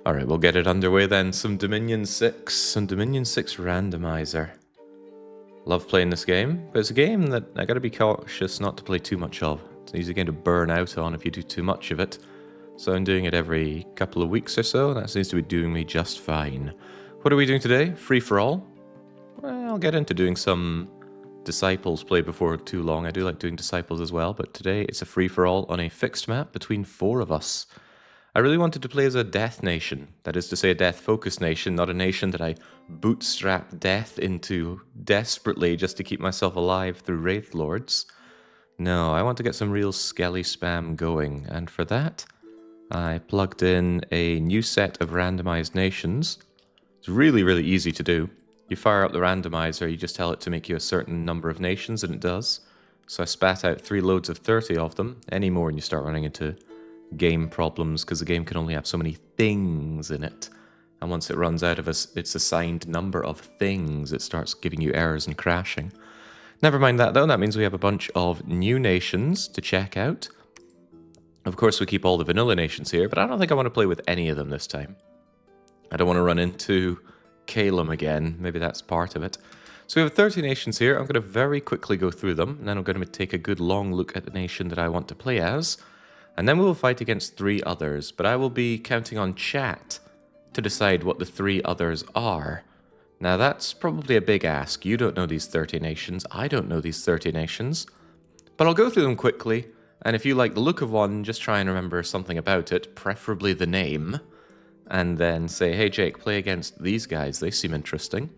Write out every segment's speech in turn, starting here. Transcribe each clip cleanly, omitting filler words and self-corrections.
Alright, we'll get it underway then. Some Dominion 6 Randomizer. Love playing this game, but it's a game that I gotta be cautious not to play too much of. It's an easy game to burn out on if you do too much of it. So I'm doing it every couple of weeks or so, and that seems to be doing me just fine. What are we doing today? Free for all? Well, I'll get into doing some Disciples play before too long. I do like doing Disciples as well, but today it's a free for all on a fixed map between 4 of us. I really wanted to play as a death nation, that is to say a death-focused nation, not a nation that I bootstrap death into desperately just to keep myself alive through Wraith Lords. No, I want to get some real skelly spam going, and for that, I plugged in a new set of randomized nations. It's really, really easy to do. You fire up the randomizer, you just tell it to make you a certain number of nations, and it does. So I spat out 3 loads of 30 of them, any more and you start running into game problems because the game can only have so many things in it, and once it runs out of its assigned number of things, it starts giving you errors and crashing. Never mind that though, that means we have a bunch of new nations to check out. Of course we keep all the vanilla nations here, but I don't think I want to play with any of them this time. I don't want to run into Calum again, maybe that's part of it. So we have 30 nations here. I'm going to very quickly go through them, and then I'm going to take a good long look at the nation that I want to play as. And then we will fight against 3 others, but I will be counting on chat to decide what the 3 others are. Now that's probably a big ask. You don't know these 30 nations, I don't know these 30 nations. But I'll go through them quickly, and if you like the look of one, just try and remember something about it, preferably the name. And then say, hey Jake, play against these guys, they seem interesting.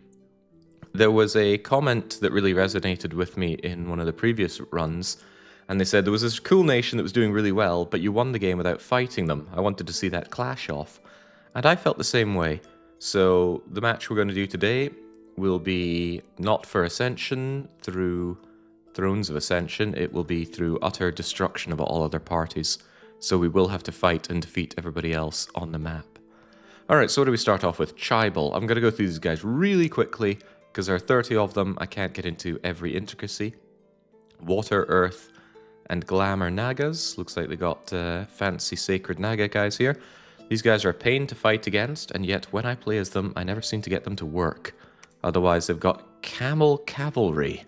There was a comment that really resonated with me in one of the previous runs, and they said there was this cool nation that was doing really well, but you won the game without fighting them. I wanted to see that clash off. And I felt the same way. So the match we're going to do today will be not for Ascension through Thrones of Ascension. It will be through utter destruction of all other parties. So we will have to fight and defeat everybody else on the map. Alright, so what do we start off with? Tribal. I'm going to go through these guys really quickly, because there are 30 of them. I can't get into every intricacy. Water, Earth, and Glamour Nagas. Looks like they got fancy Sacred Naga guys here. These guys are a pain to fight against, and yet when I play as them, I never seem to get them to work. Otherwise, they've got Camel Cavalry.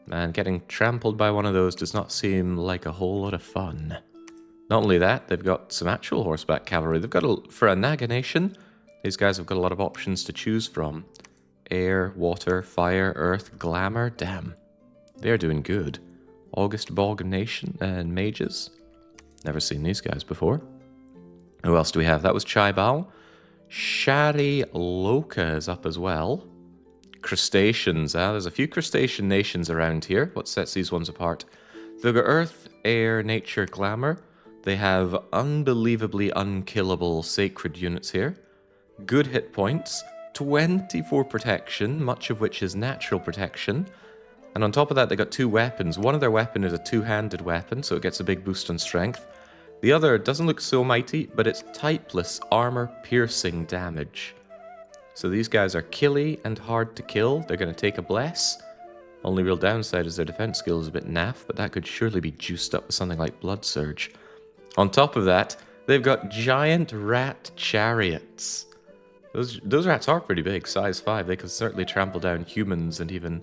Man, getting trampled by one of those does not seem like a whole lot of fun. Not only that, they've got some actual horseback cavalry. They've got for a Naga nation, these guys have got a lot of options to choose from. Air, water, fire, earth, glamour. Damn, they're doing good. August Bog Nation and Mages. Never seen these guys before. Who else do we have? That was Chaibal. Shari Loka is up as well. Crustaceans. There's a few crustacean nations around here. What sets these ones apart? They've got Earth, Air, Nature, Glamour. They have unbelievably unkillable sacred units here. Good hit points. 24 protection, much of which is natural protection. And on top of that, they got 2 weapons. One of their weapons is a 2-handed weapon, so it gets a big boost on strength. The other doesn't look so mighty, but it's typeless armor-piercing damage. So these guys are killy and hard to kill. They're going to take a bless. Only real downside is their defense skill is a bit naff, but that could surely be juiced up with something like Blood Surge. On top of that, they've got giant rat chariots. Those rats are pretty big, size 5. They could certainly trample down humans and even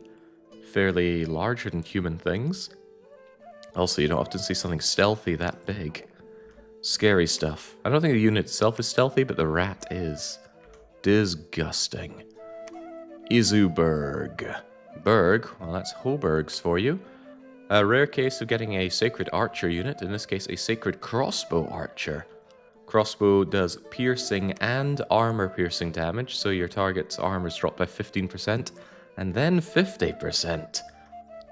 fairly larger than human things. Also, you don't often see something stealthy that big. Scary stuff. I don't think the unit itself is stealthy, but the rat is. Disgusting. Izuberg. Berg, well that's Hobergs for you. A rare case of getting a sacred archer unit, in this case a sacred crossbow archer. Crossbow does piercing and armor piercing damage, so your target's armor is dropped by 15%. And then 50%.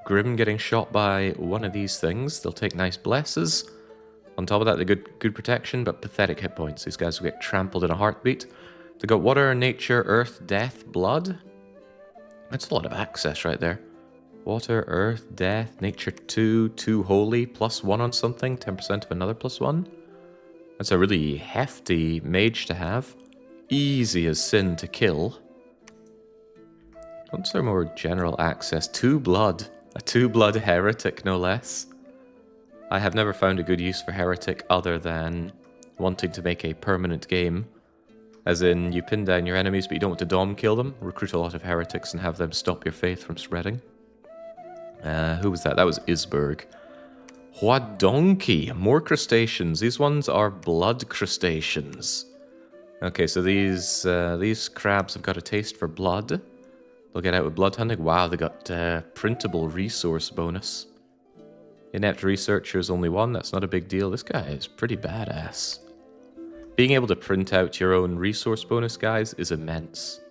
Grim getting shot by one of these things. They'll take nice blesses. On top of that, they get good protection, but pathetic hit points. These guys will get trampled in a heartbeat. They got water, nature, earth, death, blood. That's a lot of access right there. Water, earth, death, nature 2, 2 holy, +1 on something, 10% of another +1. That's a really hefty mage to have. Easy as sin to kill. What's their more general access? 2 blood. A 2-blood heretic, no less. I have never found a good use for heretic other than wanting to make a permanent game. As in, you pin down your enemies, but you don't want to dom kill them. Recruit a lot of heretics and have them stop your faith from spreading. Who was that? That was Isberg. Donkey. More crustaceans. These ones are blood crustaceans. Okay, so these crabs have got a taste for blood. They'll get out with blood hunting. Wow, they got printable resource bonus. Inept researcher is only one. That's not a big deal. This guy is pretty badass. Being able to print out your own resource bonus, guys, is immense.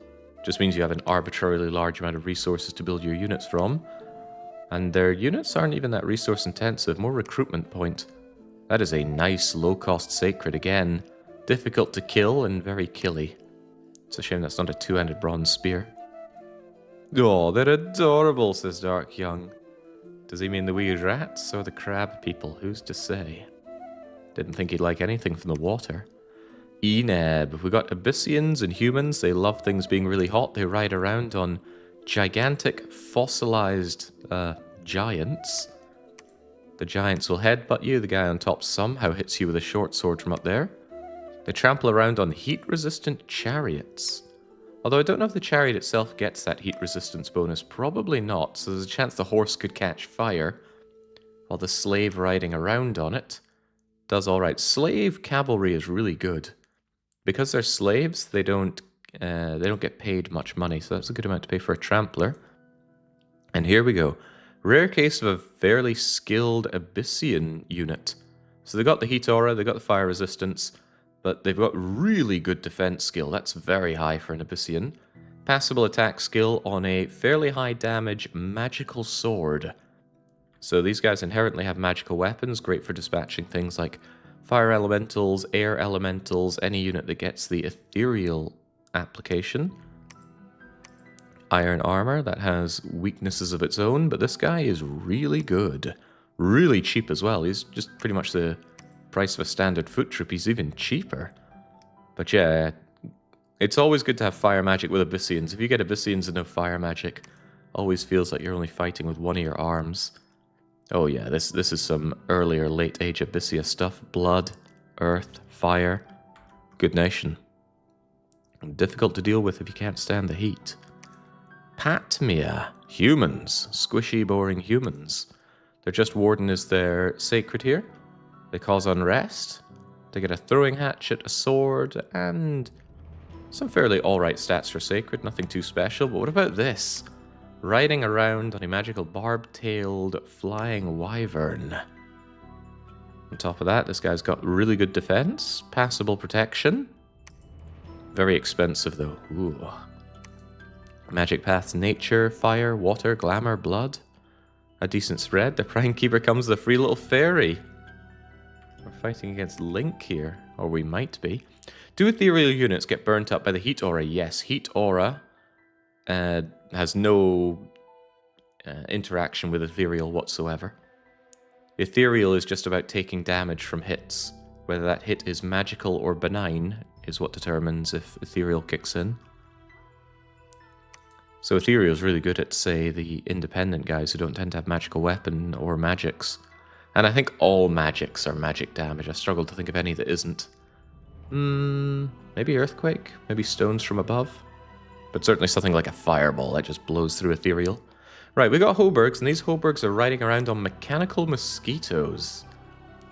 Just means you have an arbitrarily large amount of resources to build your units from. And their units aren't even that resource intensive, more recruitment point. That is a nice low-cost sacred again. Difficult to kill and very killy. It's a shame that's not a two-handed bronze spear. Oh, they're adorable, says Dark Young. Does he mean the wee rats or the crab people? Who's to say? Didn't think he'd like anything from the water. Eneb. We got Abyssians and humans. They love things being really hot. They ride around on gigantic fossilized giants. The giants will headbutt you. The guy on top somehow hits you with a short sword from up there. They trample around on heat-resistant chariots. Although I don't know if the chariot itself gets that heat resistance bonus. Probably not, so there's a chance the horse could catch fire, while the slave riding around on it does alright. Slave cavalry is really good. Because they're slaves, they don't get paid much money, so that's a good amount to pay for a trampler. And here we go. Rare case of a fairly skilled Abyssian unit. So they got the heat aura, they got the fire resistance, but they've got really good defense skill. That's very high for an Abyssian. Passable attack skill on a fairly high damage magical sword. So these guys inherently have magical weapons, great for dispatching things like fire elementals, air elementals, any unit that gets the ethereal application. Iron armor, that has weaknesses of its own, but this guy is really good. Really cheap as well. He's just pretty much the price of a standard foot troop. He's even cheaper. But yeah, it's always good to have fire magic with Abyssians. If you get Abyssians and no fire magic, always feels like you're only fighting with one of your arms. Oh yeah, this is some earlier late age Abyssia stuff. Blood, earth, fire. Good nation. Difficult to deal with if you can't stand the heat. Patmia. Humans. Squishy, boring humans. Their just warden is their sacred here. They cause unrest. They get a throwing hatchet, a sword, and some fairly alright stats for sacred. Nothing too special, but what about this? Riding around on a magical barb-tailed flying wyvern. On top of that, this guy's got really good defense, passable protection. Very expensive though. Ooh. Magic paths, nature, fire, water, glamour, blood. A decent spread. The Prime Keeper comes with a free little fairy. We're fighting against Link here, or we might be. Do ethereal units get burnt up by the heat aura? Yes, heat aura has no interaction with ethereal whatsoever. Ethereal is just about taking damage from hits. Whether that hit is magical or benign is what determines if ethereal kicks in. So ethereal is really good at, say, the independent guys who don't tend to have magical weapon or magics. And I think all magics are magic damage. I struggle to think of any that isn't. Maybe earthquake? Maybe stones from above? But certainly something like a fireball that just blows through ethereal. Right, we got Hoburgs, and these Hoburgs are riding around on mechanical mosquitoes.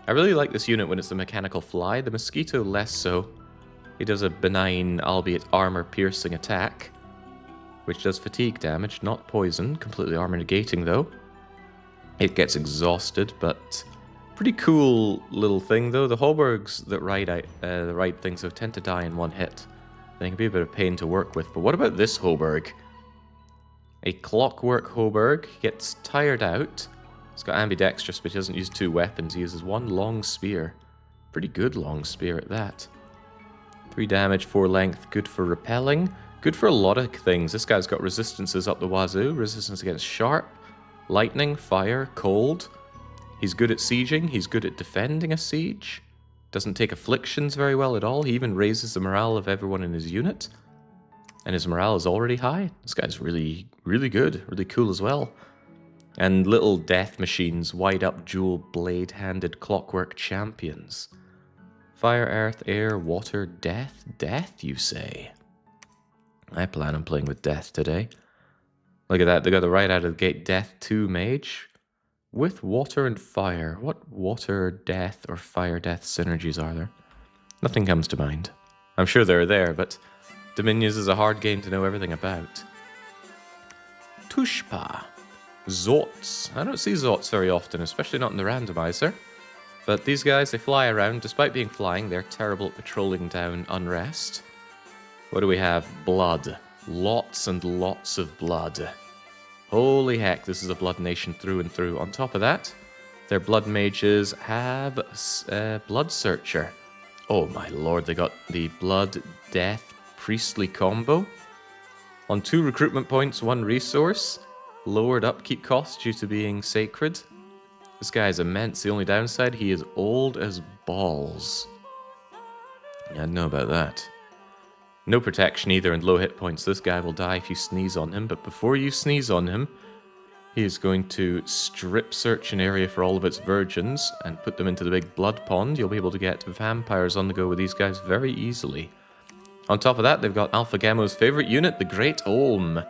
I really like this unit when it's the mechanical fly. The mosquito less so. He does a benign, albeit armor-piercing attack, which does fatigue damage, not poison. Completely armor negating, though. It gets exhausted, but pretty cool little thing, though. The Hoburgs that ride things so tend to die in one hit. They can be a bit of pain to work with. But what about this Hoburg? A clockwork Hoburg gets tired out. He's got ambidextrous, but he doesn't use two weapons. He uses one long spear. Pretty good long spear at that. 3 damage, 4 length, good for repelling. Good for a lot of things. This guy's got resistances up the wazoo. Resistance against sharp, lightning, fire, cold. He's good at sieging. He's good at defending a siege. Doesn't take afflictions very well at all. He even raises the morale of everyone in his unit. And his morale is already high. This guy's really, really good. Really cool as well. And little death machines, wide up dual blade-handed clockwork champions. fire, earth, air, water, death. Death, you say? I plan on playing with death today. Look at that, they got the right out of the gate, Death 2 Mage. With water and fire. What water, death, or fire, death synergies are there? Nothing comes to mind. I'm sure they're there, but Dominions is a hard game to know everything about. Tushpa. Zots. I don't see Zots very often, especially not in the randomizer. But these guys, they fly around. Despite being flying, they're terrible at patrolling down unrest. What do we have? Blood. Lots and lots of blood. Holy heck, this is a blood nation through and through. On top of that, their blood mages have Blood Searcher. Oh my lord, they got the Blood Death Priestly combo. On 2 recruitment points, 1 resource. Lowered upkeep cost due to being sacred. This guy is immense. The only downside, he is old as balls. Yeah, I know about that. No protection either and low hit points. This guy will die if you sneeze on him, but before you sneeze on him, he is going to strip search an area for all of its virgins and put them into the big blood pond. You'll be able to get vampires on the go with these guys very easily. On top of that, they've got Alpha Gammo's favorite unit, the Great Olm.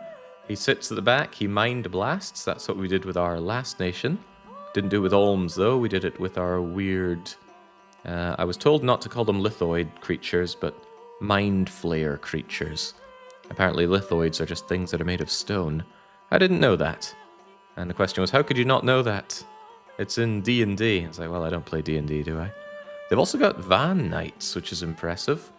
He sits at the back, he mind blasts. That's what we did with our last nation. Didn't do it with Olms though, we did it with our weird... I was told not to call them lithoid creatures, but mind flayer creatures. Apparently lithoids are just things that are made of stone. I didn't know that. And the question was, how could you not know that? It's in D&D. It's like, well, I don't play D&D, do I? They've also got Van Knights, which is impressive.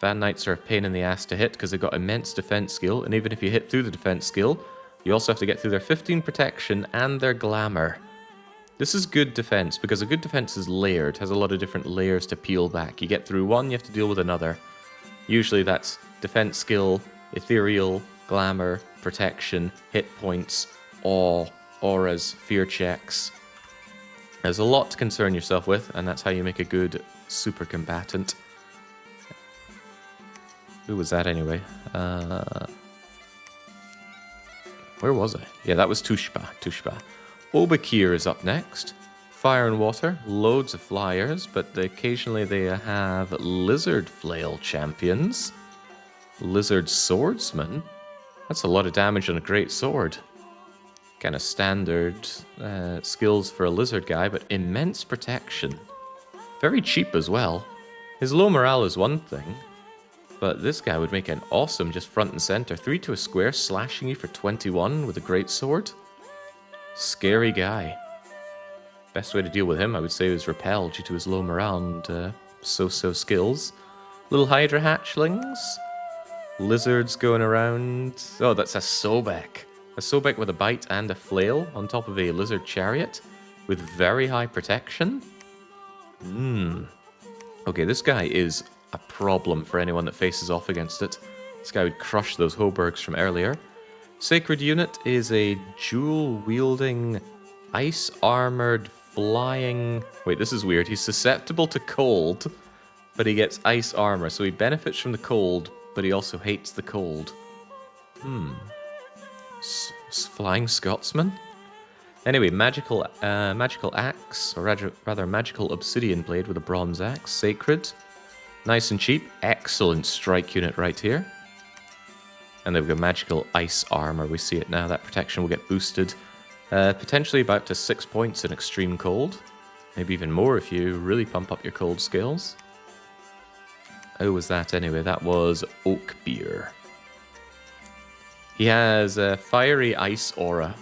Van Knights are a pain in the ass to hit because they've got immense defense skill, and even if you hit through the defense skill, you also have to get through their 15 protection and their glamour. This is good defense, because a good defense is layered, has a lot of different layers to peel back. You get through one, you have to deal with another. Usually that's defense skill, ethereal, glamour, protection, hit points, awe, auras, fear checks. There's a lot to concern yourself with, and that's how you make a good super combatant. Who was that anyway? Where was I? Yeah, that was Tushpa. Obakir is up next. Fire and water, loads of flyers, but occasionally they have lizard flail champions. Lizard swordsman? That's a lot of damage on a great sword. Kind of standard skills for a lizard guy, but immense protection. Very cheap as well. His low morale is one thing, but this guy would make an awesome just front and center. 3 to a square, slashing you for 21 with a great sword. Scary guy. Best way to deal with him, I would say, is repel due to his low morale and so-so skills. Little Hydra hatchlings. Lizards going around. Oh, that's a Sobek. A Sobek with a bite and a flail on top of a lizard chariot with very high protection. Okay, this guy is a problem for anyone that faces off against it. This guy would crush those Hobergs from earlier. Sacred unit is a dual-wielding, ice-armored, flying... Wait, this is weird. He's susceptible to cold, but he gets ice armor, so he benefits from the cold, but he also hates the cold. Flying Scotsman? Anyway, magical axe, or rather magical obsidian blade with a bronze axe. Sacred. Nice and cheap. Excellent strike unit right here. And they've got magical ice armor. We see it now. That protection will get boosted. Potentially about to 6 points in extreme cold. Maybe even more if you really pump up your cold skills. Who was that anyway? That was Oak Beer. He has a fiery ice aura,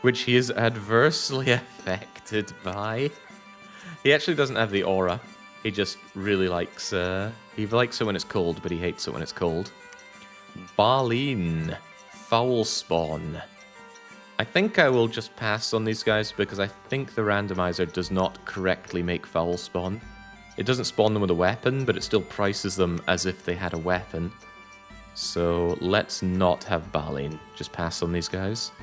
which he is adversely affected by. He actually doesn't have the aura. He just really likes... he likes it when it's cold, but he hates it when it's cold. Baleen. Foul Spawn. I think I will just pass on these guys because I think the randomizer does not correctly make Foul Spawn. It doesn't spawn them with a weapon, but it still prices them as if they had a weapon. So let's not have Baleen. Just pass on these guys.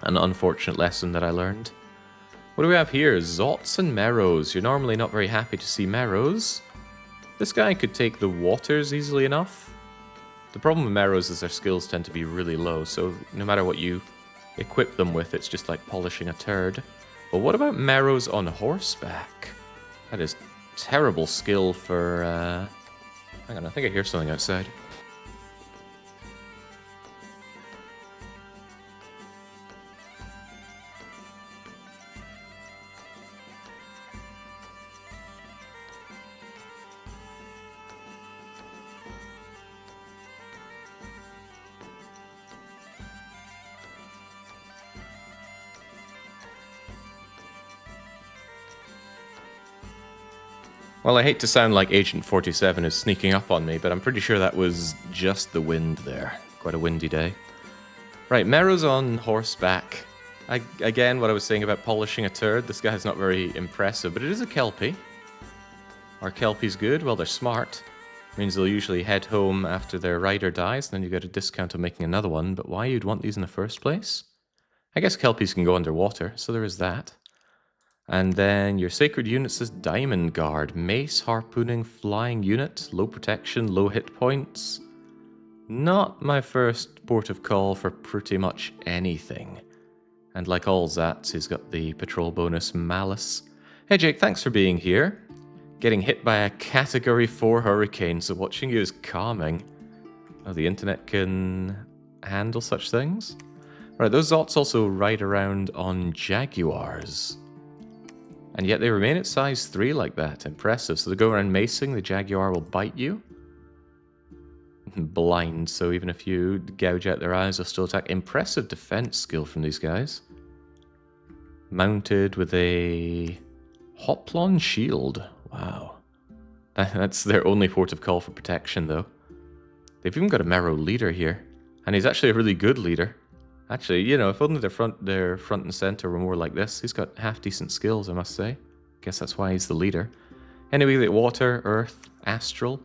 An unfortunate lesson that I learned. What do we have here? Zots and Meros. You're normally not very happy to see Meros. This guy could take the waters easily enough. The problem with Meros is their skills tend to be really low, so no matter what you equip them with, it's just like polishing a turd. But what about Meros on horseback? That is terrible skill for... Hang on, I think I hear something outside. Well, I hate to sound like Agent 47 is sneaking up on me, but I'm pretty sure that was just the wind there. Quite a windy day. Right, Mero's on horseback. Again, what I was saying about polishing a turd, this guy's not very impressive, but it is a Kelpie. Are Kelpies good? Well, they're smart. Means they'll usually head home after their rider dies, and then you get a discount on making another one, but why you'd want these in the first place? I guess Kelpies can go underwater, so there is that. And then your sacred unit says Diamond Guard. Mace, harpooning, flying unit, low protection, low hit points. Not my first port of call for pretty much anything. And like all Zats, he's got the patrol bonus Malice. Hey Jake, thanks for being here. Getting hit by a Category 4 hurricane, so watching you is calming. Oh, the internet can handle such things? Right, those Zots also ride around on Jaguars. And yet they remain at size 3 like that. Impressive. So they go around macing, the Jaguar will bite you. Blind, so even if you gouge out their eyes, they'll still attack. Impressive defense skill from these guys. Mounted with a Hoplon shield. Wow. That's their only port of call for protection, though. They've even got a Mero leader here. And he's actually a really good leader. Actually, you know, if only their front and center were more like this. He's got half-decent skills, I must say. Guess that's why he's the leader. Anyway, like water, earth, astral.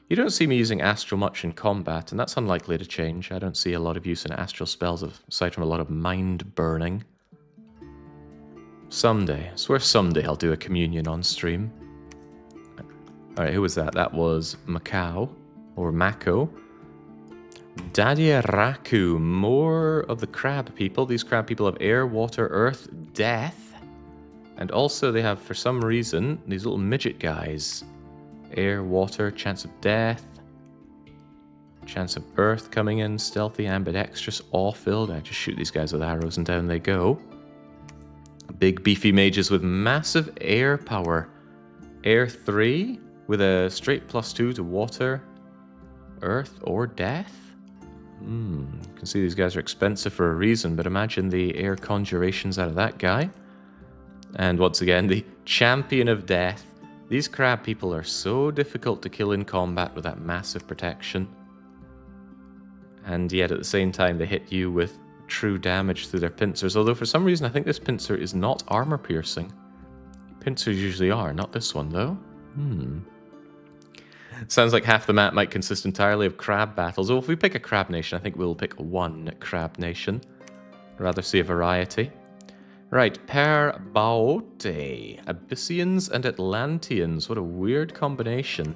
You don't see me using astral much in combat, and that's unlikely to change. I don't see a lot of use in astral spells, aside from a lot of mind burning. Someday. I swear someday I'll do a communion on stream. Alright, who was that? That was Macau, or Mako. Dadia Raku, more of the crab people. These crab people have air, water, earth, death. And also they have, for some reason, these little midget guys. Air, water, chance of death. Chance of earth coming in, stealthy, ambidextrous, awe-filled. I just shoot these guys with arrows and down they go. Big beefy mages with massive air power. Air 3 with a straight +2 to water, earth, or death. You can see these guys are expensive for a reason, but imagine the air conjurations out of that guy. And once again, the champion of death. These crab people are so difficult to kill in combat with that massive protection. And yet at the same time, they hit you with true damage through their pincers. Although for some reason, I think this pincer is not armor piercing. Pincers usually are, not this one though. Sounds like half the map might consist entirely of crab battles. Well, if we pick a crab nation, I think we'll pick one crab nation. I'd rather see a variety. Right, Per Baote. Abyssians and Atlanteans. What a weird combination.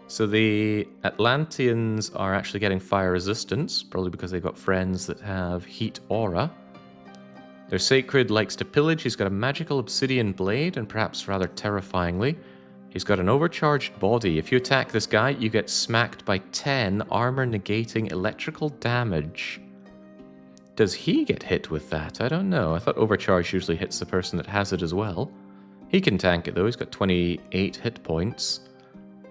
So the Atlanteans are actually getting fire resistance, probably because they've got friends that have heat aura. Their sacred likes to pillage. He's got a magical obsidian blade, and perhaps rather terrifyingly, he's got an overcharged body. If you attack this guy, you get smacked by 10 armor negating electrical damage. Does he get hit with that? I don't know. I thought overcharge usually hits the person that has it as well. He can tank it though. He's got 28 hit points.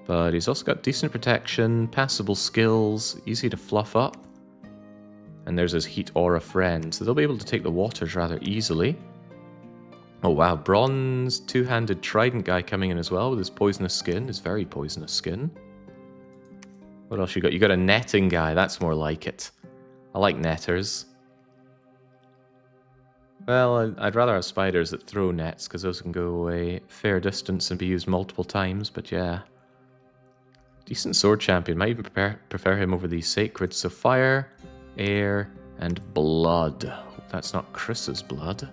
But he's also got decent protection, passable skills, easy to fluff up. And there's his heat aura friend, so they'll be able to take the waters rather easily. Oh wow, bronze two-handed trident guy coming in as well with his poisonous skin, his very poisonous skin. What else you got? You got a netting guy, that's more like it. I like netters. Well, I'd rather have spiders that throw nets, because those can go a fair distance and be used multiple times, but yeah. Decent sword champion, might even prefer him over the sacred. So fire, air, and blood. That's not Chris's blood.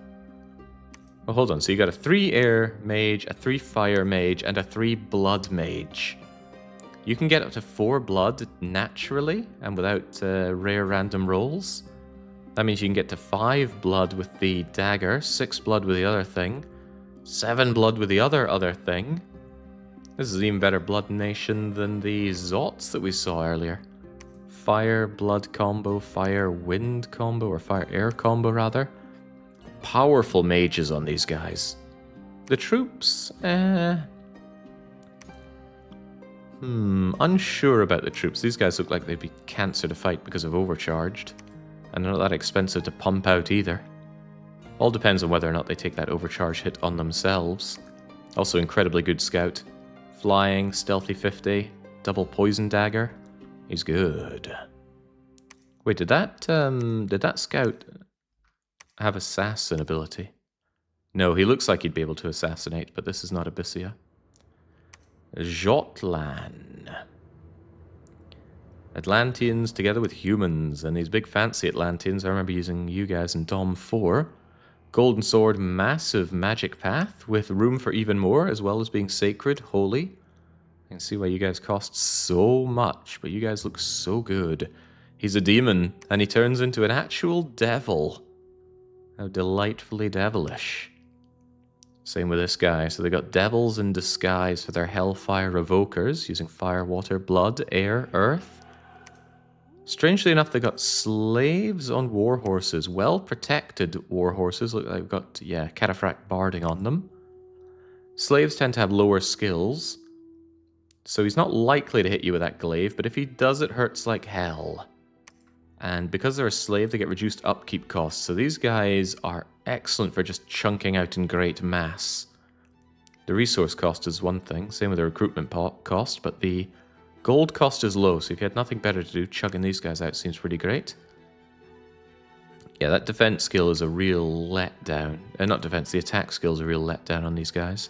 Oh, hold on. So you got a 3 air mage, a 3 fire mage, and a 3 blood mage. You can get up to 4 blood naturally and without rare random rolls. That means you can get to 5 blood with the dagger, 6 blood with the other thing, 7 blood with the other thing. This is an even better blood nation than the Zots that we saw earlier. Fire, blood combo, fire, wind combo, or fire, air combo rather. Powerful mages on these guys. The troops, unsure about the troops. These guys look like they'd be cancer to fight because of overcharged. And they're not that expensive to pump out either. All depends on whether or not they take that overcharge hit on themselves. Also incredibly good scout. Flying, stealthy 50, double poison dagger. He's good. Wait, did that scout have assassin ability? No, he looks like he'd be able to assassinate, but this is not Abyssia. Jotlan. Atlanteans together with humans, and these big fancy Atlanteans, I remember using you guys in Dom 4. Golden Sword, massive magic path with room for even more, as well as being sacred, holy. I can see why you guys cost so much, but you guys look so good. He's a demon, and he turns into an actual devil. How delightfully devilish. Same with this guy. So they got devils in disguise for their Hellfire Revokers, using fire, water, blood, air, earth. Strangely enough, they got slaves on warhorses, well-protected warhorses. Look, they've got, yeah, Cataphract Barding on them. Slaves tend to have lower skills, so he's not likely to hit you with that glaive, but if he does, it hurts like hell. And because they're a slave, they get reduced upkeep costs, so these guys are excellent for just chunking out in great mass. The resource cost is one thing, same with the recruitment cost, but the gold cost is low, so if you had nothing better to do, chugging these guys out seems pretty great. Yeah, that defense skill is a real letdown. Not defense, the attack skill is a real letdown on these guys.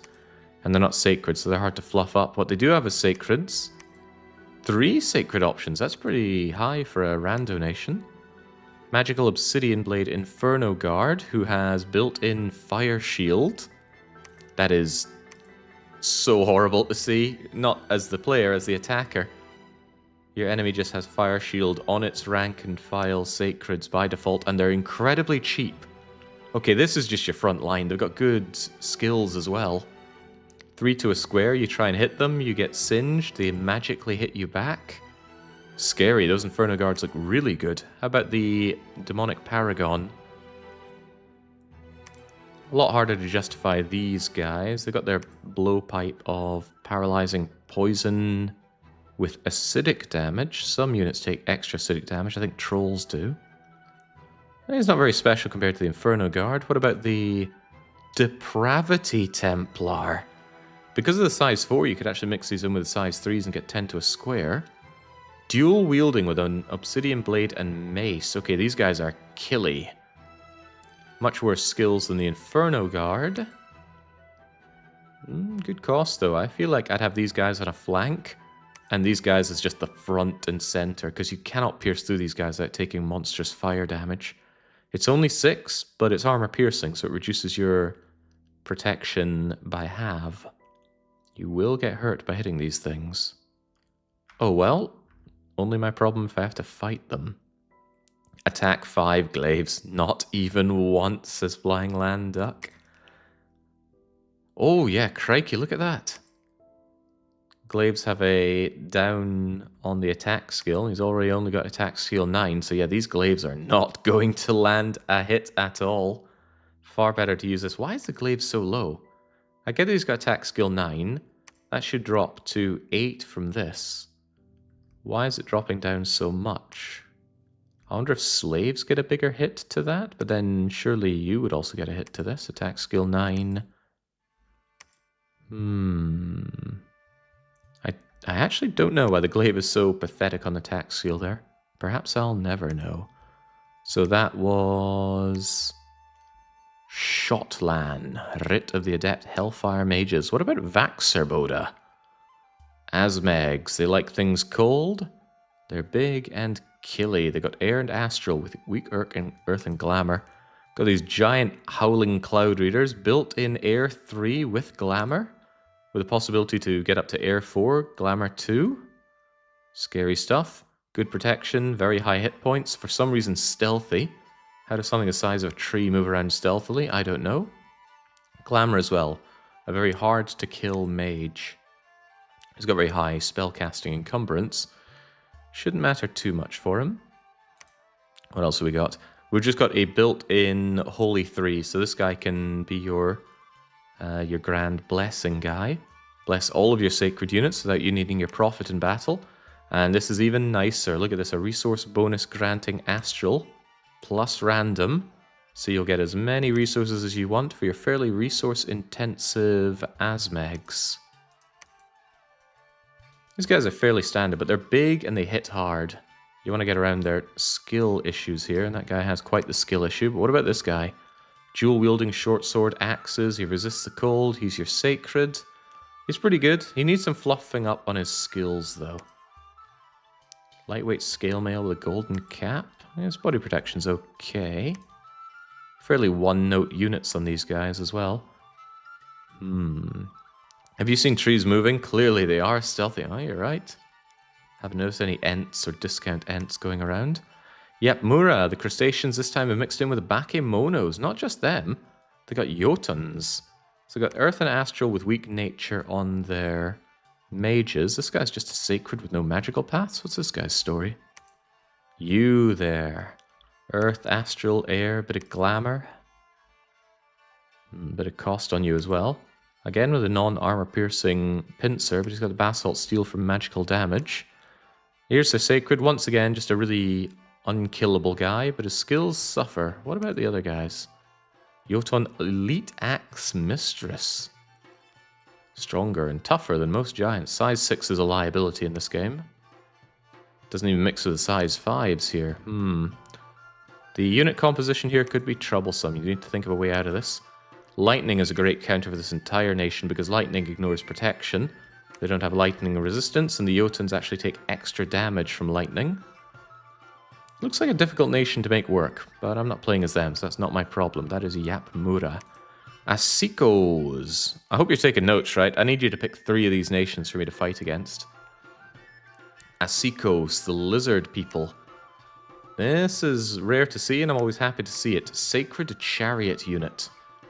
And they're not sacred, so they're hard to fluff up. What they do have is sacreds. 3 sacred options, that's pretty high for a rando nation. Magical Obsidian Blade Inferno Guard, who has built-in Fire Shield. That is so horrible to see, not as the player, as the attacker. Your enemy just has Fire Shield on its rank and file sacreds by default, and they're incredibly cheap. Okay, this is just your front line. They've got good skills as well. 3 to a square, you try and hit them, you get singed, they magically hit you back. Scary, those Inferno Guards look really good. How about the Demonic Paragon? A lot harder to justify these guys. They've got their blowpipe of paralyzing poison with acidic damage. Some units take extra acidic damage, I think trolls do. It's not very special compared to the Inferno Guard. What about the Depravity Templar? Because of the size 4, you could actually mix these in with the size 3s and get 10 to a square. Dual wielding with an Obsidian Blade and Mace. Okay, these guys are killy. Much worse skills than the Inferno Guard. Good cost, though. I feel like I'd have these guys on a flank, and these guys as just the front and center, because you cannot pierce through these guys without taking monstrous fire damage. It's only 6, but it's armor piercing, so it reduces your protection by half. You will get hurt by hitting these things. Oh well, only my problem if I have to fight them. Attack 5 glaives, not even once, says Flying Land Duck. Oh yeah, crikey, look at that. Glaives have a down on the attack skill. He's already only got attack skill 9, so yeah, these glaives are not going to land a hit at all. Far better to use this. Why is the glaive so low? I get that he's got attack skill 9. That should drop to 8 from this. Why is it dropping down so much? I wonder if slaves get a bigger hit to that, but then surely you would also get a hit to this. Attack skill 9. I actually don't know why the glaive is so pathetic on the attack skill there. Perhaps I'll never know. So that was Shotlan, Writ of the Adept Hellfire Mages. What about Vaxerboda? Asmegs, they like things cold. They're big and killy. They got air and astral with weak earth and glamour. Got these giant howling cloud readers, built in air 3 with glamour, with the possibility to get up to air 4, glamour 2. Scary stuff. Good protection, very high hit points. For some reason, stealthy. How does something the size of a tree move around stealthily? I don't know. Glamour as well. A very hard to kill mage. He's got very high spellcasting encumbrance. Shouldn't matter too much for him. What else have we got? We've just got a built-in Holy 3, so this guy can be your Grand Blessing guy. Bless all of your sacred units without you needing your profit in battle. And this is even nicer. Look at this, a resource bonus granting Astral plus random. So you'll get as many resources as you want for your fairly resource-intensive Asmegs. These guys are fairly standard, but they're big and they hit hard. You want to get around their skill issues here, and that guy has quite the skill issue. But what about this guy? Dual-wielding short sword axes, he resists the cold, he's your sacred. He's pretty good. He needs some fluffing up on his skills, though. Lightweight scale mail with a golden cap. His body protection's okay. Fairly one-note units on these guys as well. Have you seen trees moving? Clearly they are stealthy. Oh, you're right. Haven't noticed any Ents or discount Ents going around. Yep, Mura, the crustaceans this time have mixed in with the Bakemonos. Not just them. They got Jotuns. So they got Earth and Astral with weak nature on their mages. This guy's just a sacred with no magical paths. What's this guy's story? You there. Earth, Astral, Air, bit of glamour. Bit of cost on you as well. Again with a non-armor piercing pincer, but he's got the basalt steel for magical damage. Here's the sacred. Once again, just a really unkillable guy, but his skills suffer. What about the other guys? Jotun Elite Axe Mistress. Stronger and tougher than most giants. Size 6 is a liability in this game. Doesn't even mix with the size 5s here. The unit composition here could be troublesome. You need to think of a way out of this. Lightning is a great counter for this entire nation because lightning ignores protection. They don't have lightning resistance, and the Jotuns actually take extra damage from lightning. Looks like a difficult nation to make work, but I'm not playing as them, so that's not my problem. That is Yapmura. Asikos. I hope you're taking notes, right? I need you to pick 3 of these nations for me to fight against. Asikos, the lizard people. This is rare to see, and I'm always happy to see it. Sacred Chariot unit.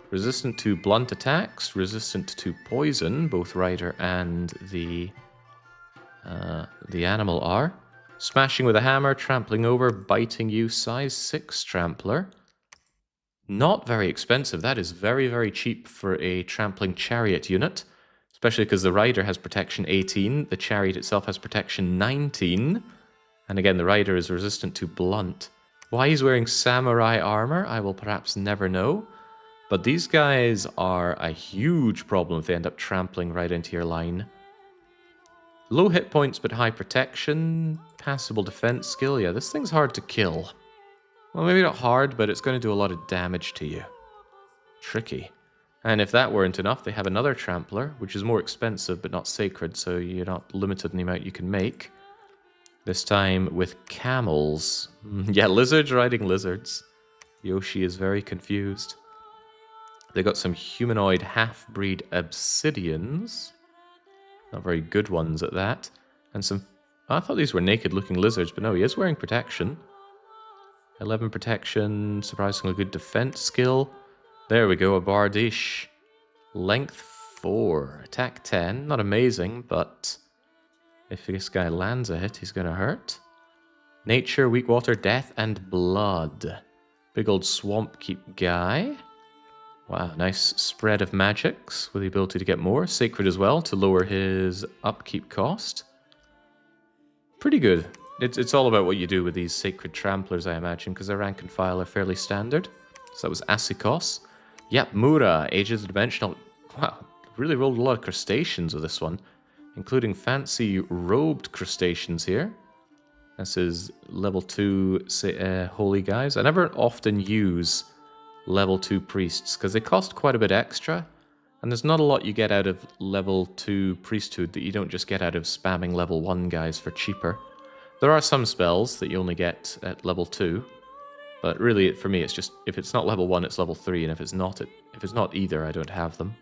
Resistant to blunt attacks, resistant to poison, both Rider and the animal are. Smashing with a hammer, trampling over, biting you, size 6 trampler. Not very expensive. That is very, very cheap for a trampling chariot unit. Especially because the Rider has protection 18, the chariot itself has protection 19. And again, the Rider is resistant to blunt. Why he's wearing samurai armor, I will perhaps never know. But these guys are a huge problem if they end up trampling right into your line. Low hit points but high protection. Passable defense skill. Yeah, this thing's hard to kill. Well, maybe not hard, but it's going to do a lot of damage to you. Tricky. And if that weren't enough, they have another trampler, which is more expensive but not sacred, so you're not limited in the amount you can make. This time with camels. Yeah, lizards riding lizards. Yoshi is very confused. They got some humanoid half-breed obsidians. Not very good ones at that. And some... I thought these were naked-looking lizards, but no, he is wearing protection. 11 protection, surprisingly good defense skill. There we go, a Bardish. Length 4, attack 10. Not amazing, but if this guy lands a hit, he's going to hurt. Nature, weak water, death, and blood. Big old swamp keep guy. Wow, nice spread of magics with the ability to get more. Sacred as well to lower his upkeep cost. Pretty good. It's all about what you do with these sacred tramplers, I imagine, because their rank and file are fairly standard. So that was Asikos. Yapmura, Ages of Dimensional. Wow, really rolled a lot of crustaceans with this one, including fancy robed crustaceans here. This is level 2 holy guys. I never often use level 2 priests because they cost quite a bit extra, and there's not a lot you get out of level 2 priesthood that you don't just get out of spamming level 1 guys for cheaper. There are some spells that you only get at level 2, but really for me it's just if it's not level 1 it's level 3, and if it's not either I don't have them.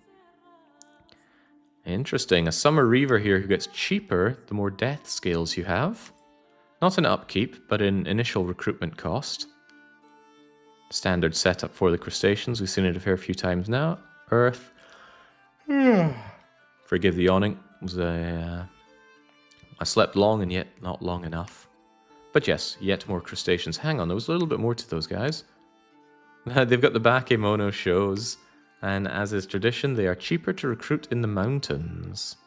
Interesting, a Summer Reaver here who gets cheaper the more death scales you have. Not in upkeep, but in initial recruitment cost. Standard setup for the crustaceans. We've seen it a fair few times now. Earth. Forgive the yawning. It was a I slept long and yet not long enough. But yes, yet more crustaceans. Hang on, there was a little bit more to those guys. They've got the bakemono shows, and as is tradition, they are cheaper to recruit in the mountains.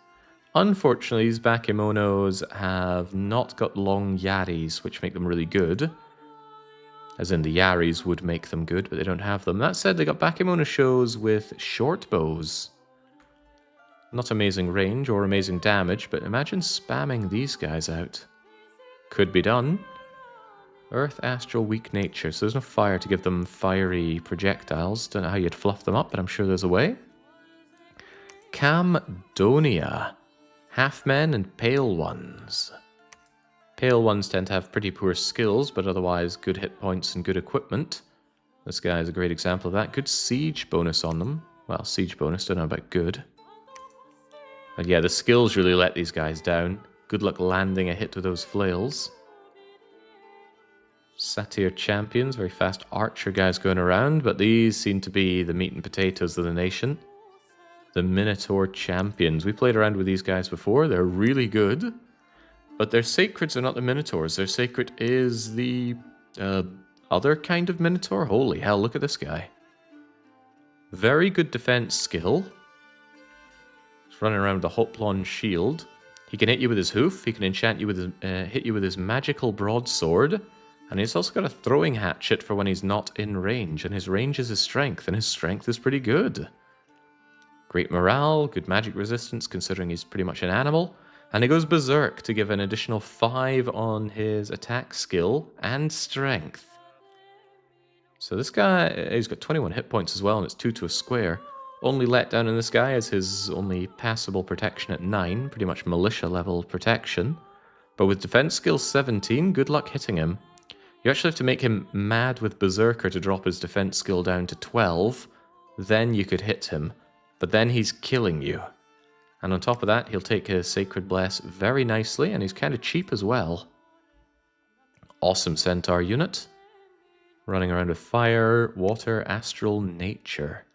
Unfortunately, these bakemonos have not got long yaris, which make them really good. As in, the yaris would make them good, but they don't have them. That said, they got bakemono shows with short bows. Not amazing range or amazing damage, but imagine spamming these guys out. Could be done. Earth, astral, weak nature. So there's no fire to give them fiery projectiles. Don't know how you'd fluff them up, but I'm sure there's a way. Camdonia. Half men and pale ones. Pale ones tend to have pretty poor skills, but otherwise good hit points and good equipment. This guy is a great example of that. Good siege bonus on them. Well, siege bonus, don't know about good. But yeah, the skills really let these guys down. Good luck landing a hit with those flails. Satyr champions, very fast archer guys going around, but these seem to be the meat and potatoes of the nation. The Minotaur champions. We played around with these guys before. They're really good. But their sacreds are not the Minotaurs. Their sacred is the other kind of Minotaur. Holy hell, look at this guy. Very good defense skill. He's running around with a Hoplon shield. He can hit you with his hoof. He can enchant you with his, hit you with his magical broadsword. And he's also got a throwing hatchet for when he's not in range. And his range is his strength. And his strength is pretty good. Great morale, good magic resistance considering he's pretty much an animal. And he goes berserk to give an additional 5 on his attack skill and strength. So this guy, he's got 21 hit points as well, and it's 2 to a square. Only letdown in this guy is his only passable protection at 9, pretty much militia level protection. But with defense skill 17, good luck hitting him. You actually have to make him mad with berserker to drop his defense skill down to 12. Then you could hit him. But then he's killing you. And on top of that, he'll take his Sacred Bless very nicely, and he's kind of cheap as well. Awesome Centaur unit. Running around with fire, water, astral, nature.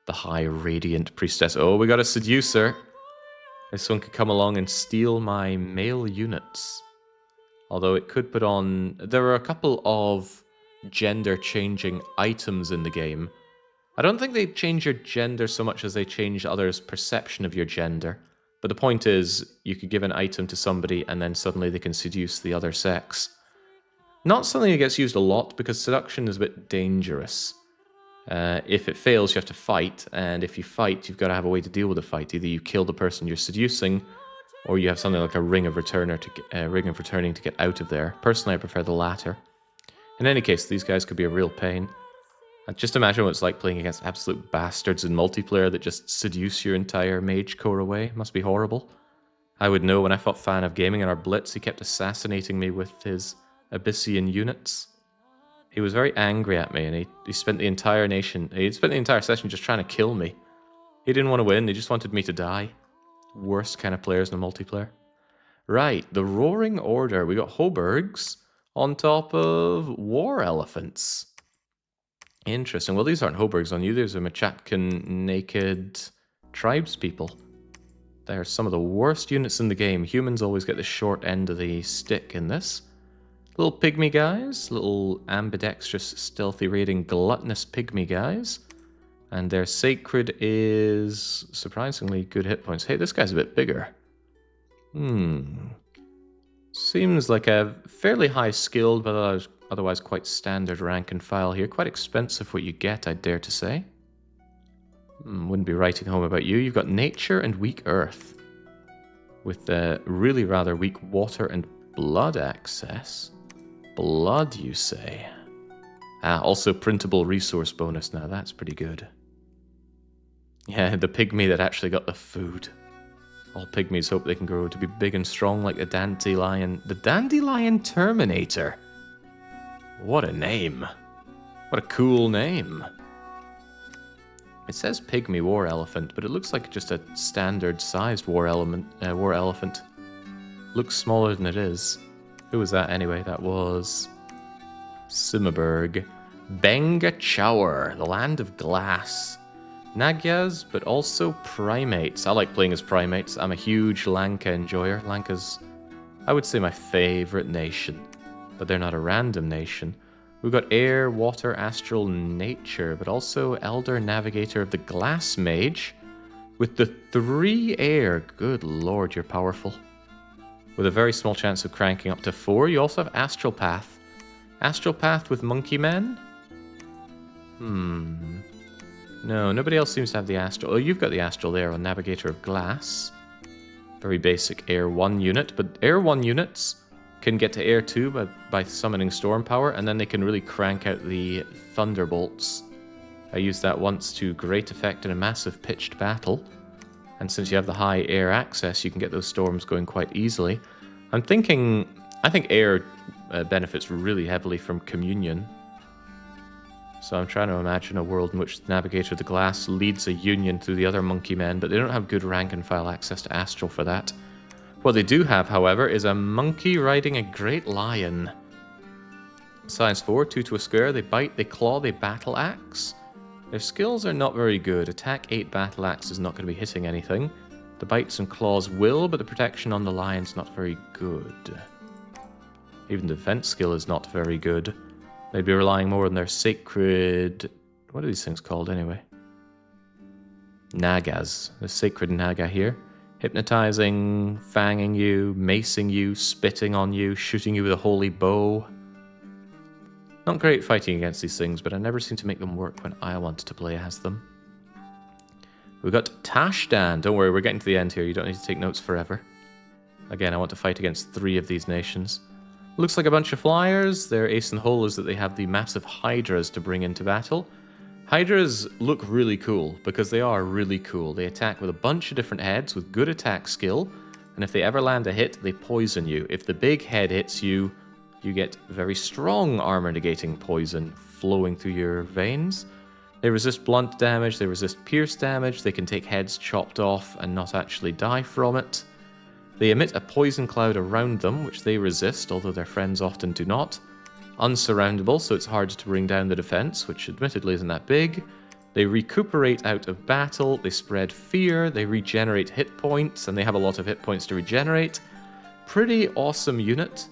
The High Radiant Priestess. Oh, we got a Seducer. This one could come along and steal my male units. Although it could put on... There are a couple of gender-changing items in the game. I don't think they change your gender so much as they change others' perception of your gender. But the point is, you could give an item to somebody and then suddenly they can seduce the other sex. Not something that gets used a lot because seduction is a bit dangerous. If it fails, you have to fight, and if you fight, you've got to have a way to deal with the fight. Either you kill the person you're seducing, or you have something like a ring of returning to get out of there. Personally, I prefer the latter. In any case, these guys could be a real pain. Just imagine what it's like playing against absolute bastards in multiplayer that just seduce your entire mage core away. Must be horrible. I would know when I fought Fan of Gaming in our Blitz, he kept assassinating me with his Abyssian units. He was very angry at me, and he spent the entire session just trying to kill me. He didn't want to win, he just wanted me to die. Worst kind of players in the multiplayer. Right, the Roaring Order. We got Hobergs on top of War Elephants. Interesting. Well, these aren't Hobergs on you. These are Machatkan naked tribespeople. They're some of the worst units in the game. Humans always get the short end of the stick in this. Little pygmy guys. Little ambidextrous, stealthy raiding, gluttonous pygmy guys. And their sacred is surprisingly good hit points. Hey, this guy's a bit bigger. Seems like a fairly high skilled, but otherwise quite standard rank and file here. Quite expensive what you get, I'd dare to say. Wouldn't be writing home about you. You've got nature and weak earth. With really rather weak water and blood access. Blood, you say? Also printable resource bonus now. That's pretty good. Yeah, the pygmy that actually got the food. All pygmies hope they can grow to be big and strong like the dandelion. The Dandelion Terminator. What a name. What a cool name. It says pygmy war elephant, but it looks like just a standard-sized war elephant. Looks smaller than it is. Who was that anyway? That was Simmerberg. Benga Chower, the land of glass. Nagyas, but also primates. I like playing as primates. I'm a huge Lanka enjoyer. Lankas I would say my favorite nation. But they're not a random nation. We've got air, water, astral, nature, but also Elder Navigator of the Glass Mage. With the 3 air, good lord, you're powerful. With a very small chance of cranking up to 4, you also have Astral Path. Astral Path with Monkey Men? No, nobody else seems to have the Astral. Oh, you've got the Astral there on Navigator of Glass. Very basic Air 1 unit, but Air 1 units can get to Air 2 by summoning Storm Power, and then they can really crank out the Thunderbolts. I used that once to great effect in a massive pitched battle, and since you have the high air access, you can get those storms going quite easily. I think air benefits really heavily from Communion. So I'm trying to imagine a world in which the Navigator of the Glass leads a union through the other Monkey Men, but they don't have good rank and file access to Astral for that. What they do have, however, is a monkey riding a great lion. Size 4, 2 to a square, they bite, they claw, they battle axe. Their skills are not very good. Attack 8 battle axe is not going to be hitting anything. The bites and claws will, but the protection on the lion's not very good. Even the defense skill is not very good. They'd be relying more on their sacred... What are these things called anyway? Nagas. The sacred Naga here. Hypnotizing, fanging you, macing you, spitting on you, shooting you with a holy bow. Not great fighting against these things, but I never seem to make them work when I want to play as them. We've got Tashdan. Don't worry, we're getting to the end here. You don't need to take notes forever. Again, I want to fight against 3 of these nations. Looks like a bunch of flyers. Their ace in the hole is that they have the massive hydras to bring into battle. Hydras look really cool, because they are really cool. They attack with a bunch of different heads with good attack skill, and if they ever land a hit, they poison you. If the big head hits you, you get very strong armor-negating poison flowing through your veins. They resist blunt damage, they resist pierce damage, they can take heads chopped off and not actually die from it. They emit a poison cloud around them, which they resist, although their friends often do not. Unsurroundable, so it's hard to bring down the defense, which admittedly isn't that big. They recuperate out of battle, they spread fear, they regenerate hit points, and they have a lot of hit points to regenerate. Pretty awesome unit.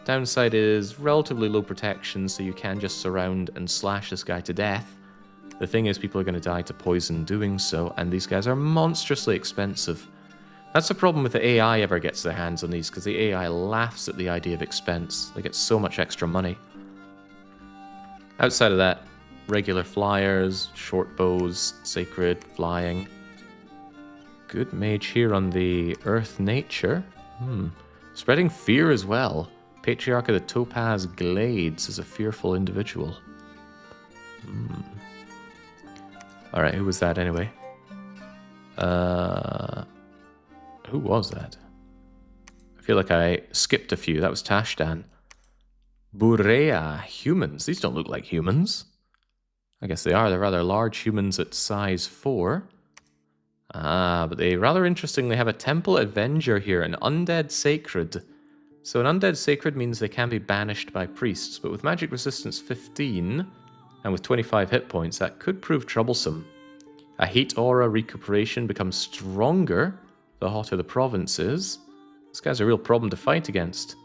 Downside is relatively low protection, so you can just surround and slash this guy to death. The thing is, people are going to die to poison doing so, and these guys are monstrously expensive. That's the problem if the AI ever gets their hands on these, because the AI laughs at the idea of expense. They get so much extra money. Outside of that, regular flyers, short bows, sacred, flying. Good mage here on the Earth Nature. Spreading fear as well. Patriarch of the Topaz Glades is a fearful individual. Alright, who was that anyway? Who was that? I feel like I skipped a few. That was Tashdan. Burea. Humans. These don't look like humans. I guess they are. They're rather large humans at size 4. But they rather interestingly have a Temple Avenger here. An Undead Sacred. So an Undead Sacred means they can be banished by priests. But with magic resistance 15, and with 25 hit points, that could prove troublesome. A heat aura recuperation becomes stronger the hotter the province is. This guy's a real problem to fight against.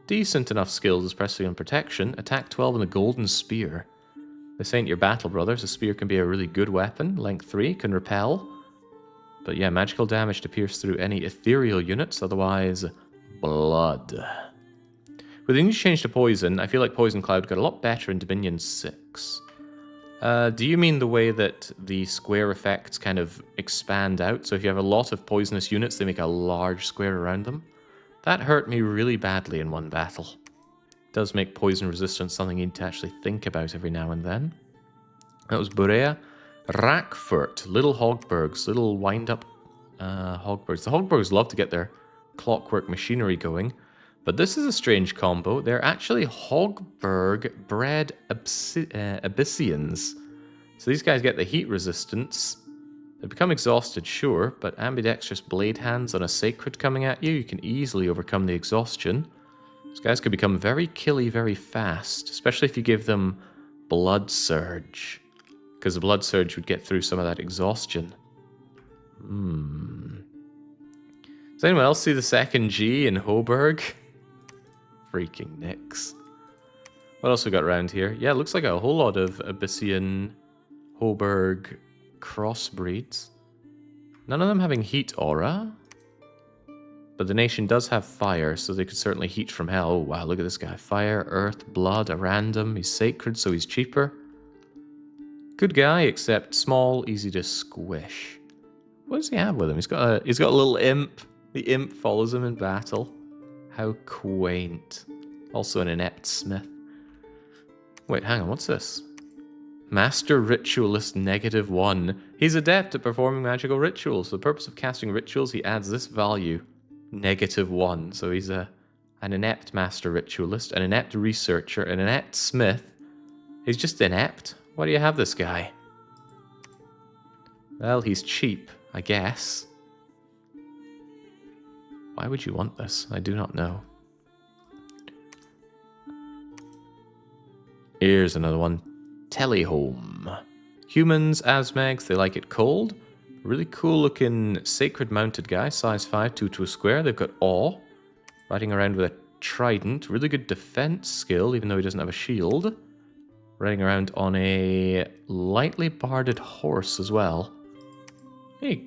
Decent enough skills, especially on protection. Attack 12 and the Golden Spear. This ain't your battle, brothers. A spear can be a really good weapon. Length 3, can repel. But yeah, magical damage to pierce through any ethereal units, otherwise blood. With the new change to poison, I feel like Poison Cloud got a lot better in Dominion 6. Do you mean the way that the square effects kind of expand out? So if you have a lot of poisonous units, they make a large square around them? That hurt me really badly in one battle. It does make poison resistance something you need to actually think about every now and then. That was Burea. Rackfurt, little Hogbergs, little wind-up Hogbergs. The Hogbergs love to get their clockwork machinery going, but this is a strange combo. They're actually Hogberg-bred Abyssians. So these guys get the heat resistance. They become exhausted, sure, but ambidextrous blade hands on a sacred coming at you, you can easily overcome the exhaustion. These guys can become very killy very fast, especially if you give them Blood Surge. Because the Blood Surge would get through some of that exhaustion. Does anyone else see the second G in Hoberg? Freaking Nix. What else we got around here? Yeah, it looks like a whole lot of Abyssian Hoberg crossbreeds. None of them having heat aura. But the nation does have fire, so they could certainly heat from hell. Oh wow, look at this guy. Fire, earth, blood, a random. He's sacred, so he's cheaper. Good guy, except small, easy to squish. What does he have with him? He's got a little imp. The imp follows him in battle. How quaint. Also an inept smith. Wait, hang on, what's this? Master Ritualist -1. He's adept at performing magical rituals. For the purpose of casting rituals, he adds this value. -1. So he's an inept Master Ritualist, an inept Researcher, an inept Smith. He's just inept. Why do you have this guy? Well, he's cheap, I guess. Why would you want this? I do not know. Here's another one. Telehome. Humans, Asmegs, they like it cold. Really cool looking sacred mounted guy, size 5, 2 to a square. They've got awe. Riding around with a trident. Really good defense skill, even though he doesn't have a shield. Riding around on a lightly barded horse as well. Hey,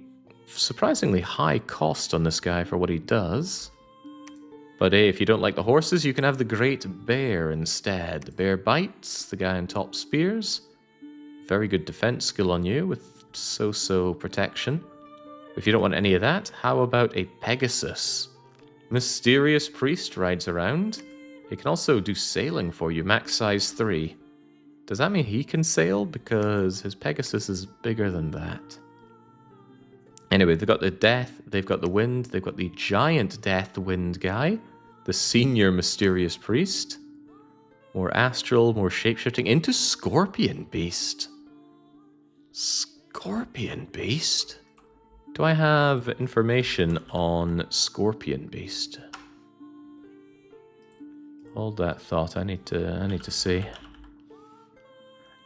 surprisingly high cost on this guy for what he does. But hey, if you don't like the horses, you can have the Great Bear instead. The bear bites, the guy on top spears. Very good defense skill on you with so-so protection. If you don't want any of that, how about a Pegasus? Mysterious priest rides around. He can also do sailing for you, max size 3. Does that mean he can sail? Because his Pegasus is bigger than that. Anyway, they've got the death, they've got the wind, they've got the giant death wind guy, the senior mysterious priest. More astral, more shapeshifting into Scorpion Beast. Scorpion Beast? Do I have information on Scorpion Beast? Hold that thought. I need to see.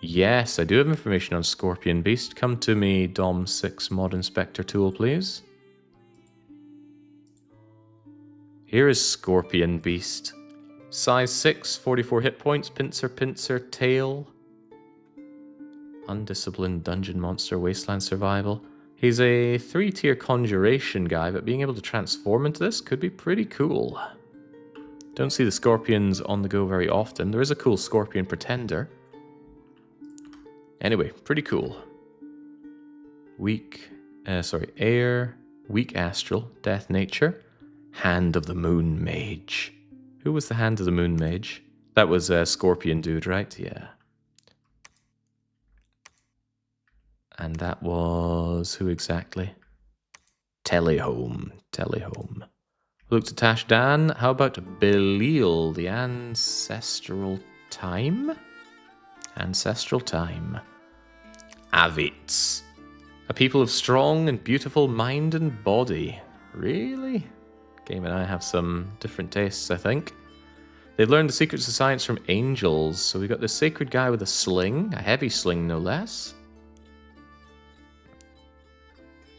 Yes, I do have information on Scorpion Beast. Come to me, Dom 6 Mod Inspector tool, please. Here is Scorpion Beast. Size 6, 44 hit points, pincer, tail. Undisciplined dungeon monster, wasteland survival. He's a 3-tier conjuration guy, but being able to transform into this could be pretty cool. Don't see the scorpions on the go very often. There is a cool scorpion pretender. Anyway, pretty cool. Air, weak astral, death nature, Hand of the Moon Mage. Who was the Hand of the Moon Mage? That was a Scorpion dude, right? Yeah. And that was who exactly? Telehome. Look to Tash Dan. How about Belial, the Ancestral Time? Avits. A people of strong and beautiful mind and body. Really? Game and I have some different tastes, I think. They've learned the secrets of science from angels. So we've got this sacred guy with a sling, a heavy sling no less.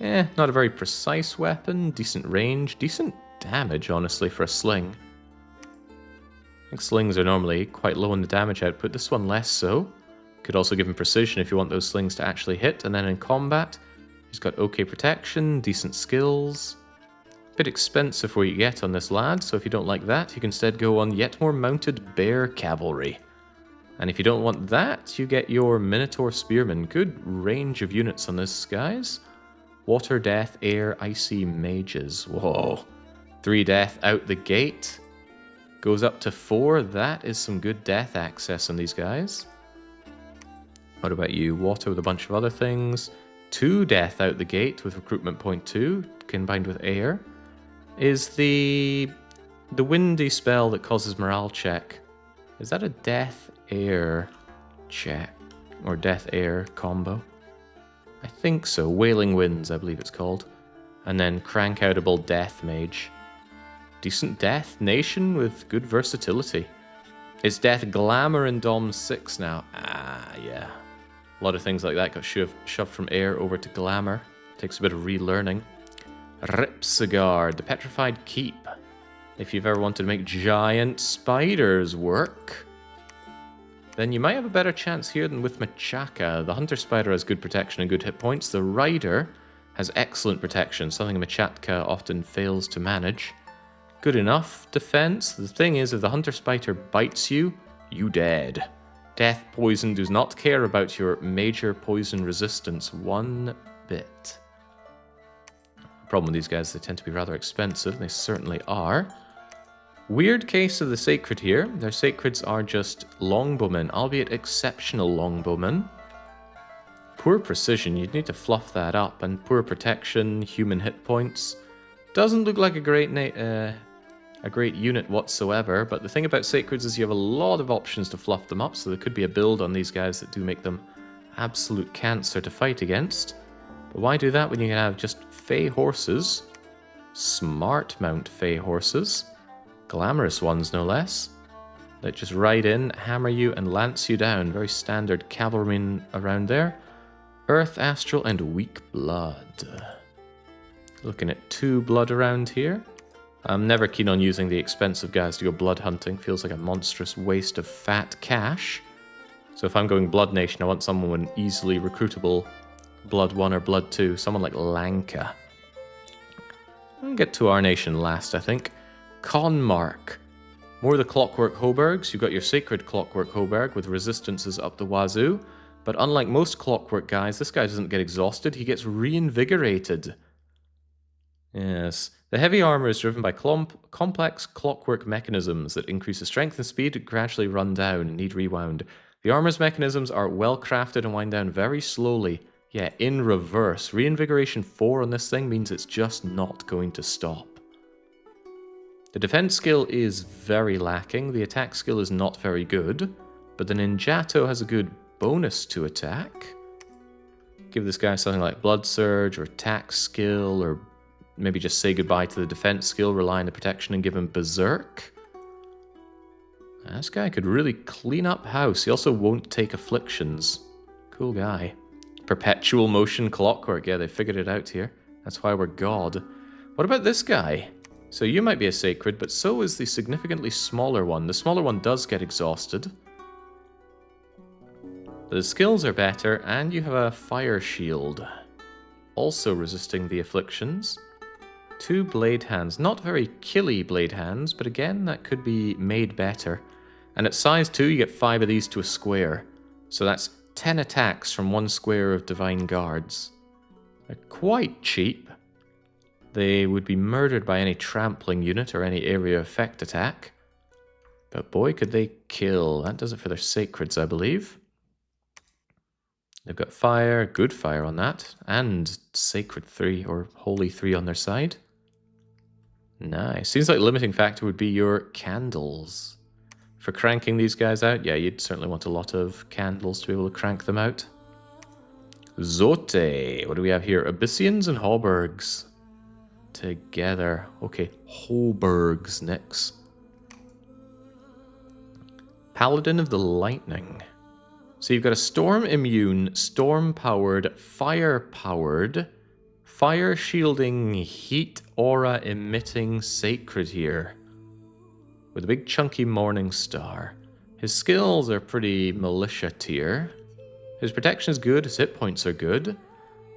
Not a very precise weapon, decent range, decent damage, honestly, for a sling. I think slings are normally quite low on the damage output, this one less so. Could also give him precision if you want those slings to actually hit, and then in combat, he's got okay protection, decent skills. Bit expensive for what you get on this lad, so if you don't like that, you can instead go on yet more mounted bear cavalry. And if you don't want that, you get your Minotaur Spearman. Good range of units on this, guys. Water, death, air, icy mages. Whoa. 3 death out the gate. Goes up to 4. That is some good death access on these guys. What about you? Water with a bunch of other things. 2 death out the gate with recruitment point 2, combined with air. Is the windy spell that causes morale check, is that a death air check? Or death air combo? I think so. Wailing Winds, I believe it's called. And then crank-outable death mage. Decent death nation with good versatility. Is death glamour in Dom 6 now? Ah, yeah. A lot of things like that got shoved from air over to glamour. Takes a bit of relearning. Ripsagard, the Petrified Keep. If you've ever wanted to make giant spiders work, then you might have a better chance here than with Machaka. The Hunter Spider has good protection and good hit points. The Rider has excellent protection, something Machaka often fails to manage. Good enough defense. The thing is, if the Hunter Spider bites you, you dead. Death Poison does not care about your major poison resistance one bit. The problem with these guys, they tend to be rather expensive. They certainly are. Weird case of the Sacred here. Their Sacreds are just longbowmen, albeit exceptional longbowmen. Poor precision, you'd need to fluff that up, and poor protection, human hit points. Doesn't look like a great unit whatsoever, but the thing about Sacreds is you have a lot of options to fluff them up, so there could be a build on these guys that do make them absolute cancer to fight against. But why do that when you can have just Fey horses, smart mount Fey horses, glamorous ones no less, that just ride in, hammer you, and lance you down. Very standard cavalrymen around there. Earth, Astral, and Weak Blood. Looking at 2 blood around here. I'm never keen on using the expensive guys to go blood hunting. Feels like a monstrous waste of fat cash. So if I'm going Blood Nation, I want someone with easily recruitable Blood 1 or Blood 2. Someone like Lanka. I'll get to our nation last, I think. Conmark. More of the Clockwork Hobergs. You've got your Sacred Clockwork Hoberg with resistances up the wazoo. But unlike most Clockwork guys, this guy doesn't get exhausted. He gets reinvigorated. Yes. The heavy armor is driven by complex clockwork mechanisms that increase the strength and speed and gradually run down and need rewound. The armor's mechanisms are well crafted and wind down very slowly. Yeah, in reverse. Reinvigoration 4 on this thing means it's just not going to stop. The defense skill is very lacking. The attack skill is not very good. But the Ninjato has a good bonus to attack. Give this guy something like Blood Surge or attack skill, or maybe just say goodbye to the defense skill, rely on the protection, and give him Berserk. This guy could really clean up house. He also won't take afflictions. Cool guy. Perpetual motion clockwork. Yeah, they figured it out here. That's why we're God. What about this guy? So you might be a Sacred, but so is the significantly smaller one. The smaller one does get exhausted. But the skills are better, and you have a Fire Shield. Also resisting the afflictions. 2 blade hands. Not very killy blade hands, but again, that could be made better. And at size 2, you get 5 of these to a square. So that's 10 attacks from 1 square of Divine Guards. They're quite cheap. They would be murdered by any trampling unit or any area effect attack. But boy, could they kill. That does it for their Sacreds, I believe. They've got fire, good fire on that, and Sacred 3 or Holy 3 on their side. Nice. Seems like the limiting factor would be your candles. For cranking these guys out, yeah, you'd certainly want a lot of candles to be able to crank them out. Zote. What do we have here? Abyssians and Hobergs. Together. Okay, Hobergs next. Paladin of the Lightning. So you've got a storm immune, storm powered, fire shielding, heat aura emitting Sacred here. With a big chunky morning star. His skills are pretty militia tier. His protection is good, his hit points are good.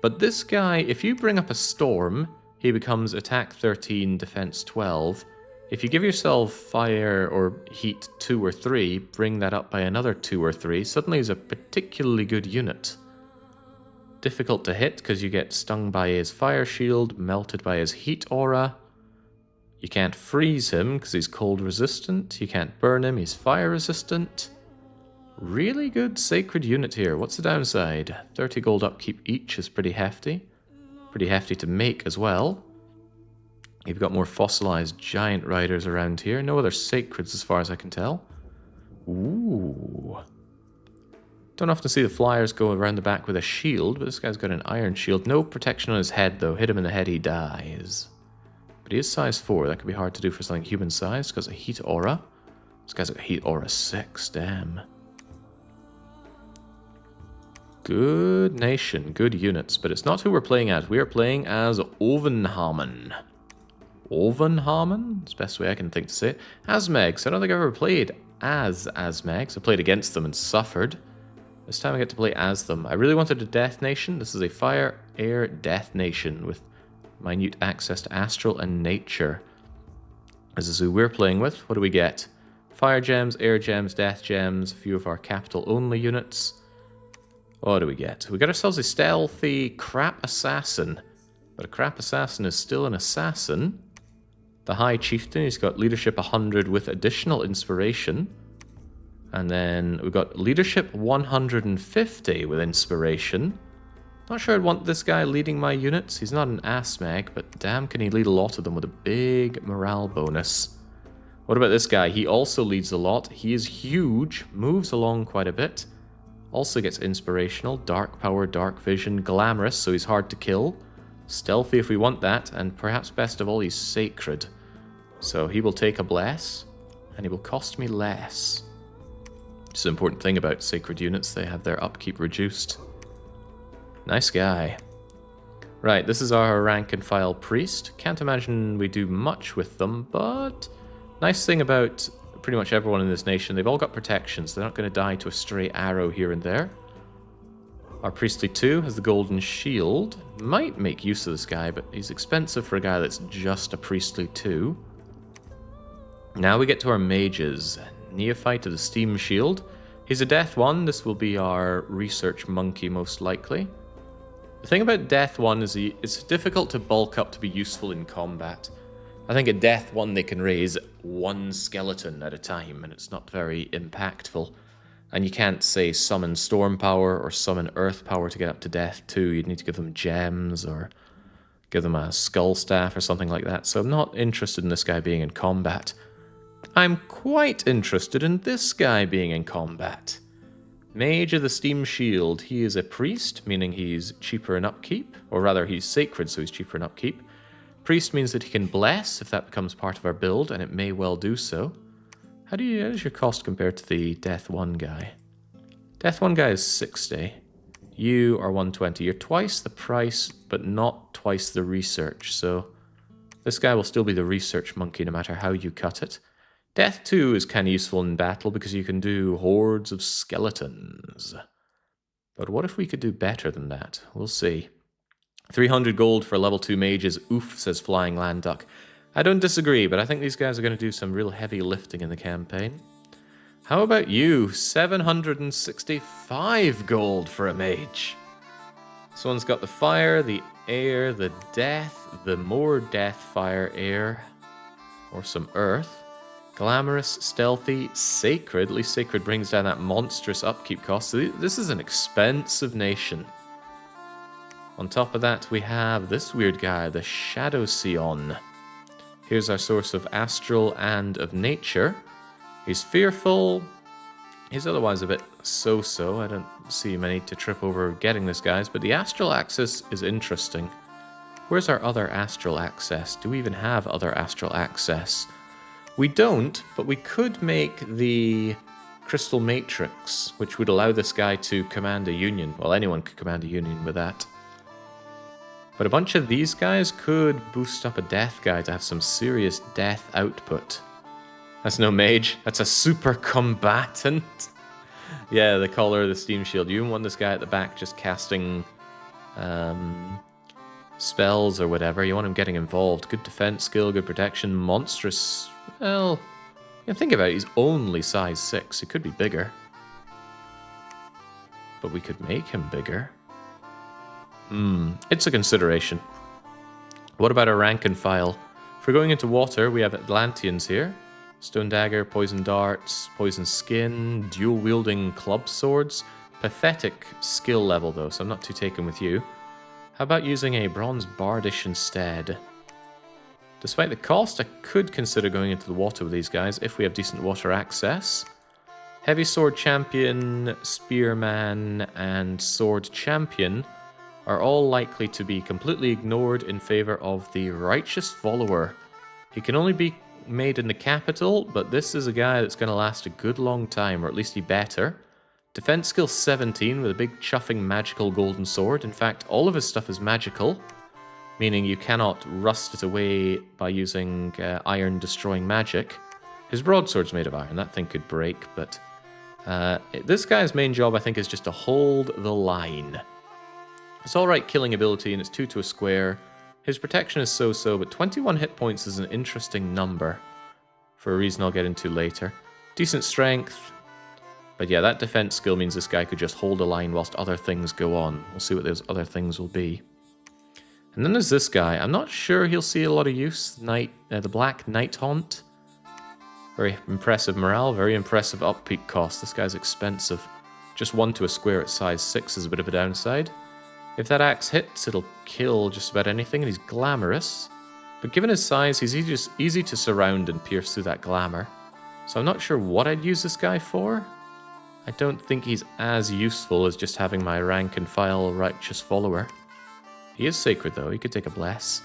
But this guy, if you bring up a storm, he becomes attack 13, defense 12. If you give yourself fire or heat 2 or 3, bring that up by another 2 or 3, suddenly he's a particularly good unit. Difficult to hit because you get stung by his fire shield, melted by his heat aura. You can't freeze him because he's cold resistant. You can't burn him, he's fire resistant. Really good Sacred unit here. What's the downside? 30 gold upkeep each is pretty hefty. Pretty hefty to make as well. You've got more fossilized giant riders around here. No other Sacreds as far as I can tell. Ooh. Don't often see the flyers go around the back with a shield, but this guy's got an iron shield. No protection on his head though. Hit him in the head, he dies. But he is size 4. That could be hard to do for something human sized because of heat aura. This guy's got heat aura 6, damn. Good nation, good units, but it's not who we're playing as. We are playing as Övanhamn. Övanhamn? It's the best way I can think to say it. Asmegs. I don't think I've ever played as Asmegs. I played against them and suffered. This time I get to play as them. I really wanted a Death Nation. This is a Fire, Air, Death Nation with minute access to Astral and Nature. This is who we're playing with. What do we get? Fire Gems, Air Gems, Death Gems, a few of our capital-only units. What do we get? We got ourselves a stealthy Crap Assassin. But a Crap Assassin is still an assassin. The High Chieftain, he's got Leadership 100 with additional Inspiration. And then we've got Leadership 150 with Inspiration. Not sure I'd want this guy leading my units. He's not an Asmeg, but damn can he lead a lot of them with a big morale bonus. What about this guy? He also leads a lot. He is huge, moves along quite a bit. Also gets Inspirational, Dark Power, Dark Vision, Glamorous, so he's hard to kill. Stealthy if we want that, and perhaps best of all, he's Sacred. So he will take a Bless, and he will cost me less. It's an important thing about Sacred units, they have their upkeep reduced. Nice guy. Right, this is our rank and file priest. Can't imagine we do much with them, but nice thing about pretty much everyone in this nation, they've all got protections. They're not going to die to a stray arrow here and there. Our priestly 2 has the golden shield. Might make use of this guy, but he's expensive for a guy that's just a priestly 2. Now we get to our mages. Neophyte of the Steam Shield. He's a Death 1. This will be our research monkey most likely. The thing about Death 1 is it's difficult to bulk up to be useful in combat. I think at Death 1 they can raise one skeleton at a time and it's not very impactful. And you can't say summon Storm Power or summon Earth Power to get up to Death 2. You'd need to give them gems or give them a Skull Staff or something like that. So I'm not interested in this guy being in combat. I'm quite interested in this guy being in combat. Mage of the Steam Shield. He is a priest, meaning he's cheaper in upkeep. Or rather, he's sacred, so he's cheaper in upkeep. Priest means that he can bless, if that becomes part of our build, and it may well do so. How does your cost compare to the Death 1 guy? Death 1 guy is 60. You are 120. You're twice the price, but not twice the research, so this guy will still be the research monkey no matter how you cut it. Death 2 is kind of useful in battle because you can do hordes of skeletons. But what if we could do better than that? We'll see. 300 gold for level 2 mages. Oof, says Flying Land Duck. I don't disagree, but I think these guys are going to do some real heavy lifting in the campaign. How about you? 765 gold for a mage. This one's got the fire, the air, the death, the more death, fire, air, or some earth. Glamorous, stealthy, sacred. At least sacred brings down that monstrous upkeep cost. So this is an expensive nation. On top of that, we have this weird guy, the Shadow Sion. Here's our source of astral and of nature. He's fearful. He's otherwise a bit so-so. I don't see many to trip over getting this guys, but the astral axis is interesting. Where's our other astral access? Do we even have other astral access? We don't, but we could make the Crystal Matrix, which would allow this guy to command a union. Well, anyone could command a union with that. But a bunch of these guys could boost up a death guy to have some serious death output. That's no mage, that's a super combatant. Yeah, the collar, the Steam Shield. You want this guy at the back just casting spells or whatever. You want him getting involved. Good defense skill, good protection, monstrous. Well, you think about it, he's only size 6. He could be bigger. But we could make him bigger. It's a consideration. What about our rank and file? If we're going into water, we have Atlanteans here. Stone Dagger, Poison Darts, Poison Skin, dual-wielding club swords. Pathetic skill level, though, so I'm not too taken with you. How about using a Bronze Bardish instead? Despite the cost, I could consider going into the water with these guys if we have decent water access. Heavy Sword Champion, Spearman, and Sword Champion are all likely to be completely ignored in favor of the Righteous Follower. He can only be made in the capital, but this is a guy that's going to last a good long time, or at least he better. Defense skill 17 with a big chuffing magical golden sword. In fact, all of his stuff is magical, meaning you cannot rust it away by using iron destroying magic. His broadsword's made of iron, that thing could break, but this guy's main job, I think, is just to hold the line. It's alright killing ability, and it's 2 to a square. His protection is so-so, but 21 hit points is an interesting number, for a reason I'll get into later. Decent strength, but yeah, that defense skill means this guy could just hold a line whilst other things go on. We'll see what those other things will be. And then there's this guy. I'm not sure he'll see a lot of use. The Black Night Haunt. Very impressive morale, very impressive upkeep cost. This guy's expensive. Just 1 to a square at size 6 is a bit of a downside. If that axe hits, it'll kill just about anything, and he's glamorous. But given his size, he's easy to surround and pierce through that glamour. So I'm not sure what I'd use this guy for. I don't think he's as useful as just having my rank and file righteous follower. He is sacred though, he could take a bless.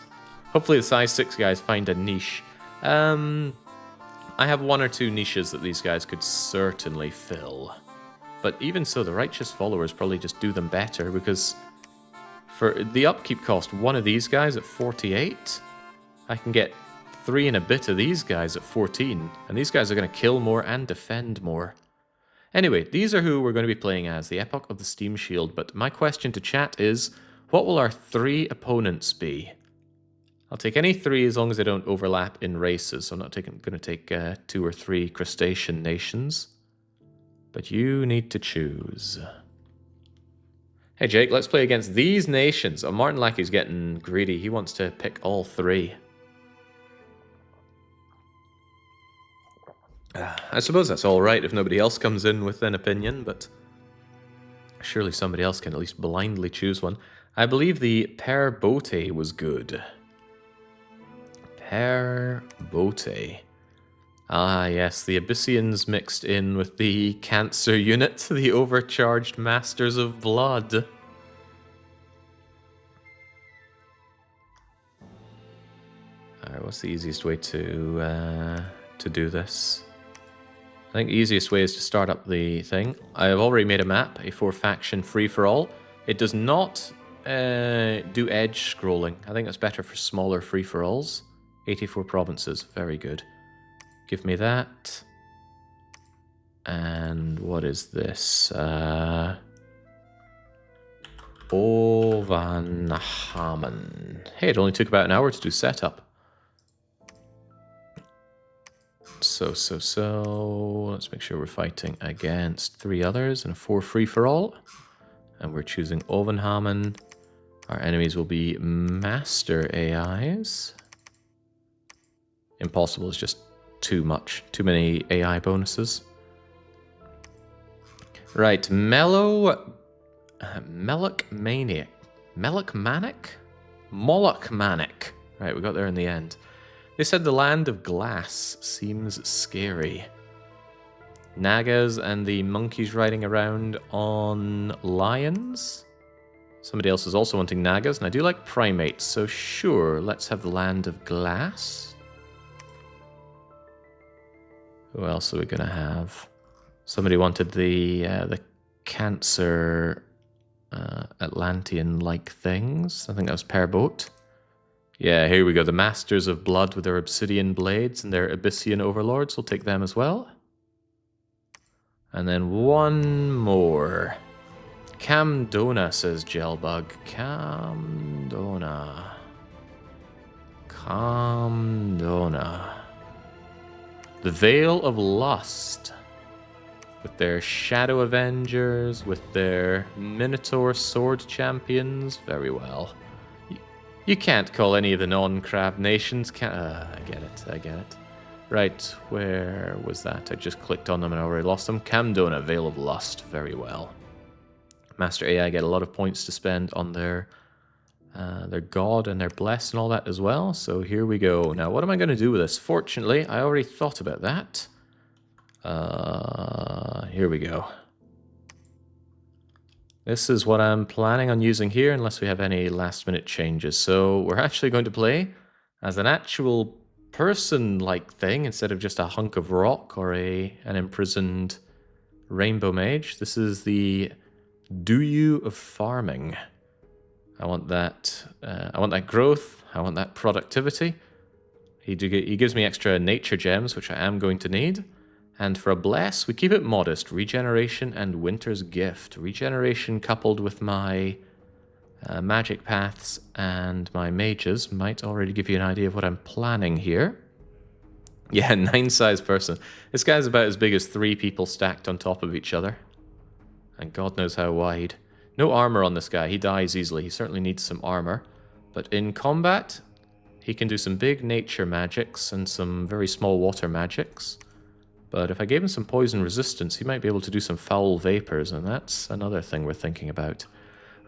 Hopefully the size 6 guys find a niche. I have 1 or 2 niches that these guys could certainly fill. But even so, the righteous followers probably just do them better, because for the upkeep cost, 1 of these guys at 48, I can get 3 and a bit of these guys at 14, and these guys are going to kill more and defend more. Anyway, these are who we're going to be playing as, the Epoch of the Steam Shield, but my question to chat is, what will our 3 opponents be? I'll take any 3 as long as they don't overlap in races, so I'm not going to take 2 or 3 crustacean nations. But you need to choose. Hey Jake, let's play against these nations. Oh, Martin Lackey's getting greedy. He wants to pick all 3. I suppose that's alright if nobody else comes in with an opinion, but surely somebody else can at least blindly choose one. I believe the Part01 was good. Part01. Ah, yes, the Abyssians mixed in with the Cancer unit, the overcharged Masters of Blood. Alright, what's the easiest way to do this? I think the easiest way is to start up the thing. I have already made a map, a 4-faction free-for-all. It does not do edge scrolling. I think that's better for smaller free-for-alls. 84 provinces, very good. Give me that. And what is this? Övanhamn. Hey, it only took about an hour to do setup. So. Let's make sure we're fighting against 3 others in a 4 free-for-all. And we're choosing Övanhamn. Our enemies will be master AIs. Impossible is just too much. Too many AI bonuses. Right, Moloch Maniac. Moloch Manic? Moloch Manic. Right, we got there in the end. They said the land of glass seems scary. Nagas and the monkeys riding around on lions. Somebody else is also wanting Nagas, and I do like primates, so sure, let's have the land of glass. Who else are we gonna have? Somebody wanted the Cancer Atlantean-like things. I think that was Part01. Yeah, here we go. The Masters of Blood with their obsidian blades and their Abyssian overlords. We'll take them as well. And then 1 more. Camdona, says Gelbug. Camdona. The Veil of Lust. With their Shadow Avengers, with their Minotaur Sword Champions. Very well. You can't call any of the non-crab nations. I get it. Right, where was that? I just clicked on them and I already lost them. Camdona, Veil of Lust. Very well. Master AI get a lot of points to spend on their god and their bless and all that as well. So here we go. Now, what am I going to do with this? Fortunately, I already thought about that. Here we go. This is what I'm planning on using here, unless we have any last-minute changes. So we're actually going to play as an actual person-like thing, instead of just a hunk of rock or an imprisoned Rainbow Mage. This is the Do You of Farming. I want that growth. I want that productivity. He gives me extra nature gems, which I am going to need. And for a bless, we keep it modest. Regeneration and Winter's Gift. Regeneration coupled with my magic paths and my mages might already give you an idea of what I'm planning here. Yeah, 9-size person. This guy's about as big as 3 people stacked on top of each other. And God knows how wide. No armor on this guy. He dies easily. He certainly needs some armor. But in combat, he can do some big nature magics and some very small water magics. But if I gave him some poison resistance, he might be able to do some foul vapors, and that's another thing we're thinking about.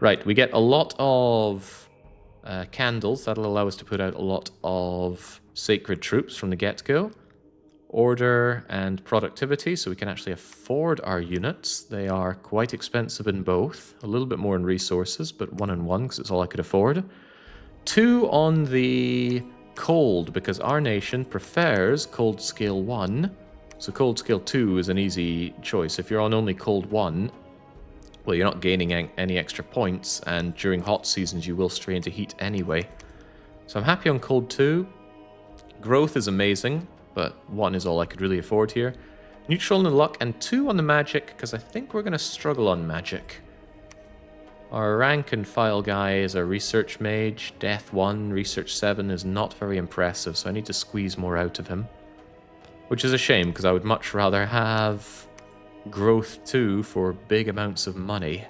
Right, we get a lot of candles. That'll allow us to put out a lot of sacred troops from the get-go. Order and productivity, so we can actually afford our units. They are quite expensive in both. A little bit more in resources, but 1 and 1, because it's all I could afford. 2 on the cold, because our nation prefers cold scale 1. So cold scale 2 is an easy choice. If you're on only cold 1, well, you're not gaining any extra points, and during hot seasons you will stray into heat anyway. So I'm happy on cold 2. Growth is amazing, but 1 is all I could really afford here. Neutral on the luck, and 2 on the magic, because I think we're going to struggle on magic. Our rank and file guy is a research mage. Death 1, research 7 is not very impressive, so I need to squeeze more out of him. Which is a shame, because I would much rather have growth 2 for big amounts of money.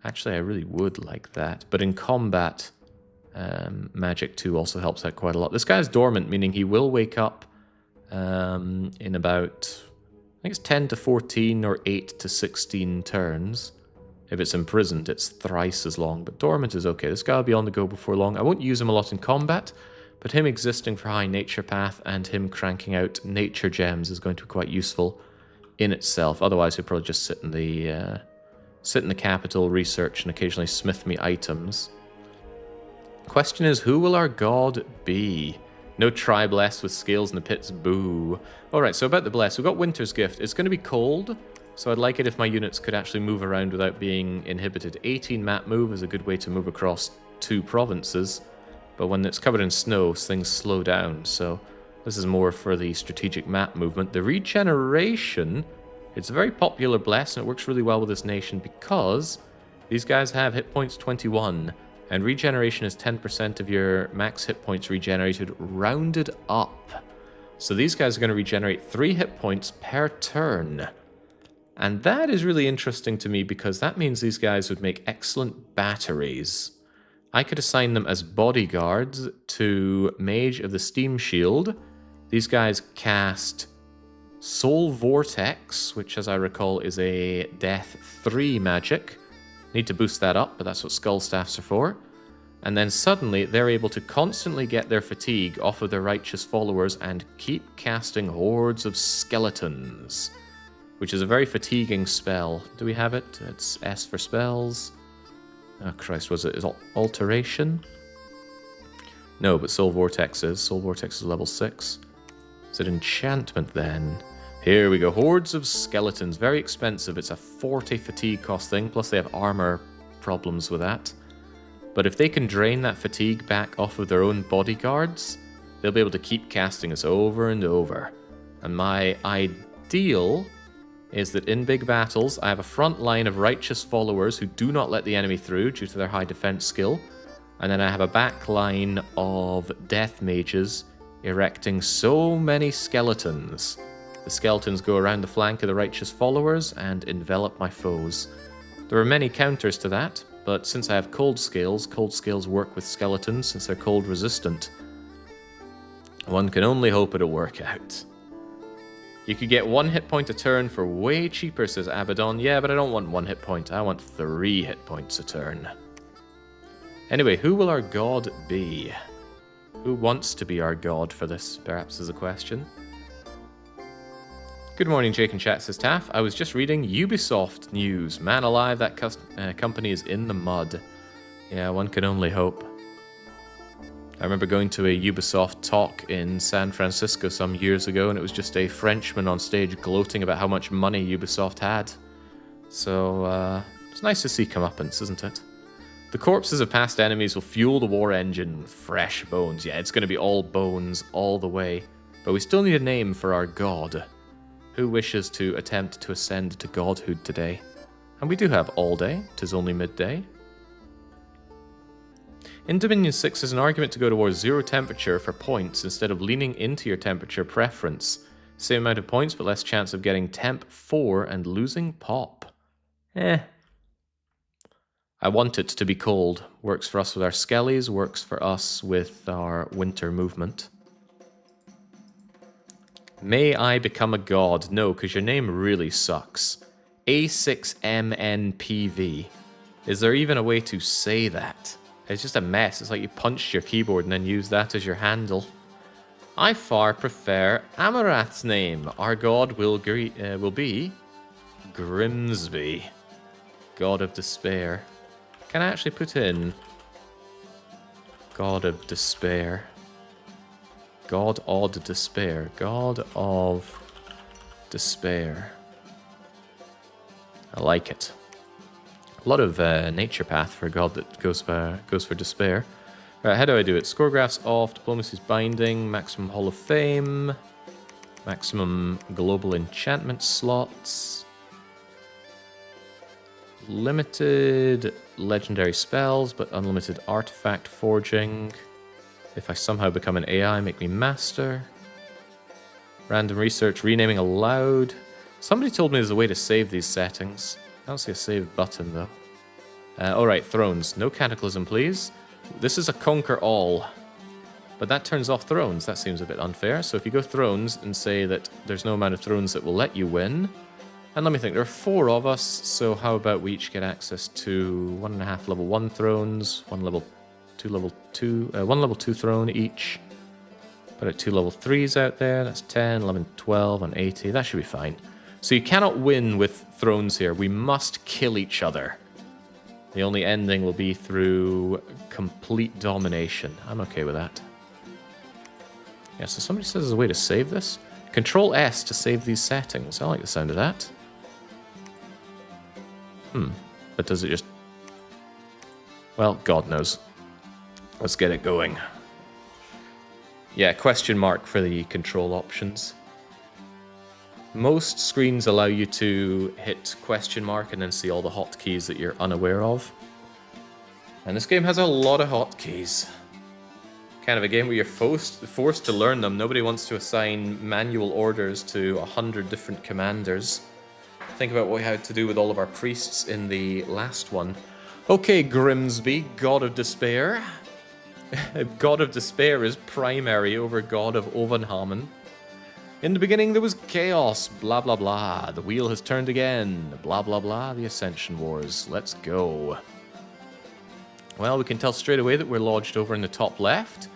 Actually, I really would like that. But in combat, magic 2 also helps out quite a lot. This guy's dormant, meaning he will wake up in about, I think it's 10 to 14 or 8 to 16 turns. If it's imprisoned, it's thrice as long. But dormant is okay. This guy will be on the go before long. I won't use him a lot in combat, but him existing for high nature path and him cranking out nature gems is going to be quite useful in itself. Otherwise, he'll probably just sit in the capital, research, and occasionally smith me items. Question is, who will our god be? No tri-bless with scales in the pits, boo. Alright, so about the bless, we've got Winter's Gift. It's going to be cold, so I'd like it if my units could actually move around without being inhibited. 18 map move is a good way to move across 2 provinces. But when it's covered in snow, things slow down, so this is more for the strategic map movement. The regeneration, it's a very popular bless, and it works really well with this nation because these guys have hit points 21, and regeneration is 10% of your max hit points regenerated, rounded up. So these guys are going to regenerate 3 hit points per turn. And that is really interesting to me because that means these guys would make excellent batteries. I could assign them as bodyguards to Mage of the Steam Shield. These guys cast Soul Vortex, which as I recall is a Death 3 magic. Need to boost that up, but that's what Skull Staffs are for. And then suddenly they're able to constantly get their fatigue off of their righteous followers and keep casting hordes of skeletons, which is a very fatiguing spell. Do we have it? It's S for spells. Oh Christ, was it? Is it Alteration? No, but Soul Vortex is. Soul Vortex is level 6. Is it Enchantment then? Here we go. Hordes of skeletons. Very expensive. It's a 40 fatigue cost thing, plus they have armor problems with that. But if they can drain that fatigue back off of their own bodyguards, they'll be able to keep casting us over and over. And my ideal is that in big battles, I have a front line of righteous followers who do not let the enemy through due to their high defense skill, and then I have a back line of death mages erecting so many skeletons. The skeletons go around the flank of the righteous followers and envelop my foes. There are many counters to that, but since I have cold scales work with skeletons since they're cold resistant. One can only hope it'll work out. You could get 1 hit point a turn for way cheaper, says Abaddon. Yeah, but I don't want 1 hit point. I want 3 hit points a turn. Anyway, who will our god be? Who wants to be our god for this, perhaps, is a question. Good morning, Jake and Chat, says Taff. I was just reading Ubisoft news. Man alive, that company is in the mud. Yeah, one can only hope. I remember going to a Ubisoft talk in San Francisco some years ago, and it was just a Frenchman on stage gloating about how much money Ubisoft had. So, it's nice to see comeuppance, isn't it? The corpses of past enemies will fuel the war engine. Fresh bones. Yeah, it's going to be all bones all the way. But we still need a name for our god. Who wishes to attempt to ascend to godhood today? And we do have all day. 'Tis only midday. In Dominion 6 is an argument to go towards 0 temperature for points instead of leaning into your temperature preference. Same amount of points, but less chance of getting temp 4 and losing pop. I want it to be cold. Works for us with our skellies, works for us with our winter movement. May I become a god? No, because your name really sucks. A6MNPV. Is there even a way to say that? It's just a mess. It's like you punched your keyboard and then used that as your handle. I far prefer Amarath's name. Our god will be Grimsby, god of despair. Can I actually put in God of Despair? God of Despair. God of Despair. I like it. A lot of nature path for a god that goes for despair. Right, how do I do it? Score graphs off, diplomacy's binding, maximum Hall of Fame, maximum global enchantment slots, limited legendary spells, but unlimited artifact forging. If I somehow become an AI, make me master. Random research, renaming allowed. Somebody told me there's a way to save these settings. I don't see a save button, though. Alright, thrones. No cataclysm, please. This is a conquer all. But that turns off thrones. That seems a bit unfair. So if you go thrones and say that there's no amount of thrones that will let you win. And let me think, there are 4 of us, so how about we each get access to 1.5 level 1 thrones, 1 level 2 throne each. Put out 2 level 3s out there, that's 10, 11, 12, and 80, that should be fine. So you cannot win with thrones here, we must kill each other. The only ending will be through complete domination. I'm okay with that. Yeah, so somebody says there's a way to save this. Control S to save these settings, I like the sound of that. But does it just... Well, God knows. Let's get it going. Yeah, question mark for the control options. Most screens allow you to hit question mark and then see all the hotkeys that you're unaware of. And this game has a lot of hotkeys. Kind of a game where you're forced to learn them. Nobody wants to assign manual orders to 100 different commanders. Think about what we had to do with all of our priests in the last one. Okay, Grimsby, God of Despair. God of Despair is primary over God of Övanhamn. In the beginning there was chaos, blah blah blah. The wheel has turned again, blah blah blah. The Ascension Wars. Let's go. Well, we can tell straight away that we're lodged over in the top left.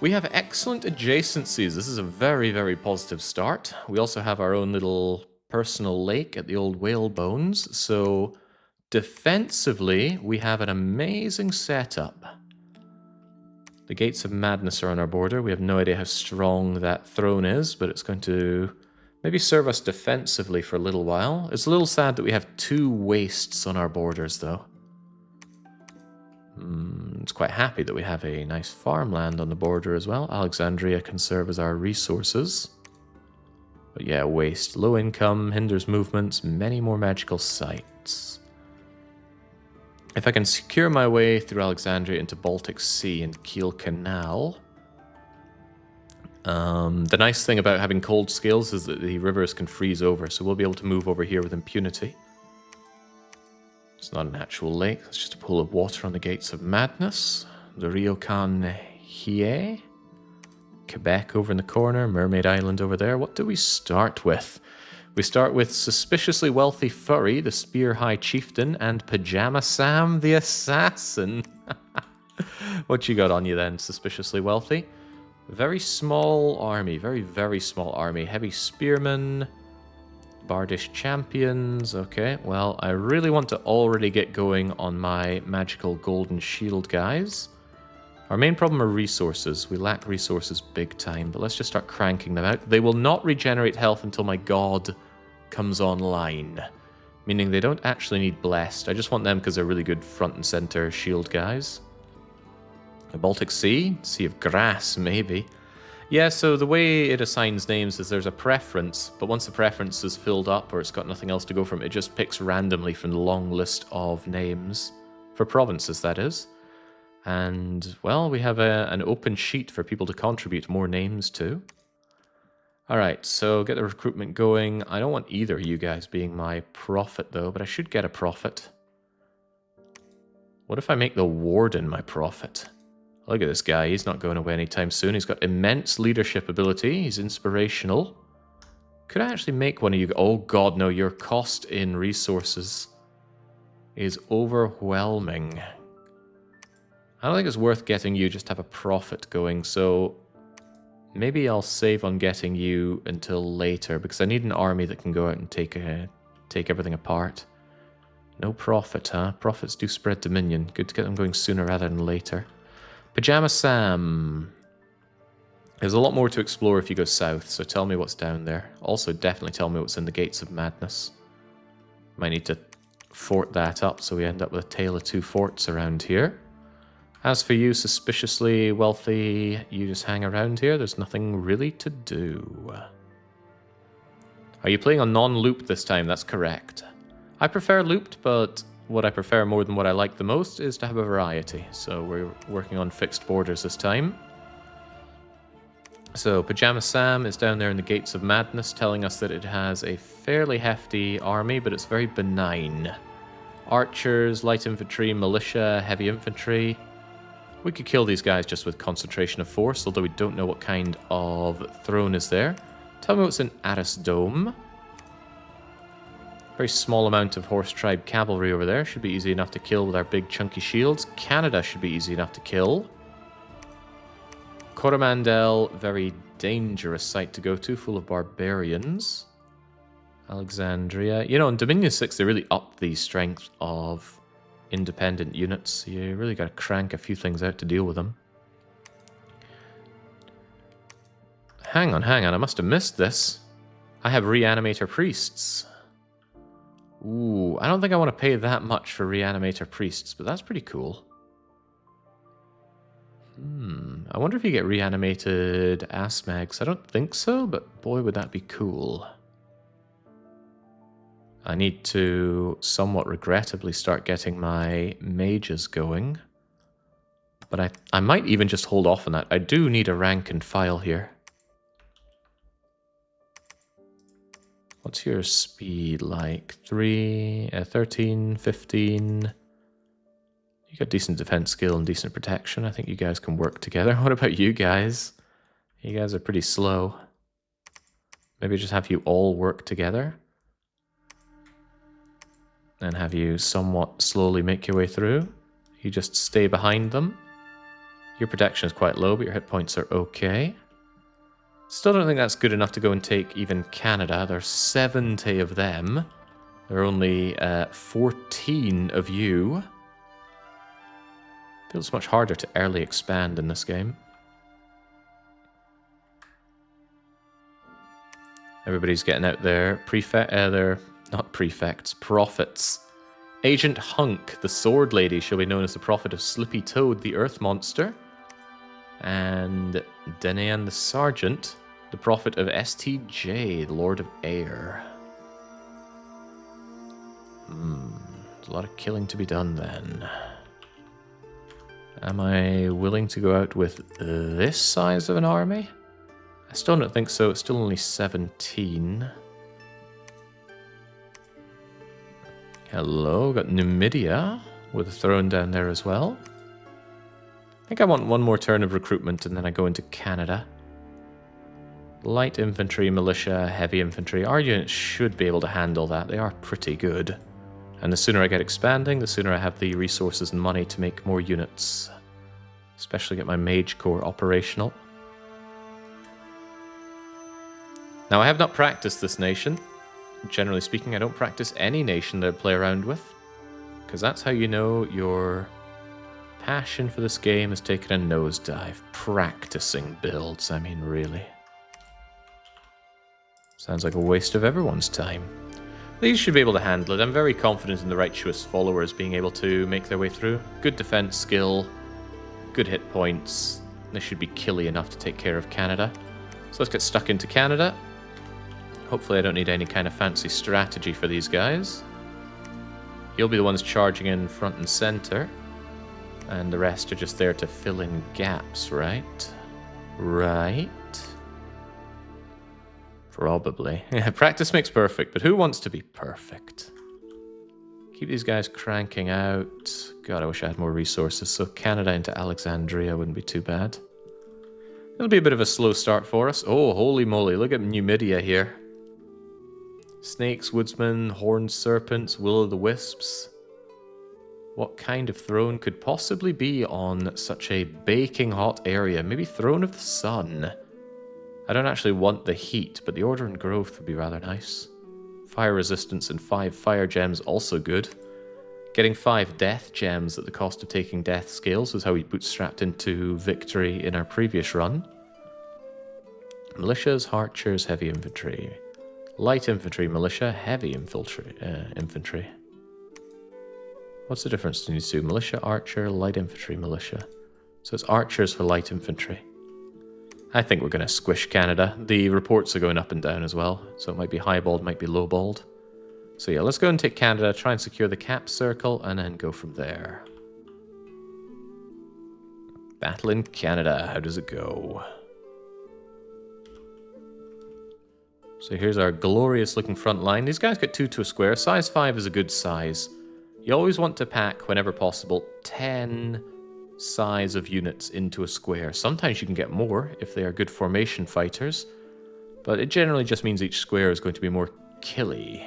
We have excellent adjacencies. This is a very, very positive start. We also have our own little personal lake at the old whale bones. So defensively, we have an amazing setup. The Gates of Madness are on our border. We have no idea how strong that throne is, but it's going to maybe serve us defensively for a little while. It's a little sad that we have 2 wastes on our borders, though. It's quite happy that we have a nice farmland on the border as well. Alexandria can serve as our resources. But yeah, waste. Low income, hinders movements, many more magical sites. If I can secure my way through Alexandria into Baltic Sea and Kiel Canal... the nice thing about having cold scales is that the rivers can freeze over, so we'll be able to move over here with impunity. It's not an actual lake, it's just a pool of water on the Gates of Madness. The Ryokan Hie. Quebec over in the corner, Mermaid Island over there. What do we start with? We start with Suspiciously Wealthy Furry, the Spear High Chieftain, and Pajama Sam the Assassin. What you got on you then, Suspiciously Wealthy? Very small army, very, very small army. Heavy Spearmen, Bardish Champions. Okay, well, I really want to already get going on my magical golden shield guys. Our main problem are resources. We lack resources big time, but let's just start cranking them out. They will not regenerate health until my god comes online, meaning they don't actually need blessed. I just want them because they're really good front and center shield guys. The Baltic Sea? Sea of Grass, maybe. Yeah, so the way it assigns names is there's a preference, but once the preference is filled up or it's got nothing else to go from, it just picks randomly from the long list of names. For provinces, that is. And, well, we have an open sheet for people to contribute more names to. Alright, so get the recruitment going. I don't want either of you guys being my prophet, though, but I should get a prophet. What if I make the warden my prophet? Look at this guy, he's not going away anytime soon. He's got immense leadership ability, he's inspirational. Could I actually make one of you... Oh god, no, your cost in resources is overwhelming. I don't think it's worth getting you just to have a prophet going, so maybe I'll save on getting you until later, because I need an army that can go out and take everything apart. No prophet, huh? Prophets do spread dominion. Good to get them going sooner rather than later. Pajama Sam. There's a lot more to explore if you go south, so tell me what's down there. Also, definitely tell me what's in the Gates of Madness. Might need to fort that up so we end up with a tale of two forts around here. As for you, suspiciously wealthy, you just hang around here. There's nothing really to do. Are you playing on non-loop this time? That's correct. I prefer looped, but what I prefer more than what I like the most is to have a variety. So we're working on fixed borders this time. So Pajama Sam is down there in the Gates of Madness, telling us that it has a fairly hefty army, but it's very benign. Archers, light infantry, militia, heavy infantry. We could kill these guys just with concentration of force, although we don't know what kind of throne is there. Tell me what's in Aris Dome. Very small amount of horse tribe cavalry over there. Should be easy enough to kill with our big chunky shields. Canada should be easy enough to kill. Coromandel, very dangerous site to go to, full of barbarians. Alexandria. You know, in Dominion 6, they really upped the strength of independent units. You really got to crank a few things out to deal with them. Hang on, I must have missed this. I have Reanimator Priests. Ooh, I don't think I want to pay that much for Reanimator Priests, but that's pretty cool. I wonder if you get reanimated Asmegs. I don't think so, but boy, would that be cool. I need to somewhat regrettably start getting my mages going. But I might even just hold off on that. I do need a rank and file here. What's your speed like? 13, 15... You got decent defense skill and decent protection. I think you guys can work together. What about you guys? You guys are pretty slow. Maybe just have you all work together. And have you somewhat slowly make your way through. You just stay behind them. Your protection is quite low, but your hit points are okay. Still don't think that's good enough to go and take even Canada. There's 70 of them. There are only 14 of you. Feels much harder to early expand in this game. Everybody's getting out there. They're not prefects, prophets. Agent Hunk, the sword lady, shall be known as the prophet of Slippy Toad, the earth monster. And Denean the sergeant, the prophet of STJ, the lord of air. There's a lot of killing to be done then. Am I willing to go out with this size of an army? I still don't think so. It's still only 17. Hello, got Numidia with a throne down there as well. I think I want one more turn of recruitment and then I go into Canada. Light infantry, militia, heavy infantry. Our units should be able to handle that. They are pretty good. And the sooner I get expanding, the sooner I have the resources and money to make more units. Especially get my Mage Corps operational. Now, I have not practiced this nation. Generally speaking, I don't practice any nation that I play around with. Because that's how you know your passion for this game has taken a nosedive. Practicing builds, I mean, really. Sounds like a waste of everyone's time. These should be able to handle it. I'm very confident in the Righteous followers being able to make their way through. Good defense skill, good hit points. They should be killy enough to take care of Canada. So let's get stuck into Canada. Hopefully I don't need any kind of fancy strategy for these guys. You'll be the ones charging in front and center. And the rest are just there to fill in gaps, right? Right. Probably. Yeah, practice makes perfect, but who wants to be perfect? Keep these guys cranking out. God, I wish I had more resources, so Canada into Alexandria wouldn't be too bad. It'll be a bit of a slow start for us. Oh, holy moly, look at Numidia here. Snakes, woodsmen, horned serpents, will-o'-the-wisps. What kind of throne could possibly be on such a baking hot area? Maybe Throne of the Sun. I don't actually want the heat, but the order and growth would be rather nice. Fire resistance and 5 fire gems also good. Getting 5 death gems at the cost of taking death scales was how we bootstrapped into victory in our previous run. Militias, archers, heavy infantry. Light infantry, militia, heavy infantry. What's the difference between these two? Militia, archer, light infantry, militia. So it's archers for light infantry. I think we're going to squish Canada. The reports are going up and down as well, so it might be highballed, might be lowballed. So yeah, let's go and take Canada, try and secure the cap circle, and then go from there. Battle in Canada, how does it go? So here's our glorious looking front line. These guys get 2 to a square. Size 5 is a good size. You always want to pack, whenever possible, 10 size of units into a square. Sometimes you can get more if they are good formation fighters, but it generally just means each square is going to be more killy.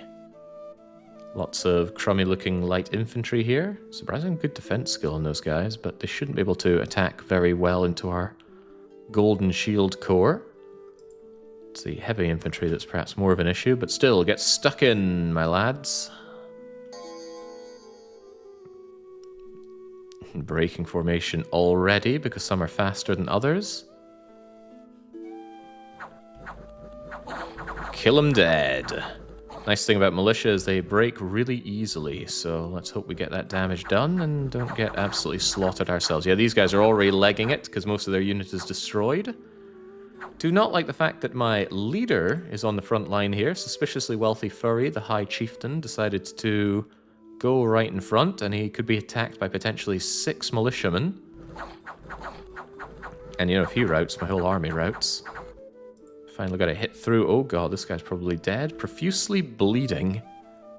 Lots of crummy looking light infantry here. Surprisingly good defense skill in those guys, but they shouldn't be able to attack very well into our golden shield core. It's the heavy infantry that's perhaps more of an issue, but still, get stuck in, my lads. Breaking formation already, because some are faster than others. Kill them dead. Nice thing about militia is they break really easily, so let's hope we get that damage done and don't get absolutely slaughtered ourselves. Yeah, these guys are already legging it, because most of their unit is destroyed. Do not like the fact that my leader is on the front line here. Suspiciously wealthy furry, the high chieftain, decided to go right in front, and he could be attacked by potentially 6 militiamen. And you know, if he routs, my whole army routs. Finally got a hit through. Oh god, this guy's probably dead. Profusely bleeding,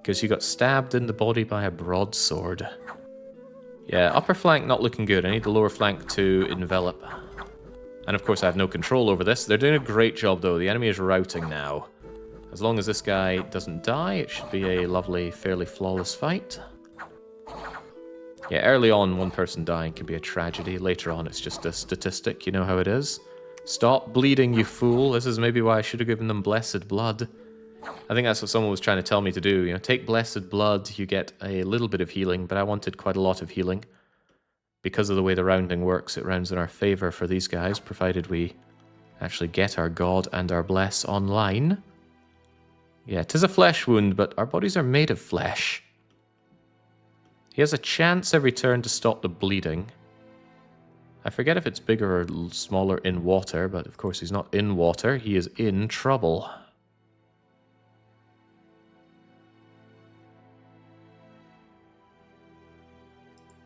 because he got stabbed in the body by a broadsword. Yeah, upper flank not looking good. I need the lower flank to envelop. And of course I have no control over this. They're doing a great job though. The enemy is routing now. As long as this guy doesn't die, it should be a lovely, fairly flawless fight. Yeah, early on, one person dying can be a tragedy. Later on, it's just a statistic. You know how it is. Stop bleeding, you fool. This is maybe why I should have given them blessed blood. I think that's what someone was trying to tell me to do. You know, take blessed blood, you get a little bit of healing, but I wanted quite a lot of healing. Because of the way the rounding works, it rounds in our favor for these guys, provided we actually get our god and our bless online. Yeah, 'tis a flesh wound, but our bodies are made of flesh. He has a chance every turn to stop the bleeding. I forget if it's bigger or smaller in water, but of course he's not in water. He is in trouble.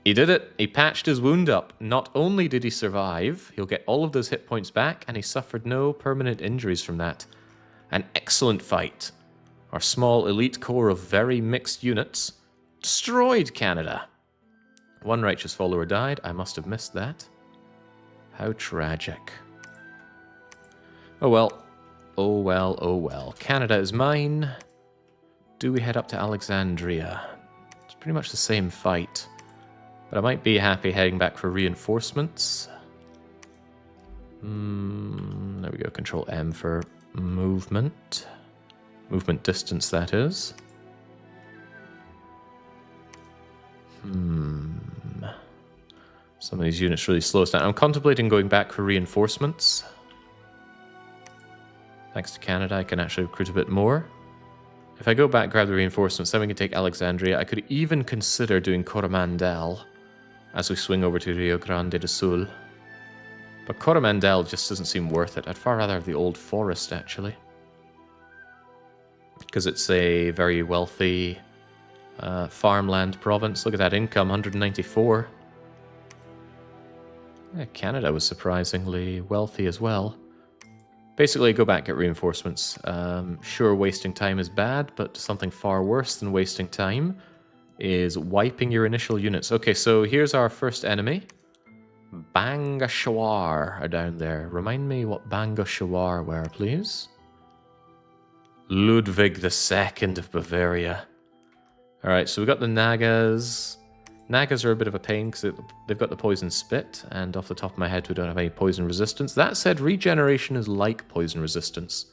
He did it. He patched his wound up. Not only did he survive, he'll get all of those hit points back, and he suffered no permanent injuries from that. An excellent fight. Our small elite corps of very mixed units destroyed Canada. One righteous follower died. I must have missed that. How tragic. Oh well. Oh well, oh well. Canada is mine. Do we head up to Alexandria? It's pretty much the same fight. But I might be happy heading back for reinforcements. There we go. Control M for movement. Movement distance, that is. So Some of these units really slow us down. I'm contemplating going back for reinforcements. Thanks to Canada, I can actually recruit a bit more. If I go back, grab the reinforcements, then we can take Alexandria. I could even consider doing Coromandel as we swing over to Rio Grande do Sul. But Coromandel just doesn't seem worth it. I'd far rather have the Old Forest, actually. Because it's a very wealthy farmland province. Look at that income, 194. Yeah, Canada was surprisingly wealthy as well. Basically, go back, get reinforcements. Sure, wasting time is bad, but something far worse than wasting time is wiping your initial units. Okay, so here's our first enemy. Bangashawar are down there. Remind me what Bangashawar were, please. Ludwig II of Bavaria. Alright, so we got the Nagas. Nagas are a bit of a pain because they've got the poison spit, and off the top of my head we don't have any poison resistance. That said, regeneration is like poison resistance.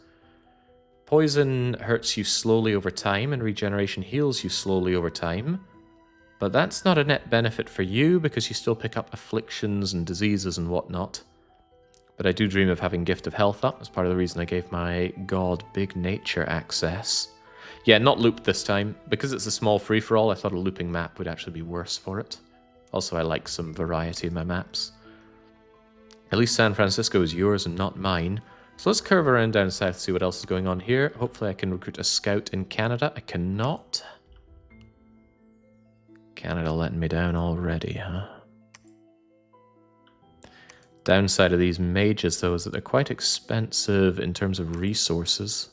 Poison hurts you slowly over time, and regeneration heals you slowly over time. But that's not a net benefit for you, because you still pick up afflictions and diseases and whatnot. But I do dream of having Gift of Health up. That's part of the reason I gave my god Big Nature access. Yeah, not looped this time. Because it's a small free-for-all, I thought a looping map would actually be worse for it. Also, I like some variety in my maps. At least San Francisco is yours and not mine. So let's curve around down south, see what else is going on here. Hopefully I can recruit a scout in Canada. I cannot. Canada letting me down already, huh? Downside of these mages, though, is that they're quite expensive in terms of resources.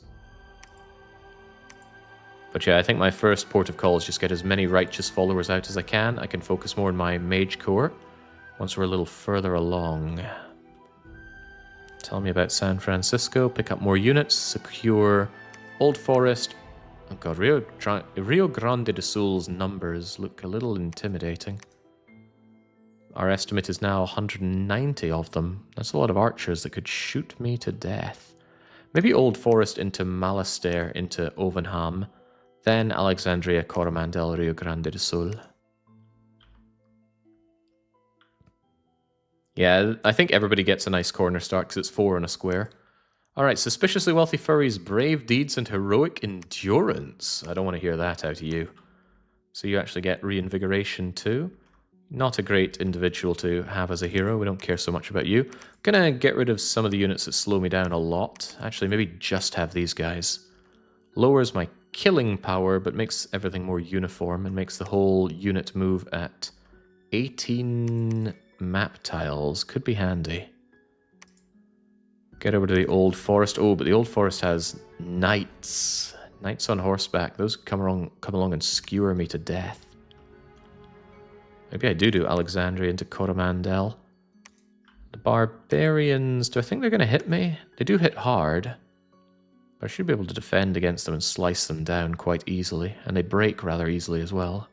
But yeah, I think my first port of call is just get as many righteous followers out as I can. I can focus more on my mage core once we're a little further along. Tell me about San Francisco. Pick up more units. Secure Old Forest. Oh god, Rio Grande do Sul's numbers look a little intimidating. Our estimate is now 190 of them. That's a lot of archers that could shoot me to death. Maybe Old Forest into Malastair, into Övanhamn. Then Alexandria, Coromandel, Rio Grande do Sul. Yeah, I think everybody gets a nice corner start because it's 4 on a square. Alright, suspiciously wealthy furries, brave deeds and heroic endurance. I don't want to hear that out of you. So you actually get reinvigoration too. Not a great individual to have as a hero. We don't care so much about you. Gonna get rid of some of the units that slow me down a lot. Actually, maybe just have these guys. Lowers my killing power, but makes everything more uniform and makes the whole unit move at 18 map tiles. Could be handy. Get over to the Old Forest. Oh, but the Old Forest has knights. Knights on horseback. Those come along and skewer me to death. Maybe I do Alexandria into Coromandel. The barbarians, do I think they're going to hit me? They do hit hard. But I should be able to defend against them and slice them down quite easily. And they break rather easily as well.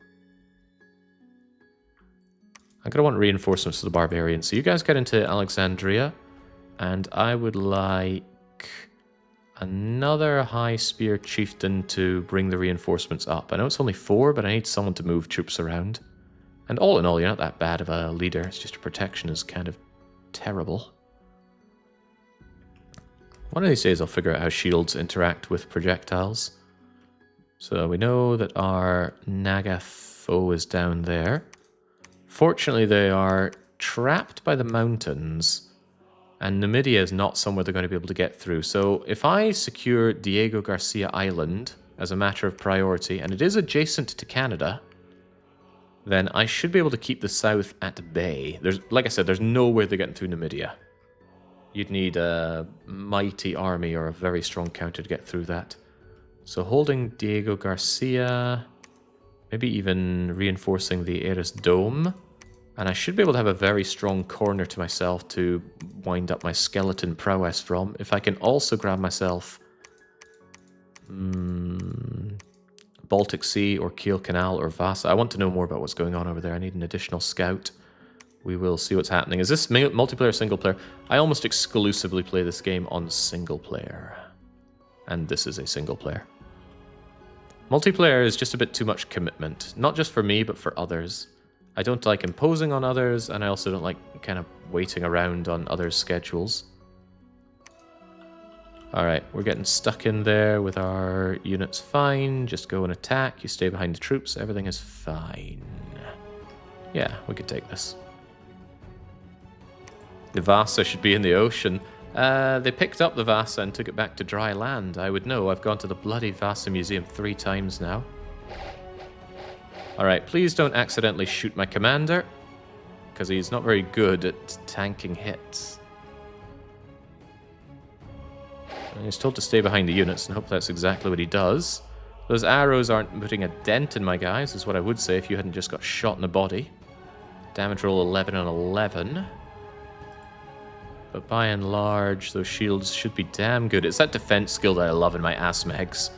I'm going to want reinforcements to the barbarians. So you guys get into Alexandria. And I would like another high spear chieftain to bring the reinforcements up. I know it's only 4, but I need someone to move troops around. And all in all, you're not that bad of a leader. It's just your protection is kind of terrible. One of these days I'll figure out how shields interact with projectiles. So we know that our Naga foe is down there. Fortunately, they are trapped by the mountains. And Numidia is not somewhere they're going to be able to get through. So if I secure Diego Garcia Island as a matter of priority, and it is adjacent to Canada, then I should be able to keep the south at bay. Like I said, there's no way they're getting through Numidia. You'd need a mighty army or a very strong counter to get through that. So holding Diego Garcia, maybe even reinforcing the Eris Dome. And I should be able to have a very strong corner to myself to wind up my skeleton prowess from. If I can also grab myself Baltic Sea or Kiel Canal or Vasa. I want to know more about what's going on over there. I need an additional scout. We will see what's happening. Is this multiplayer or single player? I almost exclusively play this game on single player. And this is a single player. Multiplayer is just a bit too much commitment. Not just for me, but for others. I don't like imposing on others, and I also don't like kind of waiting around on others' schedules. Alright, we're getting stuck in there with our units fine. Just go and attack. You stay behind the troops. Everything is fine. Yeah, we could take this. The Vasa should be in the ocean. They picked up the Vasa and took it back to dry land. I would know. I've gone to the bloody Vasa Museum 3 times now. Alright, please don't accidentally shoot my commander, because he's not very good at tanking hits. And he's told to stay behind the units, and hope that's exactly what he does. Those arrows aren't putting a dent in my guys, is what I would say if you hadn't just got shot in the body. Damage roll 11 on 11. But by and large, those shields should be damn good. It's that defense skill that I love in my Asmegs.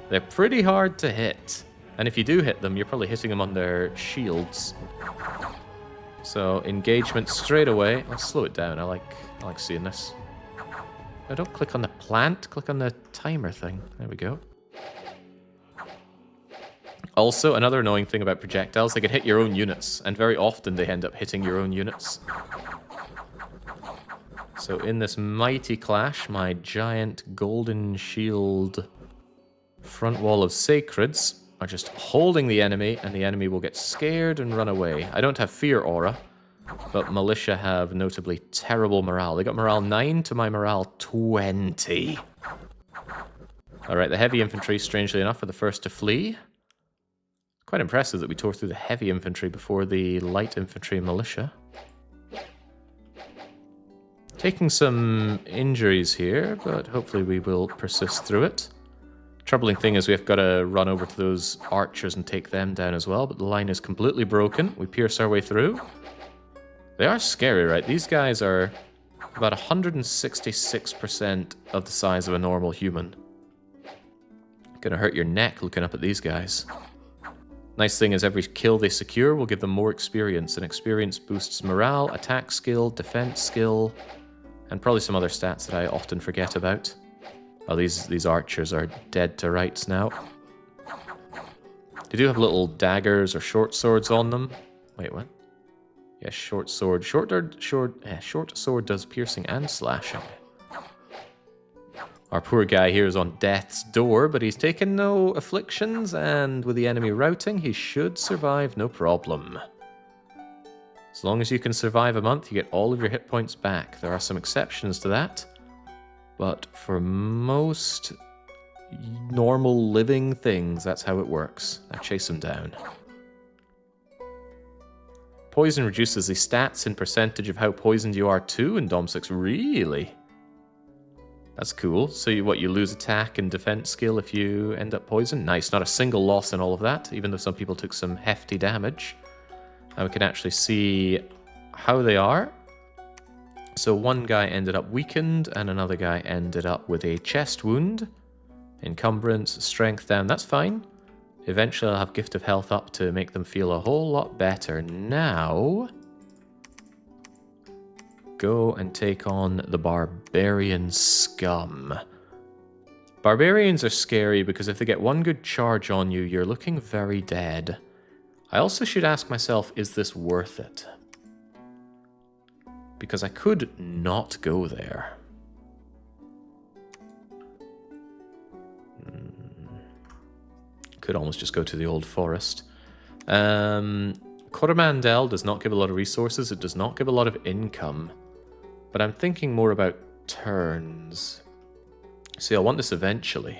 They're pretty hard to hit. And if you do hit them, you're probably hitting them on their shields. So, engagement straight away. Let's slow it down. I like seeing this. No, don't click on the plant. Click on the timer thing. There we go. Also, another annoying thing about projectiles, they can hit your own units. And very often they end up hitting your own units. So in this mighty clash, my giant golden shield front wall of sacreds are just holding the enemy, and the enemy will get scared and run away. I don't have fear aura, but militia have notably terrible morale. They got morale 9 to my morale 20. Alright, the heavy infantry, strangely enough, are the first to flee. Quite impressive that we tore through the heavy infantry before the light infantry and militia. Taking some injuries here, but hopefully we will persist through it. Troubling thing is we've got to run over to those archers and take them down as well, but the line is completely broken. We pierce our way through. They are scary, right? These guys are about 166% of the size of a normal human. Gonna hurt your neck looking up at these guys. Nice thing is every kill they secure will give them more experience, and experience boosts morale, attack skill, defense skill, and probably some other stats that I often forget about. Oh, these archers are dead to rights now. They do have little daggers or short swords on them. Wait, what? Yeah, short sword. Short sword does piercing and slashing. Our poor guy here is on death's door, but he's taken no afflictions, and with the enemy routing, he should survive no problem. As long as you can survive a month, you get all of your hit points back. There are some exceptions to that, but for most normal living things, that's how it works. Now chase him down. Poison reduces the stats in percentage of how poisoned you are too in Dom 6. Really? That's cool. So you lose attack and defense skill if you end up poisoned? Nice, not a single loss in all of that, even though some people took some hefty damage. And we can actually see how they are. So one guy ended up weakened, and another guy ended up with a chest wound. Encumbrance, strength down, that's fine. Eventually I'll have Gift of Health up to make them feel a whole lot better. Now, go and take on the Barbarian Scum. Barbarians are scary because if they get one good charge on you, you're looking very dead. I also should ask myself, is this worth it? Because I could not go there. Could almost just go to the old forest. Coromandel does not give a lot of resources. It does not give a lot of income. But I'm thinking more about turns. See, I want this eventually.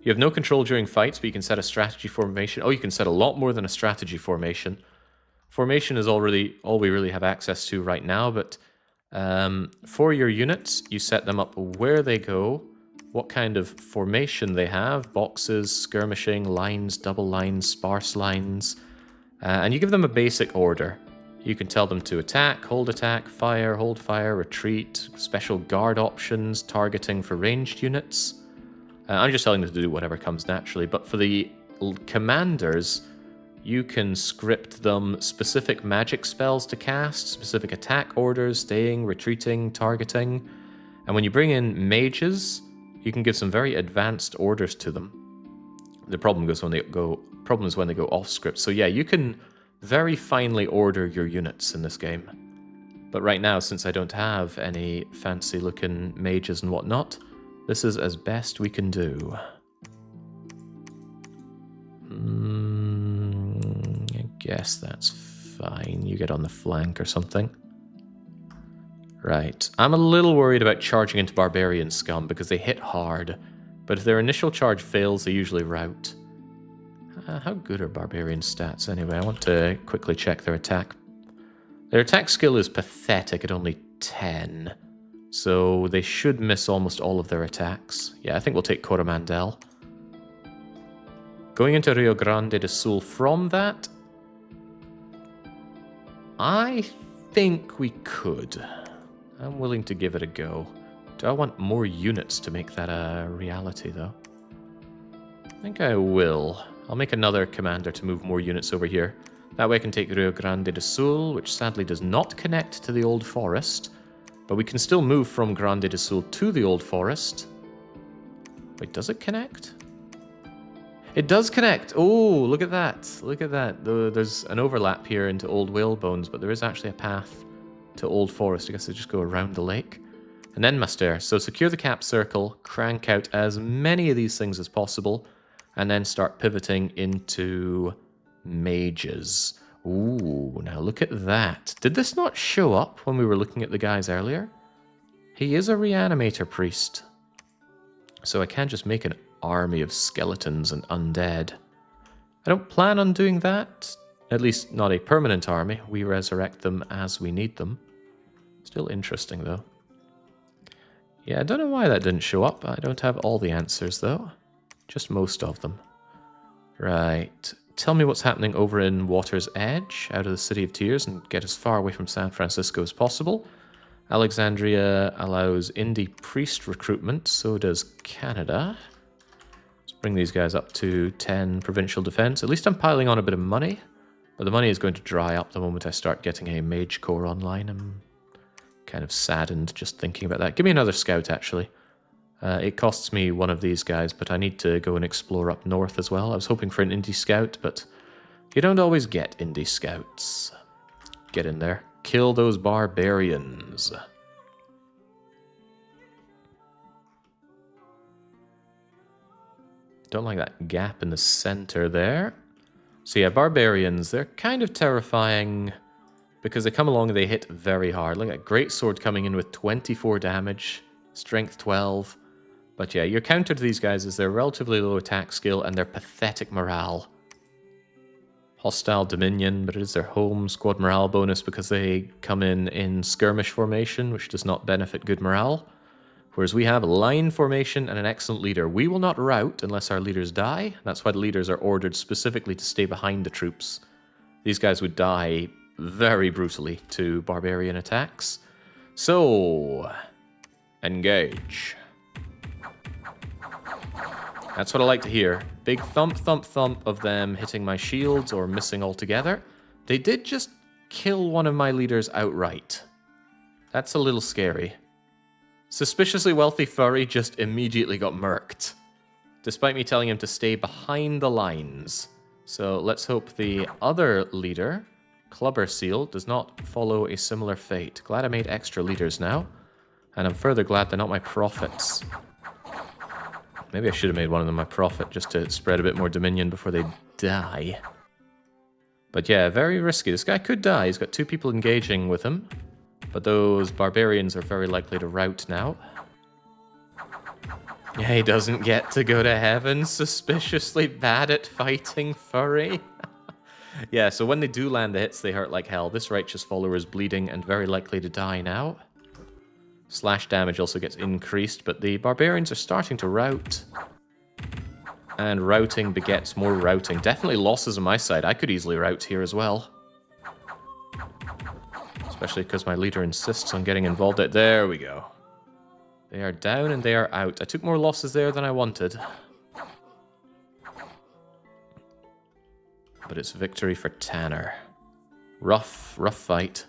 You have no control during fights, but you can set a strategy formation. Oh, you can set a lot more than a strategy formation. Formation is already all we really have access to right now, but for your units, you set them up where they go, what kind of formation they have, boxes, skirmishing, lines, double lines, sparse lines, and you give them a basic order. You can tell them to attack, fire, hold fire, retreat, special guard options, targeting for ranged units. I'm just telling them to do whatever comes naturally, but for the commanders, you can script them specific magic spells to cast, specific attack orders, staying, retreating, targeting. And when you bring in mages, you can give some very advanced orders to them. The problem is when they go off script. So yeah, you can very finely order your units in this game. But right now, since I don't have any fancy-looking mages and whatnot, this is as best we can do. I guess that's fine. You get on the flank or something. Right. I'm a little worried about charging into Barbarian Scum because they hit hard. But if their initial charge fails, they usually rout. How good are Barbarian stats anyway? I want to quickly check their attack. Their attack skill is pathetic at only 10. So they should miss almost all of their attacks. Yeah, I think we'll take Coromandel. Going into Rio Grande do Sul from that, I think we could. I'm willing to give it a go. Do I want more units to make that a reality, though? I think I will. I'll make another commander to move more units over here. That way I can take Rio Grande do Sul, which sadly does not connect to the Old Forest. But we can still move from Grande do Sul to the Old Forest. Wait, does it connect? It does connect! Oh, look at that. Look at that. There's an overlap here into Old Whalebones, but there is actually a path to Old Forest. I guess they just go around the lake. And then Master. So secure the cap circle, crank out as many of these things as possible, and then start pivoting into mages. Ooh, now look at that. Did this not show up when we were looking at the guys earlier? He is a reanimator priest. So I can just make an army of skeletons and undead. I don't plan on doing that. At least not a permanent army. We resurrect them as we need them. Still interesting though. Yeah, I don't know why that didn't show up. I don't have all the answers though. Just most of them. Right. Tell me what's happening over in Water's Edge, out of the City of Tears, and get as far away from San Francisco as possible. Alexandria allows indie priest recruitment, so does Canada. Let's bring these guys up to 10 provincial defense. At least I'm piling on a bit of money, but the money is going to dry up the moment I start getting a mage corps online. I'm kind of saddened just thinking about that. Give me another scout, actually. It costs me one of these guys, but I need to go and explore up north as well. I was hoping for an indie scout, but you don't always get indie scouts. Get in there. Kill those barbarians. Don't like that gap in the center there. So yeah, barbarians, they're kind of terrifying because they come along and they hit very hard. Look at Greatsword coming in with 24 damage, strength 12. But yeah, your counter to these guys is their relatively low attack skill and their pathetic morale. Hostile Dominion, but it is their home squad morale bonus because they come in skirmish formation, which does not benefit good morale. Whereas we have line formation and an excellent leader. We will not rout unless our leaders die. That's why the leaders are ordered specifically to stay behind the troops. These guys would die very brutally to barbarian attacks. So, engage. That's what I like to hear. Big thump, thump, thump of them hitting my shields or missing altogether. They did just kill one of my leaders outright. That's a little scary. Suspiciously wealthy furry just immediately got murked, despite me telling him to stay behind the lines. So let's hope the other leader, Clubber Seal, does not follow a similar fate. Glad I made extra leaders now, and I'm further glad they're not my prophets. Maybe I should have made one of them my prophet just to spread a bit more dominion before they die. But yeah, very risky. This guy could die. He's got 2 people engaging with him. But those barbarians are very likely to rout now. Yeah, he doesn't get to go to heaven. Suspiciously bad at fighting furry. Yeah, so when they do land the hits, they hurt like hell. This righteous follower is bleeding and very likely to die now. Slash damage also gets increased, but the barbarians are starting to rout. And routing begets more routing. Definitely losses on my side. I could easily rout here as well. Especially because my leader insists on getting involved. There we go. They are down and they are out. I took more losses there than I wanted. But it's victory for Tanner. Rough fight.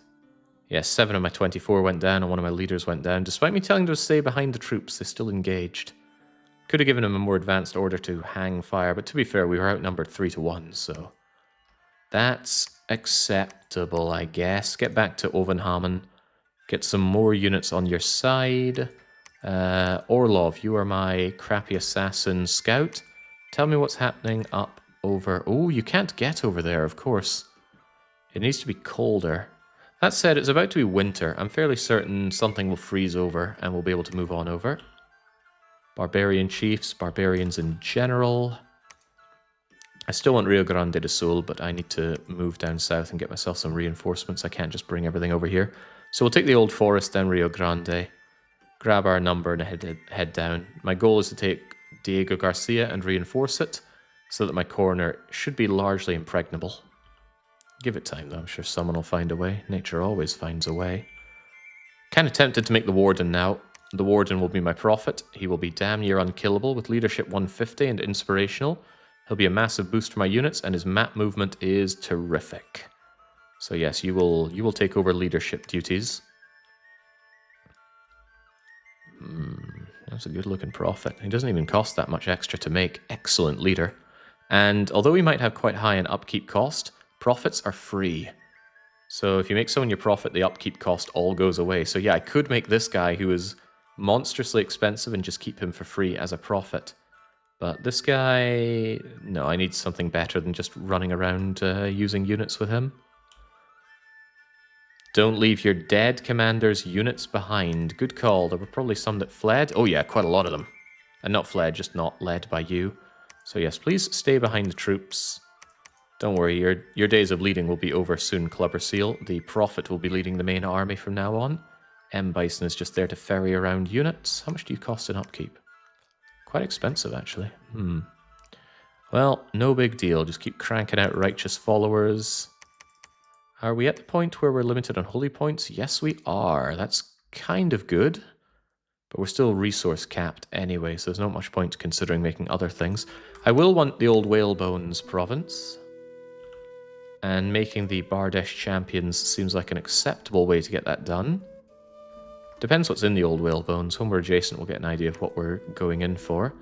Yeah, 7 of my 24 went down and one of my leaders went down. Despite me telling them to stay behind the troops, they still engaged. Could have given him a more advanced order to hang fire, but to be fair, we were outnumbered 3-1, so... That's acceptable, I guess. Get back to Övanhamn. Get some more units on your side. Orlov, you are my crappy assassin scout. Tell me what's happening up over... Oh, you can't get over there, of course. It needs to be colder. That said, it's about to be winter. I'm fairly certain something will freeze over and we'll be able to move on over. Barbarian chiefs, barbarians in general. I still want Rio Grande do Sul, but I need to move down south and get myself some reinforcements. I can't just bring everything over here. So we'll take the Old Forest down Rio Grande, grab our number and head down. My goal is to take Diego Garcia and reinforce it so that my corner should be largely impregnable. Give it time though, I'm sure someone will find a way. Nature always finds a way. Kind of tempted to make the Warden now. The Warden will be my prophet. He will be damn near unkillable with leadership 150 and inspirational. He'll be a massive boost for my units and his map movement is terrific. So yes, you will take over leadership duties. That's a good looking prophet. He doesn't even cost that much extra to make. Excellent leader. And although he might have quite high an upkeep cost, prophets are free. So if you make someone your prophet, the upkeep cost all goes away. So yeah, I could make this guy who is monstrously expensive and just keep him for free as a prophet. But this guy... No, I need something better than just running around using units with him. Don't leave your dead commander's units behind. Good call. There were probably some that fled. Oh yeah, quite a lot of them. And not fled, just not led by you. So yes, please stay behind the troops. Don't worry, your days of leading will be over soon, Clubber Seal. The prophet will be leading the main army from now on. M. Bison is just there to ferry around units. How much do you cost in upkeep? Quite expensive, actually. Well, no big deal. Just keep cranking out righteous followers. Are we at the point where we're limited on holy points? Yes, we are. That's kind of good. But we're still resource capped anyway, so there's not much point considering making other things. I will want the old Whalebones province. And making the Bardesh champions seems like an acceptable way to get that done. Depends what's in the old Whalebones. When we're adjacent, we'll get an idea of what we're going in for.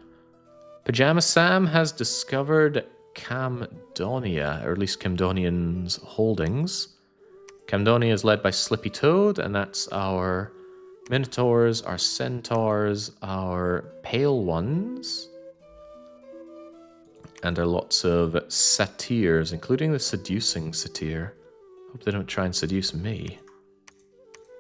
Pajama Sam has discovered Camdonia, or at least Camdonian's holdings. Camdonia is led by Slippy Toad, and that's our Minotaurs, our Centaurs, our Pale Ones, and there are lots of satyrs, including the seducing satyr. Hope they don't try and seduce me.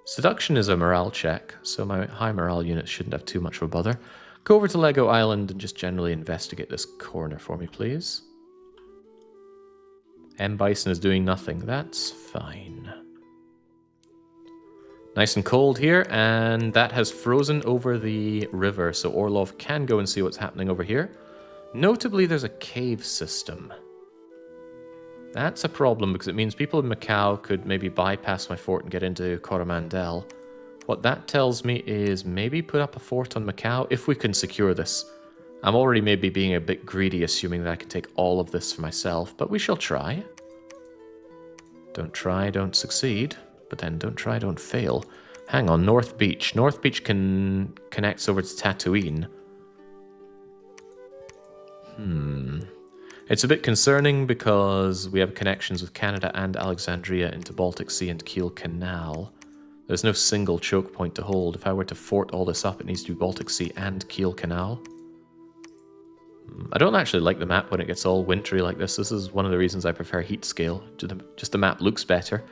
Seduction is a morale check, so my high morale units shouldn't have too much of a bother. Go over to Lego Island and just generally investigate this corner for me, please. M. Bison is doing nothing. That's fine. Nice and cold here, and that has frozen over the river, so Orlov can go and see what's happening over here. Notably, there's a cave system. That's a problem because it means people in Macau could maybe bypass my fort and get into Coromandel. What that tells me is maybe put up a fort on Macau if we can secure this. I'm already maybe being a bit greedy assuming that I can take all of this for myself, but we shall try. Don't try, don't succeed, but then don't try, don't fail. Hang on, North Beach. North Beach connects over to Tatooine. It's a bit concerning because we have connections with Canada and Alexandria into Baltic Sea and Kiel Canal. There's no single choke point to hold. If I were to fort all this up, it needs to be Baltic Sea and Kiel Canal. I don't actually like the map when it gets all wintry like this. This is one of the reasons I prefer heat scale. Just the map looks better.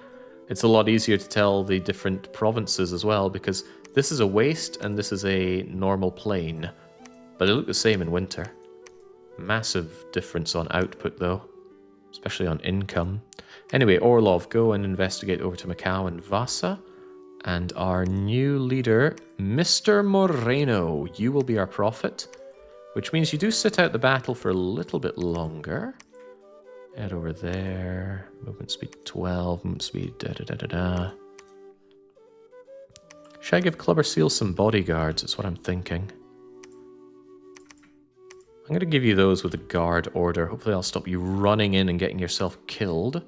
It's a lot easier to tell the different provinces as well, because this is a waste and this is a normal plain. But they look the same in winter. Massive difference on output though, especially on income. Anyway, Orlov, go and investigate over to Macau and Vasa. And our new leader, Mr. Moreno, you will be our prophet, which means you do sit out the battle for a little bit longer. Head over there. Movement speed 12, movement speed da-da-da-da-da. Should I give Clubber Seal some bodyguards? That's what I'm thinking. I'm going to give you those with a guard order. Hopefully I'll stop you running in and getting yourself killed.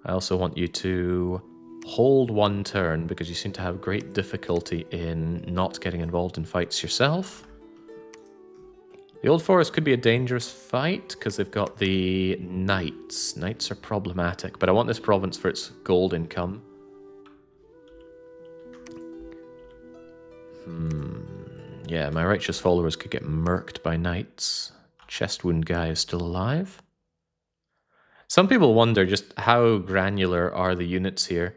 I also want you to hold one turn because you seem to have great difficulty in not getting involved in fights yourself. The Old Forest could be a dangerous fight because they've got the knights. Knights are problematic, but I want this province for its gold income. Yeah, my righteous followers could get murked by knights. Chest wound guy is still alive. Some people wonder just how granular are the units here.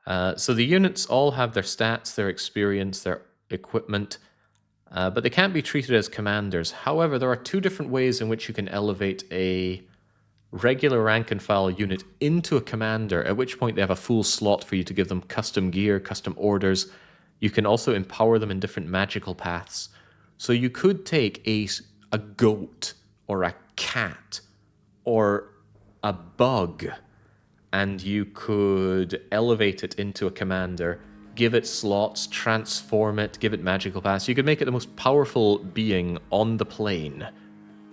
So the units all have their stats, their experience, their equipment, but they can't be treated as commanders. However, there are two different ways in which you can elevate a regular rank and file unit into a commander, at which point they have a full slot for you to give them custom gear, custom orders. You can also empower them in different magical paths. So you could take a goat or a cat or a bug, and you could elevate it into a commander, give it slots, transform it, give it magical paths. You could make it the most powerful being on the plane,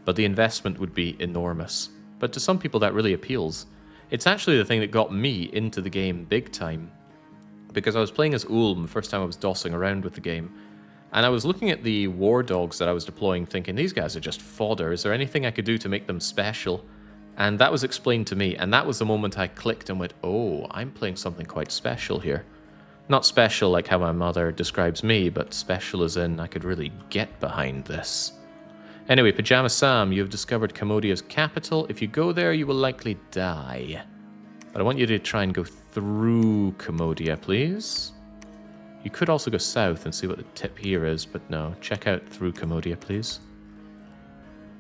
but the investment would be enormous. But to some people that really appeals. It's actually the thing that got me into the game big time, because I was playing as Ulm the first time I was dossing around with the game, and I was looking at the war dogs that I was deploying thinking, these guys are just fodder, is there anything I could do to make them special? And that was explained to me, and that was the moment I clicked and went, oh, I'm playing something quite special here. Not special like how my mother describes me, but special as in I could really get behind this. Anyway, Pajama Sam, you have discovered Commodia's capital. If you go there, you will likely die. But I want you to try and go through Commodia, please. You could also go south and see what the tip here is, but no, check out through Commodia, please.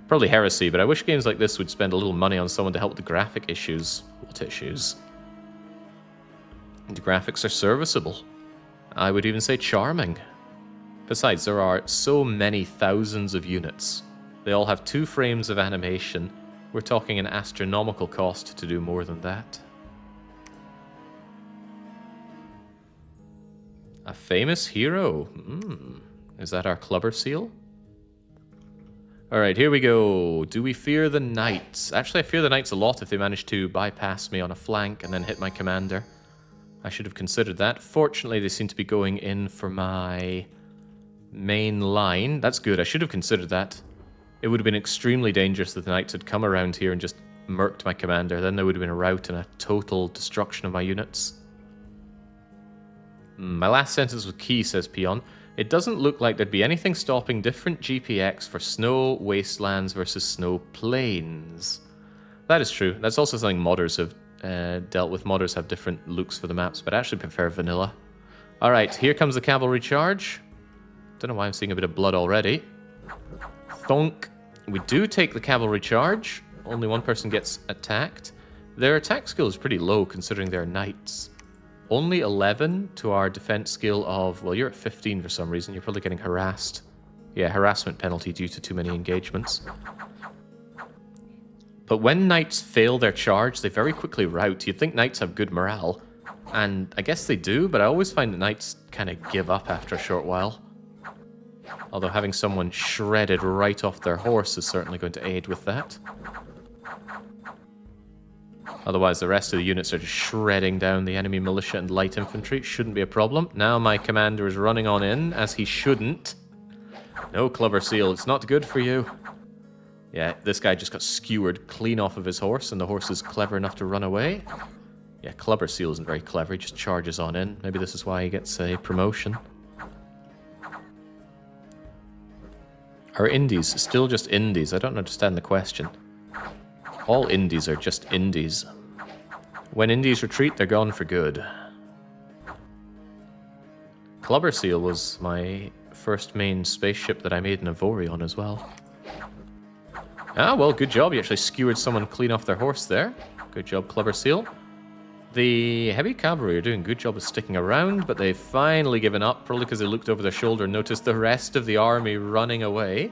Probably heresy, but I wish games like this would spend a little money on someone to help with the graphic issues. What issues? The graphics are serviceable. I would even say charming. Besides, there are so many thousands of units. They all have 2 frames of animation. We're talking an astronomical cost to do more than that. A famous hero. Is that our clubber seal? Alright, here we go. Do we fear the knights? Actually, I fear the knights a lot if they manage to bypass me on a flank and then hit my commander. I should have considered that. Fortunately, they seem to be going in for my main line. That's good. I should have considered that. It would have been extremely dangerous if the knights had come around here and just murked my commander. Then there would have been a rout and a total destruction of my units. My last sentence was key, says Peon. It doesn't look like there'd be anything stopping different GPX for snow wastelands versus snow plains. That is true. That's also something modders have dealt with. Modders have different looks for the maps, but I actually prefer vanilla. Alright, here comes the cavalry charge. Don't know why I'm seeing a bit of blood already. Thonk. We do take the cavalry charge. Only one person gets attacked. Their attack skill is pretty low considering they're knights. Only 11 to our defense skill of, well, you're at 15 for some reason. You're probably getting harassed. Yeah, harassment penalty due to too many engagements. But when knights fail their charge, they very quickly rout. You'd think knights have good morale. And I guess they do, but I always find that knights kind of give up after a short while. Although having someone shredded right off their horse is certainly going to aid with that. Otherwise, the rest of the units are just shredding down the enemy militia and light infantry. Shouldn't be a problem. Now my commander is running on in, as he shouldn't. No, Clubber Seal, it's not good for you. Yeah, this guy just got skewered clean off of his horse, and the horse is clever enough to run away. Yeah, Clubber Seal isn't very clever. He just charges on in. Maybe this is why he gets a promotion. Are indies still just indies? I don't understand the question. All indies are just indies. When indies retreat, they're gone for good. Clubber Seal was my first main spaceship that I made an Avori on as well. Ah, well, good job. You actually skewered someone clean off their horse there. Good job, Clubber Seal. The heavy cavalry are doing a good job of sticking around, but they've finally given up, probably because they looked over their shoulder and noticed the rest of the army running away.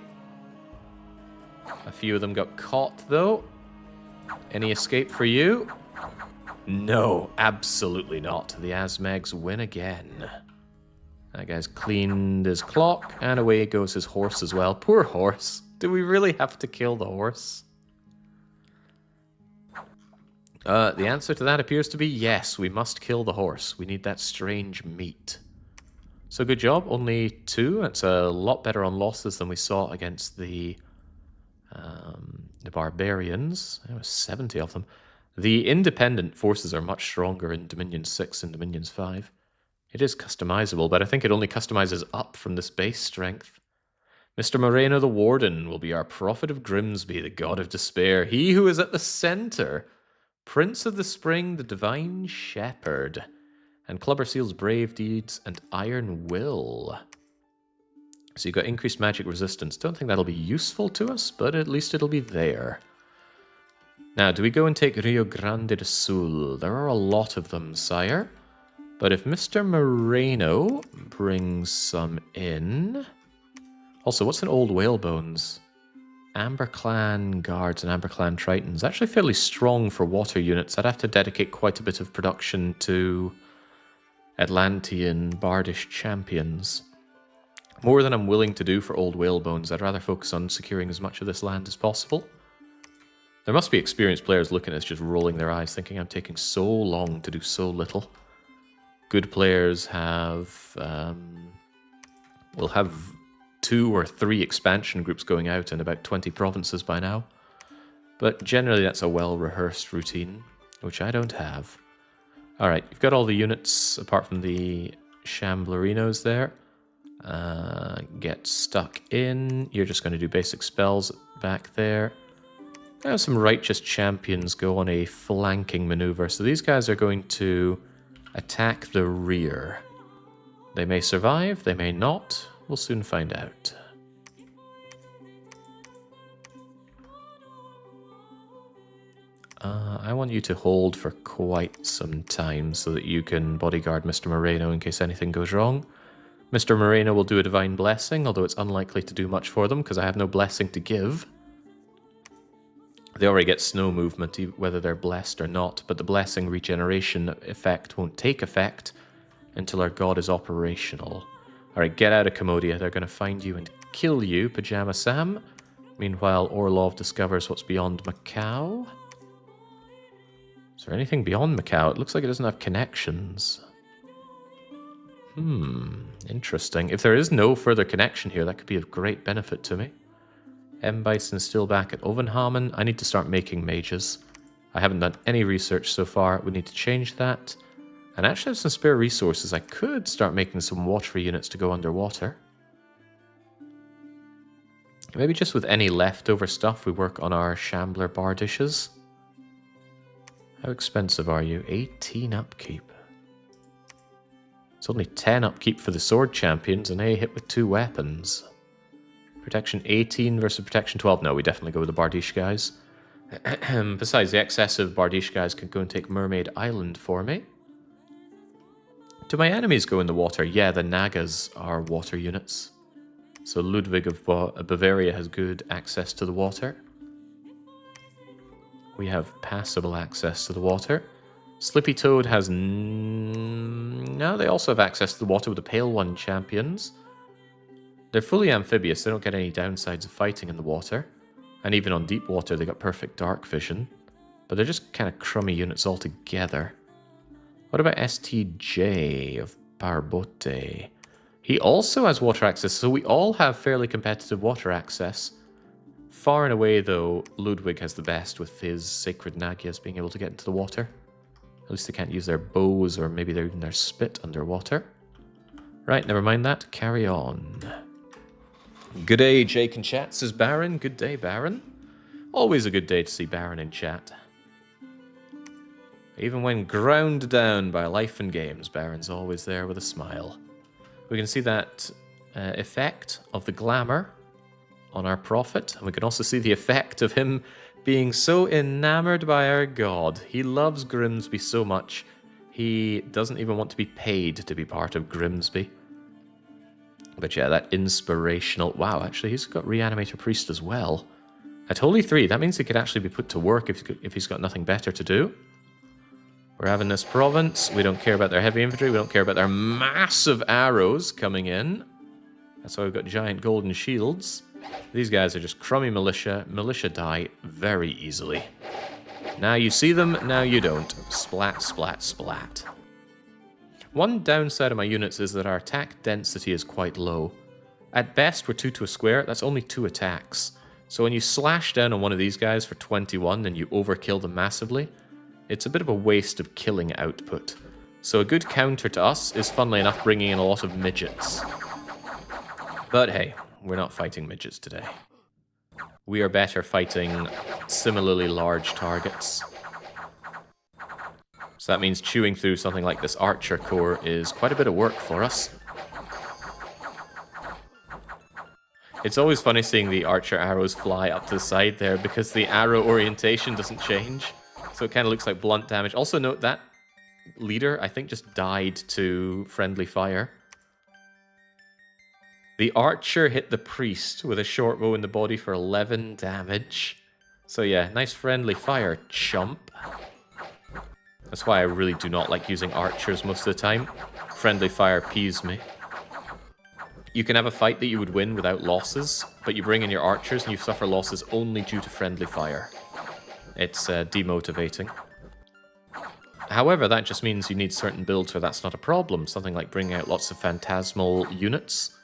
A few of them got caught, though. Any escape for you? No, absolutely not. The Asmegs win again. That guy's cleaned his clock, and away goes his horse as well. Poor horse. Do we really have to kill the horse? The answer to that appears to be yes, we must kill the horse. We need that strange meat. So good job, only 2. That's a lot better on losses than we saw against the The barbarians, there was 70 of them. The independent forces are much stronger in Dominion 6 and Dominions 5. It is customizable, but I think it only customizes up from this base strength. Mr. Moreno the Warden will be our prophet of Grimsby, the god of despair, he who is at the center, Prince of the Spring, the divine shepherd, and Clubber Seal's brave deeds and iron will. So you've got increased magic resistance. Don't think that'll be useful to us, but at least it'll be there. Now, do we go and take Rio Grande do Sul? There are a lot of them, sire. But if Mr. Moreno brings some in... Also, what's an old whalebones? Amber Clan Guards and Amber Clan Tritons. Actually fairly strong for water units. I'd have to dedicate quite a bit of production to Atlantean Bardish champions. More than I'm willing to do for old whalebones. I'd rather focus on securing as much of this land as possible. There must be experienced players looking at us just rolling their eyes, thinking I'm taking so long to do so little. Good players have... will have 2 or 3 expansion groups going out in about 20 provinces by now. But generally that's a well-rehearsed routine, which I don't have. Alright, you've got all the units, apart from the Shamblerinos there. Get stuck in. You're just going to do basic spells back there. Now some righteous champions go on a flanking maneuver. So these guys are going to attack the rear. They may survive, they may not. We'll soon find out. I want you to hold for quite some time so that you can bodyguard Mr. Moreno in case anything goes wrong. Mr. Moreno will do a Divine Blessing, although it's unlikely to do much for them because I have no blessing to give. They already get snow movement, whether they're blessed or not, but the blessing regeneration effect won't take effect until our god is operational. Alright, get out of Commodia. They're going to find you and kill you, Pajama Sam. Meanwhile, Orlov discovers what's beyond Macau. Is there anything beyond Macau? It looks like it doesn't have connections. Interesting. If there is no further connection here, that could be of great benefit to me. M. Bison's still back at Övanhamn. I need to start making mages. I haven't done any research so far. We need to change that. And I actually have some spare resources. I could start making some watery units to go underwater. Maybe just with any leftover stuff, we work on our Shambler Bardishes. How expensive are you? 18 upkeep. It's only 10 upkeep for the sword champions, and they hit with 2 weapons. Protection 18 versus protection 12. No, we definitely go with the Bardiche guys. Besides, the excessive Bardiche guys can go and take Mermaid Island for me. Do my enemies go in the water? Yeah, the Nagas are water units. So Ludwig of Bavaria has good access to the water. We have passable access to the water. Slippy Toad has... No, they also have access to the water with the Pale One champions. They're fully amphibious. They don't get any downsides of fighting in the water. And even on deep water, they got perfect dark vision. But they're just kind of crummy units altogether. What about STJ of Barbote? He also has water access, so we all have fairly competitive water access. Far and away, though, Ludwig has the best with his Sacred Nagyas being able to get into the water. At least they can't use their bows or maybe even their spit underwater. Right, never mind that. Carry on. Good day, Jake in chat, says Baron. Good day, Baron. Always a good day to see Baron in chat. Even when ground down by life and games, Baron's always there with a smile. We can see that effect of the glamour on our prophet, and we can also see the effect of him being so enamored by our god. He loves Grimsby so much, he doesn't even want to be paid to be part of Grimsby. But yeah, that inspirational... Wow, actually, he's got Reanimator Priest as well. At Holy 3, that means he could actually be put to work if he's got nothing better to do. We're having this province. We don't care about their heavy infantry. We don't care about their massive arrows coming in. That's why we've got giant golden shields. These guys are just crummy militia. Militia die very easily. Now you see them, now you don't. Splat, splat, splat. One downside of my units is that our attack density is quite low. At best, we're 2 to a square. That's only 2 attacks. So when you slash down on one of these guys for 21 and you overkill them massively, it's a bit of a waste of killing output. So a good counter to us is, funnily enough, bringing in a lot of midgets. But hey, we're not fighting midgets today. We are better fighting similarly large targets. So that means chewing through something like this archer core is quite a bit of work for us. It's always funny seeing the archer arrows fly up to the side there because the arrow orientation doesn't change. So it kind of looks like blunt damage. Also note that leader, I think, just died to friendly fire. The archer hit the priest with a short bow in the body for 11 damage. So yeah, nice friendly fire, chump. That's why I really do not like using archers most of the time. Friendly fire peeves me. You can have a fight that you would win without losses, but you bring in your archers and you suffer losses only due to friendly fire. It's demotivating. However, that just means you need certain builds where that's not a problem. Something like bringing out lots of phantasmal units,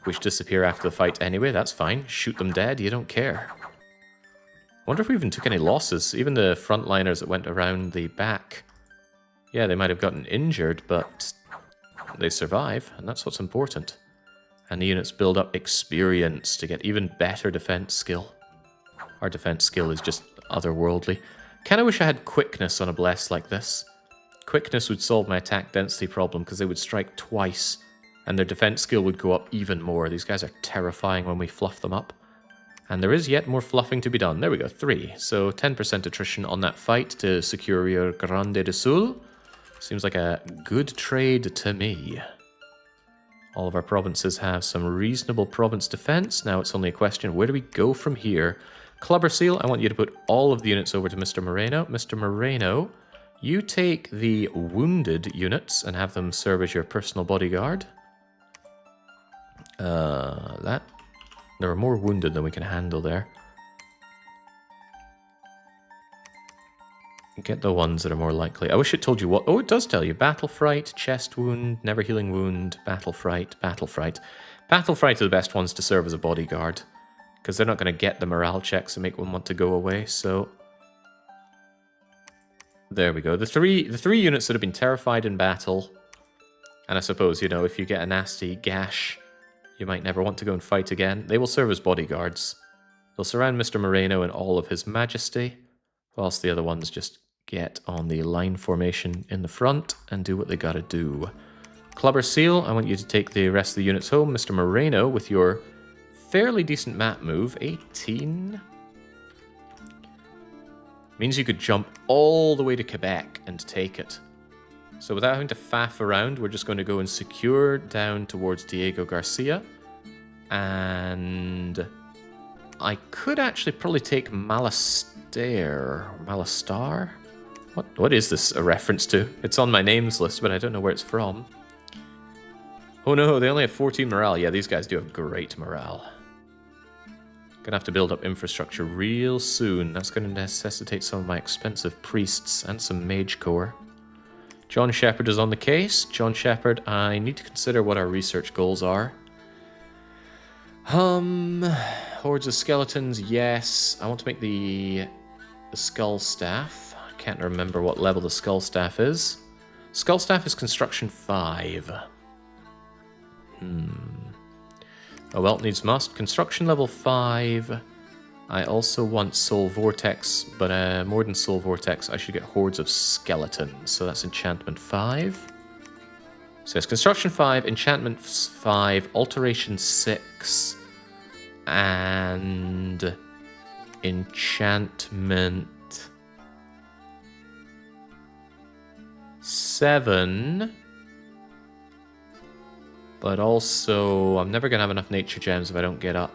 which disappear after the fight anyway. That's fine. Shoot them dead, you don't care. I wonder if we even took any losses. Even the frontliners that went around the back. Yeah, they might have gotten injured, but they survive, and that's what's important. And the units build up experience to get even better defense skill. Our defense skill is just otherworldly. Kinda wish I had quickness on a bless like this. Quickness would solve my attack density problem because they would strike twice, and their defense skill would go up even more. These guys are terrifying when we fluff them up. And there is yet more fluffing to be done. There we go, 3. So 10% attrition on that fight to secure your Grande de Sul. Seems like a good trade to me. All of our provinces have some reasonable province defense. Now it's only a question, where do we go from here? Clubber Seal, I want you to put all of the units over to Mr. Moreno. Mr. Moreno, you take the wounded units and have them serve as your personal bodyguard. There are more wounded than we can handle there. Get the ones that are more likely. I wish it told you what... Oh, it does tell you. Battle Fright, Chest Wound, Never Healing Wound, Battle Fright, Battle Fright. Battle Fright are the best ones to serve as a bodyguard, because they're not going to get the morale checks and make one want to go away, so... There we go. The three units that have been terrified in battle, and I suppose, you know, if you get a nasty gash, you might never want to go and fight again, they will serve as bodyguards. They'll surround Mr. Moreno in all of his majesty, whilst the other ones just get on the line formation in the front and do what they gotta do. Clubber Seal, I want you to take the rest of the units home. Mr. Moreno, with your fairly decent map move, 18... means you could jump all the way to Quebec and take it. So without having to faff around, we're just going to go and secure down towards Diego Garcia. And I could actually probably take Malestar. What is this a reference to? It's on my names list, but I don't know where it's from. Oh no, they only have 14 morale. Yeah, these guys do have great morale. Gonna have to build up infrastructure real soon. That's gonna necessitate some of my expensive priests and some mage core. John Shepherd is on the case. John Shepherd, I need to consider what our research goals are. Hordes of skeletons, yes. I want to make the skull staff. I can't remember what level the skull staff is. Skull staff is construction 5. Oh well, needs must. Construction level 5. I also want Soul Vortex, but more than Soul Vortex, I should get Hordes of Skeletons. So that's enchantment 5. So it's construction 5, enchantment 5, alteration 6, and enchantment 7. But also, I'm never going to have enough nature gems if I don't get up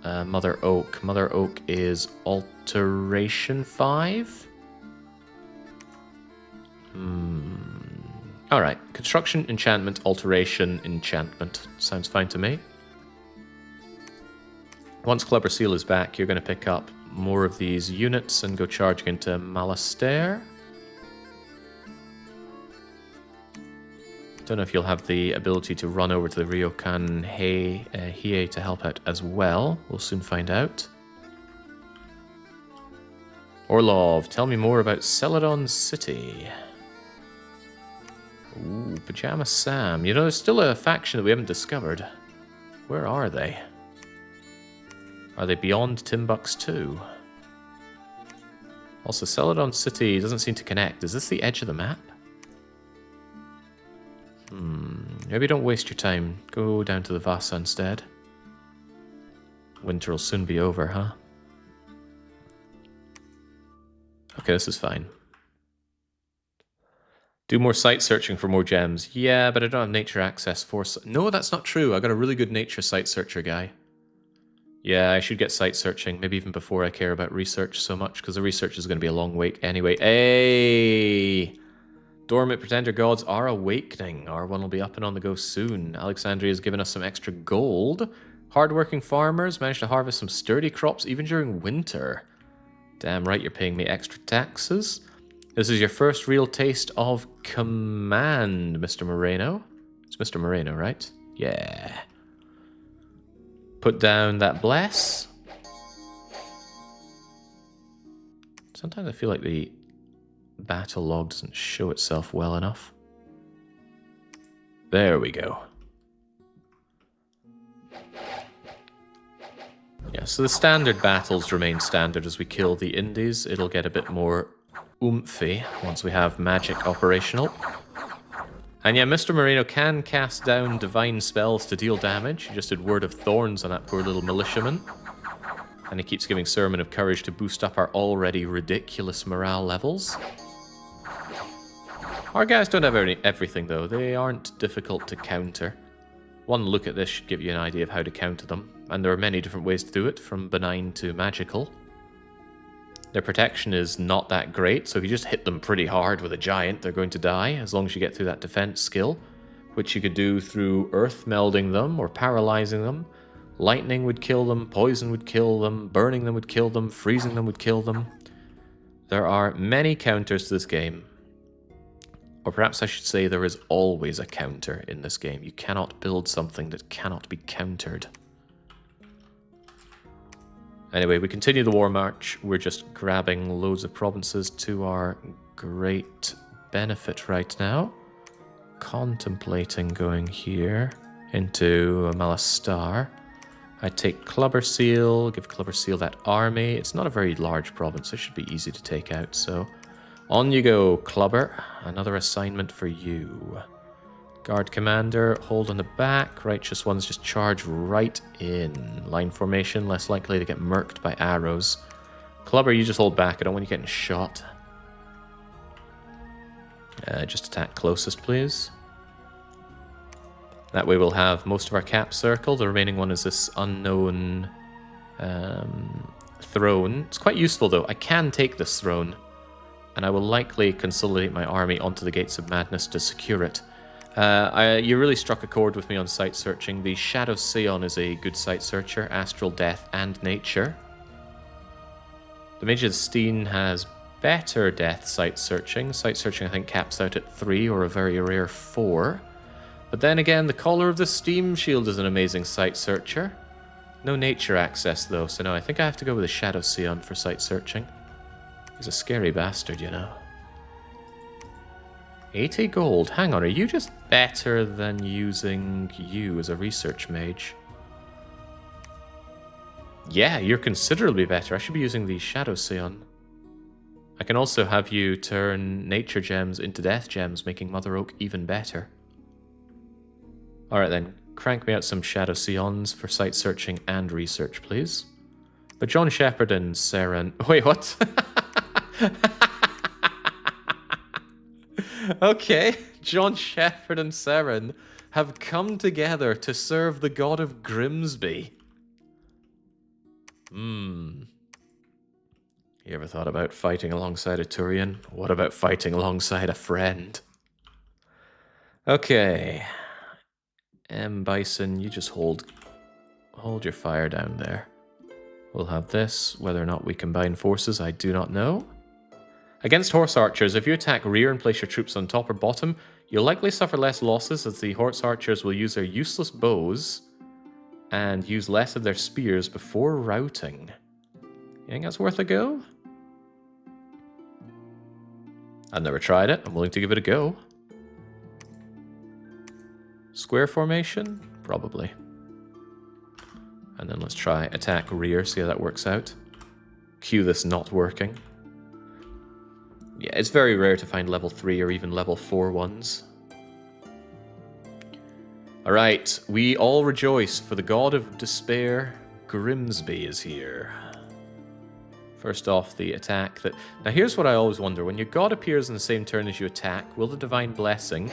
Mother Oak. Mother Oak is alteration 5. Alright, construction, enchantment, alteration, enchantment. Sounds fine to me. Once Clubber Seal is back, you're going to pick up more of these units and go charging into Malestar. Don't know if you'll have the ability to run over to the Ryokan Hiei to help out as well. We'll soon find out. Orlov, tell me more about Celadon City. Ooh, Pajama Sam. You know, there's still a faction that we haven't discovered. Where are they? Are they beyond Timbuktu? Also, Celadon City doesn't seem to connect. Is this the edge of the map? Maybe don't waste your time. Go down to the Vasa instead. Winter will soon be over, huh? Okay, this is fine. Do more site searching for more gems. Yeah, but I don't have nature access for... No, that's not true. I got a really good nature site searcher guy. Yeah, I should get site searching, maybe even before I care about research so much, because the research is going to be a long wait anyway. Hey! Dormant Pretender Gods are awakening. R1 will be up and on the go soon. Alexandria has given us some extra gold. Hardworking farmers managed to harvest some sturdy crops even during winter. Damn right you're paying me extra taxes. This is your first real taste of command, Mr. Moreno. It's Mr. Moreno, right? Yeah. Put down that bless. Sometimes I feel like the battle log doesn't show itself well enough. There we go. Yeah, so the standard battles remain standard as we kill the indies. It'll get a bit more oomphy once we have magic operational. And yeah, Mr. Moreno can cast down divine spells to deal damage. He just did Word of Thorns on that poor little militiaman. And he keeps giving Sermon of Courage to boost up our already ridiculous morale levels. Our guys don't have everything though. They aren't difficult to counter. One look at this should give you an idea of how to counter them. And there are many different ways to do it, from benign to magical. Their protection is not that great, so if you just hit them pretty hard with a giant, they're going to die, as long as you get through that defense skill, which you could do through earth melding them or paralyzing them. Lightning would kill them, poison would kill them, burning them would kill them, freezing them would kill them. There are many counters to this game. Or perhaps I should say there is always a counter in this game. You cannot build something that cannot be countered. Anyway, we continue the war march. We're just grabbing loads of provinces to our great benefit right now. Contemplating going here into Malastar. I take Clubber Seal, give Clubber Seal that army. It's not a very large province. It should be easy to take out, so... On you go, Clubber. Another assignment for you. Guard Commander, hold on the back. Righteous Ones just charge right in. Line formation, less likely to get murked by arrows. Clubber, you just hold back. I don't want you getting shot. Just attack closest, please. That way we'll have most of our cap circle. The remaining one is this unknown throne. It's quite useful, though. I can take this throne. And I will likely consolidate my army onto the Gates of Madness to secure it. You really struck a chord with me on site searching. The Shadow Seon is a good site searcher, Astral Death and Nature. The Mage of Steen has better death site searching. Site searching I think caps out at 3 or a very rare 4. But then again, the Collar of the Steam Shield is an amazing site searcher. No nature access though, so no, I think I have to go with the Shadow Seon for site searching. He's a scary bastard, you know. 80 gold. Hang on, are you just better than using you as a research mage? Yeah, you're considerably better. I should be using the Shadow Seon. I can also have you turn nature gems into death gems, making Mother Oak even better. Alright then, crank me out some Shadow Seons for site searching and research, please. But John Shepherd and Seren... Wait, what? Okay, John Shepherd and Seren have come together to serve the god of Grimsby. You ever thought about fighting alongside a Turian? What about fighting alongside a friend? Okay. M. Bison, you just hold your fire down there. We'll have this. Whether or not we combine forces, I do not know. Against horse archers, if you attack rear and place your troops on top or bottom, you'll likely suffer less losses as the horse archers will use their useless bows and use less of their spears before routing. You think that's worth a go? I've never tried it. I'm willing to give it a go. Square formation? Probably. And then let's try attack rear, see how that works out. Cue this not working. Yeah, it's very rare to find level 3 or even level 4 ones. Alright, we all rejoice, for the god of despair, Grimsby, is here. First off, the attack that... Now here's what I always wonder. When your god appears in the same turn as you attack, will the Divine Blessing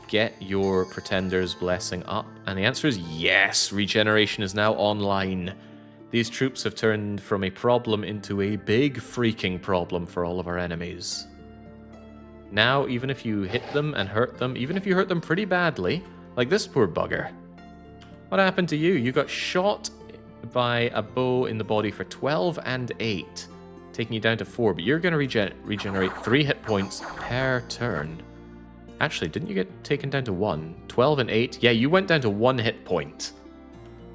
get your Pretender's Blessing up? And the answer is yes! Regeneration is now online. These troops have turned from a problem into a big freaking problem for all of our enemies. Now, even if you hit them and hurt them, even if you hurt them pretty badly, like this poor bugger. What happened to you? You got shot by a bow in the body for 12 and 8, taking you down to 4, but you're going to regenerate 3 hit points per turn. Actually, didn't you get taken down to 1? 12 and 8? Yeah, you went down to 1 hit point.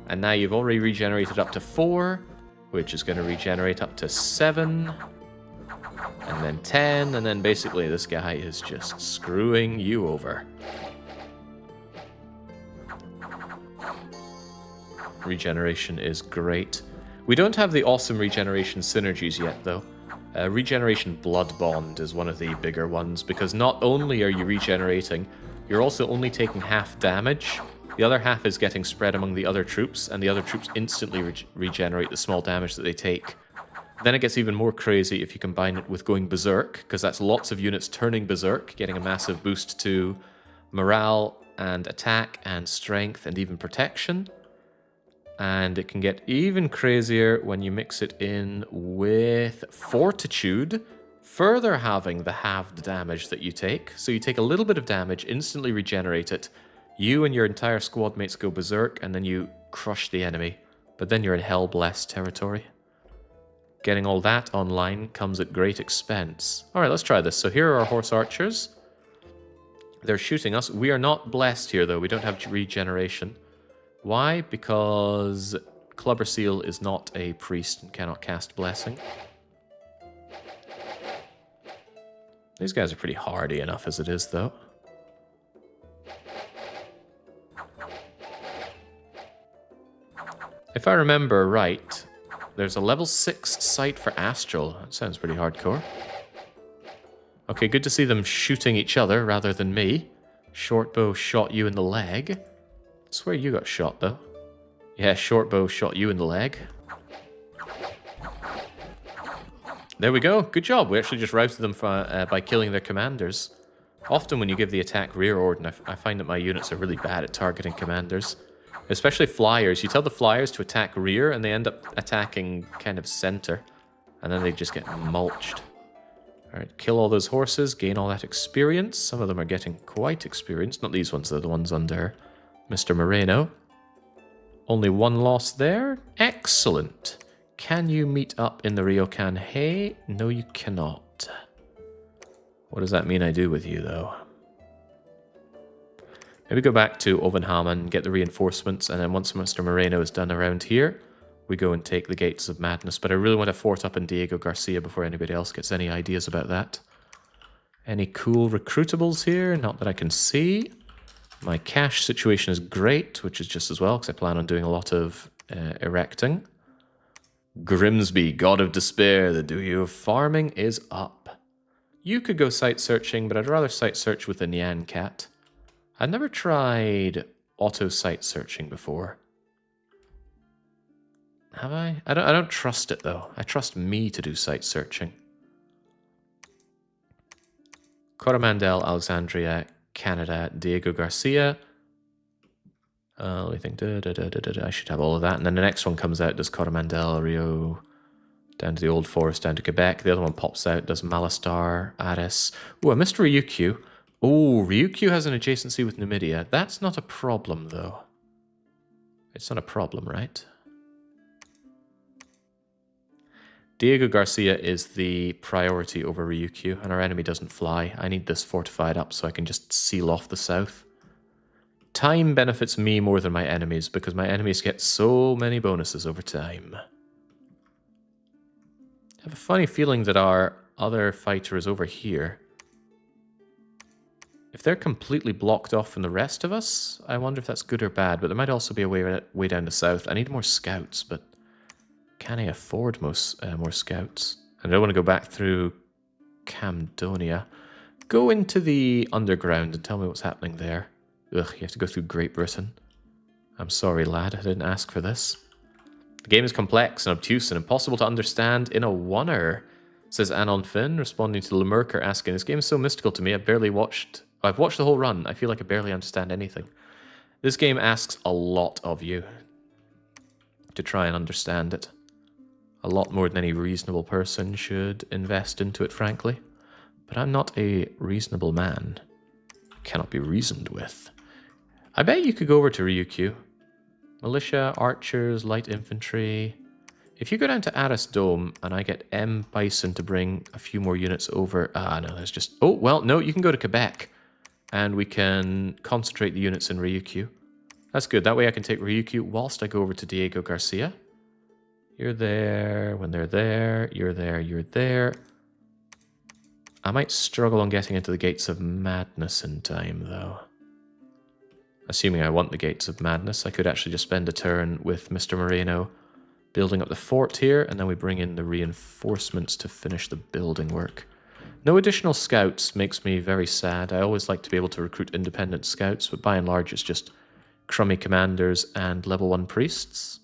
And now you've already regenerated up to 4, which is going to regenerate up to 7, and then 10, and then basically this guy is just screwing you over. Regeneration is great. We don't have the awesome regeneration synergies yet, though. Regeneration Blood Bond is one of the bigger ones, because not only are you regenerating, you're also only taking half damage. The other half is getting spread among the other troops, and the other troops instantly regenerate the small damage that they take. Then it gets even more crazy if you combine it with going berserk, because that's lots of units turning berserk, getting a massive boost to morale and attack and strength and even protection. And it can get even crazier when you mix it in with Fortitude, further halving the halved damage that you take. So you take a little bit of damage, instantly regenerate it. You and your entire squad mates go berserk, and then you crush the enemy. But then you're in hell-blessed territory. Getting all that online comes at great expense. Alright, let's try this. So here are our horse archers. They're shooting us. We are not blessed here, though. We don't have regeneration. Why? Because Clubber Seal is not a priest and cannot cast Blessing. These guys are pretty hardy enough as it is, though. If I remember right, there's a level 6 sight for Astral. That sounds pretty hardcore. Okay, good to see them shooting each other rather than me. Shortbow shot you in the leg. I swear you got shot, though. Yeah, Shortbow shot you in the leg. There we go. Good job. We actually just routed them by killing their commanders. Often when you give the attack rear order, I find that my units are really bad at targeting commanders. Especially flyers. You tell the flyers to attack rear, and they end up attacking kind of center. And then they just get mulched. Alright, kill all those horses, gain all that experience. Some of them are getting quite experienced. Not these ones, they're the ones under Mr. Moreno. Only 1 loss there. Excellent. Can you meet up in the Ryokan Hei? No, you cannot. What does that mean I do with you, though? Maybe go back to Övanhamn, get the reinforcements, and then once Mr. Moreno is done around here, we go and take the Gates of Madness. But I really want to fort up in Diego Garcia before anybody else gets any ideas about that. Any cool recruitables here? Not that I can see. My cash situation is great, which is just as well, because I plan on doing a lot of erecting. Grimsby, God of Despair, the do-you of farming is up. You could go site searching, but I'd rather site search with the Nyan Cat. I've never tried auto site searching before. Have I? I don't trust it, though. I trust me to do site searching. Coromandel, Alexandria, Canada, Diego Garcia. Let me think. I should have all of that. And then the next one comes out, does Coromandel, Rio, down to the Old Forest, down to Quebec. The other one pops out, does Malastar, Addis. Oh, I missed Ryukyu. Oh, Ryukyu has an adjacency with Numidia. That's not a problem, though. It's not a problem, right? Diego Garcia is the priority over Ryukyu, and our enemy doesn't fly. I need this fortified up so I can just seal off the south. Time benefits me more than my enemies, because my enemies get so many bonuses over time. I have a funny feeling that our other fighter is over here. If they're completely blocked off from the rest of us, I wonder if that's good or bad, but there might also be a way down the south. I need more scouts, but can I afford more scouts? I don't want to go back through Camdonia. Go into the underground and tell me what's happening there. Ugh, you have to go through Great Britain. I'm sorry, lad, I didn't ask for this. The game is complex and obtuse and impossible to understand in a oneer, says Anon Finn, responding to Lemurker asking, this game is so mystical to me, I've watched the whole run. I feel like I barely understand anything. This game asks a lot of you to try and understand it. A lot more than any reasonable person should invest into it, frankly. But I'm not a reasonable man. Cannot be reasoned with. I bet you could go over to Ryukyu. Militia, archers, light infantry. If you go down to Aris Dome and I get M. Bison to bring a few more units over... Ah, no, there's just... Oh, well, no, you can go to Quebec. And we can concentrate the units in Ryukyu. That's good. That way I can take Ryukyu whilst I go over to Diego Garcia. You're there. When they're there, you're there, you're there. I might struggle on getting into the Gates of Madness in time, though. Assuming I want the Gates of Madness, I could actually just spend a turn with Mr. Moreno building up the fort here, and then we bring in the reinforcements to finish the building work. No additional scouts makes me very sad. I always like to be able to recruit independent scouts, but by and large it's just crummy commanders and level 1 priests.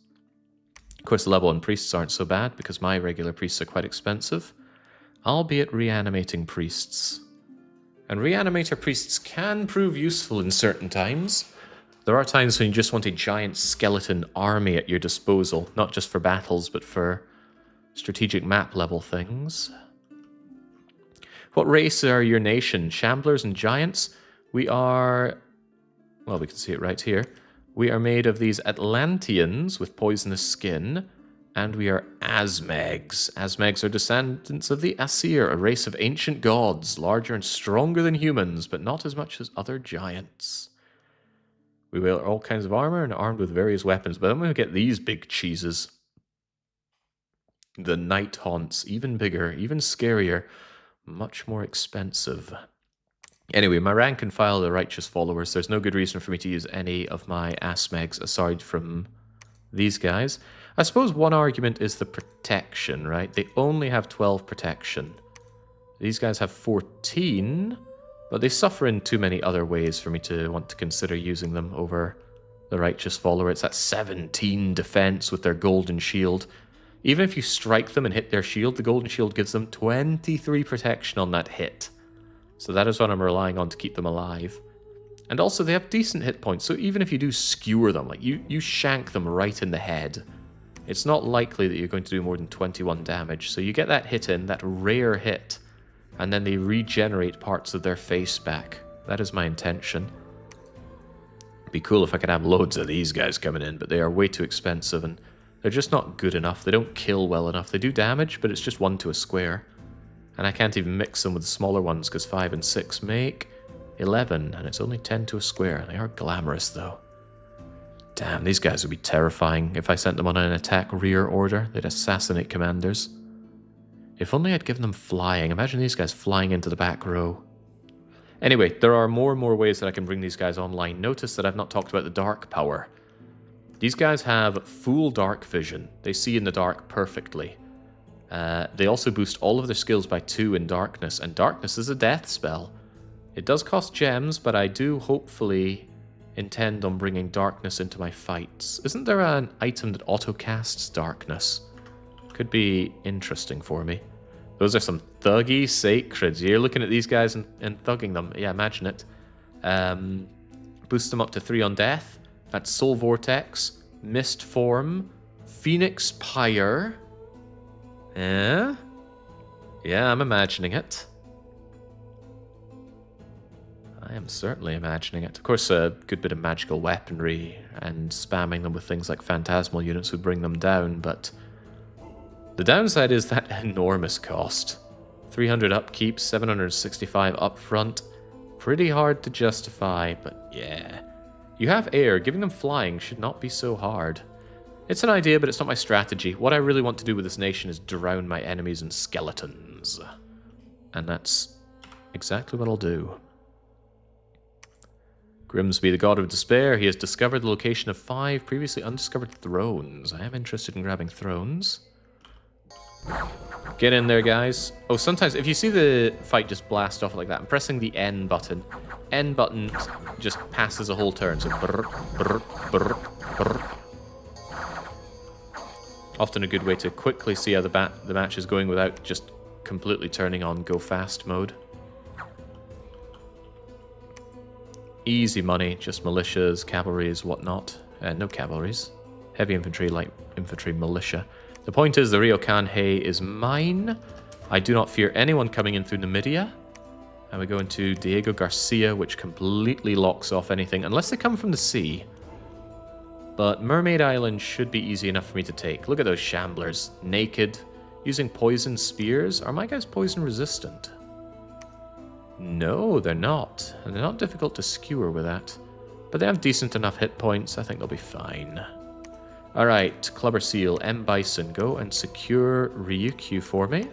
Of course, the level 1 priests aren't so bad because my regular priests are quite expensive. Albeit reanimating priests. And reanimator priests can prove useful in certain times. There are times when you just want a giant skeleton army at your disposal, not just for battles, but for strategic map level things. What race are your nation? Shamblers and giants? We are... Well, we can see it right here. We are made of these Atlanteans with poisonous skin. And we are Asmegs. Asmegs are descendants of the Asir, a race of ancient gods, larger and stronger than humans, but not as much as other giants. We wear all kinds of armor and armed with various weapons, but then we get these big cheeses. The Night Haunts, even bigger, even scarier, much more expensive. Anyway, my rank and file are the Righteous Followers. There's no good reason for me to use any of my Asmegs aside from these guys. I suppose one argument is the protection, right? They only have 12 protection. These guys have 14, but they suffer in too many other ways for me to want to consider using them over the Righteous Follower. It's that 17 defense with their golden shield. Even if you strike them and hit their shield, the golden shield gives them 23 protection on that hit. So that is what I'm relying on to keep them alive. And also they have decent hit points, so even if you do skewer them, like you shank them right in the head, it's not likely that you're going to do more than 21 damage. So you get that hit in, that rare hit, and then they regenerate parts of their face back. That is my intention. It'd be cool if I could have loads of these guys coming in, but they are way too expensive, and they're just not good enough. They don't kill well enough. They do damage, but it's just 1 to a square. And I can't even mix them with the smaller ones, because 5 and 6 make 11, and it's only 10 to a square. They are glamorous, though. Damn, these guys would be terrifying if I sent them on an attack rear order. They'd assassinate commanders. If only I'd given them flying. Imagine these guys flying into the back row. Anyway, there are more and more ways that I can bring these guys online. Notice that I've not talked about the dark power. These guys have full dark vision. They see in the dark perfectly. They also boost all of their skills by 2 in darkness, and darkness is a death spell. It does cost gems, but I do hopefully intend on bringing darkness into my fights. Isn't there an item that auto-casts darkness? Could be interesting for me. Those are some thuggy sacreds. You're looking at these guys and thugging them. Yeah, imagine it. Boost them up to 3 on death. That's Soul Vortex, Mist Form, Phoenix Pyre. Yeah, I'm imagining it. I am certainly imagining it. Of course, a good bit of magical weaponry and spamming them with things like phantasmal units would bring them down, but the downside is that enormous cost. 300 upkeep, 765 upfront. Pretty hard to justify, but yeah. You have air. Giving them flying should not be so hard. It's an idea, but it's not my strategy. What I really want to do with this nation is drown my enemies in skeletons. And that's exactly what I'll do. Grimsby, the god of despair. He has discovered the location of 5 previously undiscovered thrones. I am interested in grabbing thrones. Get in there, guys. Oh, sometimes if you see the fight just blast off like that, I'm pressing the N button. N button just passes a whole turn. So brr, brr, brr, brr. Often a good way to quickly see how the match is going without just completely turning on go fast mode. Easy money, just militias, cavalries, whatnot. No cavalries. Heavy infantry, light infantry, militia. The point is the Ryokan Hei is mine. I do not fear anyone coming in through Numidia. And we go into Diego Garcia, which completely locks off anything, unless they come from the sea. But Mermaid Island should be easy enough for me to take. Look at those shamblers. Naked. Using poison spears. Are my guys poison resistant? No, they're not. And they're not difficult to skewer with that. But they have decent enough hit points. I think they'll be fine. Alright, Clubber Seal, M. Bison. Go and secure Ryukyu for me.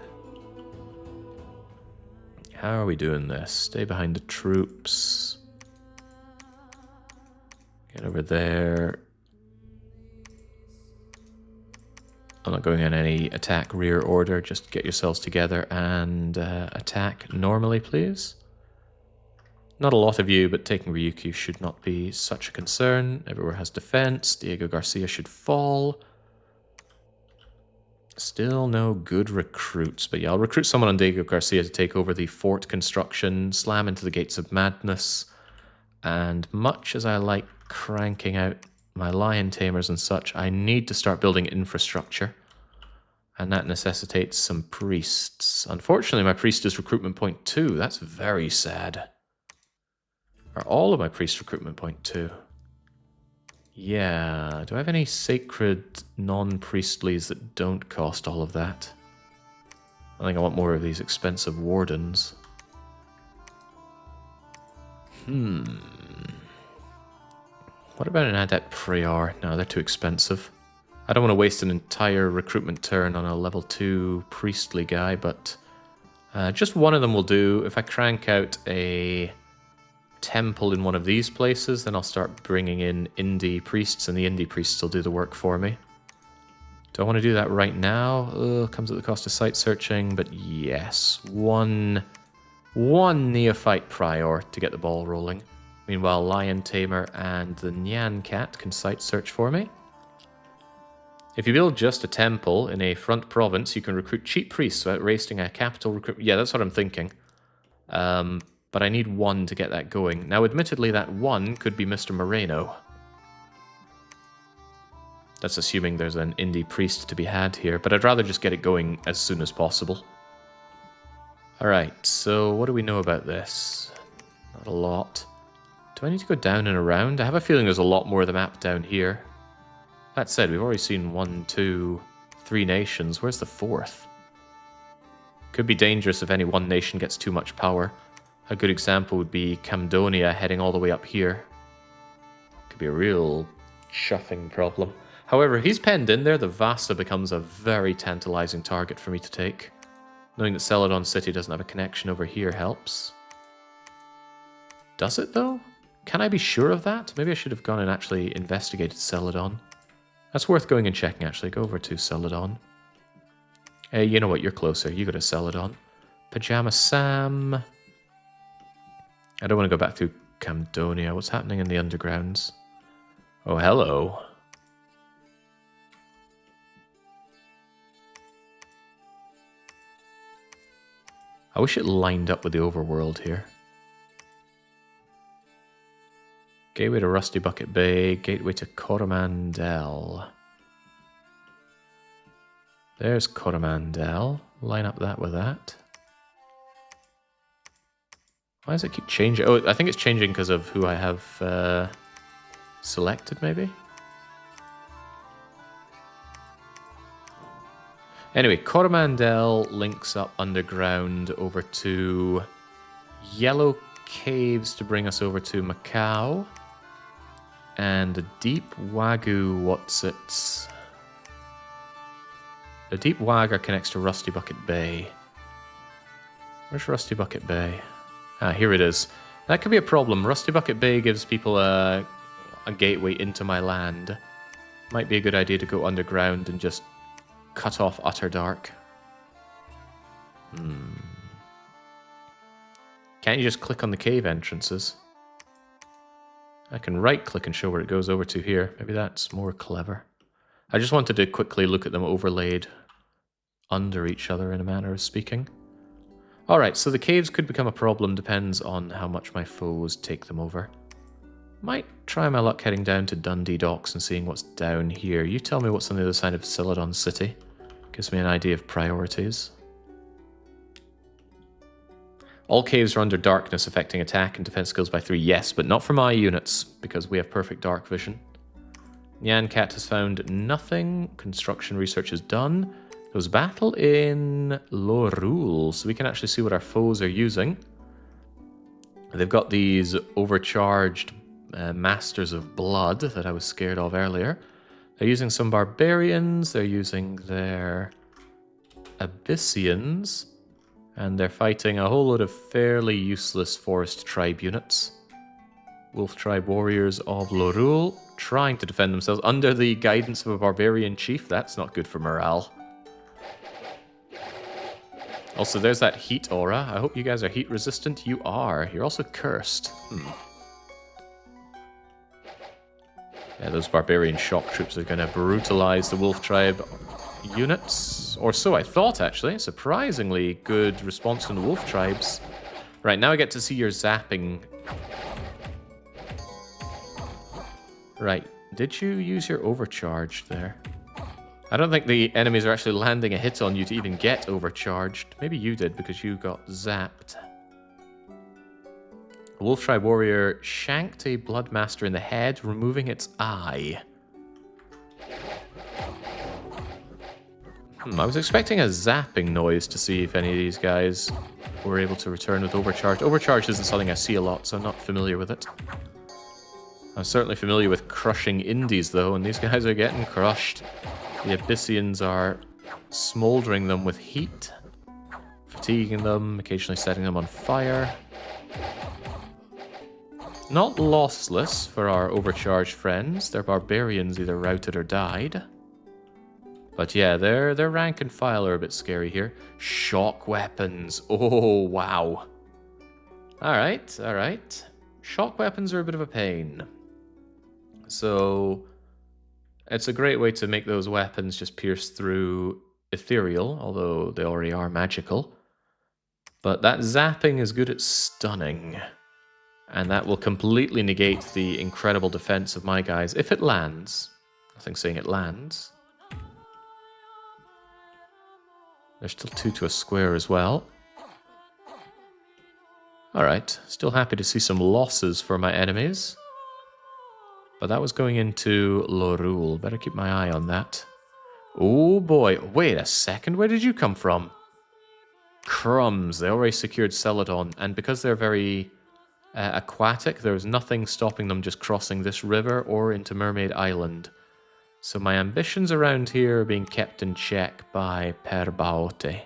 How are we doing this? Stay behind the troops. Get over there. I'm not going in any attack rear order, just get yourselves together and attack normally, please. Not a lot of you, but taking Ryukyu should not be such a concern. Everywhere has defense. Diego Garcia should fall. Still no good recruits, but yeah, I'll recruit someone on Diego Garcia to take over the fort construction, slam into the Gates of Madness, and much as I like cranking out my lion tamers and such, I need to start building infrastructure. And that necessitates some priests. Unfortunately, my priest is recruitment point 2. That's very sad. Are all of my priests recruitment point 2? Yeah. Do I have any sacred non-priestlies that don't cost all of that? I think I want more of these expensive wardens. What about an adept prior? No, they're too expensive. I don't want to waste an entire recruitment turn on a level 2 priestly guy, but just one of them will do. If I crank out a temple in one of these places, then I'll start bringing in indie priests, and the indie priests will do the work for me. Do I want to do that right now? Comes at the cost of site searching, but yes. One neophyte prior to get the ball rolling. Meanwhile, Lion Tamer and the Nyan Cat can site search for me. If you build just a temple in a front province, you can recruit cheap priests without wasting a capital recruitment. Yeah, that's what I'm thinking. But I need one to get that going. Now, admittedly, that one could be Mr. Moreno. That's assuming there's an indie priest to be had here, but I'd rather just get it going as soon as possible. Alright, so what do we know about this? Not a lot. Do I need to go down and around? I have a feeling there's a lot more of the map down here. That said, we've already seen 1, 2, 3 nations. Where's the 4th? Could be dangerous if any one nation gets too much power. A good example would be Camdonia heading all the way up here. Could be a real chuffing problem. However, if he's penned in there, the Vasa becomes a very tantalizing target for me to take. Knowing that Celadon City doesn't have a connection over here helps. Does it, though? Can I be sure of that? Maybe I should have gone and actually investigated Celadon. That's worth going and checking, actually. Go over to Celadon. Hey, you know what? You're closer. You go to Celadon. Pajama Sam. I don't want to go back through Camdonia. What's happening in the undergrounds? Oh, hello. I wish it lined up with the overworld here. Gateway to Rusty Bucket Bay, gateway to Coromandel. There's Coromandel. Line up that with that. Why does it keep changing? Oh, I think it's changing because of who I have selected, maybe? Anyway, Coromandel links up underground over to Yellow Caves to bring us over to Macau. And the Deep Wagyu Whatsits. The Deep Wagger connects to Rusty Bucket Bay. Where's Rusty Bucket Bay? Ah, here it is. That could be a problem. Rusty Bucket Bay gives people a gateway into my land. Might be a good idea to go underground and just cut off Utter Dark. Can't you just click on the cave entrances? I can right-click and show where it goes over to here. Maybe that's more clever. I just wanted to quickly look at them overlaid under each other in a manner of speaking. Alright, so the caves could become a problem, depends on how much my foes take them over. Might try my luck heading down to Dundee Docks and seeing what's down here. You tell me what's on the other side of Celadon City. Gives me an idea of priorities. All caves are under darkness, affecting attack and defense skills by 3. Yes, but not for my units, because we have perfect dark vision. Nyan Cat has found nothing. Construction research is done. There was battle in Lorul, so we can actually see what our foes are using. They've got these overcharged Masters of Blood that I was scared of earlier. They're using some Barbarians, they're using their Abyssians, and they're fighting a whole load of fairly useless Forest Tribe units. Wolf Tribe Warriors of Lorul trying to defend themselves under the guidance of a Barbarian Chief. That's not good for morale. Also, there's that heat aura. I hope you guys are heat resistant. You are. You're also cursed. Yeah, those Barbarian shock troops are going to brutalize the Wolf Tribe units. Or so I thought, actually. Surprisingly good response from the Wolf Tribes. Right, now I get to see your zapping. Right, did you use your overcharge there? I don't think the enemies are actually landing a hit on you to even get overcharged. Maybe you did because you got zapped. A Wolf Tribe warrior shanked a Bloodmaster in the head, removing its eye. I was expecting a zapping noise to see if any of these guys were able to return with overcharge. Overcharge isn't something I see a lot, so I'm not familiar with it. I'm certainly familiar with crushing indies, though, and these guys are getting crushed. The Abyssians are smoldering them with heat, fatiguing them, occasionally setting them on fire. Not lossless for our overcharged friends. Their barbarians either routed or died. But yeah, their rank and file are a bit scary here. Shock weapons. Oh, wow. Alright, alright. Shock weapons are a bit of a pain. So it's a great way to make those weapons just pierce through ethereal, although they already are magical. But that zapping is good at stunning. And that will completely negate the incredible defense of my guys, if it lands. Nothing saying it lands. There's still 2 to a square as well. Alright, still happy to see some losses for my enemies. But that was going into Lorul. Better keep my eye on that. Oh boy, wait a second, where did you come from? Crumbs, they already secured Celadon, and because they're very aquatic, there's nothing stopping them just crossing this river or into Mermaid Island. So my ambitions around here are being kept in check by Perbaote.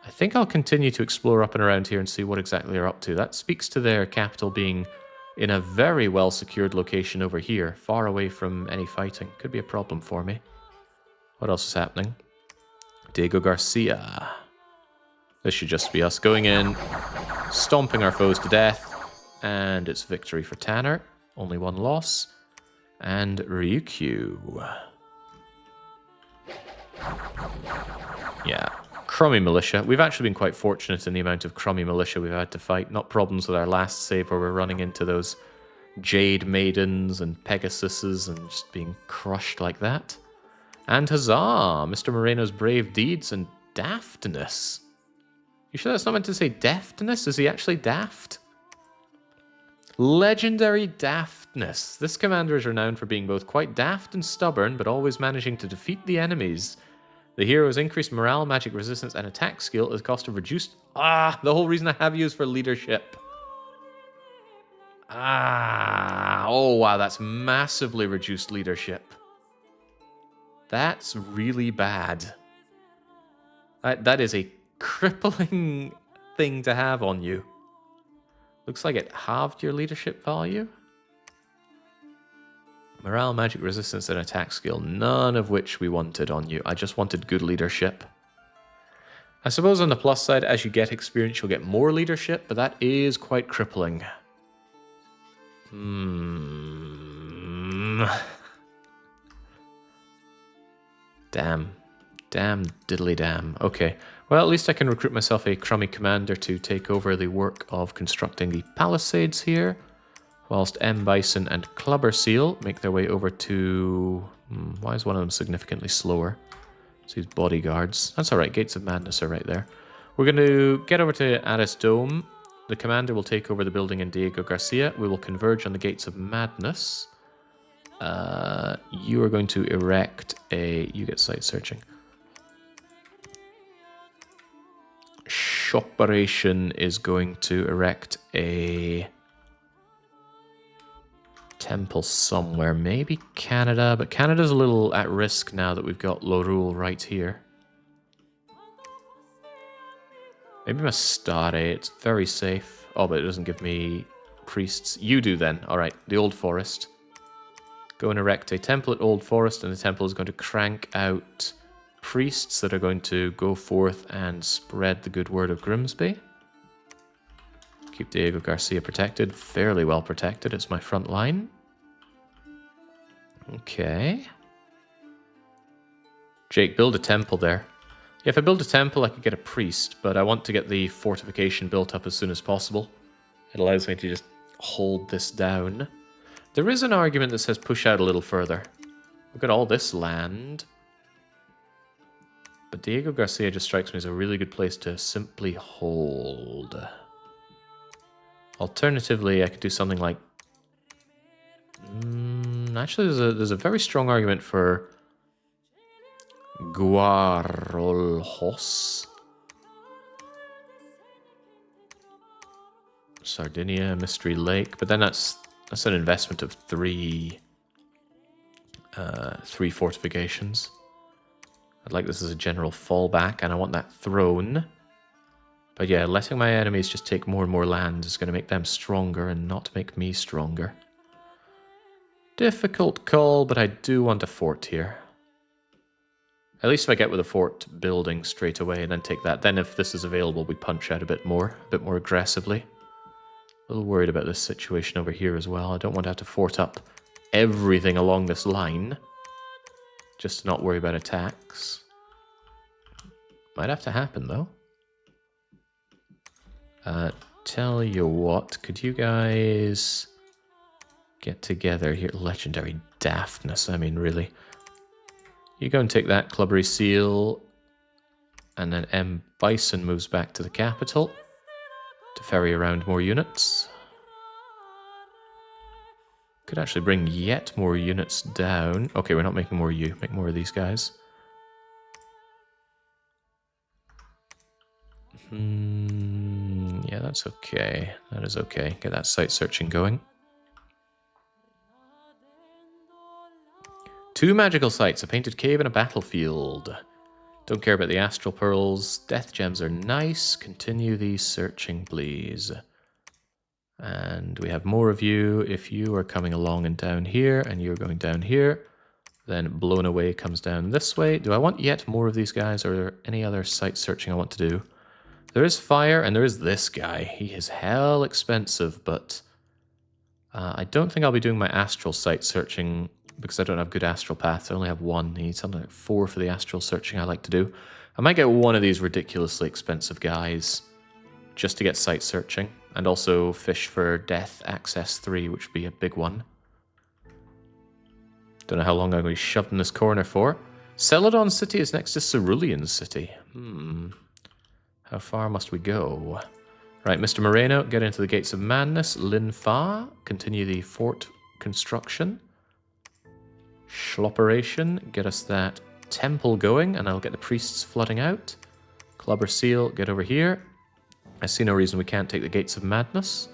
I think I'll continue to explore up and around here and see what exactly they're up to. That speaks to their capital being in a very well-secured location over here, far away from any fighting. Could be a problem for me. What else is happening? Diego Garcia. This should just be us going in, stomping our foes to death, and it's victory for Tanner. Only 1 loss. And Ryukyu. Yeah, crummy militia. We've actually been quite fortunate in the amount of crummy militia we've had to fight. Not problems with our last save where we're running into those Jade Maidens and Pegasuses and just being crushed like that. And huzzah! Mr. Moreno's brave deeds and daftness. You sure that's not meant to say deftness? Is he actually daft? Legendary daftness. This commander is renowned for being both quite daft and stubborn, but always managing to defeat the enemies. The hero's increased morale, magic resistance, and attack skill at the cost of reduced... Ah, the whole reason I have you is for leadership. Ah, oh wow, that's massively reduced leadership. That's really bad. That is a crippling thing to have on you. Looks like it halved your leadership value. Morale, magic resistance, and attack skill. None of which we wanted on you. I just wanted good leadership. I suppose on the plus side, as you get experience, you'll get more leadership, but that is quite crippling. Damn. Damn diddly damn. Okay. Well, at least I can recruit myself a crummy commander to take over the work of constructing the palisades here. Whilst M. Bison and Clubber Seal make their way over to... why is one of them significantly slower? It's these bodyguards. That's alright, Gates of Madness are right there. We're going to get over to Addis Dome. The commander will take over the building in Diego Garcia. We will converge on the Gates of Madness. You are going to erect a... You get site searching. Shoperation is going to erect a... temple somewhere. Maybe Canada, but Canada's a little at risk now that we've got Lorul right here. Maybe Mastare, it's very safe. Oh, but it doesn't give me priests. You do then. Alright, the Old Forest. Go and erect a temple at Old Forest, and the temple is going to crank out priests that are going to go forth and spread the good word of Grimsby. Keep Diego Garcia protected. Fairly well protected. It's my front line. Okay. Jake, build a temple there. Yeah, if I build a temple, I could get a priest, but I want to get the fortification built up as soon as possible. It allows me to just hold this down. There is an argument that says push out a little further. We've got all this land. But Diego Garcia just strikes me as a really good place to simply hold. Alternatively, I could do something like... actually, there's a very strong argument for Guarolhos. Sardinia, Mystery Lake. But then that's an investment of three fortifications. I'd like this as a general fallback, and I want that throne. But yeah, letting my enemies just take more and more land is going to make them stronger and not make me stronger. Difficult call, but I do want a fort here. At least if I get with a fort building straight away and then take that. Then if this is available, we punch out a bit more aggressively. A little worried about this situation over here as well. I don't want to have to fort up everything along this line. Just to not worry about attacks. Might have to happen, though. Tell you what, could you guys get together here? Legendary daftness, I mean, really. You go and take that Clubbery Seal, and then M. Bison moves back to the capital to ferry around more units. Could actually bring yet more units down. Okay, we're not making more you. Make more of these guys. Yeah, that's okay. That is okay. Get that site searching going. 2 magical sites, a painted cave and a battlefield. Don't care about the astral pearls. Death gems are nice. Continue the searching, please. And we have more of you. If you are coming along and down here, and you're going down here, then Blown Away comes down this way. Do I want yet more of these guys, or are there any other site searching I want to do? There is fire, and there is this guy. He is hell expensive, but I don't think I'll be doing my astral site searching because I don't have good astral paths. I only have 1. I need something like 4 for the astral searching I like to do. I might get one of these ridiculously expensive guys just to get site searching, and also fish for Death Access 3, which would be a big one. Don't know how long I'm going to be shoved in this corner for. Celadon City is next to Cerulean City. How far must we go? Right, Mr. Moreno, get into the Gates of Madness. Lin Fa, continue the fort construction. Schlopperation, get us that temple going, and I'll get the priests flooding out. Clubber Seal, get over here. I see no reason we can't take the Gates of Madness.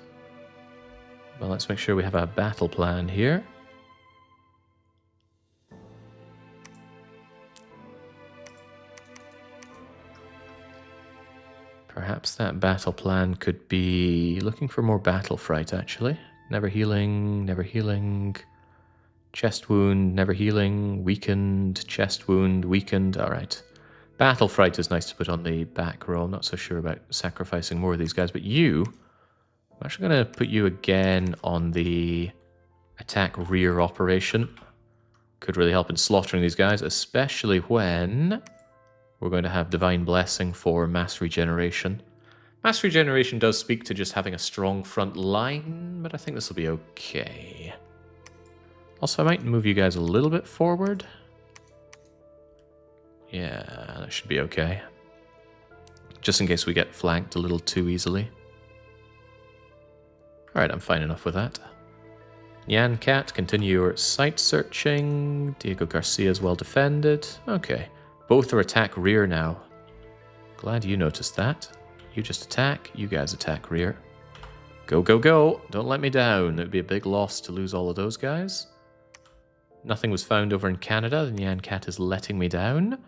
Well, let's make sure we have a battle plan here. Perhaps that battle plan could be looking for more battle fright, actually. Never healing, never healing. Chest wound, never healing. Weakened, chest wound, weakened. Alright. Battle fright is nice to put on the back row. I'm not so sure about sacrificing more of these guys, but you... I'm actually going to put you again on the attack rear operation. Could really help in slaughtering these guys, especially when we're going to have Divine Blessing for mass regeneration. Mass regeneration does speak to just having a strong front line, but I think this will be okay. Also, I might move you guys a little bit forward. Yeah, that should be okay. Just in case we get flanked a little too easily. Alright, I'm fine enough with that. Nyan Cat, continue your sight searching. Diego Garcia is well defended. Okay. Both are attack rear now. Glad you noticed that. You just attack, you guys attack rear. Go, go, go! Don't let me down. It would be a big loss to lose all of those guys. Nothing was found over in Canada. The Nyan Cat is letting me down.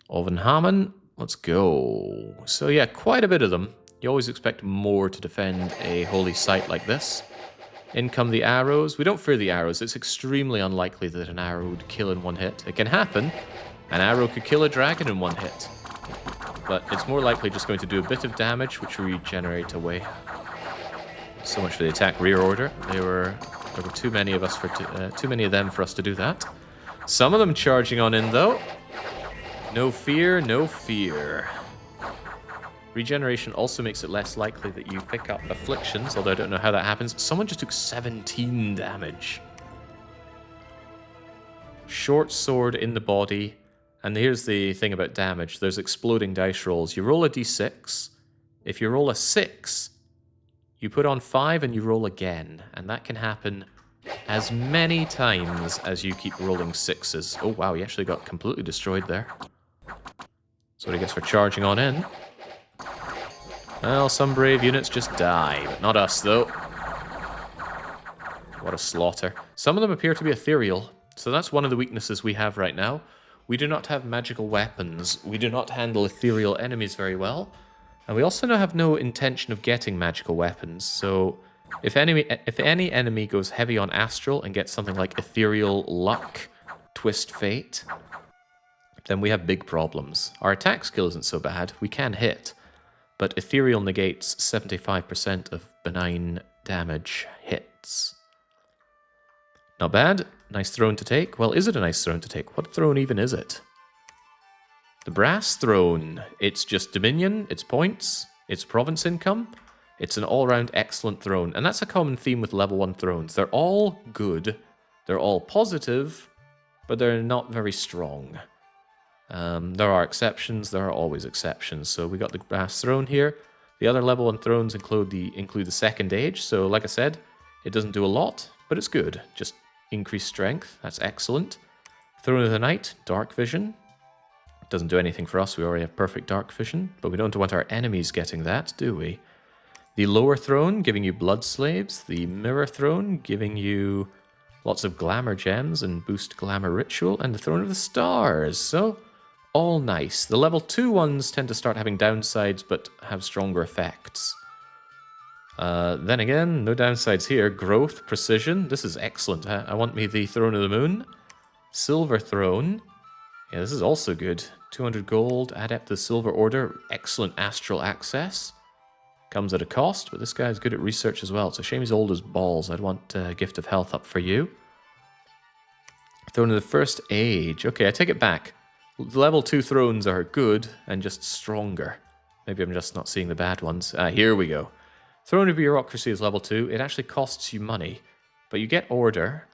Övanhamn, let's go. So yeah, quite a bit of them. You always expect more to defend a holy site like this. In come the arrows. We don't fear the arrows. It's extremely unlikely that an arrow would kill in one hit. It can happen. An arrow could kill a dragon in one hit. But it's more likely just going to do a bit of damage, which we regenerate away. So much for the attack rear order. There were too many of us too many of them for us to do that. Some of them charging on in though. No fear, no fear. Regeneration also makes it less likely that you pick up afflictions, although I don't know how that happens. Someone just took 17 damage. Short sword in the body. And here's the thing about damage. There's exploding dice rolls. You roll a d6. If you roll a 6, you put on 5 and you roll again. And that can happen as many times as you keep rolling 6s. Oh wow, he actually got completely destroyed there. That's what he gets for charging on in. Well, some brave units just die, but not us, though. What a slaughter. Some of them appear to be ethereal, so that's one of the weaknesses we have right now. We do not have magical weapons. We do not handle ethereal enemies very well. And we also have no intention of getting magical weapons, so if any enemy goes heavy on astral and gets something like ethereal luck, twist fate, then we have big problems. Our attack skill isn't so bad. We can hit. But ethereal negates 75% of benign damage hits. Not bad. Nice throne to take. Well, is it a nice throne to take? What throne even is it? The brass throne. It's just dominion, it's points, it's province income. It's an all-round excellent throne. And that's a common theme with level 1 thrones. They're all good, they're all positive, but they're not very strong. There are exceptions. There are always exceptions. So we got the brass throne here. The other level 1 thrones include the second age. So like I said, it doesn't do a lot, but it's good. Just increased strength. That's excellent. Throne of the Night, dark vision. Doesn't do anything for us. We already have perfect dark vision, but we don't want our enemies getting that, do we? The lower throne giving you blood slaves. The mirror throne giving you lots of glamour gems and boost glamour ritual. And the throne of the stars. So all nice. The level 2 ones tend to start having downsides, but have stronger effects. Then again, no downsides here. Growth, precision. This is excellent. I want me the Throne of the Moon. Silver Throne. Yeah, this is also good. 200 gold, Adept of the Silver Order. Excellent astral access. Comes at a cost, but this guy's good at research as well. It's a shame he's old as balls. I'd want Gift of Health up for you. Throne of the First Age. Okay, I take it back. The level 2 thrones are good and just stronger. Maybe I'm just not seeing the bad ones. Here we go. Throne of Bureaucracy is level 2. It actually costs you money, but you get order.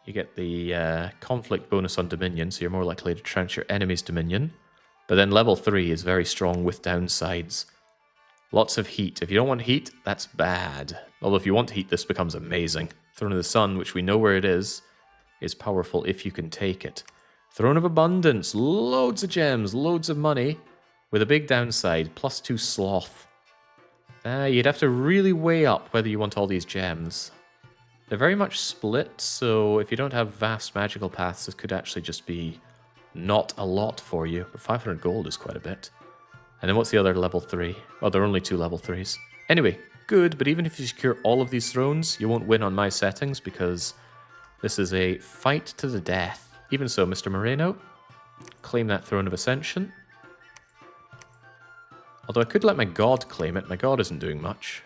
You get the conflict bonus on Dominion, so you're more likely to trounce your enemy's Dominion. But then level 3 is very strong with downsides. Lots of heat. If you don't want heat, that's bad. Although if you want heat, this becomes amazing. Throne of the Sun, which we know where it is powerful if you can take it. Throne of Abundance, loads of gems, loads of money, with a big downside, +2 sloth. You'd have to really weigh up whether you want all these gems. They're very much split, so if you don't have vast magical paths, this could actually just be not a lot for you. But 500 gold is quite a bit. And then what's the other level 3? Well, there are only 2 level 3s. Anyway, good, but even if you secure all of these thrones, you won't win on my settings because this is a fight to the death. Even so, Mr. Moreno, claim that throne of ascension. Although I could let my god claim it. My god isn't doing much.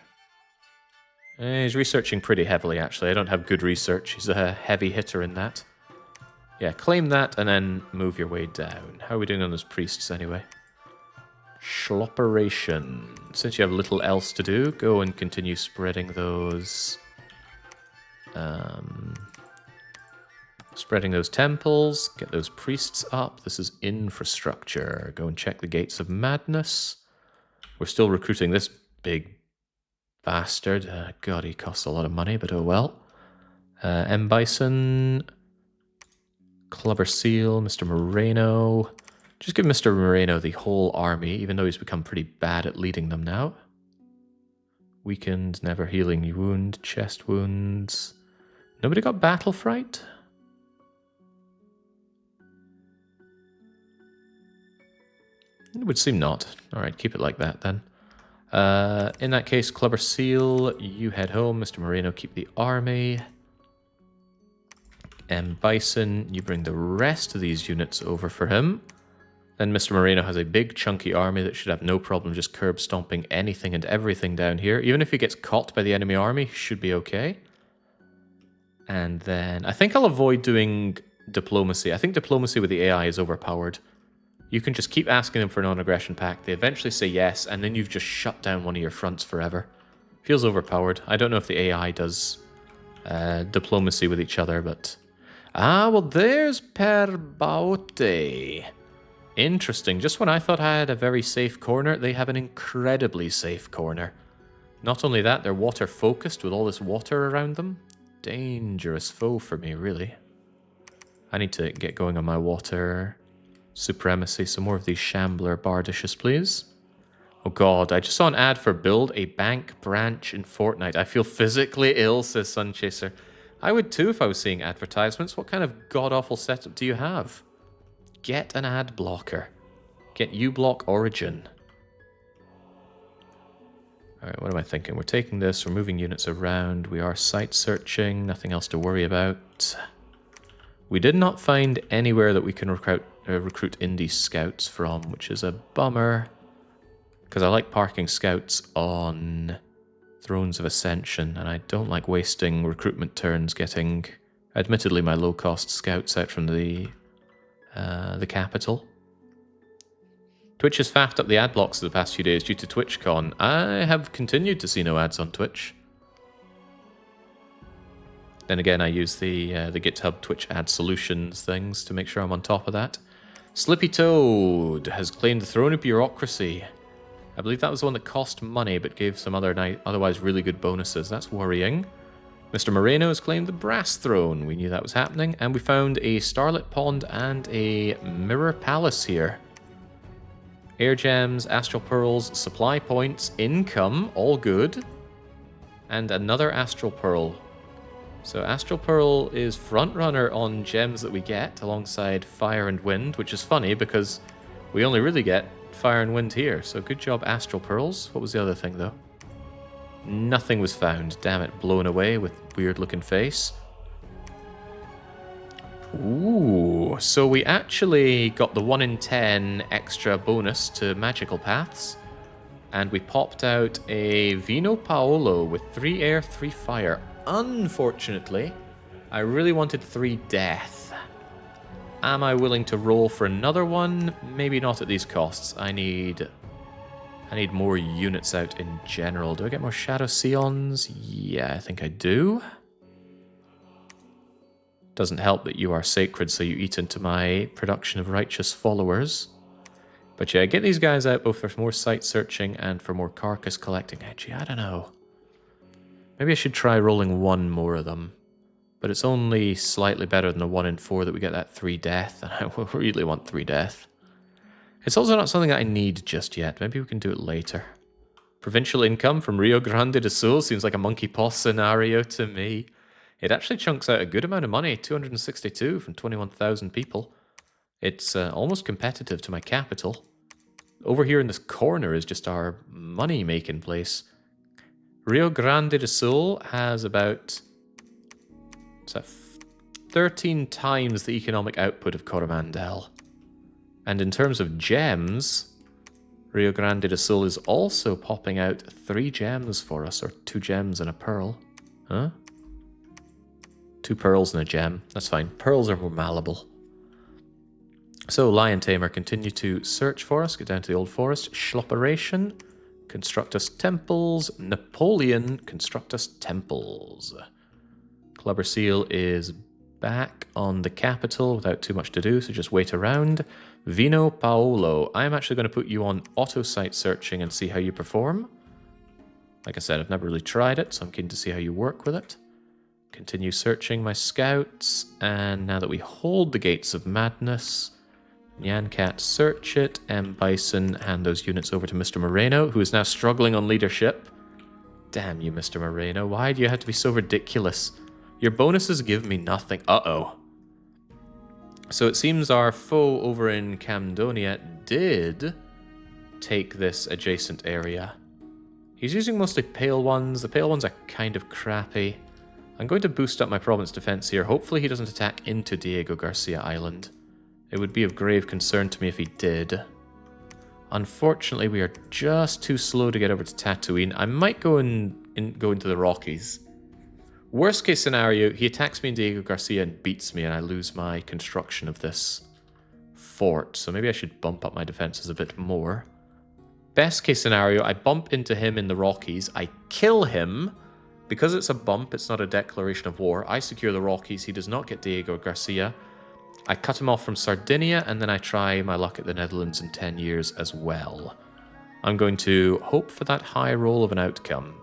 He's researching pretty heavily, actually. I don't have good research. He's a heavy hitter in that. Yeah, claim that and then move your way down. How are we doing on those priests, anyway? Schlopperation. Since you have little else to do, go and continue spreading those... spreading those temples. Get those priests up. This is infrastructure. Go and check the gates of madness. We're still recruiting this big bastard. God, he costs a lot of money, but oh well. M. Bison, Clubber Seal, Mr. Moreno. Just give Mr. Moreno the whole army, even though he's become pretty bad at leading them now. Weakened, never healing wound, chest wounds. Nobody got battle fright? It would seem not. Alright, keep it like that then. In that case, Clubber Seal, you head home. Mr. Moreno, keep the army. M. Bison, you bring the rest of these units over for him. Then Mr. Moreno has a big chunky army that should have no problem just curb stomping anything and everything down here. Even if he gets caught by the enemy army, he should be okay. And then I think I'll avoid doing diplomacy. I think diplomacy with the AI is overpowered. You can just keep asking them for a non-aggression pact. They eventually say yes, and then you've just shut down one of your fronts forever. Feels overpowered. I don't know if the AI does diplomacy with each other, but... Ah, well, there's Perbaute. Interesting. Just when I thought I had a very safe corner, they have an incredibly safe corner. Not only that, they're water-focused with all this water around them. Dangerous foe for me, really. I need to get going on my water... supremacy. Some more of these Shambler Bardishes, please. Oh god, I just saw an ad for build a bank branch in Fortnite. I feel physically ill, says Sunchaser. I would too if I was seeing advertisements. What kind of god-awful setup do you have? Get an ad blocker. Get uBlock Origin. Alright, what am I thinking? We're taking this, we're moving units around, we are site searching, nothing else to worry about. We did not find anywhere that we can recruit indie scouts from, which is a bummer. Because I like parking scouts on Thrones of Ascension, and I don't like wasting recruitment turns getting, admittedly, my low-cost scouts out from the capital. Twitch has faffed up the ad blocks for the past few days due to TwitchCon. I have continued to see no ads on Twitch. Then again, I use the GitHub Twitch ad solutions things to make sure I'm on top of that. Slippy Toad has claimed the throne of bureaucracy. I believe that was the one that cost money but gave some otherwise really good bonuses. That's worrying. Mr. Moreno has claimed the brass throne. We knew that was happening. And we found a starlit pond and a mirror palace here. Air gems, astral pearls, supply points, income, all good. And another astral pearl. So Astral Pearl is frontrunner on gems that we get alongside Fire and Wind, which is funny because we only really get Fire and Wind here. So good job, Astral Pearls. What was the other thing, though? Nothing was found. Damn it, blown away with weird-looking face. Ooh, so we actually got the 1 in 10 extra bonus to magical paths. And we popped out a Vino Paolo with 3 air, 3 fire. Unfortunately, I really wanted 3 death. Am I willing to roll for another one? Maybe not at these costs. I need more units out in general. Do I get more Shadow Scions? Yeah, I think I do. Doesn't help that you are sacred, so you eat into my production of righteous followers. But yeah, get these guys out both for more site searching and for more carcass collecting. Actually, I don't know. Maybe I should try rolling 1 more of them. But it's only slightly better than the 1 in 4 that we get that 3 death. And I really want 3 death. It's also not something that I need just yet. Maybe we can do it later. Provincial income from Rio Grande do Sul seems like a monkey paw scenario to me. It actually chunks out a good amount of money. 262 from 21,000 people. It's almost competitive to my capital. over here in this corner is just our money-making place. Rio Grande do Sul has about 13 times the economic output of Coromandel. And in terms of gems, Rio Grande do Sul is also popping out 3 gems for us, or 2 gems and a pearl. Huh? 2 pearls and a gem. That's fine. Pearls are more malleable. So, Lion Tamer, continue to search for us. Get down to the Old Forest. Schlopperation. Construct us temples. Napoleon, construct us temples. Clubber Seal is back on the capital without too much to do, so just wait around. Vino Paolo. I'm actually going to put you on auto-site searching and see how you perform. Like I said, I've never really tried it, so I'm keen to see how you work with it. Continue searching my scouts, and now that we hold the Gates of Madness, Nyancat, search it. M. Bison, hand those units over to Mr. Moreno, who is now struggling on leadership. Damn you, Mr. Moreno. Why do you have to be so ridiculous? Your bonuses give me nothing. Uh-oh. So it seems our foe over in Camdonia did take this adjacent area. He's using mostly pale ones. The pale ones are kind of crappy. I'm going to boost up my province defense here. Hopefully he doesn't attack into Diego Garcia Island. It would be of grave concern to me if he did. Unfortunately, we are just too slow to get over to Tatooine. I might go into the Rockies. Worst case scenario, he attacks me in Diego Garcia and beats me, and I lose my construction of this fort. So maybe I should bump up my defenses a bit more. Best case scenario, I bump into him in the Rockies. I kill him. Because it's a bump, it's not a declaration of war. I secure the Rockies. He does not get Diego Garcia. I cut him off from Sardinia, and then I try my luck at the Netherlands in 10 years as well. I'm going to hope for that high roll of an outcome,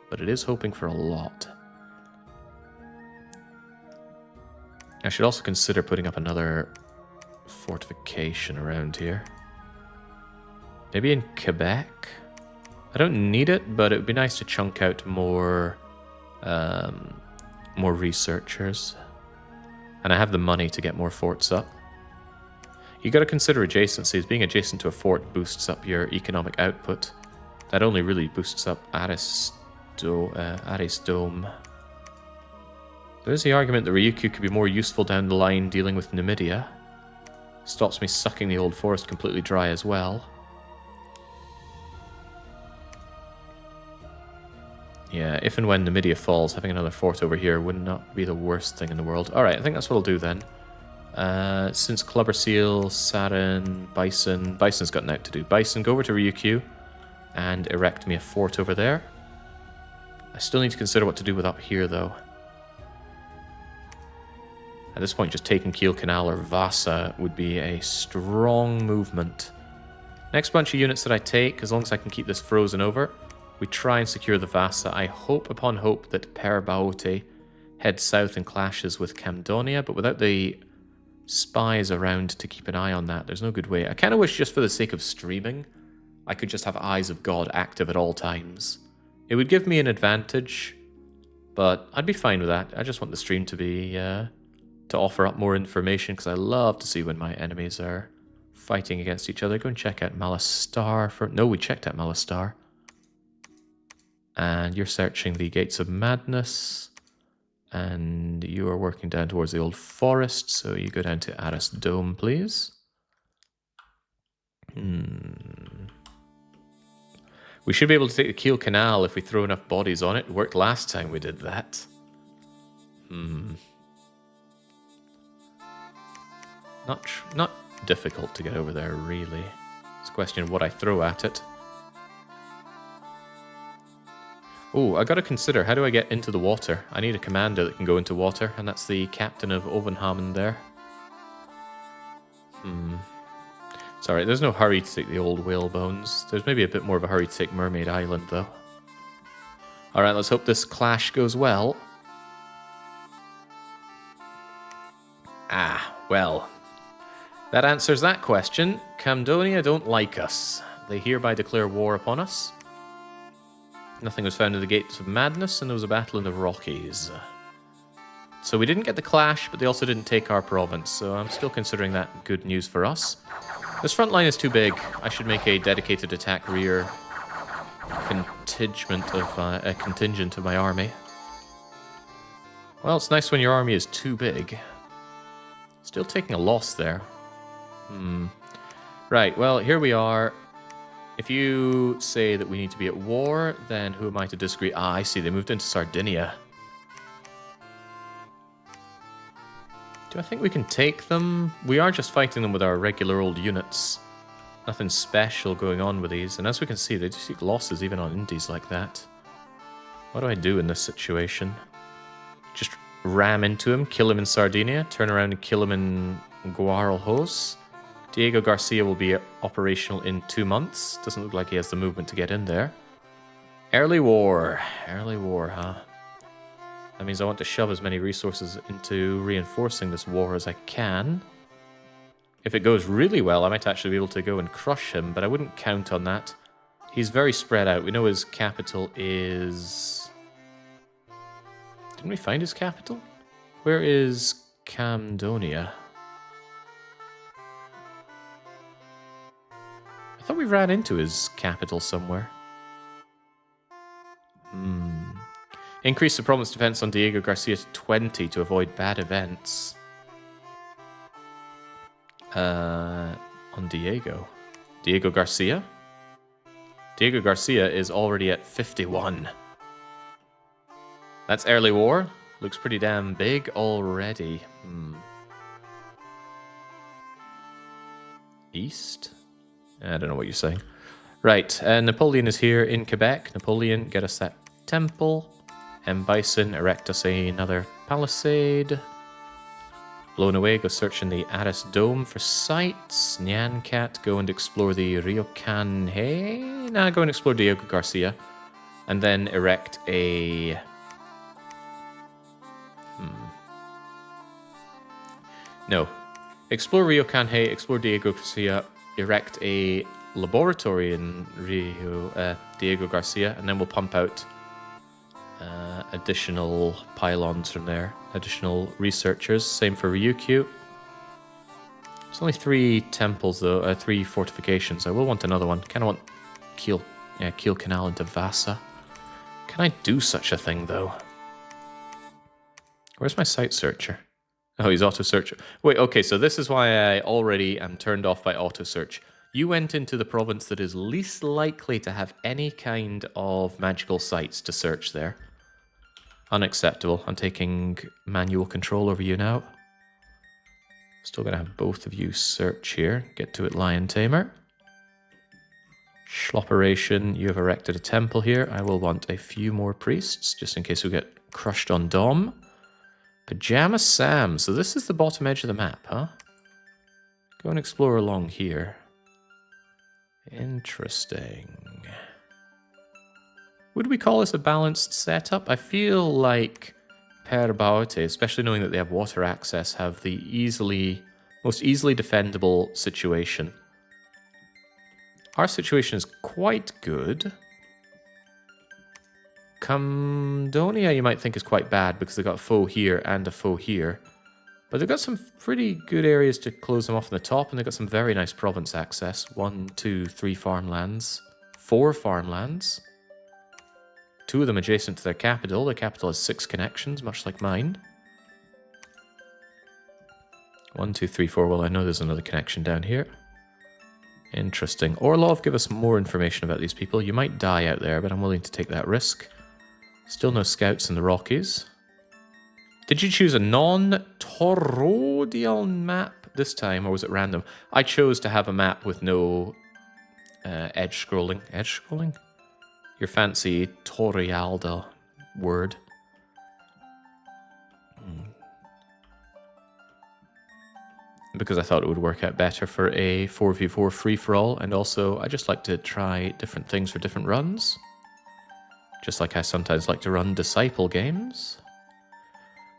but it is hoping for a lot. I should also consider putting up another fortification around here. Maybe in Quebec? I don't need it, but it would be nice to chunk out more researchers. And I have the money to get more forts up. You got to consider adjacencies. Being adjacent to a fort boosts up your economic output. That only really boosts up Ares Dome. There's the argument that Ryukyu could be more useful down the line dealing with Numidia. Stops me sucking the Old Forest completely dry as well. Yeah, if and when Numidia falls, having another fort over here would not be the worst thing in the world. Alright, I think that's what I'll do then. Since Clubber Seal, Sarin, Bison... Bison's got an out to do. Bison, go over to Ryukyu and erect me a fort over there. I still need to consider what to do with up here, though. At this point, just taking Kiel Canal or Vasa would be a strong movement. Next bunch of units that I take, as long as I can keep this frozen over... We try and secure the Vasa. I hope upon hope that Per Baote heads south and clashes with Camdonia, but without the spies around to keep an eye on that, there's no good way. I kind of wish, just for the sake of streaming, I could just have Eyes of God active at all times. It would give me an advantage, but I'd be fine with that. I just want the stream to be, to offer up more information, because I love to see when my enemies are fighting against each other. Go and check out Malastar for... No, we checked out Malastar. And you're searching the Gates of Madness. And you are working down towards the Old Forest. So you go down to Aris Dome, please. We should be able to take the Kiel Canal if we throw enough bodies on it. It worked last time we did that. Not difficult to get over there, really. It's a question of what I throw at it. Oh, I gotta consider, how do I get into the water? I need a commander that can go into water, and that's the captain of Övanhamn there. Sorry, there's no hurry to take the old whale bones. There's maybe a bit more of a hurry to take Mermaid Island, though. Alright, let's hope this clash goes well. Ah, well. That answers that question. Camdonia don't like us. They hereby declare war upon us. Nothing was found in the Gates of Madness, and there was a battle in the Rockies. So we didn't get the clash, but they also didn't take our province, so I'm still considering that good news for us. This front line is too big. I should make a dedicated attack rear contingent of my army. Well, it's nice when your army is too big. Still taking a loss there. Right, well, here we are. If you say that we need to be at war, then who am I to disagree? Ah, I see, they moved into Sardinia. Do I think we can take them? We are just fighting them with our regular old units. Nothing special going on with these. And as we can see, they do take losses even on indies like that. What do I do in this situation? Just ram into him, kill him in Sardinia, turn around and kill him in Guaralhos. Diego Garcia will be operational in 2 months. Doesn't look like he has the movement to get in there. Early war. Early war, huh? That means I want to shove as many resources into reinforcing this war as I can. If it goes really well, I might actually be able to go and crush him, but I wouldn't count on that. He's very spread out. We know his capital is... Didn't we find his capital? Where is Camdonia? I thought we ran into his capital somewhere. Increase the province defense on Diego Garcia to 20 to avoid bad events. On Diego. Diego Garcia? Diego Garcia is already at 51. That's early war. Looks pretty damn big already. East? I don't know what you're saying. Right, Napoleon is here in Quebec. Napoleon, get us that temple. M. Bison, erect us another palisade. Blown away, go search in the Addis Dome for sites. Nyan Cat, go and explore the Rio Canhe. Nah, go and explore Diego Garcia. And then erect a... No. Explore Rio Canhe, explore Diego Garcia, erect a laboratory in Diego Garcia, and then we'll pump out additional pylons from there. Additional researchers. Same for Ryukyu. There's only 3 temples though, 3 fortifications. I will want another one. Kind of want Kiel Canal into Vasa. Can I do such a thing though? Where's my site searcher? Oh, he's auto searcher. Wait, okay, so this is why I already am turned off by auto search. You went into the province that is least likely to have any kind of magical sites to search there. Unacceptable. I'm taking manual control over you now. Still gonna have both of you search here. Get to it, Lion Tamer. Schlopperation, you have erected a temple here. I will want a few more priests, just in case we get crushed on Dom. Pajama Sam. So this is the bottom edge of the map, huh? Go and explore along here. Interesting. Would we call this a balanced setup? I feel like Perbaute, especially knowing that they have water access, have the most easily defendable situation. Our situation is quite good. Camdonia you might think is quite bad because they've got a foe here and a foe here. But they've got some pretty good areas to close them off on the top, and they've got some very nice province access. 1, 2, 3 farmlands. 4 farmlands. 2 of them adjacent to their capital. Their capital has 6 connections, much like mine. 1, 2, 3, 4. Well, I know there's another connection down here. Interesting. Orlov, give us more information about these people. You might die out there, but I'm willing to take that risk. Still no scouts in the Rockies. Did you choose a non-toroidal map this time, or was it random? I chose to have a map with no edge scrolling. Edge scrolling? Your fancy Torialda word. Because I thought it would work out better for a 4v4 free-for-all, and also I just like to try different things for different runs. Just like I sometimes like to run Disciple games.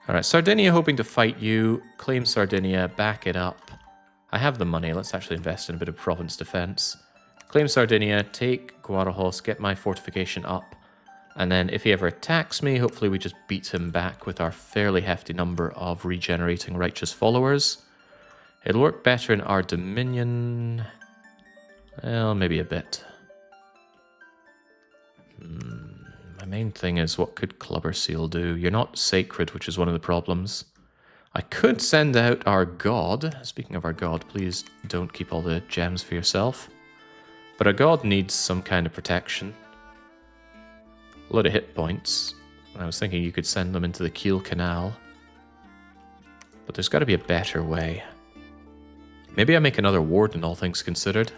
Alright, Sardinia hoping to fight you. Claim Sardinia, back it up. I have the money, let's actually invest in a bit of province defense. Claim Sardinia, take Guarajos, get my fortification up. And then if he ever attacks me, hopefully we just beat him back with our fairly hefty number of regenerating righteous followers. It'll work better in our Dominion. Well, maybe a bit. My main thing is, what could Clubber Seal do? You're not sacred, which is one of the problems. I could send out our god. Speaking of our god, please don't keep all the gems for yourself. But our god needs some kind of protection. A lot of hit points. I was thinking you could send them into the Kiel Canal. But there's got to be a better way. Maybe I make another warden, all things considered.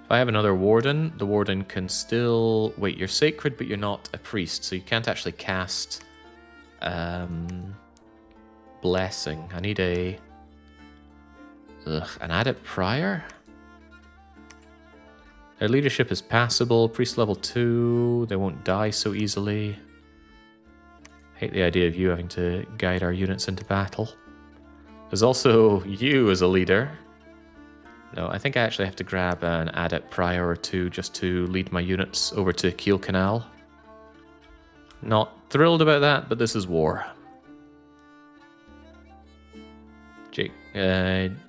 If I have another warden, the warden can still... Wait, you're sacred, but you're not a priest, so you can't actually cast... Blessing. I need an adept prior? Their leadership is passable. Priest level 2. They won't die so easily. Hate the idea of you having to guide our units into battle. There's also you as a leader. No, I think I actually have to grab an adept prior or two just to lead my units over to Kiel Canal. Not thrilled about that, but this is war. Jake,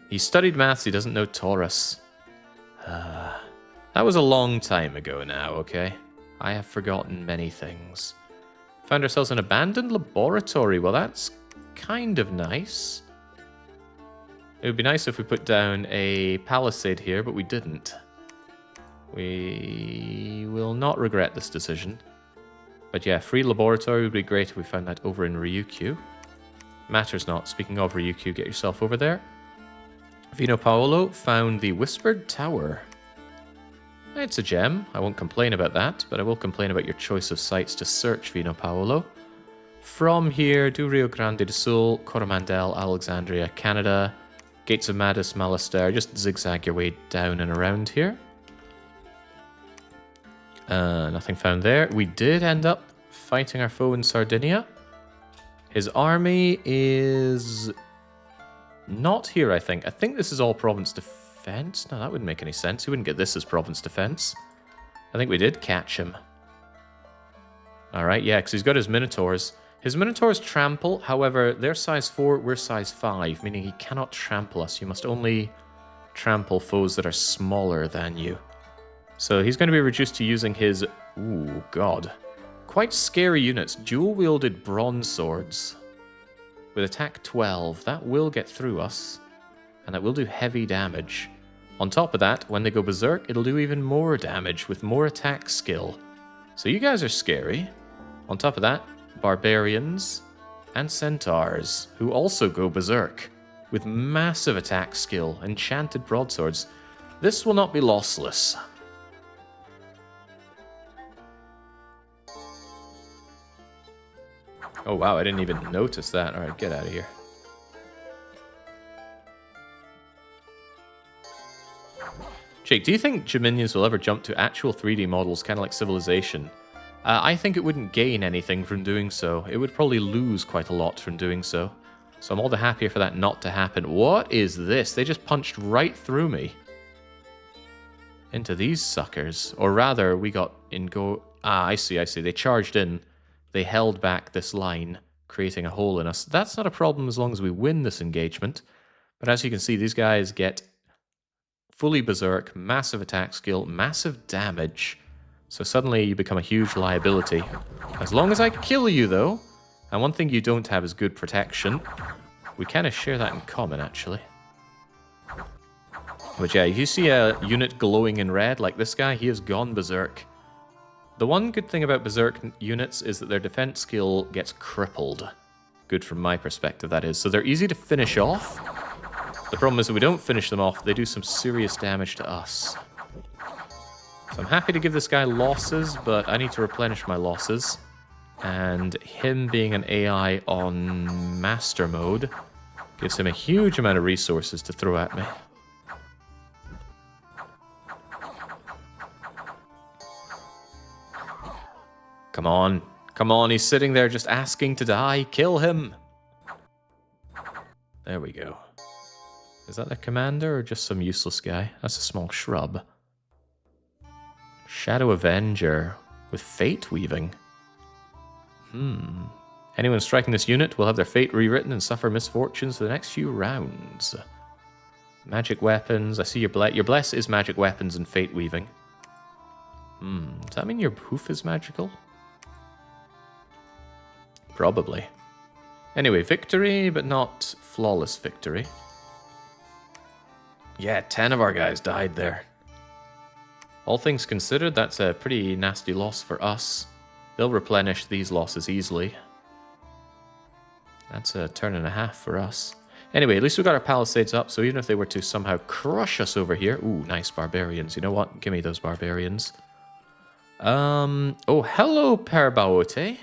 he studied maths, he doesn't know Taurus. That was a long time ago now, okay? I have forgotten many things. Found ourselves an abandoned laboratory. Well, that's kind of nice. It would be nice if we put down a palisade here, but we didn't. We will not regret this decision. But yeah, free laboratory would be great if we found that over in Ryukyu. Matters not. Speaking of Ryukyu, get yourself over there. Vino Paolo found the Whispered Tower. It's a gem. I won't complain about that, but I will complain about your choice of sites to search, Vino Paolo. From here, do Rio Grande do Sul, Coromandel, Alexandria, Canada, Gates of Madis, Malaster. Just zigzag your way down and around here. Nothing found there. We did end up fighting our foe in Sardinia. His army is not here, I think. I think this is all province defense. No, that wouldn't make any sense. He wouldn't get this as province defense. I think we did catch him. Alright, yeah, because he's got his Minotaurs. His Minotaurs trample, however, they're size 4, we're size 5, meaning he cannot trample us. You must only trample foes that are smaller than you. So he's going to be reduced to using his... Ooh, god. Quite scary units. Dual-wielded bronze swords. With attack 12. That will get through us. And that will do heavy damage. On top of that, when they go berserk, it'll do even more damage with more attack skill. So you guys are scary. On top of that, barbarians and centaurs, who also go berserk. With massive attack skill, enchanted broadswords. This will not be lossless. Oh wow, I didn't even notice that. Alright, get out of here. Jake, do you think Dominions will ever jump to actual 3D models, kind of like Civilization? I think it wouldn't gain anything from doing so. It would probably lose quite a lot from doing so. So I'm all the happier for that not to happen. What is this? They just punched right through me. Into these suckers. Or rather, we got in go... Ah, I see. They charged in. They held back this line, creating a hole in us. That's not a problem as long as we win this engagement. But as you can see, these guys get fully berserk, massive attack skill, massive damage. So suddenly you become a huge liability. As long as I kill you, though, and one thing you don't have is good protection. We kind of share that in common, actually. But yeah, if you see a unit glowing in red like this guy, he has gone berserk. The one good thing about berserk units is that their defense skill gets crippled. Good from my perspective, that is. So they're easy to finish off. The problem is if we don't finish them off, they do some serious damage to us. So I'm happy to give this guy losses, but I need to replenish my losses. And him being an AI on Master Mode gives him a huge amount of resources to throw at me. Come on. Come on, he's sitting there just asking to die. Kill him. There we go. Is that the commander or just some useless guy? That's a small shrub. Shadow Avenger with Fate Weaving. Anyone striking this unit will have their fate rewritten and suffer misfortunes for the next few rounds. Magic weapons. I see your bless. Your bless is magic weapons and fate weaving. Does that mean your hoof is magical? Probably. Anyway, victory, but not flawless victory. Yeah, 10 of our guys died there. All things considered, that's a pretty nasty loss for us. They'll replenish these losses easily. That's a turn and a half for us. Anyway, at least we got our palisades up, so even if they were to somehow crush us over here... Ooh, nice barbarians. You know what? Give me those barbarians. Oh, hello, Parbaote.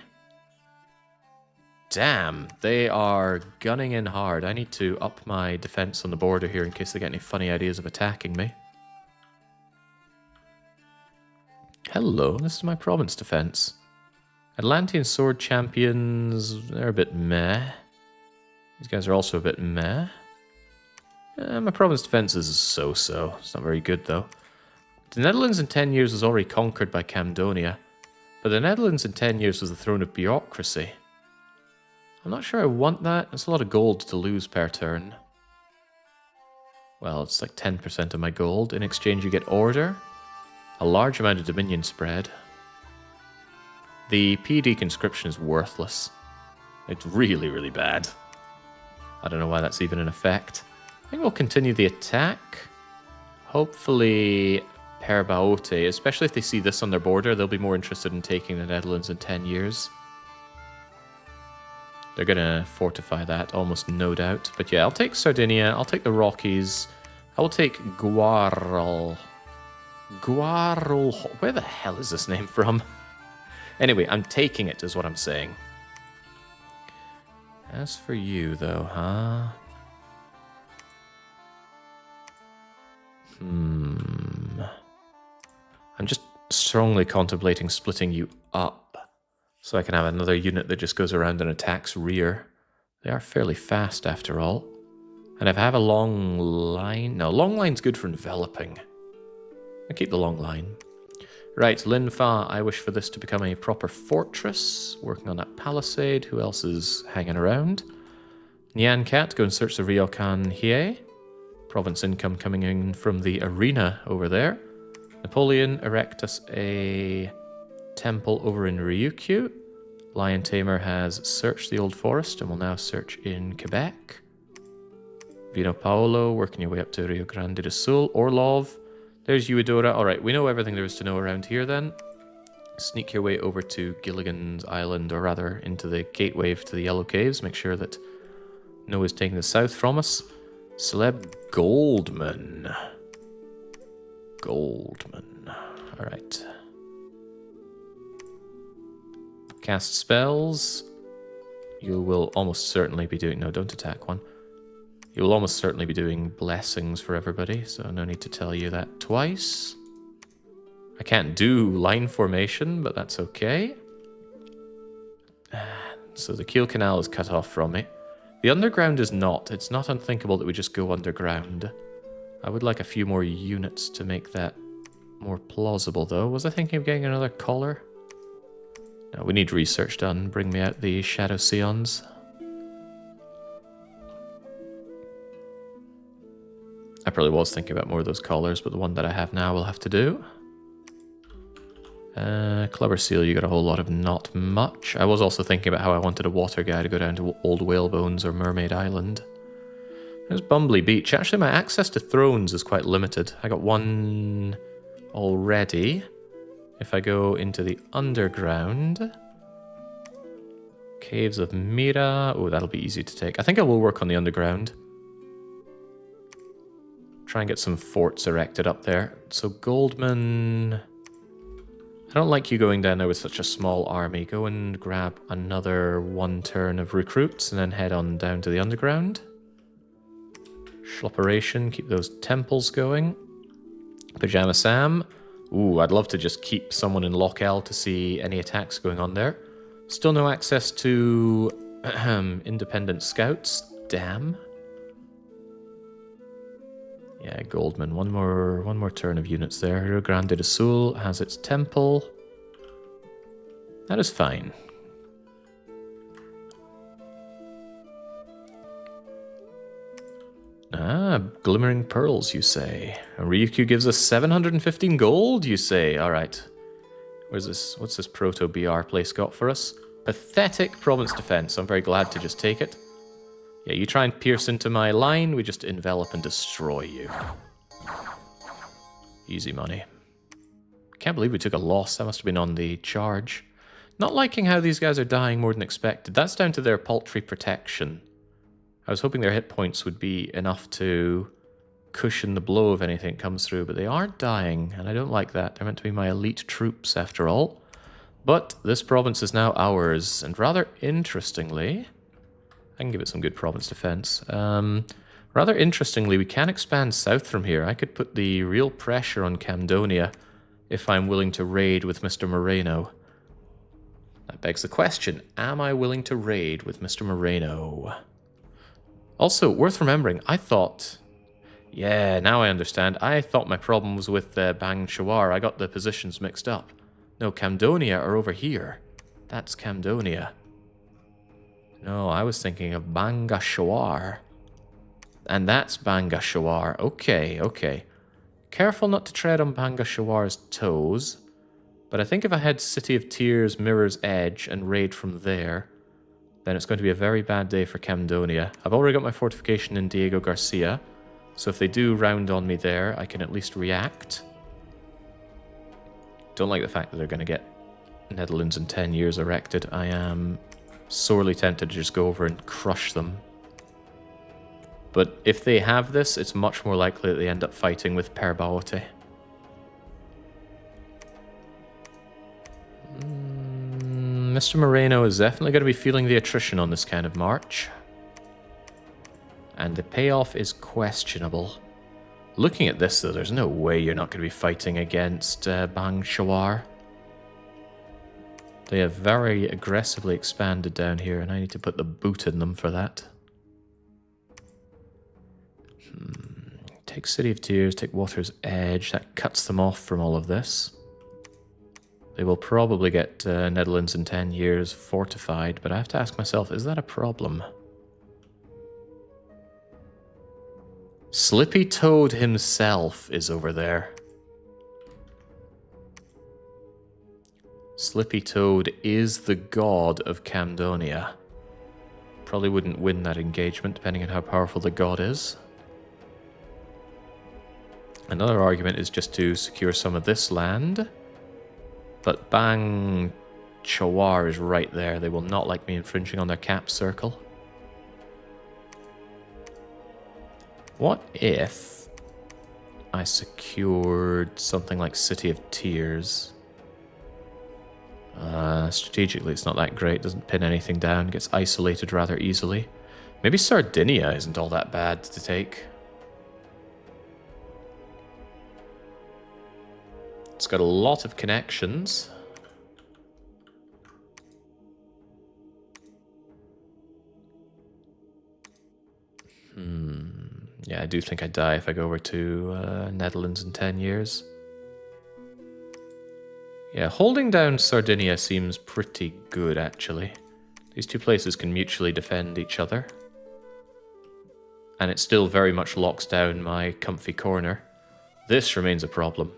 Damn, they are gunning in hard. I need to up my defense on the border here in case they get any funny ideas of attacking me. Hello, this is my province defense. Atlantean sword champions, they're a bit meh. These guys are also a bit meh. My province defense is so-so. It's not very good, though. The Netherlands in 10 years was already conquered by Camdonia, but the Netherlands in 10 years was the throne of bureaucracy. I'm not sure I want that. It's a lot of gold to lose per turn. Well, it's like 10% of my gold. In exchange, you get order. A large amount of dominion spread. The PD conscription is worthless. It's really, really bad. I don't know why that's even in effect. I think we'll continue the attack. Hopefully, Parbaote, especially if they see this on their border, they'll be more interested in taking the Netherlands in 10 years. They're going to fortify that, almost no doubt. But yeah, I'll take Sardinia, I'll take the Rockies, I will take Guaral. Guaral... Where the hell is this name from? Anyway, I'm taking it, is what I'm saying. As for you, though, huh? I'm just strongly contemplating splitting you up. So I can have another unit that just goes around and attacks rear. They are fairly fast, after all. And if I have a long line... No, long line's good for enveloping. I'll keep the long line. Right, Linfa, I wish for this to become a proper fortress. Working on that palisade. Who else is hanging around? Nyan Cat, go and search the Ryokan Hie. Province income coming in from the arena over there. Napoleon, erect us a temple over in Ryukyu. Lion Tamer has searched the Old Forest and will now search in Quebec. Vino Paolo, working your way up to Rio Grande do Sul. Orlov, there's Eudora. Alright, we know everything there is to know around here then. Sneak your way over to Gilligan's Island, or rather into the gateway to the Yellow Caves. Make sure that no one's taking the south from us. Celeb Goldman. Goldman. Alright. Cast spells. You will almost certainly be doing... No, don't attack one. You will almost certainly be doing blessings for everybody, so no need to tell you that twice. I can't do line formation, but that's okay. So the Kiel Canal is cut off from me. The underground is not. It's not unthinkable that we just go underground. I would like a few more units to make that more plausible, though. Was I thinking of getting another collar? No, we need research done. Bring me out the Shadow Scions. I probably was thinking about more of those collars, but the one that I have now will have to do. Clubber Seal, you got a whole lot of not much. I was also thinking about how I wanted a water guy to go down to Old Whalebones or Mermaid Island. There's Bumbly Beach. Actually, my access to thrones is quite limited. I got one already. If I go into the underground... Caves of Mira. Oh, that'll be easy to take. I think I will work on the underground. Try and get some forts erected up there. So Goldman... I don't like you going down there with such a small army. Go and grab another one turn of recruits and then head on down to the underground. Schlopperation, keep those temples going. Pajama Sam. Ooh, I'd love to just keep someone in Lochel to see any attacks going on there. Still no access to independent scouts. Damn. Yeah, Goldman. One more turn of units there. Rio Grande do Sul has its temple. That is fine. Ah, glimmering pearls, you say. And Ryukyu gives us 715 gold, you say. Alright. Where's this? What's this proto-BR place got for us? Pathetic province defense. I'm very glad to just take it. Yeah, you try and pierce into my line, we just envelop and destroy you. Easy money. Can't believe we took a loss. That must have been on the charge. Not liking how these guys are dying more than expected. That's down to their paltry protection. I was hoping their hit points would be enough to cushion the blow if anything comes through, but they aren't dying, and I don't like that. They're meant to be my elite troops, after all. But this province is now ours, and rather interestingly... I can give it some good province defense. Rather interestingly, we can expand south from here. I could put the real pressure on Camdonia if I'm willing to raid with Mr. Moreno. That begs the question, am I willing to raid with Mr. Moreno? Also, worth remembering, I thought... Yeah, now I understand. I thought my problem was with Bang Shawar. I got the positions mixed up. No, Camdonia are over here. That's Camdonia. No, I was thinking of Bangashawar. And that's Bangashawar. Okay, okay. Careful not to tread on Bangashawar's toes. But I think if I had City of Tears, Mirror's Edge, and raid from there, then it's going to be a very bad day for Camdonia. I've already got my fortification in Diego Garcia, so if they do round on me there, I can at least react. Don't like the fact that they're going to get Netherlands in 10 years erected. I am sorely tempted to just go over and crush them. But if they have this, it's much more likely that they end up fighting with Perbaote. Mr. Moreno is definitely going to be feeling the attrition on this kind of march. And the payoff is questionable. Looking at this, though, there's no way you're not going to be fighting against Bang Shawar. They have very aggressively expanded down here, and I need to put the boot in them for that. Take City of Tears, take Water's Edge. That cuts them off from all of this. They will probably get Netherlands in 10 years fortified, but I have to ask myself, is that a problem? Slippy Toad himself is over there. Slippy Toad is the god of Camdonia. Probably wouldn't win that engagement, depending on how powerful the god is. Another argument is just to secure some of this land. But Bang Chawar is right there. They will not like me infringing on their cap circle. What if I secured something like City of Tears? Strategically, it's not that great. Doesn't pin anything down. Gets isolated rather easily. Maybe Sardinia isn't all that bad to take. It's got a lot of connections. Yeah, I do think I'd die if I go over to Netherlands in 10 years. Yeah, holding down Sardinia seems pretty good, actually. These two places can mutually defend each other. And it still very much locks down my comfy corner. This remains a problem.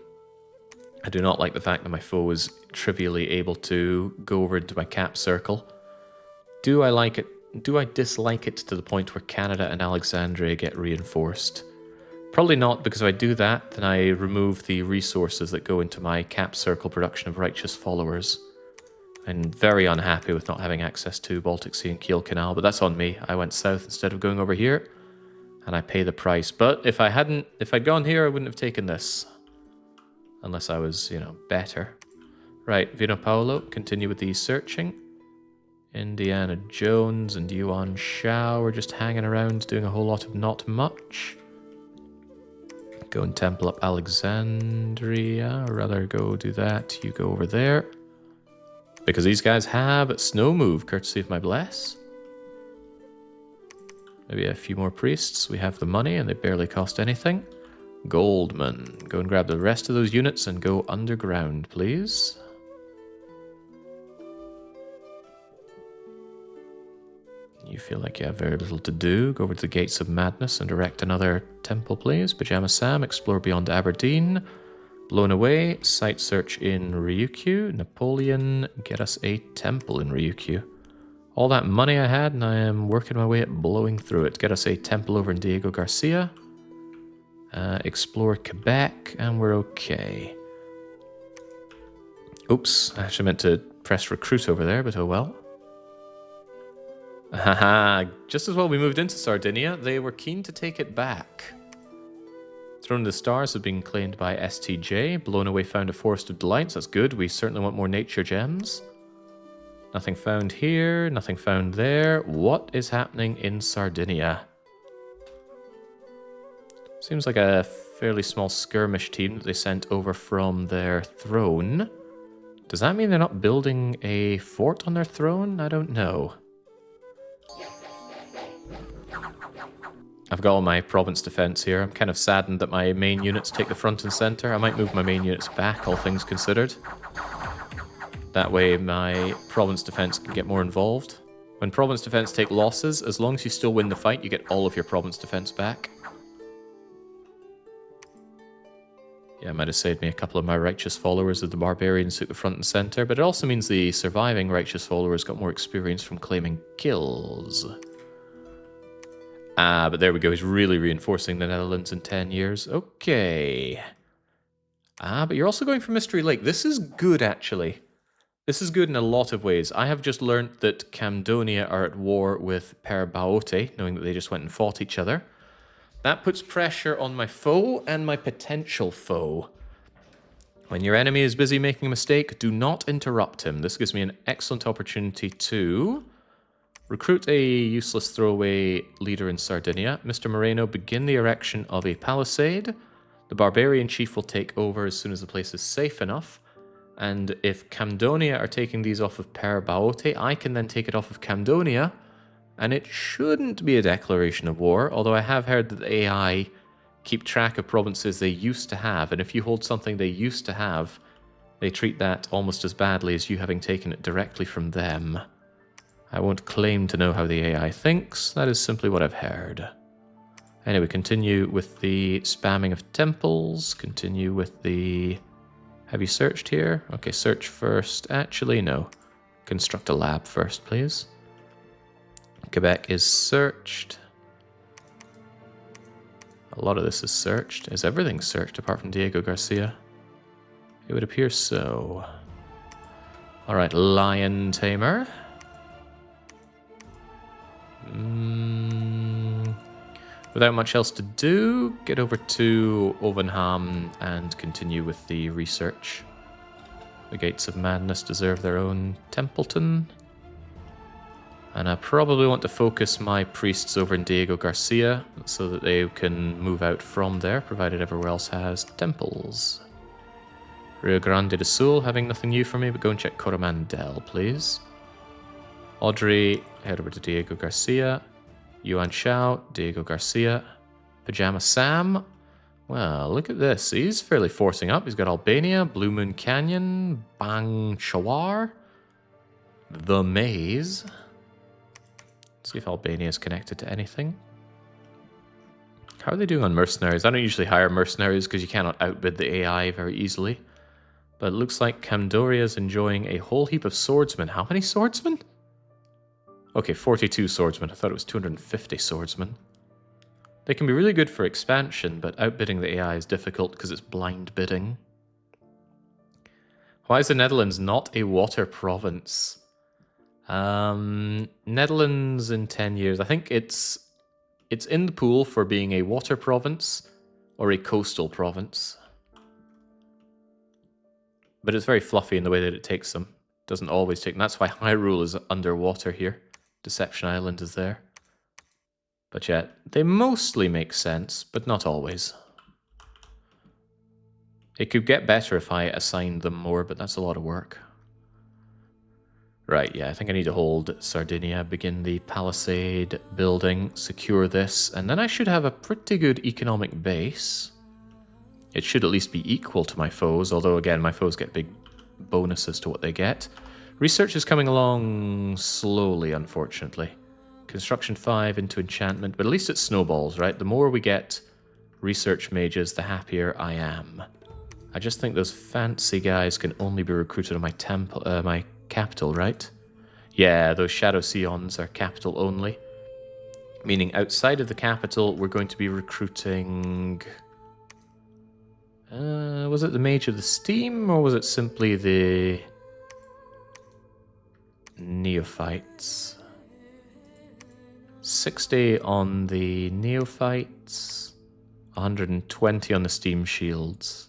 I do not like the fact that my foe is trivially able to go over into my cap circle. Do I like it? Do I dislike it to the point where Canada and Alexandria get reinforced? Probably not, because if I do that, then I remove the resources that go into my cap circle production of righteous followers. I'm very unhappy with not having access to Baltic Sea and Kiel Canal, but that's on me. I went south instead of going over here, and I pay the price. But if I'd gone here, I wouldn't have taken this. Unless I was, you know, better. Right, Vino Paulo, continue with the searching. Indiana Jones and Yuan Shao are just hanging around doing a whole lot of not much. Go and temple up Alexandria, or rather go do that. You go over there. Because these guys have snow move, courtesy of my bless. Maybe a few more priests. We have the money and they barely cost anything. Goldman, go and grab the rest of those units and go underground, please. You feel like you have very little to do. Go over to the Gates of Madness and erect another temple, please. Pajama Sam, explore beyond Aberdeen. Blown Away, site search in Ryukyu. Napoleon, get us a temple in Ryukyu. All that money I had, and I am working my way at blowing through it. Get us a temple over in Diego Garcia. Explore Quebec, and we're okay. Oops, I actually meant to press recruit over there, but oh well. Haha, just as well we moved into Sardinia, they were keen to take it back. Throne of the Stars have been claimed by STJ. Blown Away found a Forest of Delights, that's good. We certainly want more nature gems. Nothing found here, nothing found there. What is happening in Sardinia? Seems like a fairly small skirmish team that they sent over from their throne. Does that mean they're not building a fort on their throne? I don't know. I've got all my province defense here. I'm kind of saddened that my main units take the front and center. I might move my main units back, all things considered. That way my province defense can get more involved. When province defense take losses, as long as you still win the fight, you get all of your province defense back. Yeah, it might have saved me a couple of my righteous followers of the barbarians took the front and center, but it also means the surviving righteous followers got more experience from claiming kills. Ah, but there we go. He's really reinforcing the Netherlands in 10 years. Okay. Ah, but you're also going for Mystery Lake. This is good, actually. This is good in a lot of ways. I have just learnt that Camdonia are at war with Per Baote, knowing that they just went and fought each other. That puts pressure on my foe and my potential foe. When your enemy is busy making a mistake, do not interrupt him. This gives me an excellent opportunity to recruit a useless throwaway leader in Sardinia. Mr. Moreno, begin the erection of a palisade. The barbarian chief will take over as soon as the place is safe enough. And if Camdonia are taking these off of Per Baote, I can then take it off of Camdonia. And it shouldn't be a declaration of war, although I have heard that the AI keep track of provinces they used to have. And if you hold something they used to have, they treat that almost as badly as you having taken it directly from them. I won't claim to know how the AI thinks. That is simply what I've heard. Anyway, continue with the spamming of temples. Continue with the... Have you searched here? Okay, search first. Actually, no. Construct a lab first, please. Quebec is searched. A lot of this is searched. Is everything searched apart from Diego Garcia? It would appear so. Alright, Lion Tamer. Without much else to do, get over to Övanhamn and continue with the research. The Gates of Madness deserve their own Templeton. And I probably want to focus my priests over in Diego Garcia so that they can move out from there, provided everywhere else has temples. Rio Grande do Sul having nothing new for me, but go and check Coromandel, please. Audrey, head over to Diego Garcia. Yuan Shao, Diego Garcia. Pajama Sam. Well, look at this. He's fairly forcing up. He's got Albania, Blue Moon Canyon, Bang Shawar, The Maze. See if Albania is connected to anything. How are they doing on mercenaries? I don't usually hire mercenaries because you cannot outbid the AI very easily. But it looks like Camdoria is enjoying a whole heap of swordsmen. How many swordsmen? Okay, 42 swordsmen. I thought it was 250 swordsmen. They can be really good for expansion, but outbidding the AI is difficult because it's blind bidding. Why is the Netherlands not a water province? Netherlands in 10 years. I think it's in the pool for being a water province or a coastal province. But it's very fluffy in the way that it takes them. It doesn't always take them. That's why Hyrule is underwater here. Deception Island is there. But yeah, they mostly make sense, but not always. It could get better if I assigned them more, but that's a lot of work. Right, yeah, I think I need to hold Sardinia, begin the palisade building, secure this, and then I should have a pretty good economic base. It should at least be equal to my foes, although again, my foes get big bonuses to what they get. Research is coming along slowly, unfortunately. Construction 5 into enchantment, but at least it snowballs, right? The more we get research mages, the happier I am. I just think those fancy guys can only be recruited on my my capital, right? Yeah, those Shadow Scions are capital only. Meaning outside of the capital, we're going to be recruiting... was it the Mage of the Steam, or was it simply the... Neophytes? 60 on the Neophytes, 120 on the Steam Shields.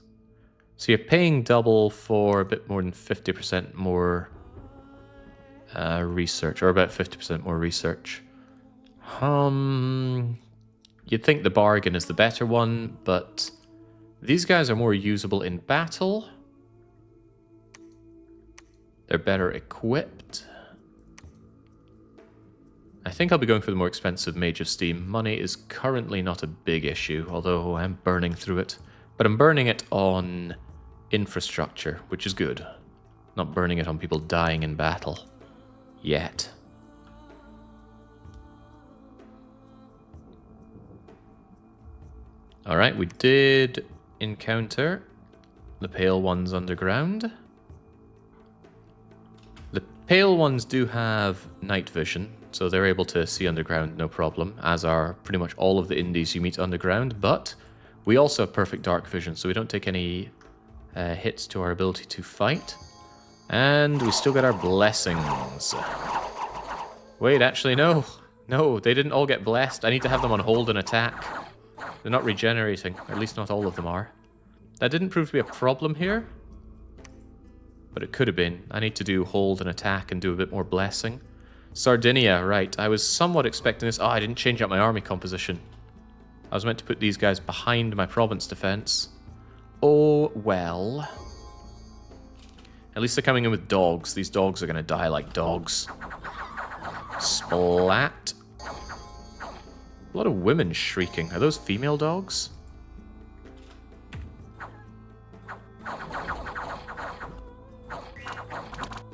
So you're paying double for a bit more than 50% more research, or about 50% more research. You'd think the bargain is the better one, but these guys are more usable in battle. They're better equipped. I think I'll be going for the more expensive Mage of Steam. Money is currently not a big issue, although I'm burning through it. But I'm burning it on infrastructure, which is good. Not burning it on people dying in battle. Yet. Alright, we did encounter the Pale Ones underground. The Pale Ones do have night vision, so they're able to see underground no problem, as are pretty much all of the indies you meet underground, but we also have perfect dark vision, so we don't take any hits to our ability to fight. And we still get our blessings. Wait, actually, no. No, they didn't all get blessed. I need to have them on hold and attack. They're not regenerating. At least not all of them are. That didn't prove to be a problem here. But it could have been. I need to do hold and attack and do a bit more blessing. Sardinia, right. I was somewhat expecting this. Oh, I didn't change out my army composition. I was meant to put these guys behind my province defense. Oh, well. At least they're coming in with dogs. These dogs are going to die like dogs. Splat. A lot of women shrieking. Are those female dogs?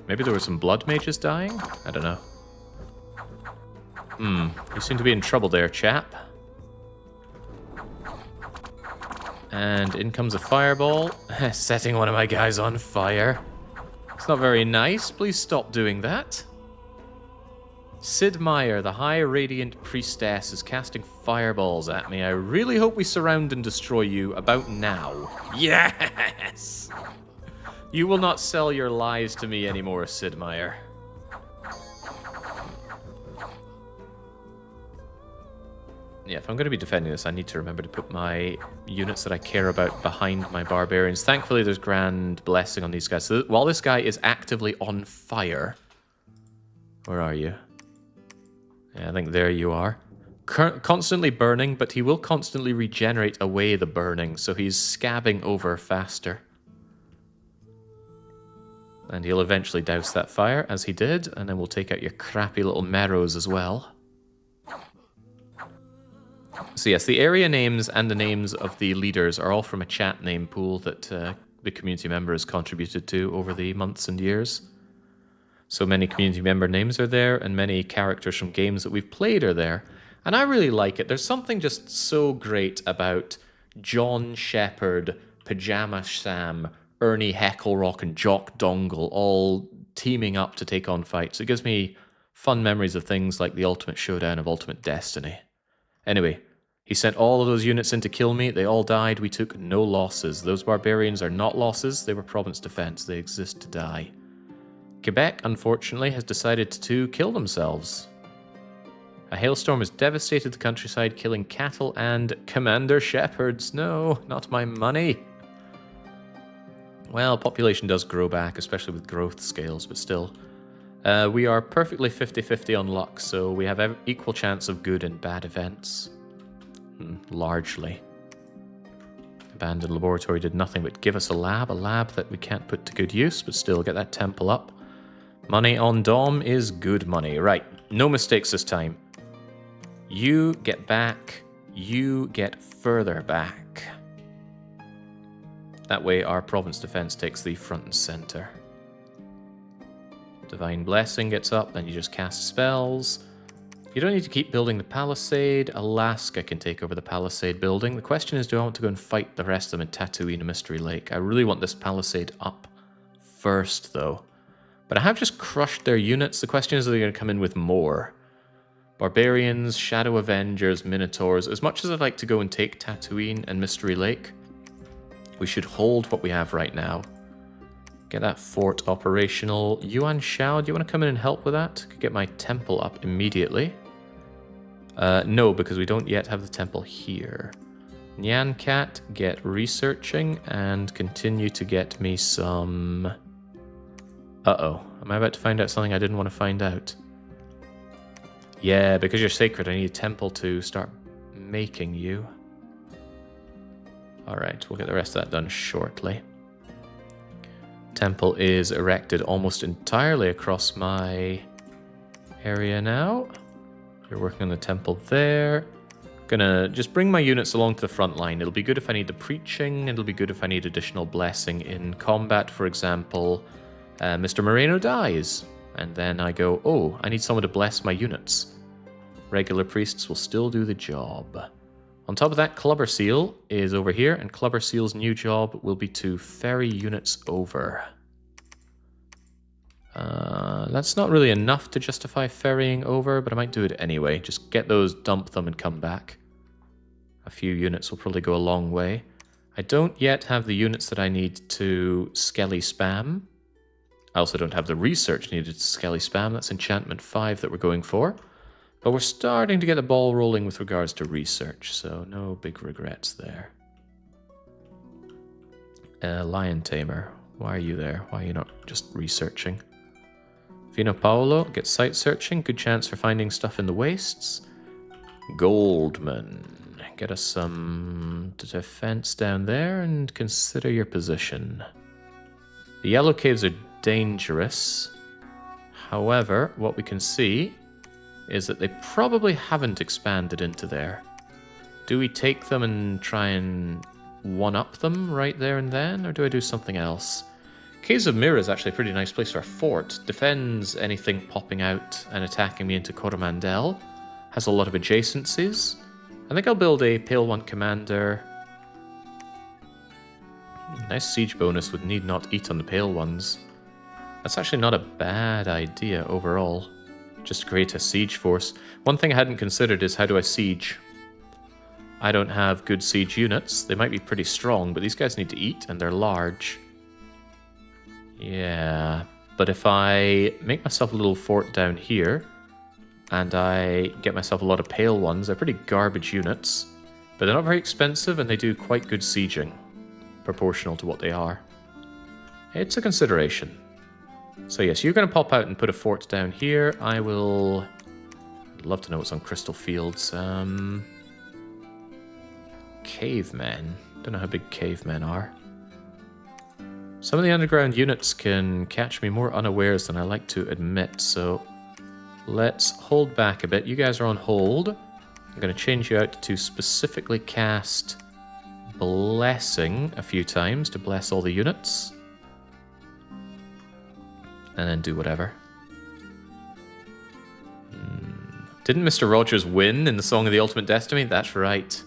Maybe there were some blood mages dying? I don't know. You seem to be in trouble there, chap. And in comes a fireball, setting one of my guys on fire. It's not very nice. Please stop doing that. Sid Meier, the High Radiant Priestess, is casting fireballs at me. I really hope we surround and destroy you about now. Yes! You will not sell your lies to me anymore, Sid Meier. Yeah, if I'm going to be defending this, I need to remember to put my units that I care about behind my barbarians. Thankfully, there's grand blessing on these guys. So while this guy is actively on fire... Where are you? Yeah, I think there you are. Constantly burning, but he will constantly regenerate away the burning, so he's scabbing over faster. And he'll eventually douse that fire, as he did, and then we'll take out your crappy little Meros as well. So yes, the area names and the names of the leaders are all from a chat name pool that the community member has contributed to over the months and years. So many community member names are there, and many characters from games that we've played are there. And I really like it. There's something just so great about John Shepherd, Pajama Sam, Ernie Hecklerock, and Jock Dongle all teaming up to take on fights. It gives me fun memories of things like the Ultimate Showdown of Ultimate Destiny. Anyway, he sent all of those units in to kill me. They all died. We took no losses. Those barbarians are not losses. They were province defense. They exist to die. Quebec, unfortunately, has decided to kill themselves. A hailstorm has devastated the countryside, killing cattle and Commander Shepherds. No, not my money. Well, population does grow back, especially with growth scales, but still. We are perfectly 50-50 on luck, so we have equal chance of good and bad events. Largely. Abandoned laboratory did nothing but give us a lab that we can't put to good use, but still get that temple up. Money on Dom is good money. Right, no mistakes this time. You get back, you get further back. That way our province defense takes the front and center. Divine Blessing gets up, then you just cast spells. You don't need to keep building the palisade. Alaska can take over the palisade building. The question is, do I want to go and fight the rest of them in Tatooine and Mystery Lake? I really want this palisade up first, though. But I have just crushed their units. The question is, are they going to come in with more? Barbarians, Shadow Avengers, Minotaurs. As much as I'd like to go and take Tatooine and Mystery Lake, we should hold what we have right now. Get that fort operational. Yuan Shao, do you want to come in and help with that? Could get my temple up immediately. No, because we don't yet have the temple here. Nyan Cat, get researching and continue to get me some... Uh-oh. Am I about to find out something I didn't want to find out? Yeah, because you're sacred, I need a temple to start making you. Alright, we'll get the rest of that done shortly. Temple is erected almost entirely across my area now. You're working on the temple there. Gonna just bring my units along to the front line. It'll be good if I need the preaching. It'll be good if I need additional blessing in combat. For example, Mr. Moreno dies. And then I go, oh, I need someone to bless my units. Regular priests will still do the job. On top of that, Clubber Seal is over here, and Clubber Seal's new job will be to ferry units over. That's not really enough to justify ferrying over, but I might do it anyway. Just get those, dump them, and come back. A few units will probably go a long way. I don't yet have the units that I need to Skelly Spam. I also don't have the research needed to Skelly Spam. That's Enchantment 5 that we're going for. But we're starting to get the ball rolling with regards to research, so no big regrets there. Lion Tamer, why are you there? Why are you not just researching? Vino Paolo, get site searching. Good chance for finding stuff in the wastes. Goldman, get us some defense down there and consider your position. The Yellow Caves are dangerous. However, what we can see is that they probably haven't expanded into there. Do we take them and try and one-up them right there and then, or do I do something else? Caves of Mirror is actually a pretty nice place for a fort. Defends anything popping out and attacking me into Coromandel. Has a lot of adjacencies. I think I'll build a Pale One Commander. Nice siege bonus with Need Not Eat on the Pale Ones. That's actually not a bad idea overall. Just create a siege force. One thing I hadn't considered is how do I siege? I don't have good siege units. They might be pretty strong, but these guys need to eat, and they're large. Yeah, but if I make myself a little fort down here, and I get myself a lot of pale ones, they're pretty garbage units, but they're not very expensive, and they do quite good sieging, proportional to what they are. It's a consideration. So yes, you're going to pop out and put a fort down here. I will... I'd love to know what's on Crystal Fields. Cavemen. Don't know how big cavemen are. Some of the underground units can catch me more unawares than I like to admit, so let's hold back a bit. You guys are on hold. I'm going to change you out to specifically cast Blessing a few times to bless all the units. And then do whatever. Didn't Mr. Rogers win in the Song of the Ultimate Destiny? That's right.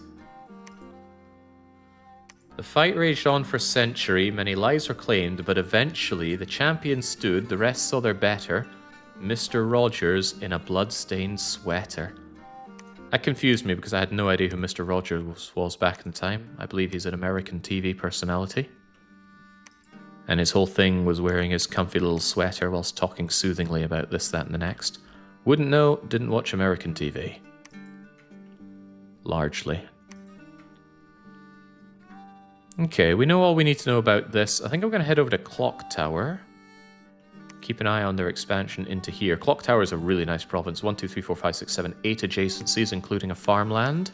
The fight raged on for a century, many lives were claimed, but eventually the champion stood, the rest saw their better, Mr. Rogers in a blood-stained sweater. That confused me because I had no idea who Mr. Rogers was back in the time. I believe he's an American TV personality. And his whole thing was wearing his comfy little sweater whilst talking soothingly about this, that, and the next. Wouldn't know, didn't watch American TV. Largely. Okay, we know all we need to know about this. I think I'm going to head over to Clock Tower. Keep an eye on their expansion into here. Clock Tower is a really nice province. 1, 2, 3, 4, 5, 6, 7, 8 adjacencies, including a farmland.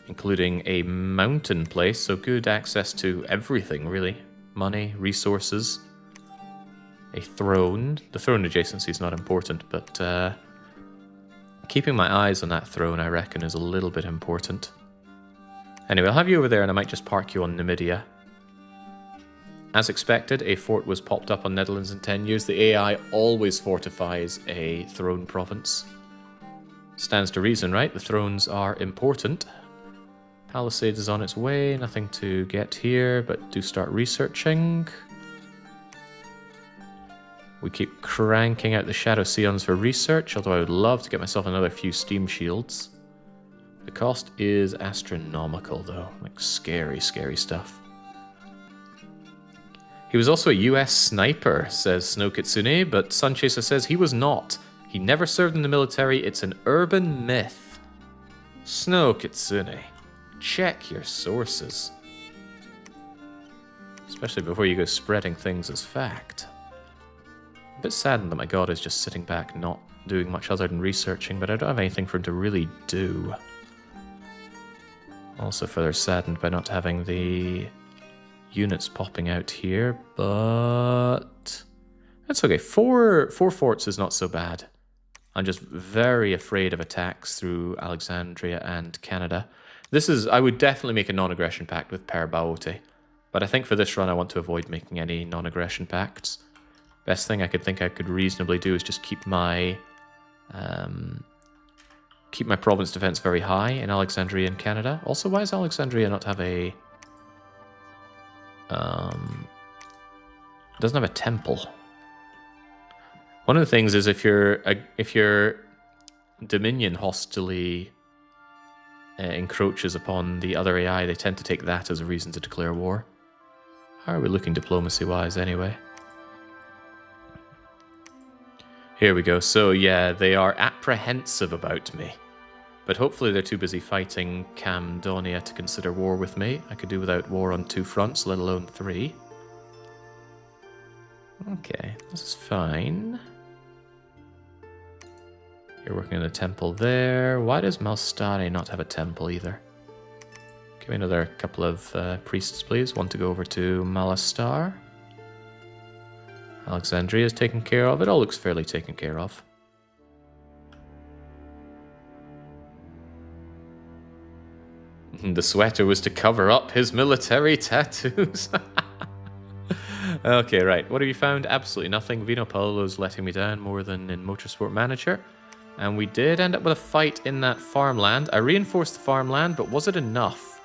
Including a mountain place, so good access to everything, really. Money, resources, a throne. The throne adjacency is not important, but keeping my eyes on that throne, I reckon, is a little bit important. Anyway, I'll have you over there, and I might just park you on Numidia. As expected, a fort was popped up on Netherlands in 10 years. The AI always fortifies a throne province. Stands to reason, right? The thrones are important. Palisades is on its way. Nothing to get here, but do start researching. We keep cranking out the Shadow Scions for research, although I would love to get myself another few steam shields. The cost is astronomical, though. Like, scary, scary stuff. He was also a US sniper, says Snow Kitsune, but Sunchaser says he was not. He never served in the military. It's an urban myth. Snow Kitsune, check your sources. Especially before you go spreading things as fact. A bit saddened that my god is just sitting back, not doing much other than researching, but I don't have anything for him to really do. Also further saddened by not having the units popping out here, but that's okay. Four forts is not so bad. I'm just very afraid of attacks through Alexandria and Canada. I would definitely make a non-aggression pact with Part01, but I think for this run I want to avoid making any non-aggression pacts. Best thing I could think I could reasonably do is just keep my province defense very high in Alexandria and Canada. Also, why does Alexandria not have a doesn't have a temple? One of the things is if your Dominion hostilely encroaches upon the other AI, they tend to take that as a reason to declare war. How are we looking diplomacy-wise anyway? Here we go. So yeah, they are apprehensive about me. But hopefully they're too busy fighting Camdonia to consider war with me. I could do without war on 2 fronts, let alone 3. Okay, this is fine. You're working on a temple there. Why does Malstare not have a temple either? Give me another couple of priests, please. One to go over to Malastar. Alexandria is taken care of. It all looks fairly taken care of. The sweater was to cover up his military tattoos. Okay, right. What have you found? Absolutely nothing. Vino Paolo's letting me down more than in Motorsport Manager. And we did end up with a fight in that farmland. I reinforced the farmland, but was it enough?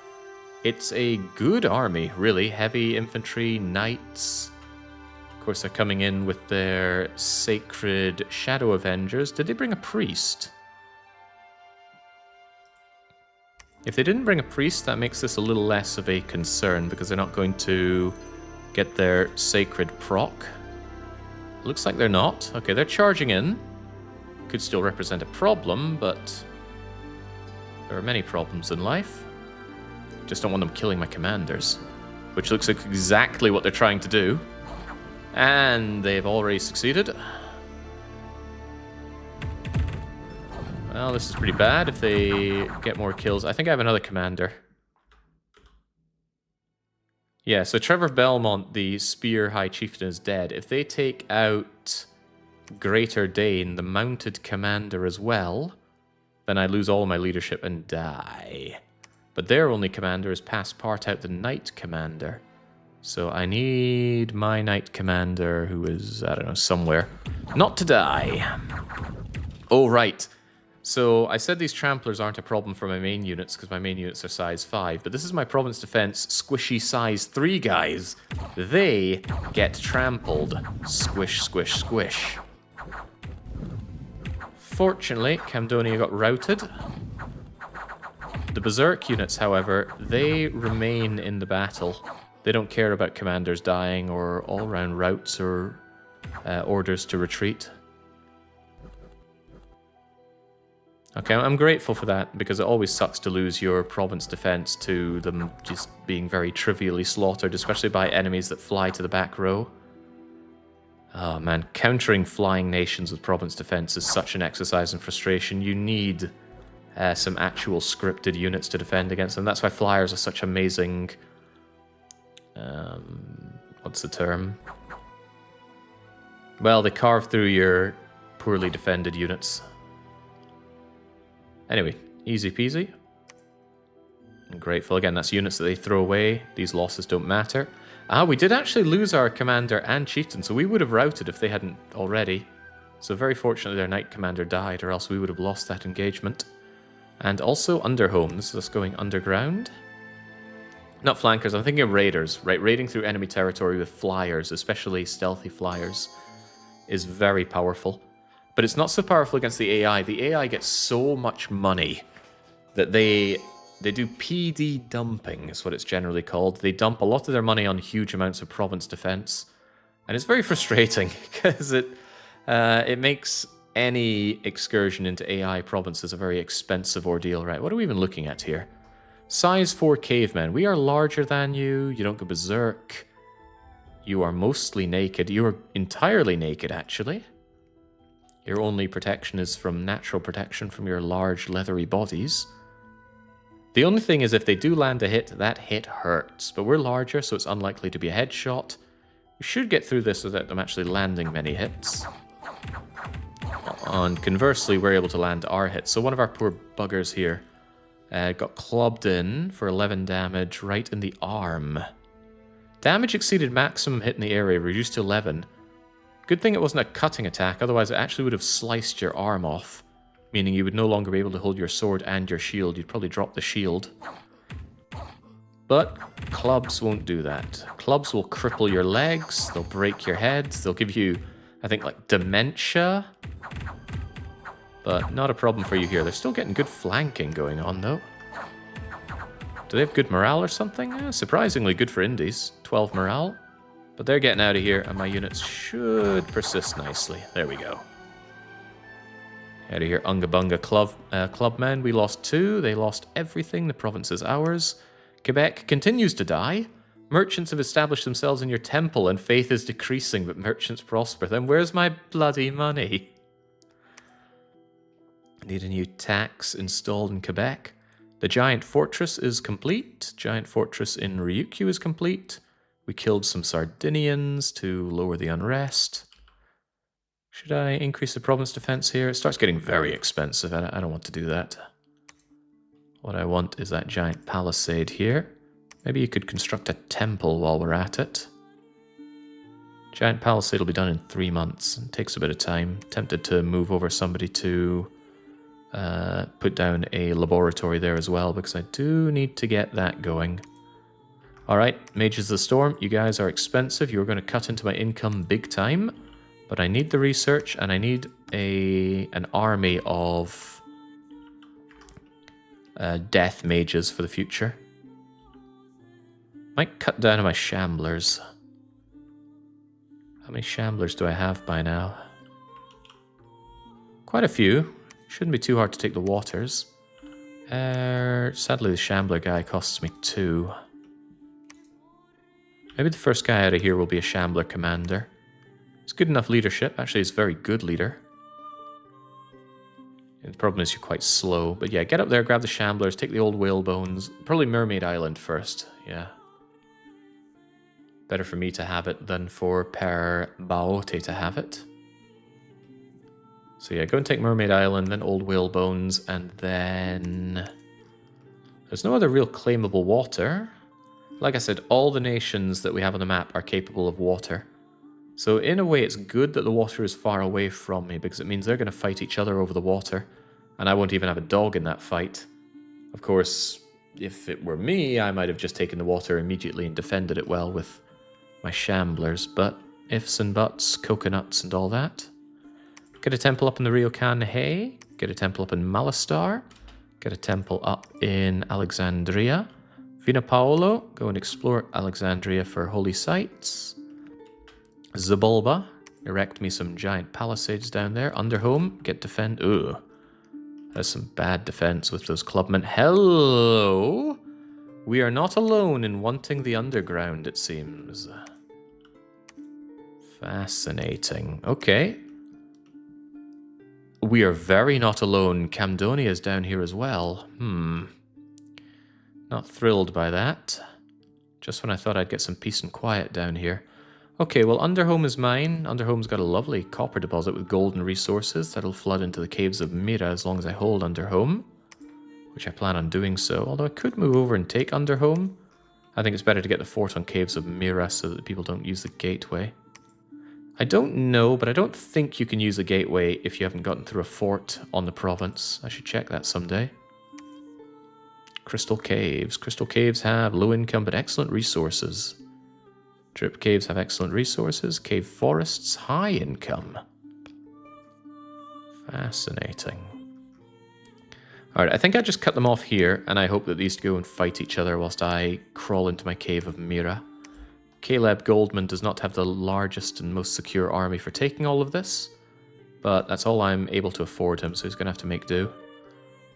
It's a good army, really. Heavy infantry, knights. Of course, they're coming in with their sacred Shadow Avengers. Did they bring a priest? If they didn't bring a priest, that makes this a little less of a concern, because they're not going to get their sacred proc. Looks like they're not. Okay, they're charging in. Could still represent a problem, but there are many problems in life. Just don't want them killing my commanders, which looks like exactly what they're trying to do. And they've already succeeded. Well, this is pretty bad if they get more kills. I think I have another commander. Yeah, so Trevor Belmont, the Spear High Chieftain, is dead. If they take out Greater Dane, the mounted commander, as well, then I lose all my leadership and die. But their only commander is past part out the knight commander. So I need my knight commander, who is, I don't know, somewhere, not to die. Oh, right. So I said these tramplers aren't a problem for my main units, because my main units are size 5, but this is my province defense squishy size 3 guys. They get trampled. Squish, squish, squish. Fortunately, Camdonia got routed. The Berserk units, however, they remain in the battle. They don't care about commanders dying or all-round routes or orders to retreat. Okay, I'm grateful for that, because it always sucks to lose your province defense to them just being very trivially slaughtered, especially by enemies that fly to the back row. Oh man, countering flying nations with province defense is such an exercise in frustration. You need some actual scripted units to defend against them. That's why flyers are such amazing... what's the term? Well, they carve through your poorly defended units. Anyway, easy peasy. I'm grateful. Again, that's units that they throw away. These losses don't matter. Ah, we did actually lose our commander and chieftain, so we would have routed if they hadn't already. So very fortunately their Knight Commander died, or else we would have lost that engagement. And also Underhome. This is us going underground. Not flankers, I'm thinking of raiders, right? Raiding through enemy territory with flyers, especially stealthy flyers, is very powerful. But it's not so powerful against the AI. The AI gets so much money that they do PD dumping, is what it's generally called. They dump a lot of their money on huge amounts of province defense. And it's very frustrating, because it makes any excursion into AI provinces a very expensive ordeal, right? What are we even looking at here? Size 4 cavemen. We are larger than you. You don't go berserk. You are mostly naked. You are entirely naked, actually. Your only protection is from natural protection from your large leathery bodies. The only thing is if they do land a hit, that hit hurts. But we're larger, so it's unlikely to be a headshot. We should get through this without them actually landing many hits. And conversely, we're able to land our hits. So one of our poor buggers here got clubbed in for 11 damage right in the arm. Damage exceeded maximum hit in the area, reduced to 11. Good thing it wasn't a cutting attack, otherwise it actually would have sliced your arm off, meaning you would no longer be able to hold your sword and your shield. You'd probably drop the shield. But clubs won't do that. Clubs will cripple your legs, they'll break your heads, they'll give you, I think, like dementia. But not a problem for you here. They're still getting good flanking going on, though. Do they have good morale or something? Surprisingly good for indies. 12 morale. But they're getting out of here, and my units should persist nicely. There we go. Out of here, Unga Bunga clubmen. We lost 2. They lost everything. The province is ours. Quebec continues to die. Merchants have established themselves in your temple, and faith is decreasing, but merchants prosper. Then where's my bloody money? Need a new tax installed in Quebec. The giant fortress is complete. Giant fortress in Ryukyu is complete. We killed some Sardinians to lower the unrest. Should I increase the province defense here? It starts getting very expensive. I don't want to do that. What I want is that giant palisade here. Maybe you could construct a temple while we're at it. Giant palisade will be done in 3 months. It takes a bit of time. Tempted to move over somebody to put down a laboratory there as well, because I do need to get that going. Alright, Mages of the Storm, you guys are expensive. You're going to cut into my income big time. But I need the research, and I need an army of death mages for the future. Might cut down on my shamblers. How many shamblers do I have by now? Quite a few. Shouldn't be too hard to take the waters. Sadly, the shambler guy costs me 2. Maybe the first guy out of here will be a shambler commander. It's good enough leadership. Actually, it's very good leader. And the problem is you're quite slow. But yeah, get up there, grab the shamblers, take the old whale bones. Probably Mermaid Island first. Yeah. Better for me to have it than for Per Baote to have it. So yeah, go and take Mermaid Island, then Old Whale Bones, and then... There's no other real claimable water. Like I said, all the nations that we have on the map are capable of water. So in a way, it's good that the water is far away from me, because it means they're going to fight each other over the water, and I won't even have a dog in that fight. Of course, if it were me, I might have just taken the water immediately and defended it well with my shamblers, but ifs and buts, coconuts and all that. Get a temple up in the Ryokan Hei. Get a temple up in Malastar. Get a temple up in Alexandria. Vina Paolo, go and explore Alexandria for holy sites. Zabulba, erect me some giant palisades down there. Underhome, get defend. Ooh, that's some bad defense with those clubmen. Hello! We are not alone in wanting the underground, it seems. Fascinating. Okay. We are very not alone. Camdonia is down here as well. Not thrilled by that. Just when I thought I'd get some peace and quiet down here. Okay, well, Underhome is mine. Underhome's got a lovely copper deposit with golden resources that'll flood into the caves of Mira as long as I hold Underhome, which I plan on doing so. Although I could move over and take Underhome. I think it's better to get the fort on caves of Mira so that people don't use the gateway. I don't know, but I don't think you can use a gateway if you haven't gotten through a fort on the province. I should check that someday. Crystal Caves. Crystal Caves have low income but excellent resources. Drip Caves have excellent resources. Cave Forests, high income. Fascinating. Alright, I think I just cut them off here, and I hope that these go and fight each other whilst I crawl into my Cave of Mira. Caleb Goldman does not have the largest and most secure army for taking all of this, but that's all I'm able to afford him, so he's going to have to make do.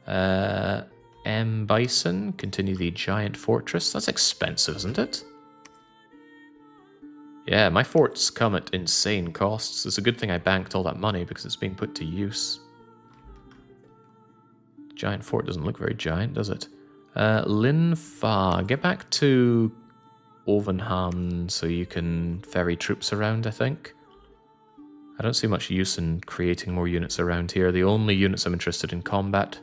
M. Bison, continue the giant fortress. That's expensive, isn't it? Yeah, my forts come at insane costs. It's a good thing I banked all that money because it's being put to use. Giant fort doesn't look very giant, does it? Lin Fa, get back to Övanhamn so you can ferry troops around, I think. I don't see much use in creating more units around here. The only units I'm interested in combat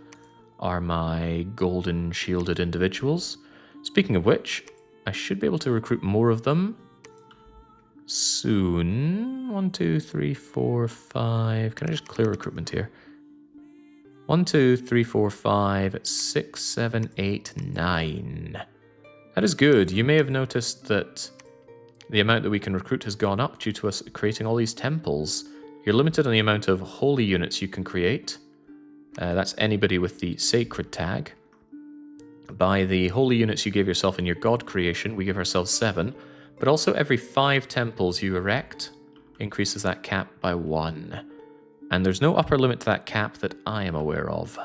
are my golden shielded individuals. Speaking of which, I should be able to recruit more of them soon. 1, 2, 3, 4, 5. Can I just clear recruitment here? 1, 2, 3, 4, 5, 6, 7, 8, 9. That is good. You may have noticed that the amount that we can recruit has gone up due to us creating all these temples. You're limited on the amount of holy units you can create. That's anybody with the sacred tag. By the holy units you gave yourself in your god creation, we give ourselves 7. But also every 5 temples you erect increases that cap by 1. And there's no upper limit to that cap that I am aware of.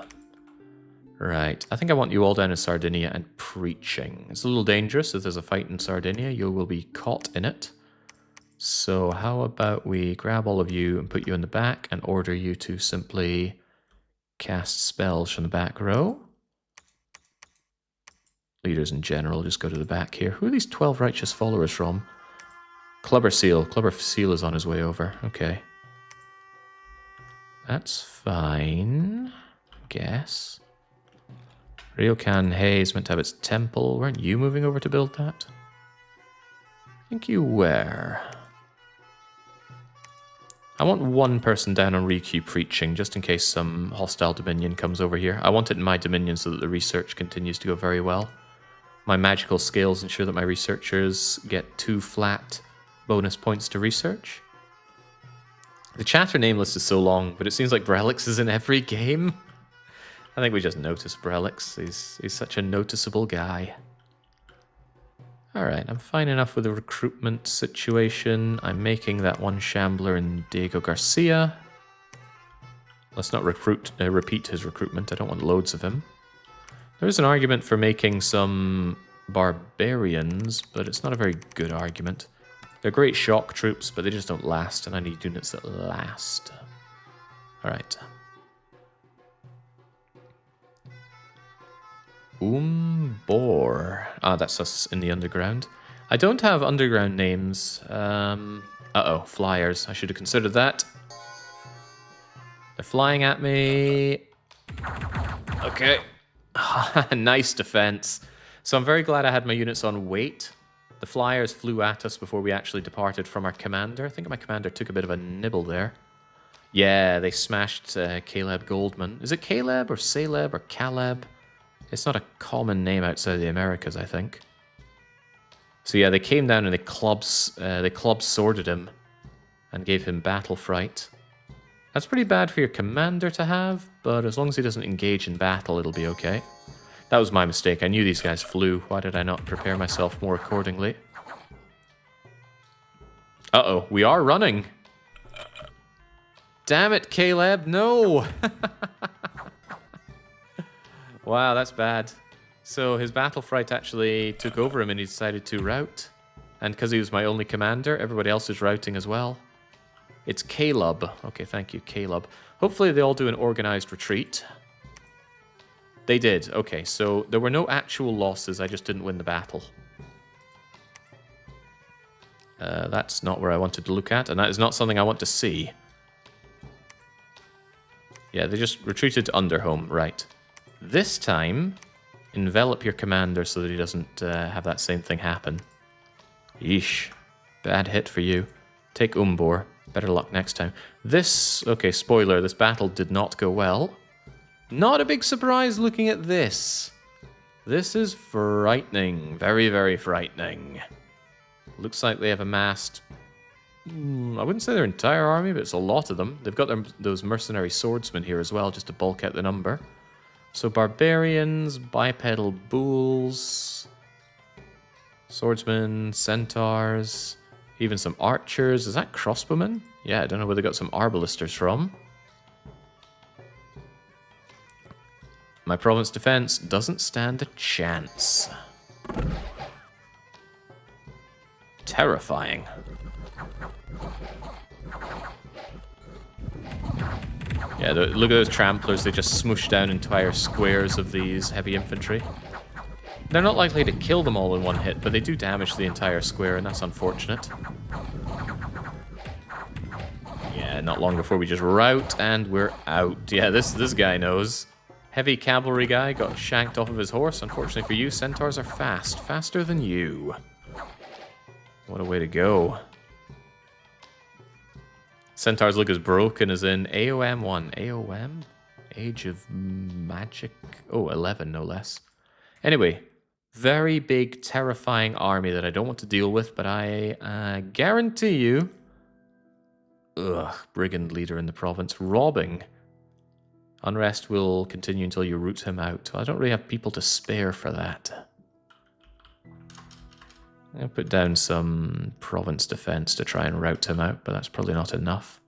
Right, I think I want you all down in Sardinia and preaching. It's a little dangerous. If there's a fight in Sardinia, you will be caught in it. So how about we grab all of you and put you in the back and order you to simply cast spells from the back row. Leaders in general, just go to the back here. Who are these 12 righteous followers from? Clubber Seal. Clubber Seal is on his way over. Okay. That's fine, I guess. Ryokan Hei is meant to have its temple. Weren't you moving over to build that? I think you were. I want one person down on Rikyū preaching, just in case some hostile dominion comes over here. I want it in my dominion so that the research continues to go very well. My magical skills ensure that my researchers get 2 flat bonus points to research. The chatter name list is so long, but it seems like Brelix is in every game. I think we just noticed Brelix. He's such a noticeable guy. Alright, I'm fine enough with the recruitment situation. I'm making that one shambler in Diego Garcia. Let's not repeat his recruitment. I don't want loads of him. There is an argument for making some barbarians, but it's not a very good argument. They're great shock troops, but they just don't last, and I need units that last. Alright. Bor. Ah, that's us in the underground. I don't have underground names. Uh-oh, flyers. I should have considered that. They're flying at me. Okay. Nice defense. So I'm very glad I had my units on wait. The flyers flew at us before we actually departed from our commander. I think my commander took a bit of a nibble there. Yeah, they smashed Caleb Goldman. Is it Caleb or Caleb or Caleb? It's not a common name outside the Americas, I think. So yeah, they came down and they club sworded him and gave him battle fright. That's pretty bad for your commander to have, but as long as he doesn't engage in battle, it'll be okay. That was my mistake. I knew these guys flew. Why did I not prepare myself more accordingly? Uh-oh, we are running. Damn it, Caleb, no! Wow, that's bad. So his battle fright actually took over him and he decided to rout. And because he was my only commander, everybody else is routing as well. It's Caleb. Okay, thank you, Caleb. Hopefully they all do an organized retreat. They did. Okay, so there were no actual losses. I just didn't win the battle. That's not where I wanted to look at, and that is not something I want to see. Yeah, they just retreated to Underhome. Right. This time, envelop your commander so that he doesn't have that same thing happen. Yeesh. Bad hit for you. Take Umbor. Better luck next time. This, okay, spoiler, this battle did not go well. Not a big surprise looking at this. This is frightening. Very, very frightening. Looks like they have amassed, I wouldn't say their entire army, but it's a lot of them. They've got those mercenary swordsmen here as well, just to bulk out the number. So barbarians, bipedal bulls, swordsmen, centaurs, even some archers. Is that crossbowmen? Yeah, I don't know where they got some arbalisters from. My province defense doesn't stand a chance. Terrifying. Yeah, look at those tramplers. They just smoosh down entire squares of these heavy infantry. They're not likely to kill them all in one hit, but they do damage the entire square, and that's unfortunate. Yeah, not long before we just rout, and we're out. Yeah, this guy knows. Heavy cavalry guy got shanked off of his horse. Unfortunately for you, centaurs are fast. Faster than you. What a way to go. Centaurs look as broken as in AOM 1. AOM? Age of Magic? Oh, 11 no less. Anyway, very big, terrifying army that I don't want to deal with, but I guarantee you... Ugh, brigand leader in the province. Robbing. Unrest will continue until you root him out. I don't really have people to spare for that. I'll put down some province defense to try and rout him out, but that's probably not enough.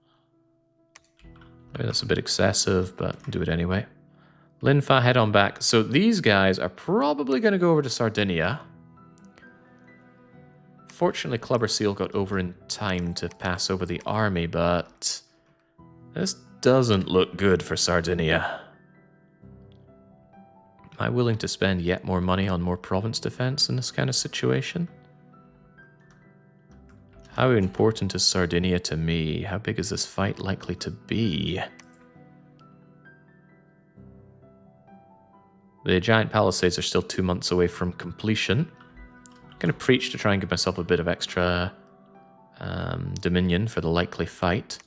Maybe that's a bit excessive, but do it anyway. Linfa, head on back. So these guys are probably going to go over to Sardinia. Fortunately, Clubber Seal got over in time to pass over the army, but this doesn't look good for Sardinia. Am I willing to spend yet more money on more province defense in this kind of situation? How important is Sardinia to me? How big is this fight likely to be? The giant palisades are still 2 months away from completion. I'm going to preach to try and give myself a bit of extra dominion for the likely fight.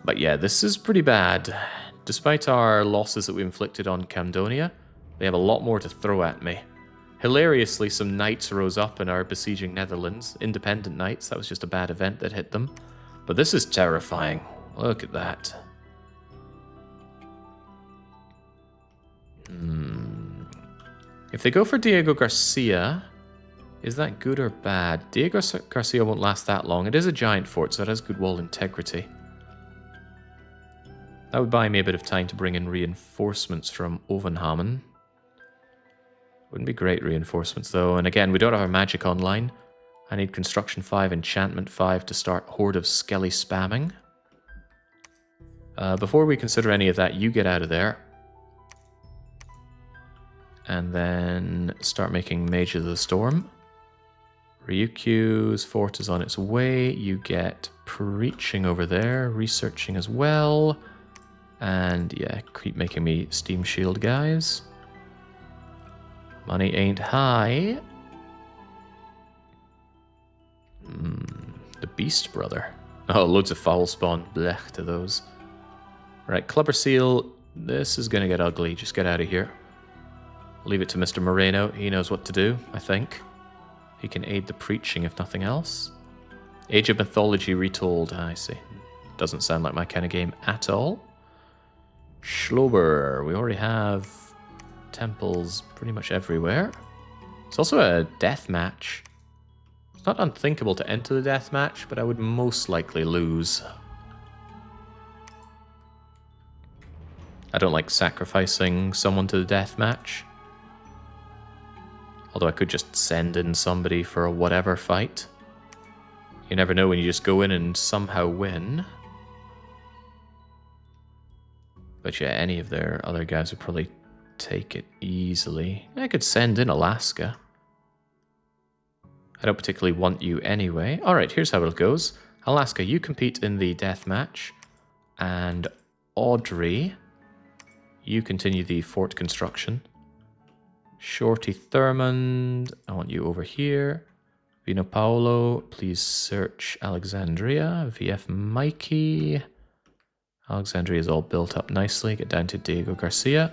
But yeah, this is pretty bad. Despite our losses that we inflicted on Camdonia, they have a lot more to throw at me. Hilariously, some knights rose up and are besieging Netherlands. Independent knights, that was just a bad event that hit them. But this is terrifying. Look at that. If they go for Diego Garcia, is that good or bad? Diego Garcia won't last that long. It is a giant fort, so it has good wall integrity. That would buy me a bit of time to bring in reinforcements from Övanhamn. Wouldn't be great reinforcements, though. And again, we don't have our magic online. I need Construction 5, Enchantment 5 to start Horde of Skelly spamming. Before we consider any of that, you get out of there. And then start making Mage of the Storm. Ryukyu's fort is on its way. You get Preaching over there, researching as well. And yeah, keep making me Steam Shield guys. Money ain't high. The Beast Brother. Oh, loads of foul spawn. Blech to those. Right, Clubber Seal. This is going to get ugly. Just get out of here. Leave it to Mr. Moreno. He knows what to do, I think. He can aid the preaching, if nothing else. Age of Mythology retold. I see. Doesn't sound like my kind of game at all. Schlober. We already have temples pretty much everywhere. It's also a death match. It's not unthinkable to enter the death match, but I would most likely lose. I don't like sacrificing someone to the death match. Although I could just send in somebody for a whatever fight. You never know when you just go in and somehow win. But yeah, any of their other guys would probably take it easily. I could send in Alaska. I don't particularly want you anyway. Alright, here's how it goes. Alaska, you compete in the death match. And Audrey, you continue the fort construction. Shorty Thurmond, I want you over here. Bino Paolo, please search Alexandria. VF Mikey. Alexandria is all built up nicely. Get down to Diego Garcia.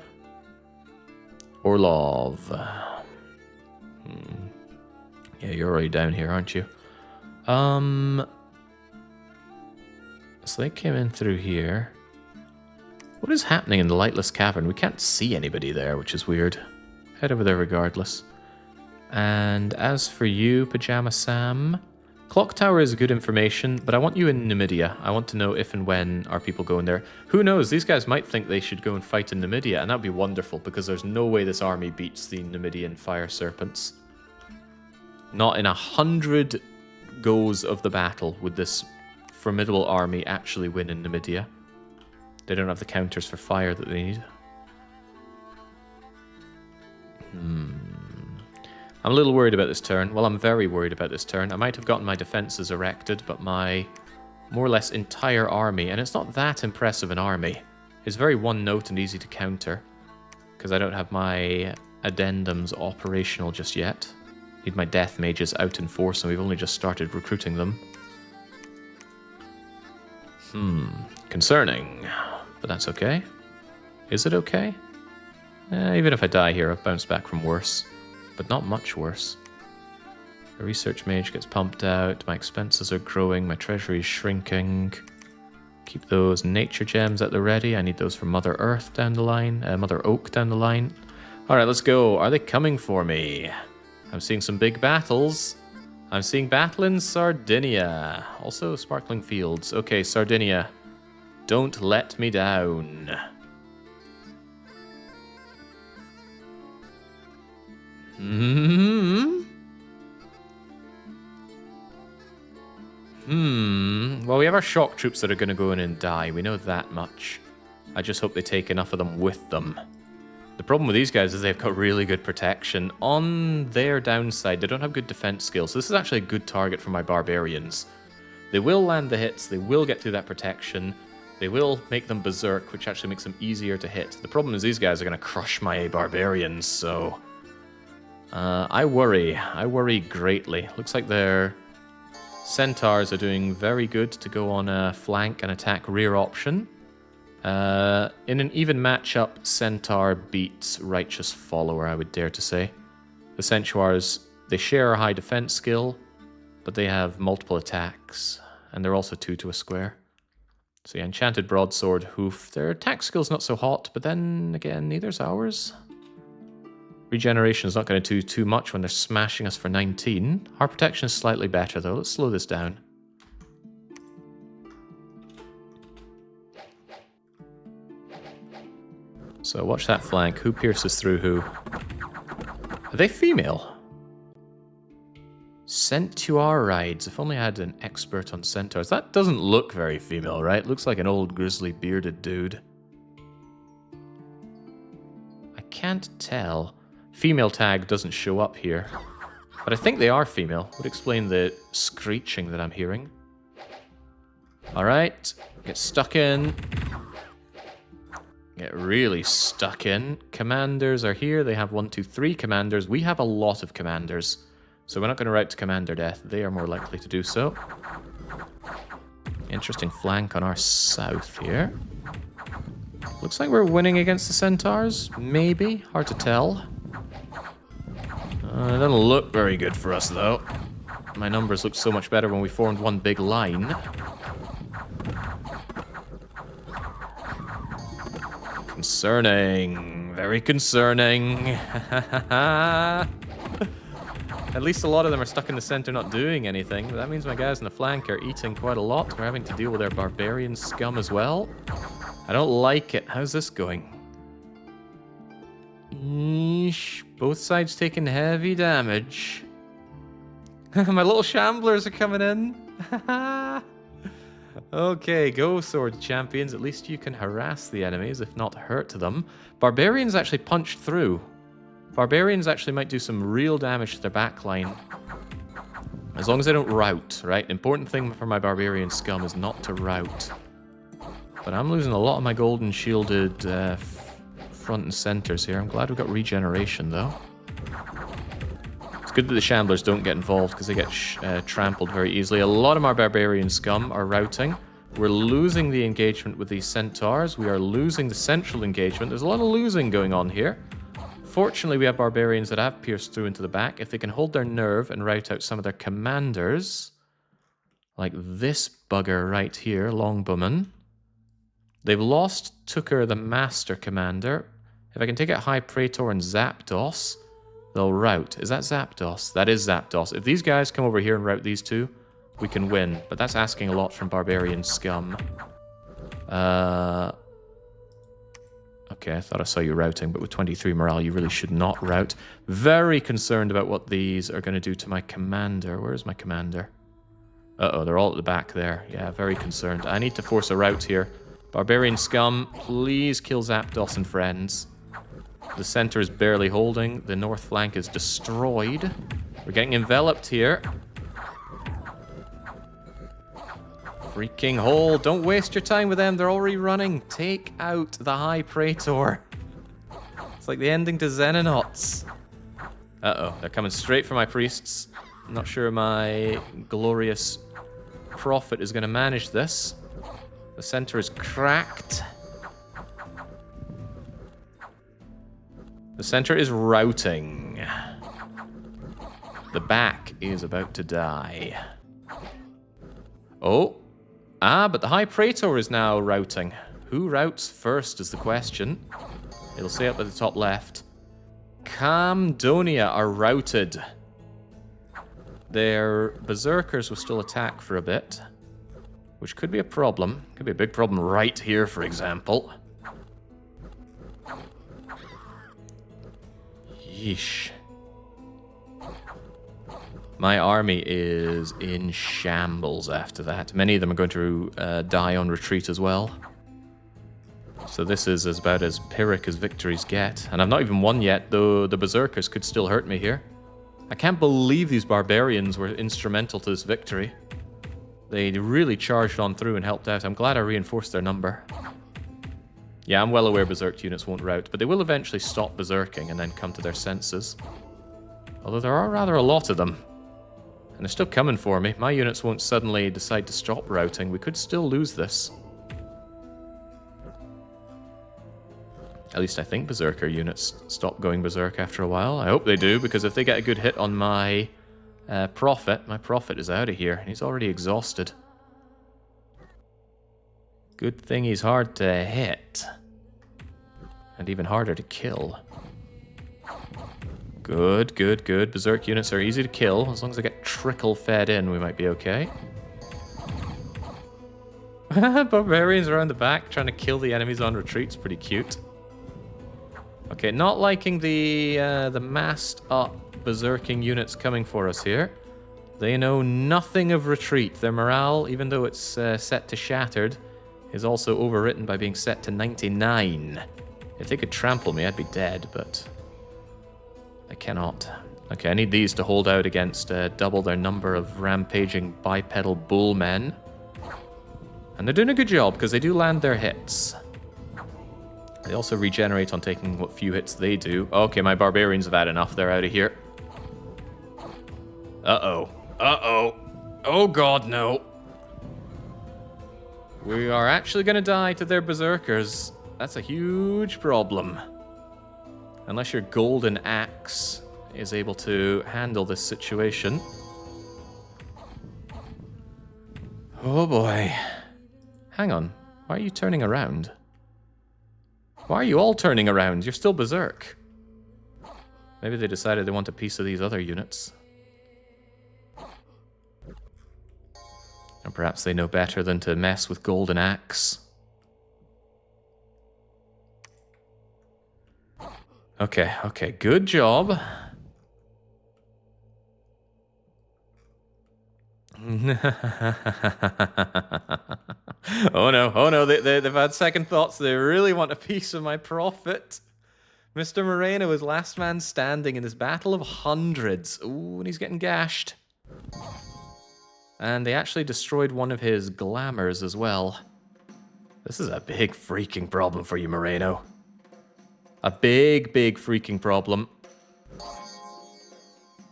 Orlov. Yeah, you're already down here, aren't you? So they came in through here. What is happening in the Lightless Cavern? We can't see anybody there, which is weird. Head over there regardless. And as for you, Pajama Sam, Clock Tower is good information, but I want you in Numidia. I want to know if and when are people going there. Who knows? These guys might think they should go and fight in Numidia, and that'd be wonderful, because there's no way this army beats the Numidian Fire Serpents. Not in 100 goes of the battle would this formidable army actually win in Numidia. They don't have the counters for fire that they need. I'm a little worried about this turn. Well, I'm very worried about this turn. I might have gotten my defenses erected, but my more or less entire army, and it's not that impressive an army, is very one note and easy to counter, because I don't have my addendums operational just yet. Need my death mages out in force, and we've only just started recruiting them. Concerning. But that's okay. Is it okay? Even if I die here, I've bounced back from worse. But not much worse. The research mage gets pumped out, my expenses are growing, my treasury is shrinking. Keep those nature gems at the ready. I need those for Mother Earth down the line, Mother Oak down the line. Alright, let's go. Are they coming for me? I'm seeing some big battles. I'm seeing battle in Sardinia. Also Sparkling Fields. Okay, Sardinia. Don't let me down. Well, we have our shock troops that are going to go in and die. We know that much. I just hope they take enough of them with them. The problem with these guys is they've got really good protection. On their downside, they don't have good defense skills. So this is actually a good target for my barbarians. They will land the hits. They will get through that protection. They will make them berserk, which actually makes them easier to hit. The problem is these guys are going to crush my barbarians, so... I worry greatly. Looks like their centaurs are doing very good to go on a flank and attack rear option. In an even matchup, Centaur beats Righteous Follower, I would dare to say. The Centaurs, they share a high defense skill, but they have multiple attacks, and they're also 2 to a square. So yeah, Enchanted Broadsword, Hoof. Their attack skill's not so hot, but then again, neither's ours. Regeneration is not going to do too much when they're smashing us for 19. Our protection is slightly better though. Let's slow this down. So watch that flank. Who pierces through who? Are they female? Centaur rides. If only I had an expert on centaurs. That doesn't look very female, right? Looks like an old grizzly bearded dude. I can't tell. Female tag doesn't show up here. But I think they are female. Would explain the screeching that I'm hearing. Alright. Get stuck in. Get really stuck in. Commanders are here. They have 1, 2, 3 commanders. We have a lot of commanders. So we're not going to route to commander death. They are more likely to do so. Interesting flank on our south here. Looks like we're winning against the centaurs. Maybe. Hard to tell. It doesn't look very good for us, though. My numbers looked so much better when we formed one big line. Concerning. Very concerning. At least a lot of them are stuck in the center not doing anything. But that means my guys in the flank are eating quite a lot. We're having to deal with their barbarian scum as well. I don't like it. How's this going? Eesh. Both sides taking heavy damage. My little shamblers are coming in. Okay, go sword champions. At least you can harass the enemies, if not hurt them. Barbarians actually punched through. Barbarians actually might do some real damage to their backline. As long as they don't rout, right? Important thing for my barbarian scum is not to rout. But I'm losing a lot of my golden shielded front and centers here. I'm glad we got regeneration, though. It's Good that the Shamblers don't get involved because they get trampled very easily. A lot of our Barbarian scum are routing. We're losing the engagement with these Centaurs. We are losing the central engagement. There's a lot of losing going on here. Fortunately, we have Barbarians that have pierced through into the back. If they can hold their nerve and rout out some of their commanders, like this bugger right here, Longbowman. They've lost Tucker, the Master Commander. If I can take out High Praetor and Zapdos, they'll rout. Is that Zapdos? That is Zapdos. If these guys come over here and rout these two, we can win. But that's asking a lot from Barbarian scum. Okay, I thought I saw you routing, but with 23 morale, you really should not rout. Very concerned about what these are going to do to my commander. Where is my commander? Uh-oh, they're all at the back there. Yeah, very concerned. I need to force a rout here. Barbarian scum, please kill Zapdos and friends. The center is barely holding. The north flank is destroyed. We're getting enveloped here. Freaking hole. Don't waste your time with them. They're already running. Take out the High Praetor. It's like the ending to Xenonauts. Uh-oh. They're coming straight for my priests. I'm not sure my glorious prophet is going to manage this. The center is cracked. The center is routing. The back is about to die. Oh. Ah, but the High Praetor is now routing. Who routs first is the question. It'll say up at the top left. Camdonia are routed. Their Berserkers will still attack for a bit, which could be a problem. Could be a big problem right here, for example. Yeesh. My army is in shambles after that. Many of them are going to die on retreat as well. So this is about as Pyrrhic as victories get. And I've not even won yet, though the Berserkers could still hurt me here. I can't believe these barbarians were instrumental to this victory. They really charged on through and helped out. I'm glad I reinforced their number. Yeah, I'm well aware Berserk units won't rout, but they will eventually stop berserking and then come to their senses. Although there are rather a lot of them. And they're still coming for me. My units won't suddenly decide to stop routing. We could still lose this. At least I think Berserker units stop going berserk after a while. I hope they do, because if they get a good hit on my prophet, my prophet is out of here. He's already exhausted. Good thing he's hard to hit. And even harder to kill. Good, good, good. Berserk units are easy to kill. As long as they get trickle fed in, we might be okay. Barbarians around the back trying to kill the enemies on retreat's pretty cute. Okay, not liking the massed up berserking units coming for us here. They know nothing of retreat. Their morale, even though it's set to shattered, is also overwritten by being set to 99. If they could trample me, I'd be dead, but I cannot. Okay, I need these to hold out against double their number of rampaging bipedal bullmen. And they're doing a good job, because they do land their hits. They also regenerate on taking what few hits they do. Okay, my barbarians have had enough. They're out of here. Uh-oh. Uh-oh. Oh god, no. We are actually going to die to their berserkers. That's a huge problem. Unless your golden axe is able to handle this situation. Oh boy. Hang on. Why are you turning around? Why are you all turning around? You're still berserk. Maybe they decided they want a piece of these other units. Or perhaps they know better than to mess with golden axe. Okay, okay, good job. Oh no, they've had second thoughts. They really want a piece of my prophet. Mr. Moreno is last man standing in this battle of hundreds. Ooh, and he's getting gashed. And they actually destroyed one of his glamours as well. This is a big freaking problem for you, Moreno. A big, big freaking problem.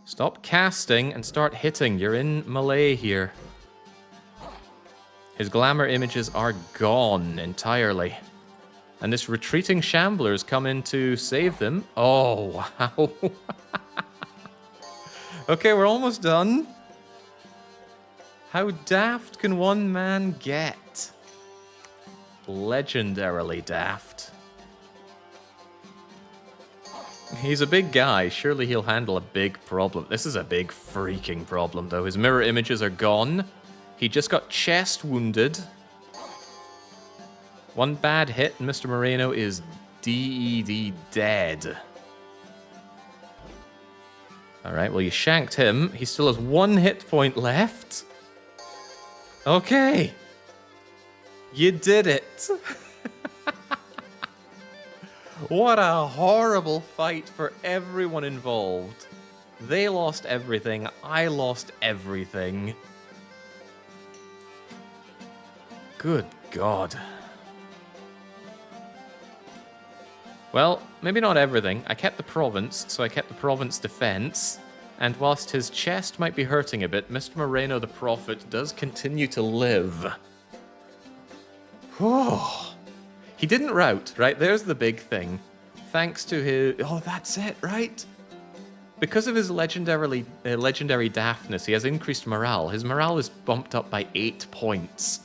Stop casting and start hitting. You're in melee here. His glamour images are gone entirely. And this retreating shambler's come in to save them. Oh, wow. Okay, we're almost done. How daft can one man get? Legendarily daft. He's a big guy. Surely he'll handle a big problem. This is a big freaking problem, though. His mirror images are gone. He just got chest wounded. One bad hit and Mr. Moreno is DED dead. Alright, well, you shanked him. He still has 1 hit point left. Okay. You did it. What a horrible fight for everyone involved. They lost everything. I lost everything. Good God. Well, maybe not everything. I kept the province, so I kept the province defense. And whilst his chest might be hurting a bit, Mr. Moreno the Prophet does continue to live. Oh. He didn't rout, right? There's the big thing. Thanks to his... Oh, that's it, right? Because of his legendary daftness, he has increased morale. His morale is bumped up by 8 points.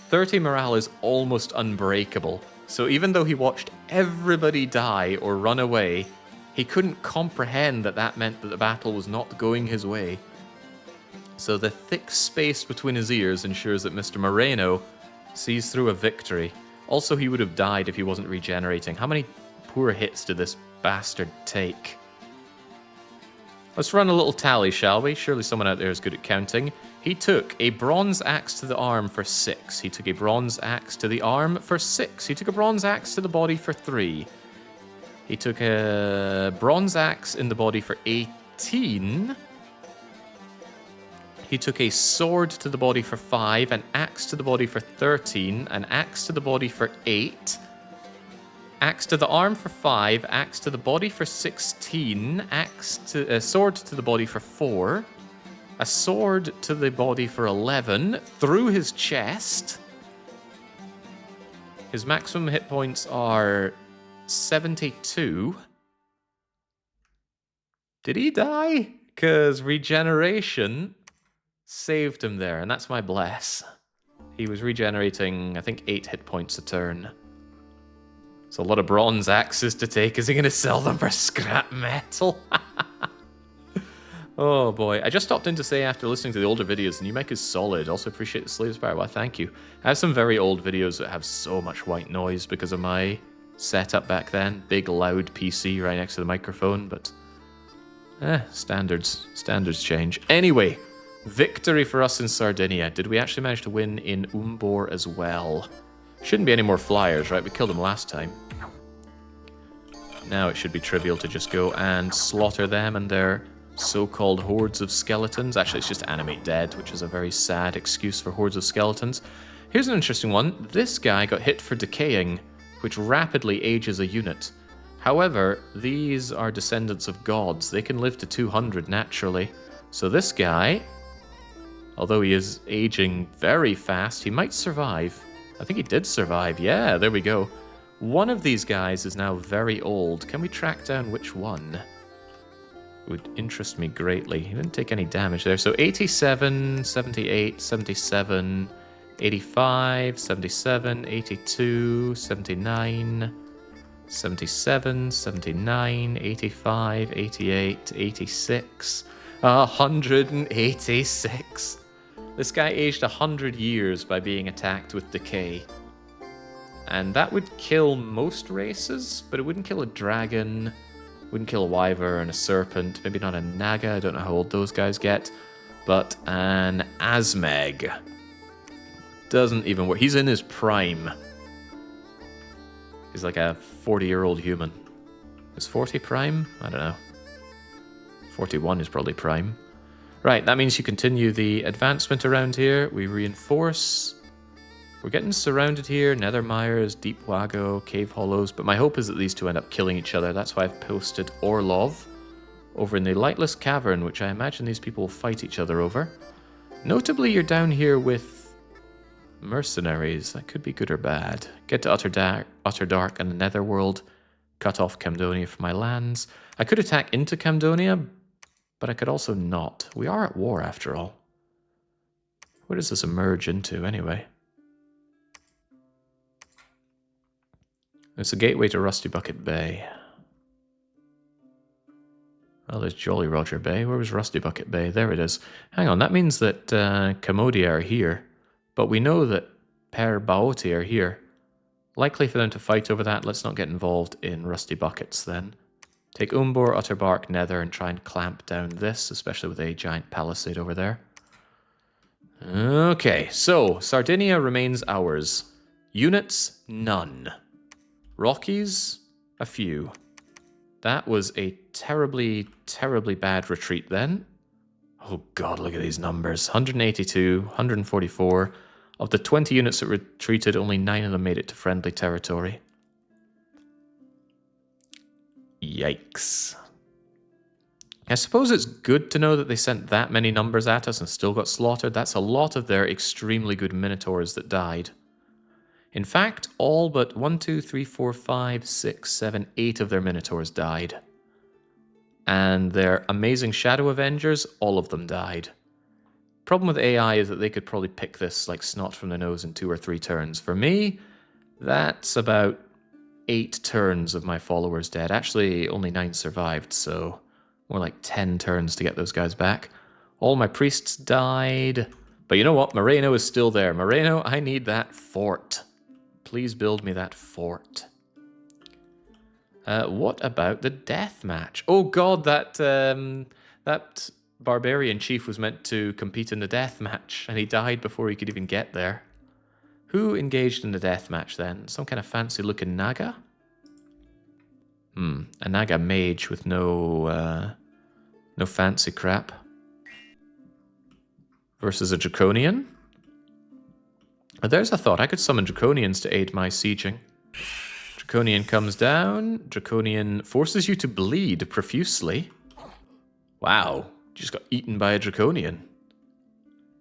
30 morale is almost unbreakable. So even though he watched everybody die or run away, he couldn't comprehend that that meant that the battle was not going his way. So the thick space between his ears ensures that Mr. Moreno sees through a victory. Also, he would have died if he wasn't regenerating. How many poor hits did this bastard take? Let's run a little tally, shall we? Surely someone out there is good at counting. He took a bronze axe to the arm for 6. He took a bronze axe to the arm for 6. He took a bronze axe to the body for 3. He took a bronze axe in the body for 18. He took a sword to the body for 5, an axe to the body for 13, an axe to the body for 8, axe to the arm for 5, axe to the body for 16, sword to the body for 4, a sword to the body for 11, through his chest. His maximum hit points are 72. Did he die? Because regeneration saved him there, and that's my bless. He was regenerating, I think, 8 hit points a turn. So a lot of bronze axes to take. Is he going to sell them for scrap metal? Oh boy. I just stopped in to say after listening to the older videos, the new mic is solid. Also appreciate the Slaves Power. Well, thank you. I have some very old videos that have so much white noise because of my setup back then. Big loud PC right next to the microphone, but standards change. Anyway, victory for us in Sardinia. Did we actually manage to win in Umbor as well? Shouldn't be any more flyers, right? We killed them last time. Now it should be trivial to just go and slaughter them and their so-called hordes of skeletons. Actually, it's just animate dead, which is a very sad excuse for hordes of skeletons. Here's an interesting one. This guy got hit for decaying, which rapidly ages a unit. However, these are descendants of gods. They can live to 200 naturally. So this guy, although he is aging very fast, he might survive. I think he did survive. Yeah, there we go. One of these guys is now very old. Can we track down which one? It would interest me greatly. He didn't take any damage there. So 87, 78, 77, 85, 77, 82, 79, 77, 79, 85, 88, 86, 186. This guy aged 100 years by being attacked with decay. And that would kill most races, but it wouldn't kill a dragon, wouldn't kill a wyvern, a serpent, maybe not a naga, I don't know how old those guys get, but an Asmeg. Doesn't even work. He's in his prime. He's like a 40-year-old human. Is 40 prime? I don't know. 41 is probably prime. Right, that means you continue the advancement around here. We reinforce. We're getting surrounded here. Nethermires, Deep Wago, Cave Hollows. But my hope is that these two end up killing each other. That's why I've posted Orlov. over in the Lightless Cavern, which I imagine these people will fight each other over. Notably, you're down here with mercenaries. That could be good or bad. Get to Utter Dark and the Netherworld. Cut off Camdonia from my lands. I could attack into Camdonia, but I could also not. We are at war, after all. Where does this emerge into, anyway? It's a gateway to Rusty Bucket Bay. Oh, there's Jolly Roger Bay. Where was Rusty Bucket Bay? There it is. Hang on, that means that Cambodia are here. But we know that Per Baoti are here. Likely for them to fight over that. Let's not get involved in Rusty Buckets then. Take Umbor, Utterbark, Nether, and try and clamp down this, especially with a giant palisade over there. Okay, so Sardinia remains ours. Units, none. Rockies, a few. That was a terribly, terribly bad retreat then. Oh god, look at these numbers. 182, 144. Of the 20 units that retreated, only 9 of them made it to friendly territory. Yikes. I suppose it's good to know that they sent that many numbers at us and still got slaughtered. That's a lot of their extremely good Minotaurs that died. In fact, all but 1, 2, 3, 4, 5, 6, 7, 8 of their Minotaurs died. And their amazing Shadow Avengers, all of them died. Problem with AI is that they could probably pick this like snot from the nose in 2 or 3 turns. For me, that's about 8 turns of my followers dead. Actually, only 9 survived, so more like 10 turns to get those guys back. All my priests died. But you know what? Moreno is still there. Moreno, I need that fort. Please build me that fort. What about the death match? Oh god, that barbarian chief was meant to compete in the death match, and he died before he could even get there. Who engaged in the death match then? Some kind of fancy looking Naga? A Naga mage with no fancy crap. Versus a Draconian? Oh, there's a thought. I could summon Draconians to aid my sieging. Draconian comes down. Draconian forces you to bleed profusely. Wow. Just got eaten by a Draconian.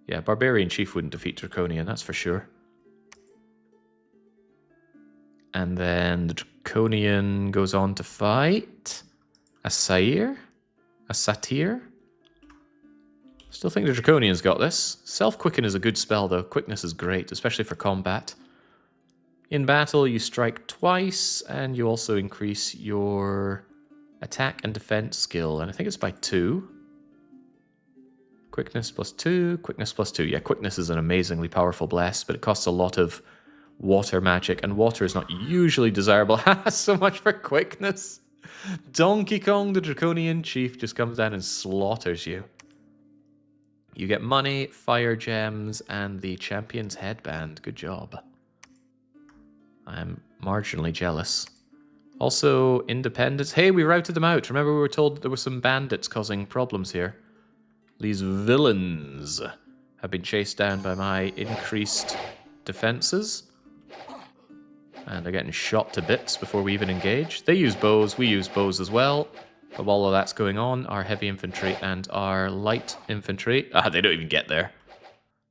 Yeah, Barbarian Chief wouldn't defeat Draconian, that's for sure. And then the Draconian goes on to fight a Satyr? A Satyr? Still think the Draconian's got this. Self-Quicken is a good spell, though. Quickness is great, especially for combat. In battle, you strike twice, and you also increase your attack and defense skill, and I think it's by 2. Quickness plus 2, quickness plus 2. Yeah, quickness is an amazingly powerful bless, but it costs a lot of water magic, and water is not usually desirable. So much for quickness. Donkey Kong, the Draconian Chief, just comes down and slaughters you. You get money, fire gems, and the champion's headband. Good job. I'm marginally jealous. Also, independence. Hey, we routed them out. Remember we were told that there were some bandits causing problems here. These villains have been chased down by my increased defenses. And they're getting shot to bits before we even engage. They use bows, we use bows as well. But while all that's going on, our heavy infantry and our light infantry... they don't even get there.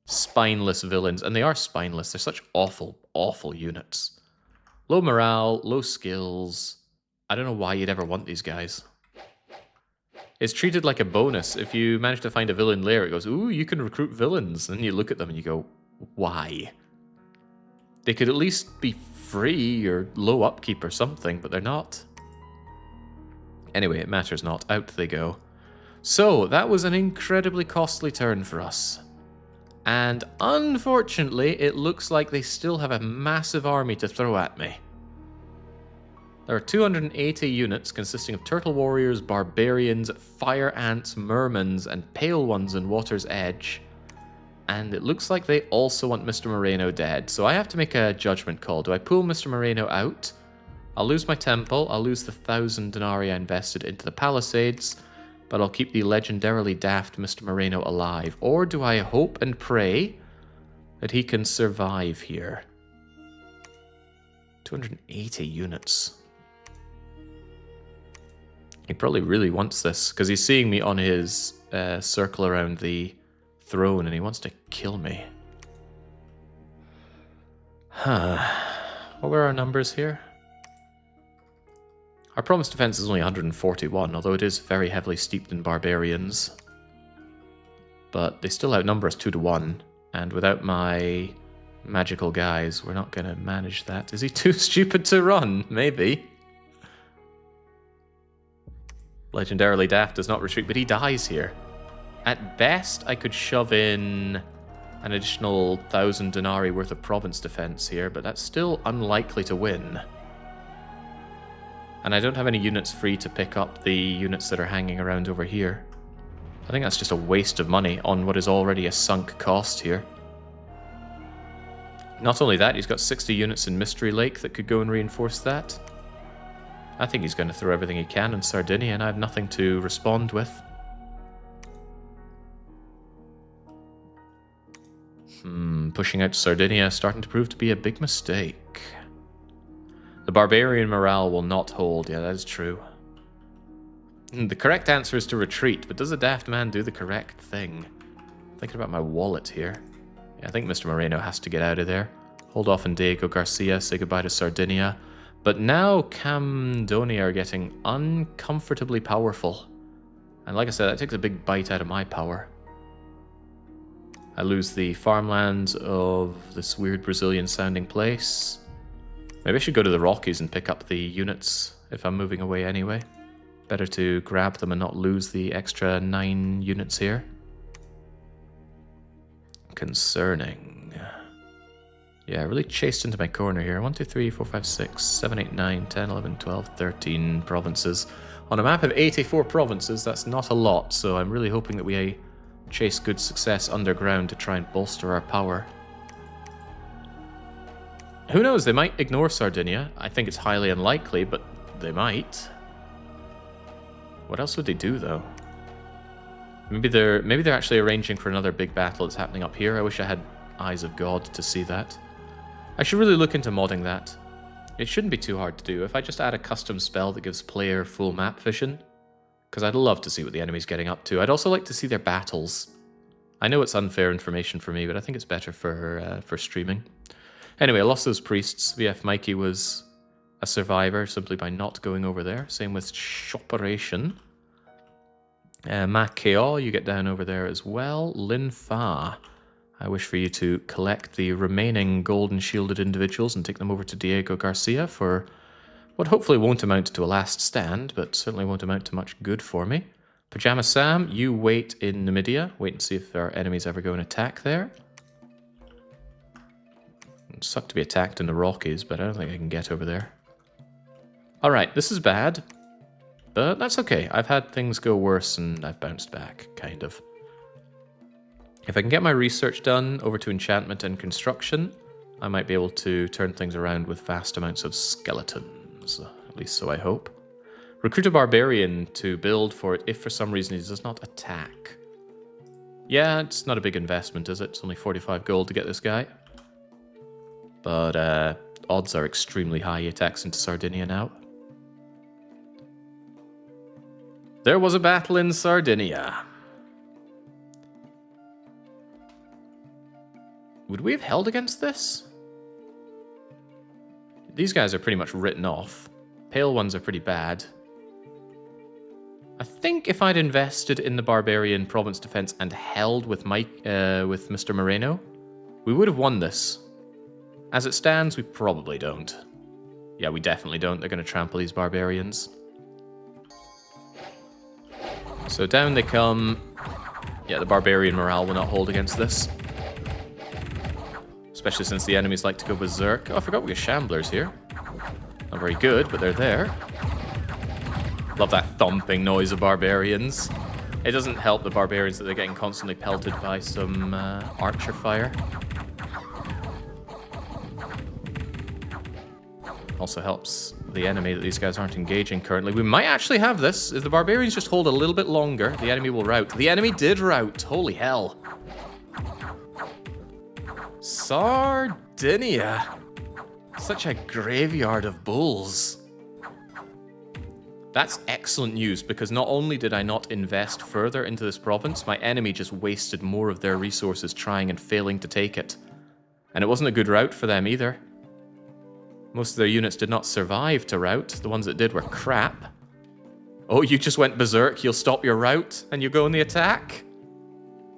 Spineless villains. And they are spineless. They're such awful, awful units. Low morale, low skills. I don't know why you'd ever want these guys. It's treated like a bonus. If you manage to find a villain lair, it goes, ooh, you can recruit villains. And then you look at them and you go, why? They could at least be free or low upkeep or something, but they're not. Anyway, it matters not. Out they go. So, that was an incredibly costly turn for us. And unfortunately, it looks like they still have a massive army to throw at me. There are 280 units consisting of turtle warriors, barbarians, fire ants, mermans, and pale ones in Water's Edge. And it looks like they also want Mr. Moreno dead. So I have to make a judgment call. Do I pull Mr. Moreno out? I'll lose my temple, I'll lose the 1,000 denarii I invested into the palisades, but I'll keep the legendarily daft Mr. Moreno alive. Or do I hope and pray that he can survive here? 280 units. He probably really wants this, because he's seeing me on his circle around the throne, and he wants to kill me. Huh. What were our numbers here? Our province defense is only 141, although it is very heavily steeped in barbarians. But they still outnumber us 2 to 1, and without my magical guys, we're not going to manage that. Is he too stupid to run? Maybe. Legendarily daft does not retreat, but he dies here. At best, I could shove in an additional 1,000 denarii worth of province defense here, but that's still unlikely to win. And I don't have any units free to pick up the units that are hanging around over here. I think that's just a waste of money on what is already a sunk cost here. Not only that, he's got 60 units in Mystery Lake that could go and reinforce that. I think he's going to throw everything he can in Sardinia, and I have nothing to respond with. Pushing out Sardinia starting to prove to be a big mistake. The barbarian morale will not hold. Yeah, that is true. The correct answer is to retreat, but does a daft man do the correct thing? I'm thinking about my wallet here. Yeah, I think Mr. Moreno has to get out of there. Hold off on Diego Garcia, say goodbye to Sardinia. But now Camdonia are getting uncomfortably powerful. And like I said, that takes a big bite out of my power. I lose the farmlands of this weird Brazilian-sounding place. Maybe I should go to the Rockies and pick up the units if I'm moving away anyway. Better to grab them and not lose the extra 9 units here. Concerning. Yeah, I really chased into my corner here. 1, 2, 3, 4, 5, 6, 7, 8, 9, 10, 11, 12, 13 provinces. On a map of 84 provinces, that's not a lot, so I'm really hoping that we chase good success underground to try and bolster our power. Who knows, they might ignore Sardinia. I think it's highly unlikely, but they might. What else would they do, though? Maybe they're actually arranging for another big battle that's happening up here. I wish I had Eyes of God to see that. I should really look into modding that. It shouldn't be too hard to do. If I just add a custom spell that gives player full map vision, because I'd love to see what the enemy's getting up to. I'd also like to see their battles. I know it's unfair information for me, but I think it's better for streaming. Anyway, I lost those priests. VF Mikey was a survivor simply by not going over there. Same with Shoperation. Makeo, you get down over there as well. Lin Fa, I wish for you to collect the remaining golden shielded individuals and take them over to Diego Garcia for what hopefully won't amount to a last stand, but certainly won't amount to much good for me. Pajama Sam, you wait in Numidia. Wait and see if our enemies ever go and attack there. It'd suck to be attacked in the Rockies, but I don't think I can get over there. Alright, this is bad, but that's okay. I've had things go worse and I've bounced back, kind of. If I can get my research done over to enchantment and construction, I might be able to turn things around with vast amounts of skeletons. At least so I hope. Recruit a barbarian to build for it if for some reason he does not attack. Yeah, it's not a big investment, is it? It's only 45 gold to get this guy. But odds are extremely high he attacks into Sardinia now. There was a battle in Sardinia. Would we have held against this? These guys are pretty much written off. Pale ones are pretty bad. I think if I'd invested in the Barbarian Province Defense and held with Mr. Moreno, we would have won this. As it stands, we probably don't. Yeah, we definitely don't. They're going to trample these barbarians. So down they come. Yeah, the barbarian morale will not hold against this. Especially since the enemies like to go berserk. Oh, I forgot we have shamblers here. Not very good, but they're there. Love that thumping noise of barbarians. It doesn't help the barbarians that they're getting constantly pelted by some archer fire. Also helps the enemy that these guys aren't engaging currently. We might actually have this. If the barbarians just hold a little bit longer, the enemy will rout. The enemy did rout. Holy hell. Sardinia. Such a graveyard of bulls. That's excellent news, because not only did I not invest further into this province, my enemy just wasted more of their resources trying and failing to take it. And it wasn't a good route for them either. Most of their units did not survive to rout. The ones that did were crap. Oh, you just went berserk. You'll stop your rout and you go in the attack?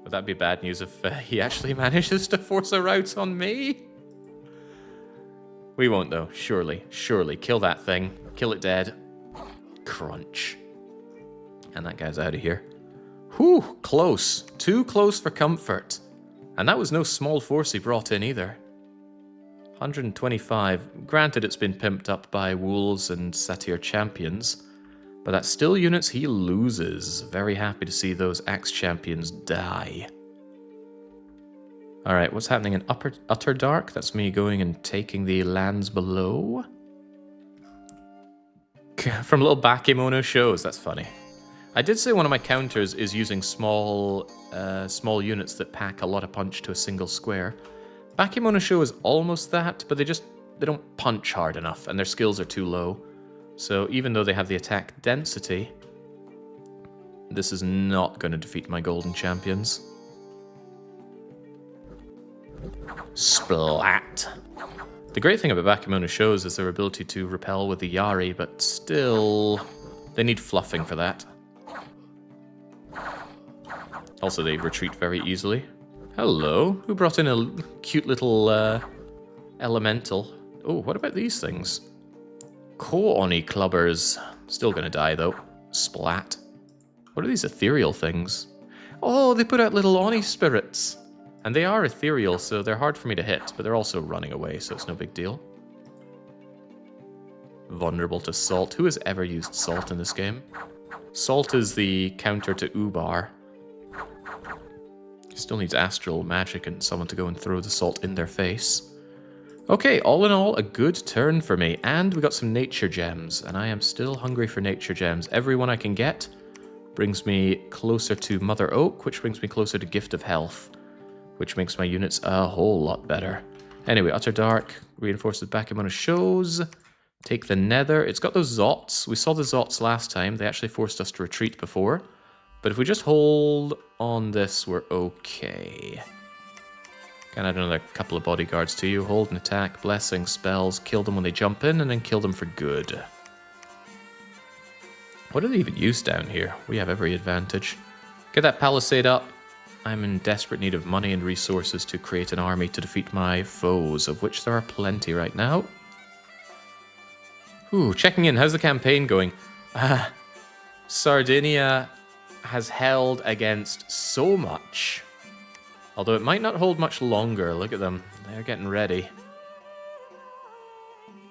Would that be bad news if he actually manages to force a rout on me? We won't though, surely. Surely. Kill that thing. Kill it dead. Crunch. And that guy's out of here. Whew, close. Too close for comfort. And that was no small force he brought in either. 125. Granted, it's been pimped up by wolves and satyr champions, but that's still units he loses. Very happy to see those axe champions die. Alright, what's happening in Utter Dark? That's me going and taking the lands below. From little Bakemono shows, that's funny. I did say one of my counters is using small units that pack a lot of punch to a single square. Bakemono show is almost that, but they don't punch hard enough, and their skills are too low. So even though they have the attack density, this is not going to defeat my golden champions. Splat! The great thing about Bakemono shows is their ability to repel with the Yari, but still, they need fluffing for that. Also, they retreat very easily. Hello, who brought in a cute little elemental? Oh, what about these things? Ko-Oni clubbers. Still gonna die though. Splat. What are these ethereal things? Oh, they put out little Oni spirits. And they are ethereal, so they're hard for me to hit, but they're also running away, so it's no big deal. Vulnerable to salt. Who has ever used salt in this game? Salt is the counter to Ubar. Still needs astral magic and someone to go and throw the salt in their face. Okay, all in all, a good turn for me. And we got some nature gems, and I am still hungry for nature gems. Every one I can get brings me closer to Mother Oak, which brings me closer to Gift of Health, which makes my units a whole lot better. Anyway, Utter Dark, reinforced with Bakemono shows. Take the Nether. It's got those Zots. We saw the Zots last time. They actually forced us to retreat before. But if we just hold on this, we're okay. Can add another couple of bodyguards to you. Hold and attack, blessing, spells, kill them when they jump in, and then kill them for good. What do they even use down here? We have every advantage. Get that palisade up. I'm in desperate need of money and resources to create an army to defeat my foes, of which there are plenty right now. Ooh, checking in. How's the campaign going? Sardinia has held against so much. Although it might not hold much longer. Look at them. They're getting ready.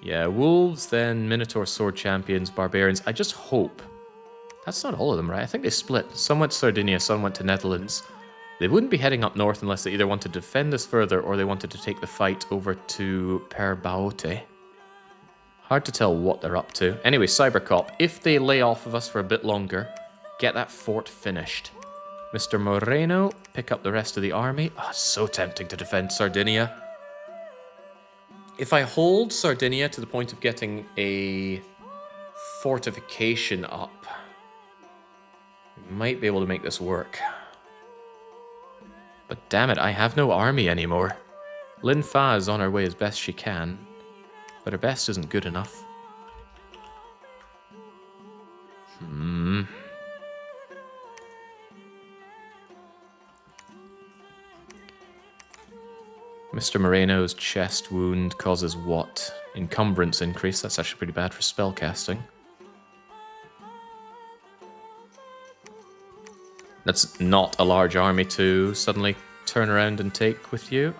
Yeah, wolves, then Minotaur sword champions, barbarians. I just hope. That's not all of them, right? I think they split. Some went to Sardinia, some went to Netherlands. They wouldn't be heading up north unless they either wanted to defend this further or they wanted to take the fight over to Perbaote. Hard to tell what they're up to. Anyway, Cybercop, if they lay off of us for a bit longer, get that fort finished. Mr. Moreno, pick up the rest of the army. Oh, so tempting to defend Sardinia. If I hold Sardinia to the point of getting a fortification up, we might be able to make this work. But damn it, I have no army anymore. Lin Fa is on her way as best she can, but her best isn't good enough. Mr. Moreno's chest wound causes what? Encumbrance increase. That's actually pretty bad for spellcasting. That's not a large army to suddenly turn around and take with you.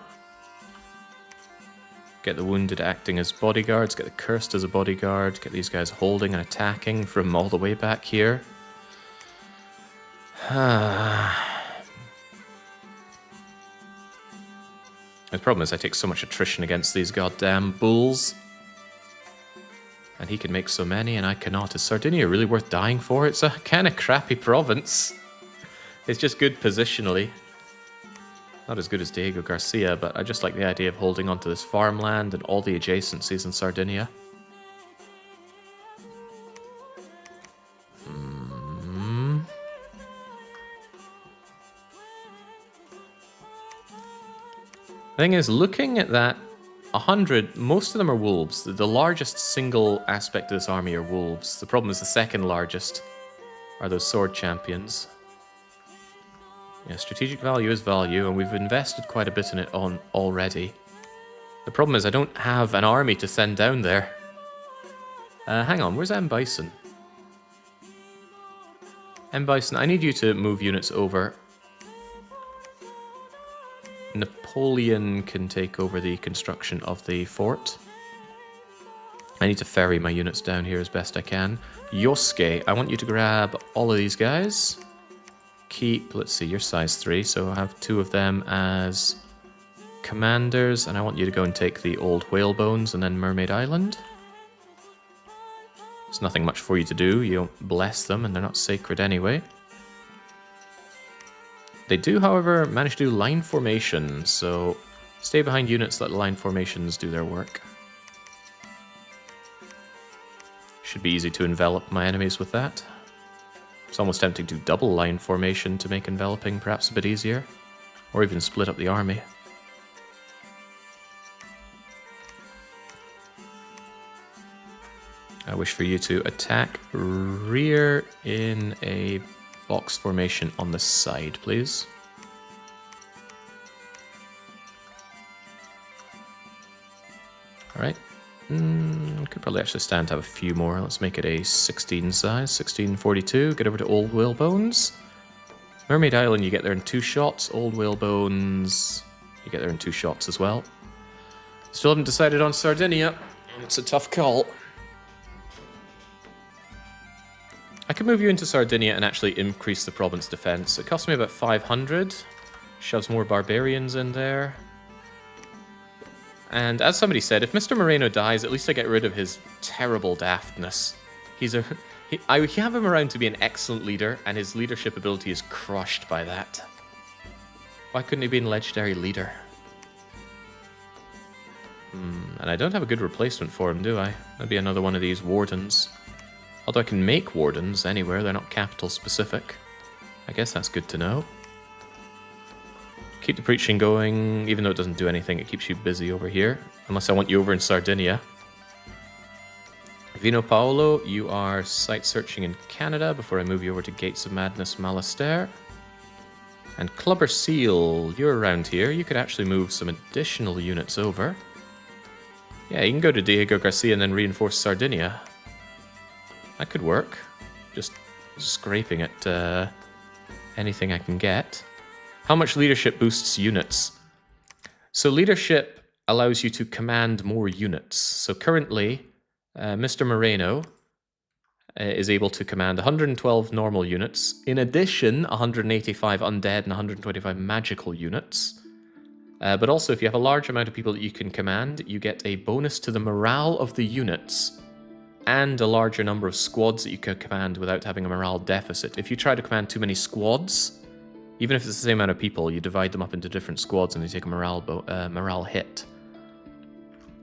Get the wounded acting as bodyguards, get the cursed as a bodyguard, get these guys holding and attacking from all the way back here. The problem is I take so much attrition against these goddamn bulls. And he can make so many and I cannot. Is Sardinia really worth dying for? It's a kind of crappy province. It's just good positionally. Not as good as Diego Garcia, but I just like the idea of holding onto this farmland and all the adjacencies in Sardinia. Thing is, looking at that, 100, most of them are wolves. The largest single aspect of this army are wolves. The problem is the second largest are those sword champions. Yeah, strategic value is value, and we've invested quite a bit in it already. The problem is I don't have an army to send down there. Hang on, where's M. Bison? M. Bison, I need you to move units over. Napoleon can take over the construction of the fort. I need to ferry my units down here as best I can. Yosuke, I want you to grab all of these guys. Keep, let's see, you're size 3, so I have 2 of them as commanders, and I want you to go and take the old whalebones and then Mermaid Island. There's nothing much for you to do, you don't bless them, and they're not sacred anyway. They do, however, manage to do line formation, so stay behind units, let the line formations do their work. Should be easy to envelop my enemies with that. It's almost tempting to double line formation to make enveloping perhaps a bit easier, or even split up the army. I wish for you to attack rear in a box formation on the side, please. Alright. Could probably actually stand to have a few more. Let's make it a 16 size, 1642. Get over to Old Whalebones. Mermaid Island, you get there in 2 shots. Old Whalebones, you get there in 2 shots as well. Still haven't decided on Sardinia. It's a tough call. I could move you into Sardinia and actually increase the province defense. It costs me about 500. Shoves more barbarians in there. And as somebody said, if Mr. Moreno dies, at least I get rid of his terrible daftness. I have him around to be an excellent leader, and his leadership ability is crushed by that. Why couldn't he be a legendary leader? And I don't have a good replacement for him, do I? That'd be another one of these wardens. Although I can make wardens anywhere, they're not capital specific. I guess that's good to know. Keep the preaching going, even though it doesn't do anything, it keeps you busy over here. Unless I want you over in Sardinia. Vino Paolo, you are site searching in Canada before I move you over to Gates of Madness, Malastair. And Clubber Seal, you're around here. You could actually move some additional units over. Yeah, you can go to Diego Garcia and then reinforce Sardinia. That could work. Just scraping at anything I can get. How much leadership boosts units? So leadership allows you to command more units. So currently, Mr. Moreno is able to command 112 normal units. In addition, 185 undead and 125 magical units. But also, if you have a large amount of people that you can command, you get a bonus to the morale of the units and a larger number of squads that you can command without having a morale deficit. If you try to command too many squads, even if it's the same amount of people, you divide them up into different squads and they take a morale hit.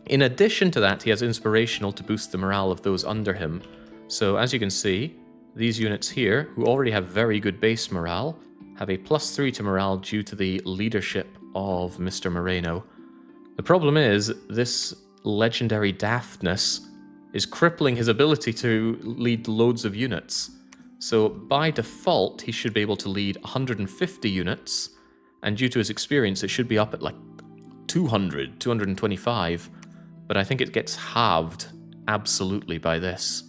In addition to that, he has Inspirational to boost the morale of those under him. So as you can see, these units here, who already have very good base morale, have a +3 to morale due to the leadership of Mr. Moreno. The problem is, this legendary daftness is crippling his ability to lead loads of units. So by default, he should be able to lead 150 units, and due to his experience, it should be up at like 200, 225, but I think it gets halved absolutely by this.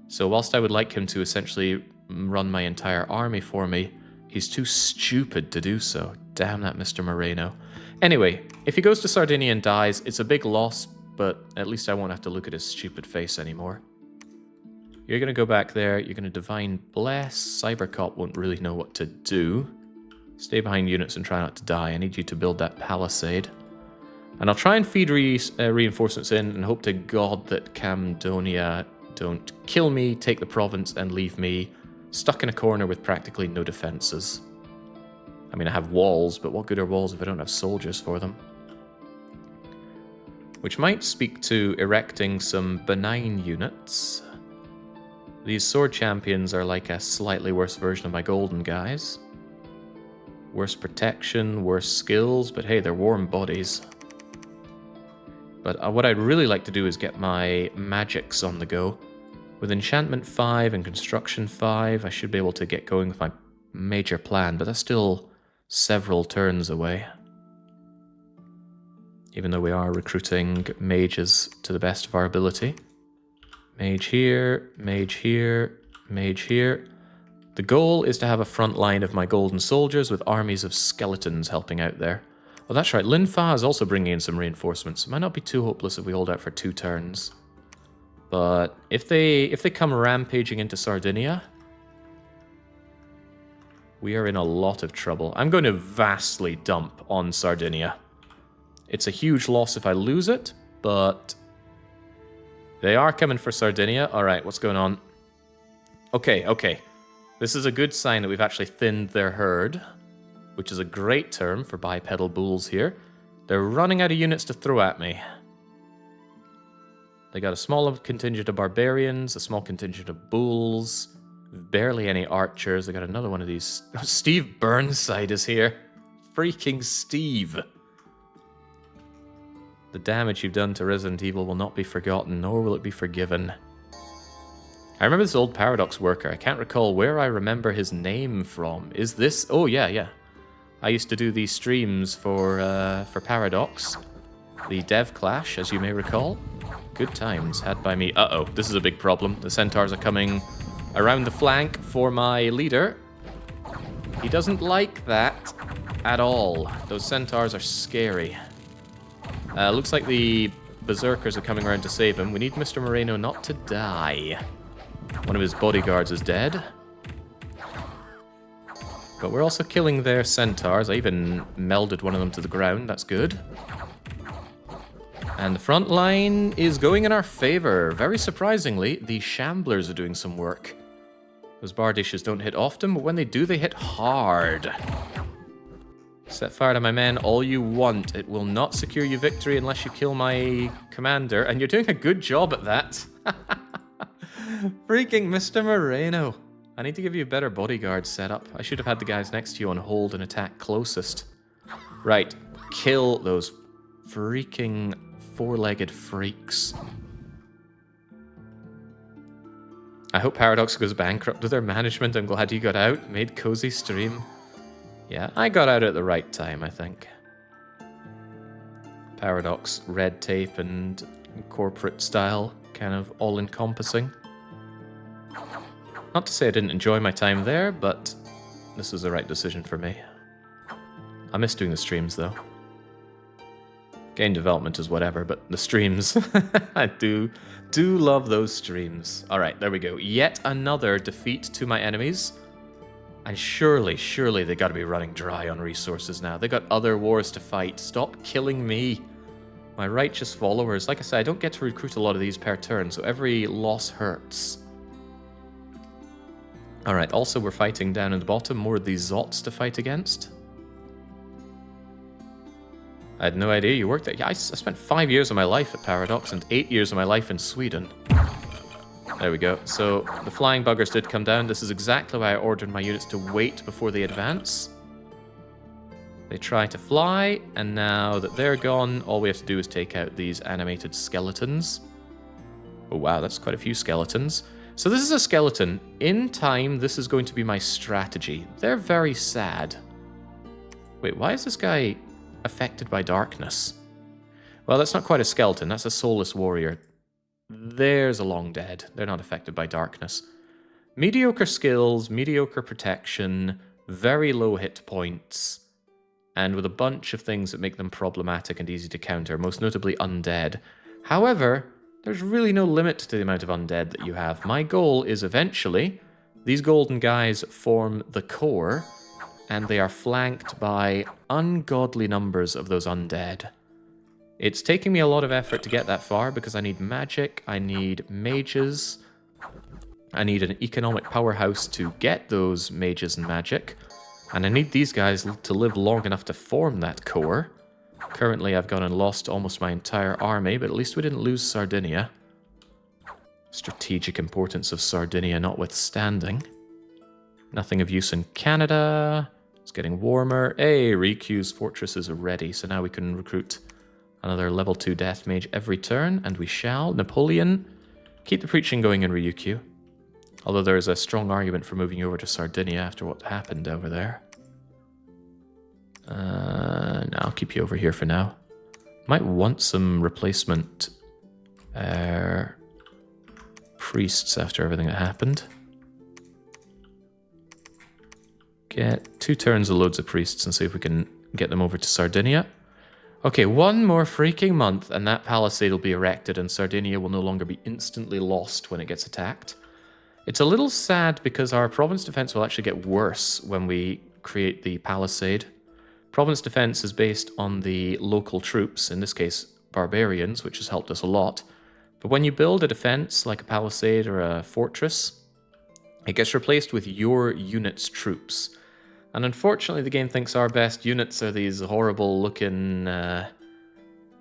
So whilst I would like him to essentially run my entire army for me, he's too stupid to do so. Damn that Mr. Moreno. Anyway, if he goes to Sardinia and dies, it's a big loss, but at least I won't have to look at his stupid face anymore. You're going to go back there, you're going to Divine Bless. Cybercop won't really know what to do. Stay behind units and try not to die. I need you to build that palisade. And I'll try and feed reinforcements in and hope to God that Camdonia don't kill me, take the province, and leave me stuck in a corner with practically no defenses. I mean, I have walls, but what good are walls if I don't have soldiers for them? Which might speak to erecting some benign units. These sword champions are like a slightly worse version of my golden guys. Worse protection, worse skills, but hey, they're warm bodies. But what I'd really like to do is get my magics on the go. With enchantment 5 and construction 5, I should be able to get going with my major plan, but that's still several turns away. Even though we are recruiting mages to the best of our ability. Mage here, mage here, mage here. The goal is to have a front line of my golden soldiers with armies of skeletons helping out there. Oh, that's right, Linfa is also bringing in some reinforcements. It might not be too hopeless if we hold out for 2 turns. But if they come rampaging into Sardinia, we are in a lot of trouble. I'm going to vastly dump on Sardinia. It's a huge loss if I lose it, but they are coming for Sardinia. All right, what's going on? Okay, okay. This is a good sign that we've actually thinned their herd, which is a great term for bipedal bulls here. They're running out of units to throw at me. They got a small contingent of barbarians, a small contingent of bulls, barely any archers. They got another one of these. Steve Burnside is here. Freaking Steve. The damage you've done to Resident Evil will not be forgotten, nor will it be forgiven. I remember this old Paradox worker. I can't recall where I remember his name from. Is this... Oh, yeah, yeah. I used to do these streams for Paradox. The Dev Clash, as you may recall. Good times had by me. Uh-oh, this is a big problem. The centaurs are coming around the flank for my leader. He doesn't like that at all. Those centaurs are scary. Looks like the berserkers are coming around to save him. We need Mr. Moreno not to die. One of his bodyguards is dead. But we're also killing their centaurs. I even melded one of them to the ground. That's good. And the front line is going in our favor. Very surprisingly, the Shamblers are doing some work. Those Bardishes don't hit often, but when they do, they hit hard. Set fire to my men all you want. It will not secure you victory unless you kill my commander, and you're doing a good job at that. Freaking Mr. Moreno. I need to give you a better bodyguard setup. I should have had the guys next to you on hold and attack closest. Right, kill those freaking four-legged freaks. I hope Paradox goes bankrupt with their management. I'm glad you got out. Made cozy stream. Yeah, I got out at the right time, I think. Paradox, red tape and corporate style, kind of all-encompassing. Not to say I didn't enjoy my time there, but this was the right decision for me. I miss doing the streams, though. Game development is whatever, but the streams, I do love those streams. All right, there we go. Yet another defeat to my enemies. And surely they got to be running dry on resources now. They got other wars to fight. Stop killing me. My righteous followers. Like I said, I don't get to recruit a lot of these per turn, so every loss hurts. All right, also we're fighting down in the bottom. More of these Zots to fight against. I had no idea you worked there. Yeah, I spent 5 years of my life at Paradox and 8 years of my life in Sweden. There we go. So the flying buggers did come down. This is exactly why I ordered my units to wait before they advance. They try to fly, and now that they're gone, all we have to do is take out these animated skeletons. Oh wow, that's quite a few skeletons. So this is a skeleton. In time, this is going to be my strategy. They're very sad. Wait, why is this guy affected by darkness? Well, that's not quite a skeleton. That's a soulless warrior. There's a long dead. They're not affected by darkness. Mediocre skills, mediocre protection, very low hit points, and with a bunch of things that make them problematic and easy to counter, most notably undead. However, there's really no limit to the amount of undead that you have. My goal is eventually, these golden guys form the core, and they are flanked by ungodly numbers of those undead. It's taking me a lot of effort to get that far because I need magic, I need mages, I need an economic powerhouse to get those mages and magic, and I need these guys to live long enough to form that core. Currently I've gone and lost almost my entire army, but at least we didn't lose Sardinia. Strategic importance of Sardinia notwithstanding. Nothing of use in Canada. It's getting warmer. Hey, Riku's fortress is ready, so now we can recruit Another level 2 death mage every turn, and we shall. Napoleon, keep the preaching going in Ryukyu. Although there is a strong argument for moving over to Sardinia after what happened over there. No, I'll keep you over here for now. Might want some replacement priests after everything that happened. Get 2 turns of loads of priests and see if we can get them over to Sardinia. Okay, 1 more freaking month and that palisade will be erected and Sardinia will no longer be instantly lost when it gets attacked. It's a little sad because our province defense will actually get worse when we create the palisade. Province defense is based on the local troops, in this case barbarians, which has helped us a lot. But when you build a defense like a palisade or a fortress, it gets replaced with your unit's troops. And unfortunately the game thinks our best units are these horrible looking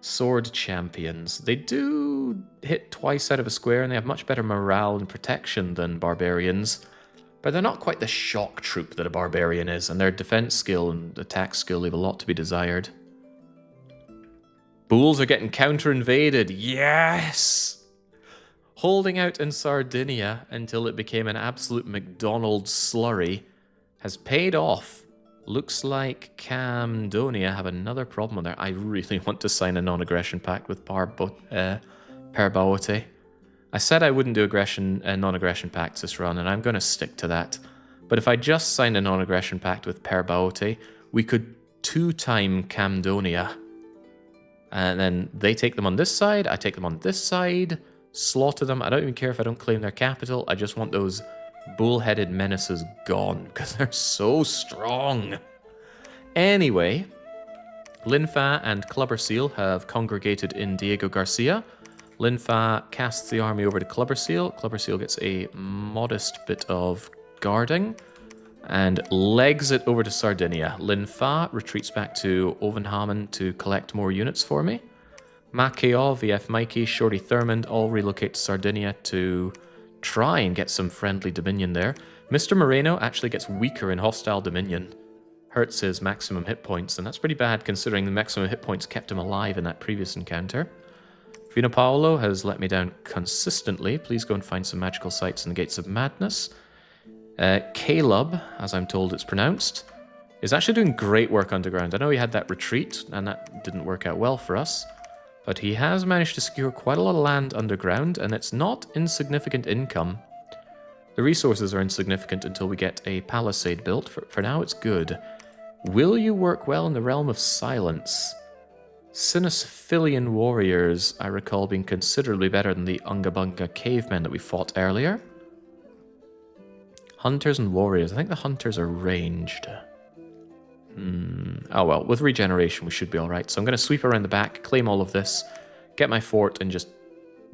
sword champions. They do hit twice out of a square and they have much better morale and protection than barbarians. But they're not quite the shock troop that a barbarian is, and their defense skill and attack skill leave a lot to be desired. Bulls are getting counter-invaded. Yes! Holding out in Sardinia until it became an absolute McDonald's slurry has paid off. Looks like Camdonia have another problem there. I really want to sign a non-aggression pact with Parbote. I said I wouldn't do non-aggression pacts this run, and I'm going to stick to that. But if I just signed a non-aggression pact with Parbote, we could 2-time Camdonia. And then they take them on this side, I take them on this side, slaughter them. I don't even care if I don't claim their capital. I just want those bull-headed menaces gone, because they're so strong. Anyway, Linfa and Clubber Seal have congregated in Diego Garcia. Linfa casts the army over to Clubber Seal. Clubber Seal gets a modest bit of guarding and legs it over to Sardinia. Linfa retreats back to Övanhamn to collect more units for me. Makeo, VF Mikey, Shorty Thurmond all relocate to Sardinia to try and get some friendly dominion there. Mr. Moreno actually gets weaker in hostile dominion. Hurts his maximum hit points, and that's pretty bad considering the maximum hit points kept him alive in that previous encounter. Fino Paolo has let me down consistently. Please go and find some magical sites in the Gates of Madness. Caleb, as I'm told it's pronounced, is actually doing great work underground. I know he had that retreat, and that didn't work out well for us. But he has managed to secure quite a lot of land underground, and it's not insignificant income. The resources are insignificant until we get a palisade built. For now, it's good. Will you work well in the realm of silence? Cynocephilian warriors, I recall, being considerably better than the Ungabunga cavemen that we fought earlier. Hunters and warriors. I think the hunters are ranged. Oh well, with regeneration we should be alright. So I'm going to sweep around the back, claim all of this, get my fort, and just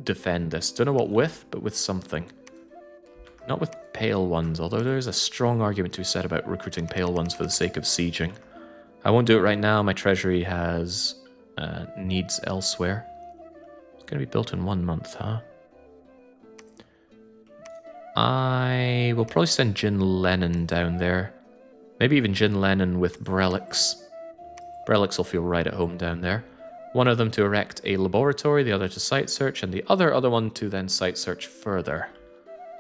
defend this. Don't know what with, but with something. Not with pale ones, although there is a strong argument to be said about recruiting pale ones for the sake of sieging. I won't do it right now. My treasury has needs elsewhere. It's going to be built in 1 month, huh? I will probably send Jin Lennon down there. Maybe even Jin Lennon with Brelix. Brelix will feel right at home down there. One of them to erect a laboratory, the other to site search, and the other one to then site search further.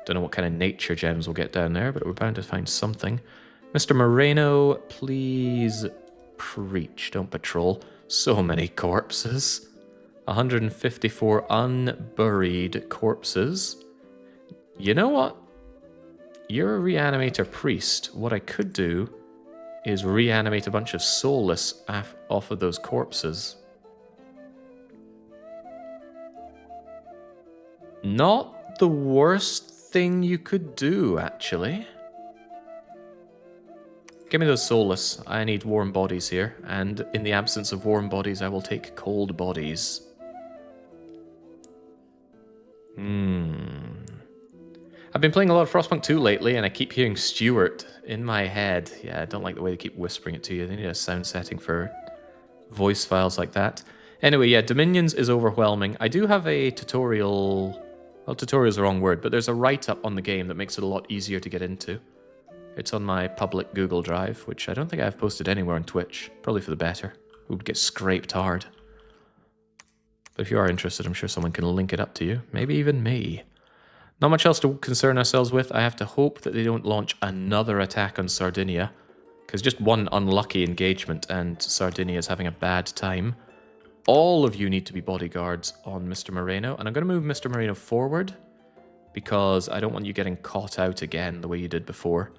Don't know what kind of nature gems we'll get down there, but we're bound to find something. Mr. Moreno, please preach, don't patrol. So many corpses. 154 unburied corpses. You know what? You're a reanimator priest. What I could do is reanimate a bunch of soulless off of those corpses. Not the worst thing you could do, actually. Give me those soulless. I need warm bodies here, and in the absence of warm bodies, I will take cold bodies. I've been playing a lot of Frostpunk 2 lately, and I keep hearing Stuart in my head. Yeah, I don't like the way they keep whispering it to you. They need a sound setting for voice files like that. Anyway, yeah, Dominions is overwhelming. I do have a tutorial... Well, tutorial is the wrong word, but there's a write-up on the game that makes it a lot easier to get into. It's on my public Google Drive, which I don't think I've posted anywhere on Twitch. Probably for the better. We would get scraped hard. But if you are interested, I'm sure someone can link it up to you. Maybe even me. Not much else to concern ourselves with. I have to hope that they don't launch another attack on Sardinia. Because just one unlucky engagement and Sardinia is having a bad time. All of you need to be bodyguards on Mr. Moreno. And I'm going to move Mr. Moreno forward. Because I don't want you getting caught out again the way you did before.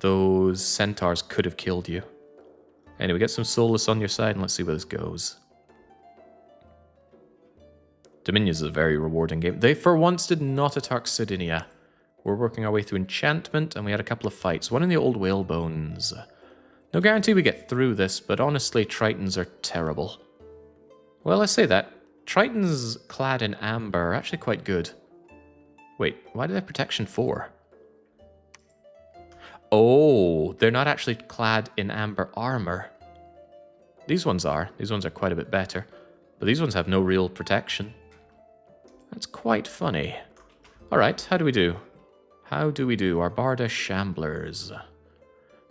Those centaurs could have killed you. Anyway, get some Solus on your side and let's see where this goes. Dominions is a very rewarding game. They for once did not attack Sardinia. We're working our way through enchantment and we had a couple of fights. One in the old whalebones. No guarantee we get through this, but honestly, Tritons are terrible. Well, I say that. Tritons clad in amber are actually quite good. Wait, why do they have protection 4? Oh, they're not actually clad in amber armor. These ones are. These ones are quite a bit better. But these ones have no real protection. That's quite funny. Alright, how do we do? How do we do? Our Bardish Shamblers.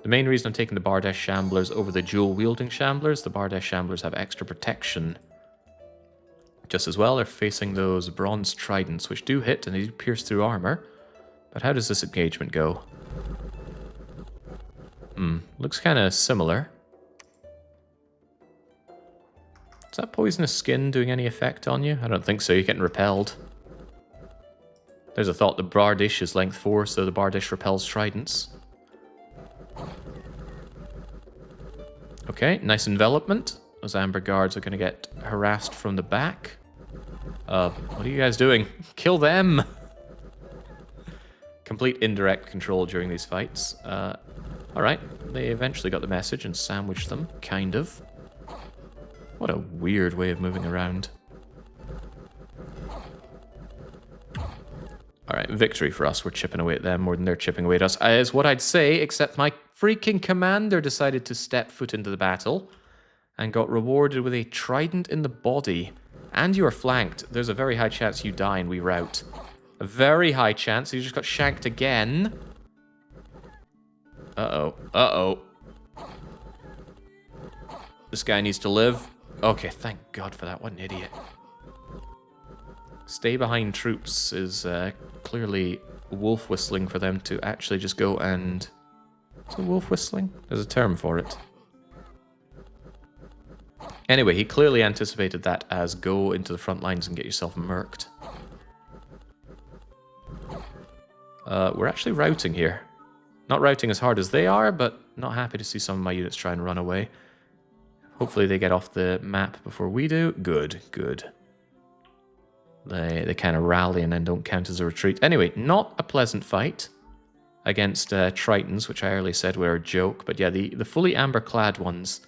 The main reason I'm taking the Bardish Shamblers over the dual-wielding Shamblers, the Bardish Shamblers have extra protection. Just as well, they're facing those bronze tridents, which do hit and they do pierce through armor. But how does this engagement go? Looks kind of similar. Is that poisonous skin doing any effect on you? I don't think so. You're getting repelled. There's a thought the Bardish is length 4, so the Bardish repels tridents. Okay, nice envelopment. Those amber guards are going to get harassed from the back. What are you guys doing? Kill them! Complete indirect control during these fights. Alright, they eventually got the message and sandwiched them, kind of. What a weird way of moving around. Alright, victory for us. We're chipping away at them more than they're chipping away at us. Is what I'd say, except my freaking commander decided to step foot into the battle and got rewarded with a trident in the body. And you are flanked. There's a very high chance you die and we rout. A very high chance. You just got shanked again. Uh-oh. Uh-oh. This guy needs to live. Okay, thank God for that. What an idiot. Stay behind troops is clearly wolf whistling for them to actually just go and... Is it wolf whistling? There's a term for it. Anyway, he clearly anticipated that as go into the front lines and get yourself murked. We're actually routing here. Not routing as hard as they are, but not happy to see some of my units try and run away. Hopefully they get off the map before we do. Good, good. They kind of rally and then don't count as a retreat. Anyway, not a pleasant fight against Tritons, which I earlier said were a joke. But yeah, the fully amber-clad ones,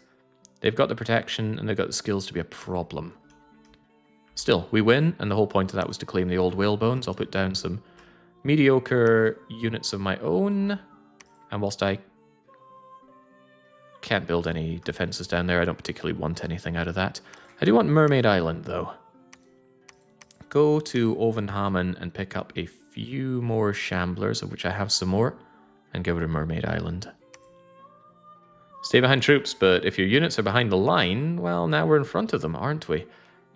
they've got the protection and they've got the skills to be a problem. Still, we win, and the whole point of that was to claim the old whalebones. I'll put down some mediocre units of my own. And whilst I can't build any defenses down there, I don't particularly want anything out of that. I do want Mermaid Island, though. Go to Övanhamn and pick up a few more Shamblers, of which I have some more, and go to Mermaid Island. Stay behind troops, but if your units are behind the line, well, now we're in front of them, aren't we?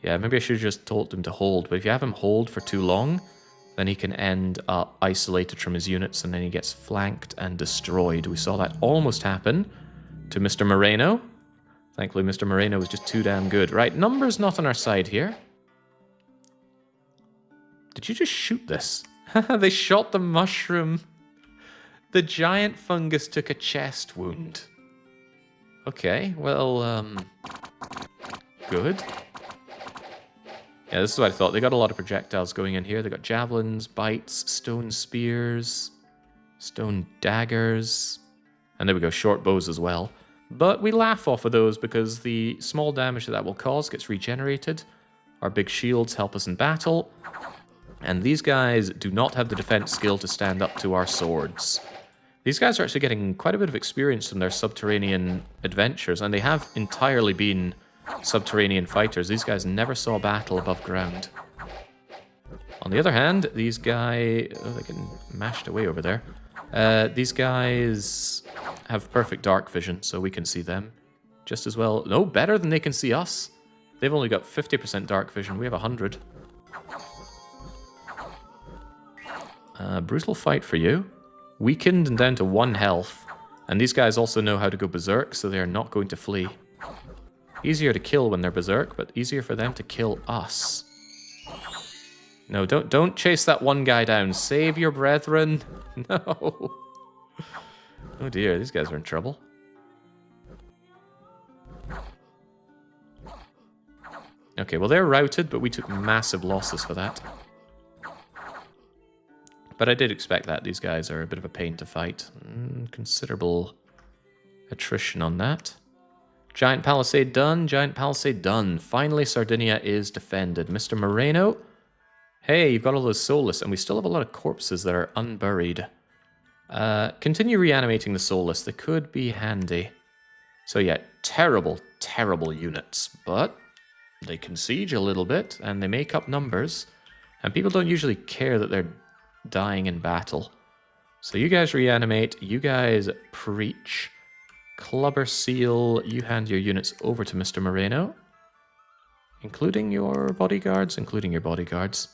Yeah, maybe I should have just told him to hold, but if you have him hold for too long, then he can end up isolated from his units, and then he gets flanked and destroyed. We saw that almost happen to Mr. Moreno. Thankfully, Mr. Moreno was just too damn good. Right, numbers not on our side here. Did you just shoot this? They shot the mushroom. The giant fungus took a chest wound. Okay, well, good. Yeah, this is what I thought. They got a lot of projectiles going in here. They got javelins, bites, stone spears, stone daggers, and there we go, short bows as well. But we laugh off of those because the small damage that will cause gets regenerated. Our big shields help us in battle. And these guys do not have the defense skill to stand up to our swords. These guys are actually getting quite a bit of experience from their subterranean adventures, and they have entirely been subterranean fighters. These guys never saw battle above ground. On the other hand, these guys... Oh, they get mashed away over there. These guys have perfect dark vision, so we can see them just as well. No, better than they can see us. They've only got 50% dark vision. We have 100. Brutal fight for you. Weakened and down to 1 health. And these guys also know how to go berserk, so they are not going to flee. Easier to kill when they're berserk, but easier for them to kill us. No, don't chase that one guy down. Save your brethren. No. Oh dear, these guys are in trouble. Okay, well they're routed, but we took massive losses for that. But I did expect that. These guys are a bit of a pain to fight. Considerable attrition on that. Giant Palisade done. Giant Palisade done. Finally, Sardinia is defended. Mr. Moreno. Hey, you've got all those soulless, and we still have a lot of corpses that are unburied. Continue reanimating the soulless. They could be handy. So yeah, terrible, terrible units. But they can siege a little bit, and they make up numbers. And people don't usually care that they're dying in battle. So you guys reanimate, you guys preach. Clubber Seal, you hand your units over to Mr. Moreno. Including your bodyguards? Including your bodyguards.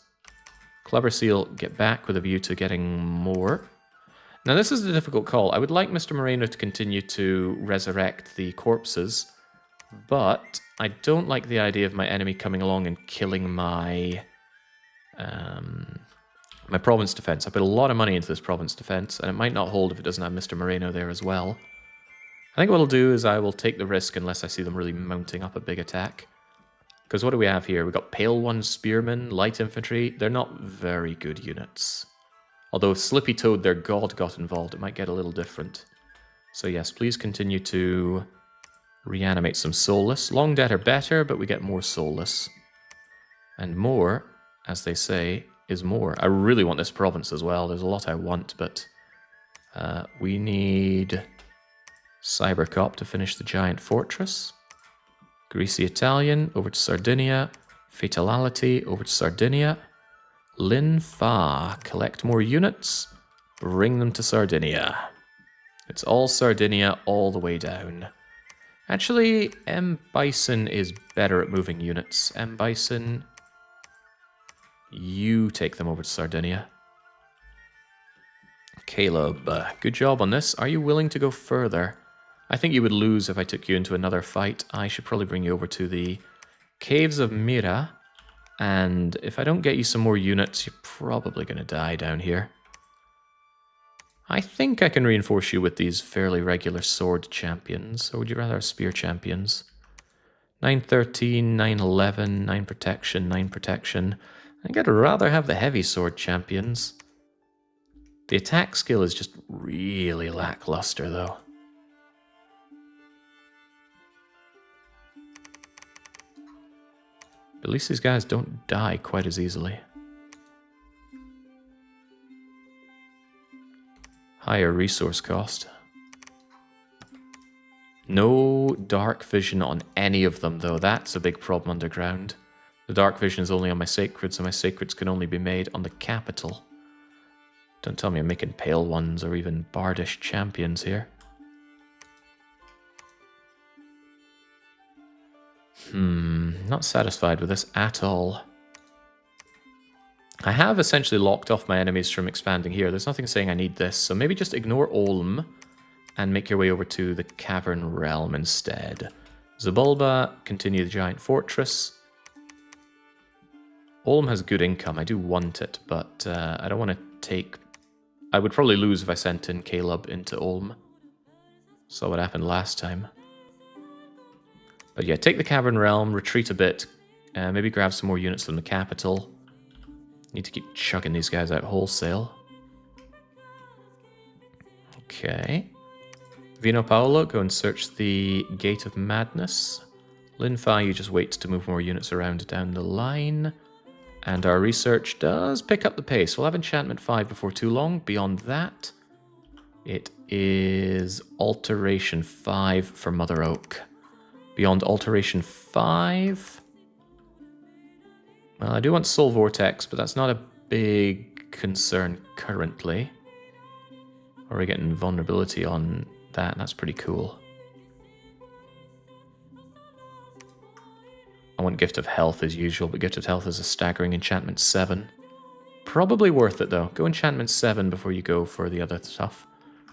Clubber Seal, get back with a view to getting more. Now this is a difficult call. I would like Mr. Moreno to continue to resurrect the corpses, but I don't like the idea of my enemy coming along and killing my my province defense. I put a lot of money into this province defense, and it might not hold if it doesn't have Mr. Moreno there as well. I think what I'll do is I will take the risk unless I see them really mounting up a big attack. Because what do we have here? We've got Pale One Spearmen, Light Infantry. They're not very good units. Although if Slippy Toad, their god, got involved, it might get a little different. So yes, please continue to reanimate some soulless. Long Dead are better, but we get more soulless. And more, as they say, is more. I really want this province as well. There's a lot I want, but we need Cybercop to finish the giant fortress. Greasy Italian over to Sardinia. Fatality over to Sardinia. Lin Fa, collect more units. Bring them to Sardinia. It's all Sardinia all the way down. Actually, M. Bison is better at moving units. M. Bison, you take them over to Sardinia. Caleb, good job on this. Are you willing to go further? I think you would lose if I took you into another fight. I should probably bring you over to the Caves of Mira. And if I don't get you some more units, you're probably going to die down here. I think I can reinforce you with these fairly regular sword champions. Or would you rather have spear champions? 913, 911, 9 protection, 9 protection. I think I'd rather have the heavy sword champions. The attack skill is just really lackluster, though. At least these guys don't die quite as easily. Higher resource cost. No dark vision on any of them, though. That's a big problem underground. The dark vision is only on my sacreds, and my sacreds can only be made on the capital. Don't tell me I'm making pale ones or even bardish champions here. Not satisfied with this at all. I have essentially locked off my enemies from expanding here. There's nothing saying I need this, so maybe just ignore Olm and make your way over to the Cavern Realm instead. Zabulba, continue the Giant Fortress. Olm has good income. I do want it, but I don't want to take... I would probably lose if I sent in Caleb into Olm. Saw what happened last time. But yeah, take the Cavern Realm, retreat a bit, maybe grab some more units from the capital. Need to keep chugging these guys out wholesale. Okay. Vino Paolo, go and search the Gate of Madness. Linfa, you just wait to move more units around down the line. And our research does pick up the pace. We'll have Enchantment 5 before too long. Beyond that, it is Alteration 5 for Mother Oak. Beyond Alteration 5... Well, I do want Soul Vortex, but that's not a big concern currently. Or we're getting vulnerability on that. That's pretty cool. I want Gift of Health as usual, but Gift of Health is a staggering enchantment 7. Probably worth it though. Go enchantment 7 before you go for the other stuff.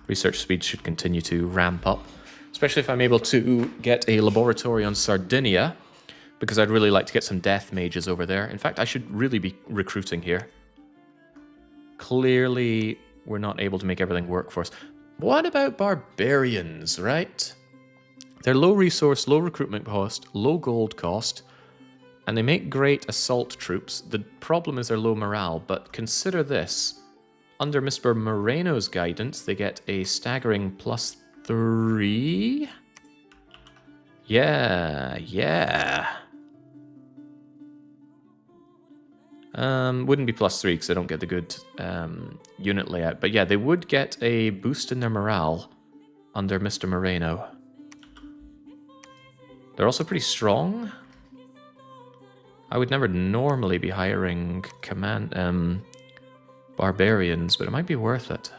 Research speed should continue to ramp up, especially if I'm able to get a laboratory on Sardinia, because I'd really like to get some death mages over there. In fact, I should really be recruiting here. Clearly, we're not able to make everything work for us. What about barbarians, right? They're low resource, low recruitment cost, low gold cost, and they make great assault troops. The problem is they're low morale, but consider this. Under Mr. Moreno's guidance, they get a staggering +3. Yeah. Wouldn't be +3 because I don't get the good unit layout. But yeah, they would get a boost in their morale under Mr. Moreno. They're also pretty strong. I would never normally be hiring barbarians, but it might be worth it.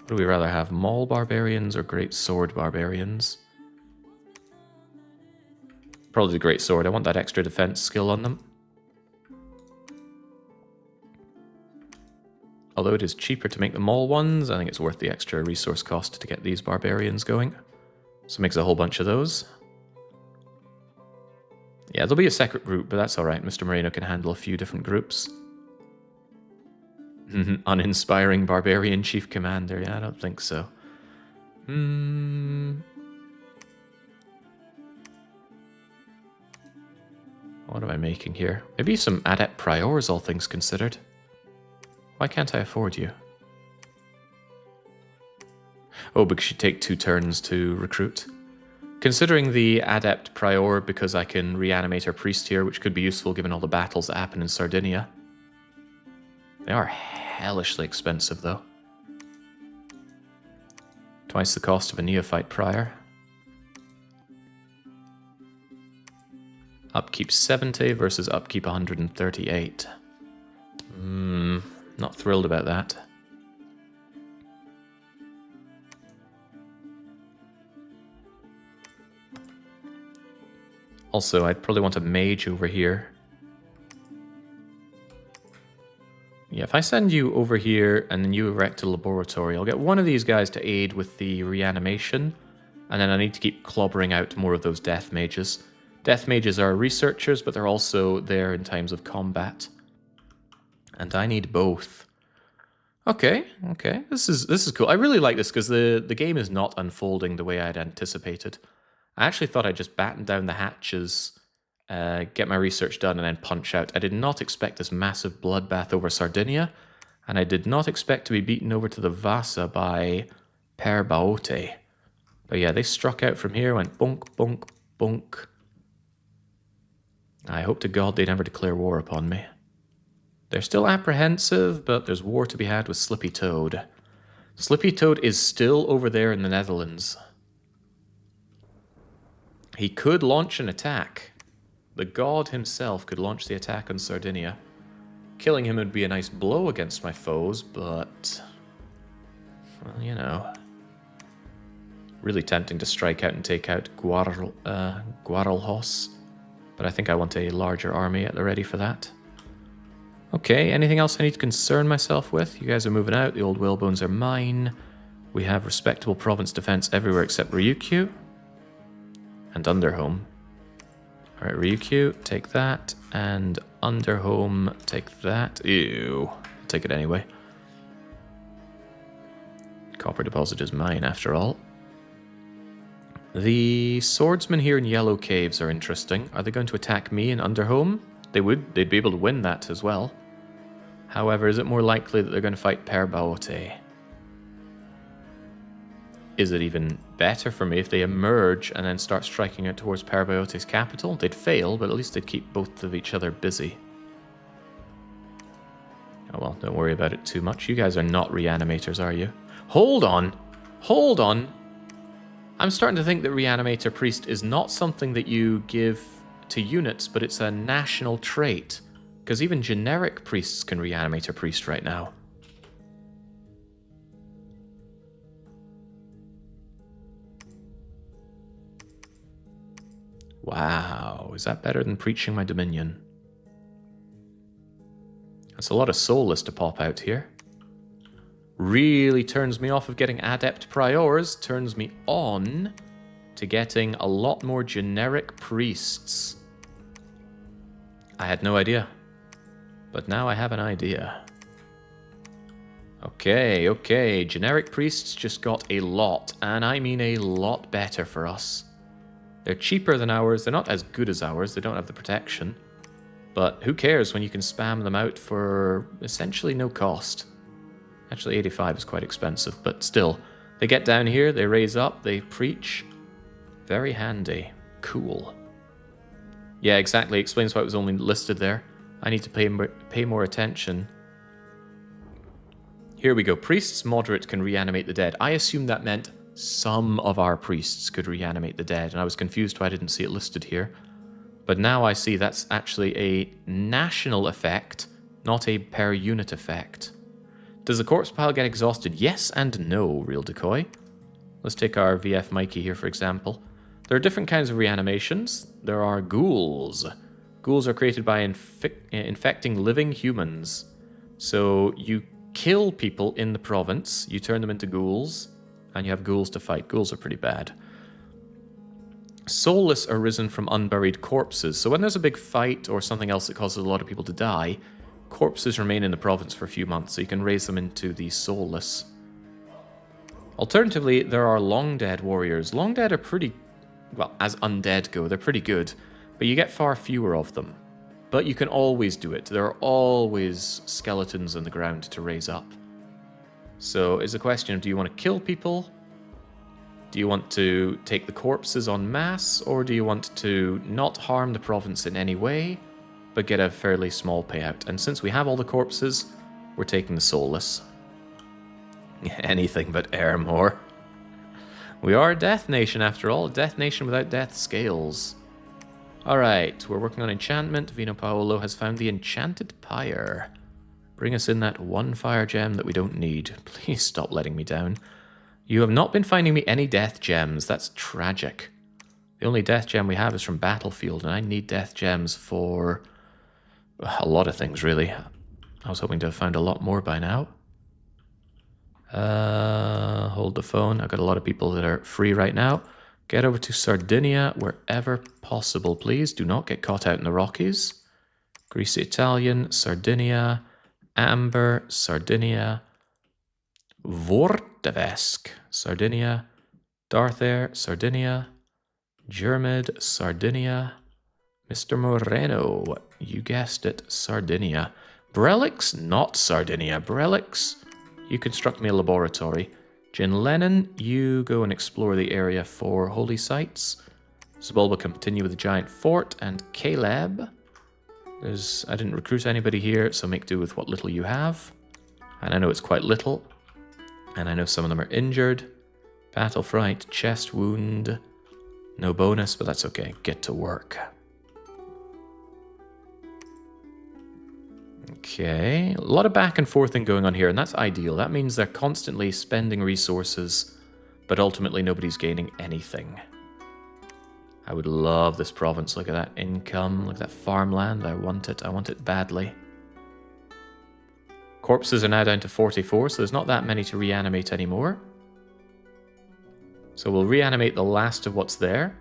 What do we rather have, Maul barbarians or great sword barbarians? Probably the great sword. I want that extra defense skill on them. Although it is cheaper to make the Maul ones, I think it's worth the extra resource cost to get these barbarians going. So it makes a whole bunch of those. Yeah, there'll be a separate group, but that's alright. Mr. Moreno can handle a few different groups. Uninspiring barbarian chief commander. Yeah, I don't think so. What am I making here? Maybe some adept priors, all things considered. Why can't I afford you? Oh, because you take 2 turns to recruit. Considering the adept prior, because I can reanimate our priest here, which could be useful given all the battles that happen in Sardinia. They are hellishly expensive, though. Twice the cost of a neophyte prior. Upkeep 70 versus upkeep 138. Not thrilled about that. Also, I'd probably want a mage over here. Yeah, if I send you over here and then you erect a laboratory, I'll get one of these guys to aid with the reanimation, and then I need to keep clobbering out more of those death mages. Death mages are researchers, but they're also there in times of combat. And I need both. Okay. This is cool. I really like this because the game is not unfolding the way I'd anticipated. I actually thought I'd just batten down the hatches, get my research done, and then punch out. I did not expect this massive bloodbath over Sardinia, and I did not expect to be beaten over to the Vasa by Per Baote. But yeah, they struck out from here, went bunk, bunk, bunk. I hope to God they never declare war upon me. They're still apprehensive, but there's war to be had with Slippy Toad. Slippy Toad is still over there in the Netherlands. He could launch an attack. The god himself could launch the attack on Sardinia. Killing him would be a nice blow against my foes, but... well, you know. Really tempting to strike out and take out Guaralhos. But I think I want a larger army at the ready for that. Okay, anything else I need to concern myself with? You guys are moving out, the old whalebones are mine. We have respectable province defense everywhere except Ryukyu. And Underhome. Alright, Ryukyu, take that. And Underhome, take that. Ew. I'll take it anyway. Copper deposit is mine, after all. The swordsmen here in Yellow Caves are interesting. Are they going to attack me in Underhome? They would. They'd be able to win that as well. However, is it more likely that they're going to fight Per Baote? Is it even better for me if they emerge and then start striking out towards Per Baote's capital? They'd fail, but at least they'd keep both of each other busy. Oh well, don't worry about it too much. You guys are not reanimators, are you? Hold on! Hold on! I'm starting to think that Reanimator Priest is not something that you give to units, but it's a national trait. Because even generic priests can Reanimator Priest right now. Wow, is that better than preaching my dominion? That's a lot of soulless to pop out here. Really turns me off of getting adept priors, turns me on to getting a lot more generic priests. I had no idea, but now I have an idea. Okay, generic priests just got a lot, and I mean a lot better for us. They're cheaper than ours, they're not as good as ours, they don't have the protection, but who cares when you can spam them out for essentially no cost. Actually, 85 is quite expensive, but still. They get down here, they raise up, they preach. Very handy. Cool. Yeah, exactly. Explains why it was only listed there. I need to pay more attention. Here we go. Priests moderate can reanimate the dead. I assumed that meant some of our priests could reanimate the dead, and I was confused why I didn't see it listed here. But now I see that's actually a national effect, not a per unit effect. Does the corpse pile get exhausted? Yes and no, Real Decoy. Let's take our VF Mikey here, for example. There are different kinds of reanimations. There are ghouls. Ghouls are created by infecting living humans. So you kill people in the province, you turn them into ghouls, and you have ghouls to fight. Ghouls are pretty bad. Soulless are risen from unburied corpses. So when there's a big fight or something else that causes a lot of people to die, corpses remain in the province for a few months, so you can raise them into the soulless. Alternatively, there are long dead warriors. Long dead are pretty, well, as undead go, they're pretty good, but you get far fewer of them. But you can always do it. There are always skeletons in the ground to raise up. So it's a question of, do you want to kill people? Do you want to take the corpses en masse? Or do you want to not harm the province in any way, but get a fairly small payout? And since we have all the corpses, we're taking the soulless. Anything but Airmore. We are a death nation after all, a death nation without death scales. Alright, we're working on enchantment. Vino Paolo has found the enchanted pyre. Bring us in that one fire gem that we don't need. Please stop letting me down. You have not been finding me any death gems. That's tragic. The only death gem we have is from Battlefield, and I need death gems for a lot of things, really. I was hoping to have found a lot more by now. Hold the phone. I've got a lot of people that are free right now. Get over to Sardinia wherever possible, please. Do not get caught out in the Rockies. Greasy Italian, Sardinia, Amber, Sardinia, Vortevesk, Sardinia, Darthair, Sardinia, Germid, Sardinia, Mr. Moreno, you guessed it, Sardinia. Brelix, not Sardinia. Brelix, you construct me a laboratory. Jin Lennon, you go and explore the area for holy sites. Zabulba continue with the giant fort, and Caleb, I didn't recruit anybody here, so make do with what little you have. And I know it's quite little, and I know some of them are injured. Battle fright, chest wound, no bonus, but that's okay. Get to work. Okay, a lot of back and forthing going on here, and that's ideal. That means they're constantly spending resources, but ultimately nobody's gaining anything. I would love this province. Look at that income, look at that farmland. I want it badly. Corpses are now down to 44, so there's not that many to reanimate anymore. So we'll reanimate the last of what's there.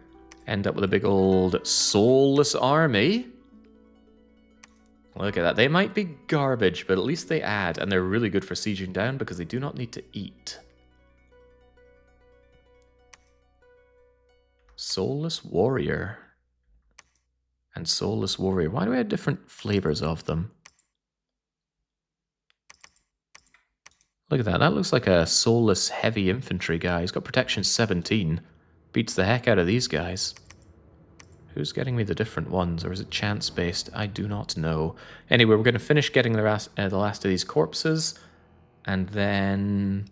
End up with a big old soulless army. Look at that. They might be garbage, but at least they add, and they're really good for sieging down because they do not need to eat. Soulless Warrior. And Soulless Warrior. Why do we have different flavors of them? Look at that. That looks like a soulless heavy infantry guy. He's got protection 17. Beats the heck out of these guys. Who's getting me the different ones, or is it chance-based? I do not know. Anyway, we're going to finish getting the last of these corpses, and then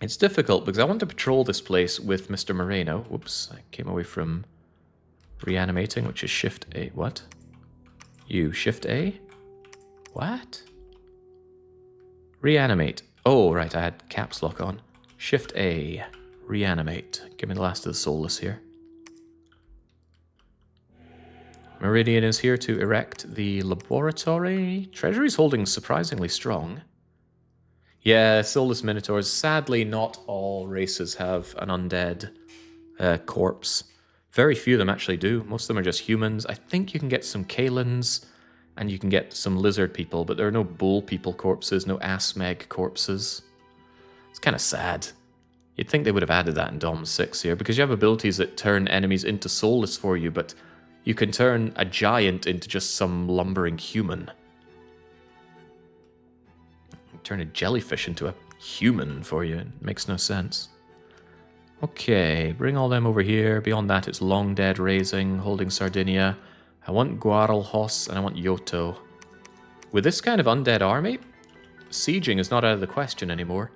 it's difficult because I want to patrol this place with Mr. Moreno. Whoops, I came away from reanimating, which is Shift A. What? You, Shift A? What? Reanimate. Oh, right, I had caps lock on. Shift A. Reanimate. Give me the last of the soulless here. Meridian is here to erect the laboratory. Treasury's holding surprisingly strong. Yeah, soulless minotaurs. Sadly, not all races have an undead corpse. Very few of them actually do. Most of them are just humans. I think you can get some Kalins, and you can get some lizard people, but there are no bull people corpses, no Asmeg corpses. It's kind of sad. You'd think they would have added that in Dom 6 here, because you have abilities that turn enemies into soulless for you, but you can turn a giant into just some lumbering human. Turn a jellyfish into a human for you. It makes no sense. Okay, bring all them over here. Beyond that, it's Long Dead raising, holding Sardinia. I want Guaralhos and I want Yoto. With this kind of undead army, sieging is not out of the question anymore.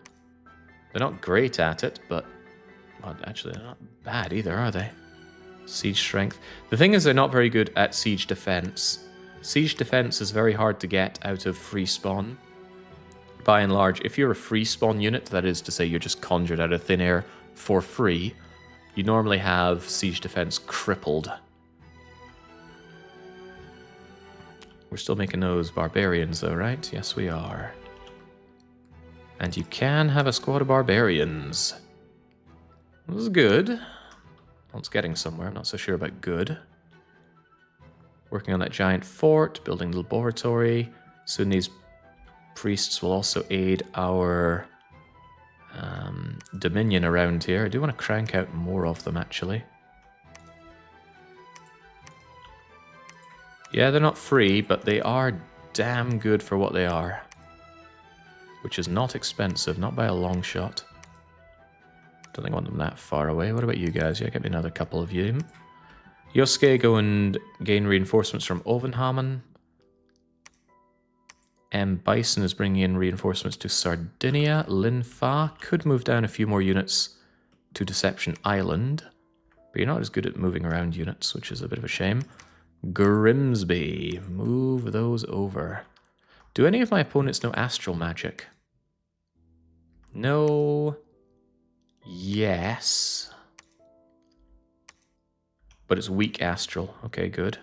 They're not great at it, but... well, actually, they're not bad either, are they? Siege strength. The thing is, they're not very good at siege defense. Siege defense is very hard to get out of free spawn. By and large, if you're a free spawn unit, that is to say you're just conjured out of thin air for free, you normally have siege defense crippled. We're still making those barbarians though, right? Yes, we are. And you can have a squad of barbarians. This is good. Well, it's getting somewhere. I'm not so sure about good. Working on that giant fort, building the laboratory. Soon these priests will also aid our dominion around here. I do want to crank out more of them, actually. Yeah, they're not free, but they are damn good for what they are. Which is not expensive, not by a long shot. Don't think I want them that far away. What about you guys? Yeah, get me another couple of you. Yosuke, go and gain reinforcements from Övanhamn. Bison is bringing in reinforcements to Sardinia. Linfa could move down a few more units to Deception Island. But you're not as good at moving around units, which is a bit of a shame. Grimsby, move those over. Do any of my opponents know astral magic? No. Yes. But it's weak astral. Okay, good.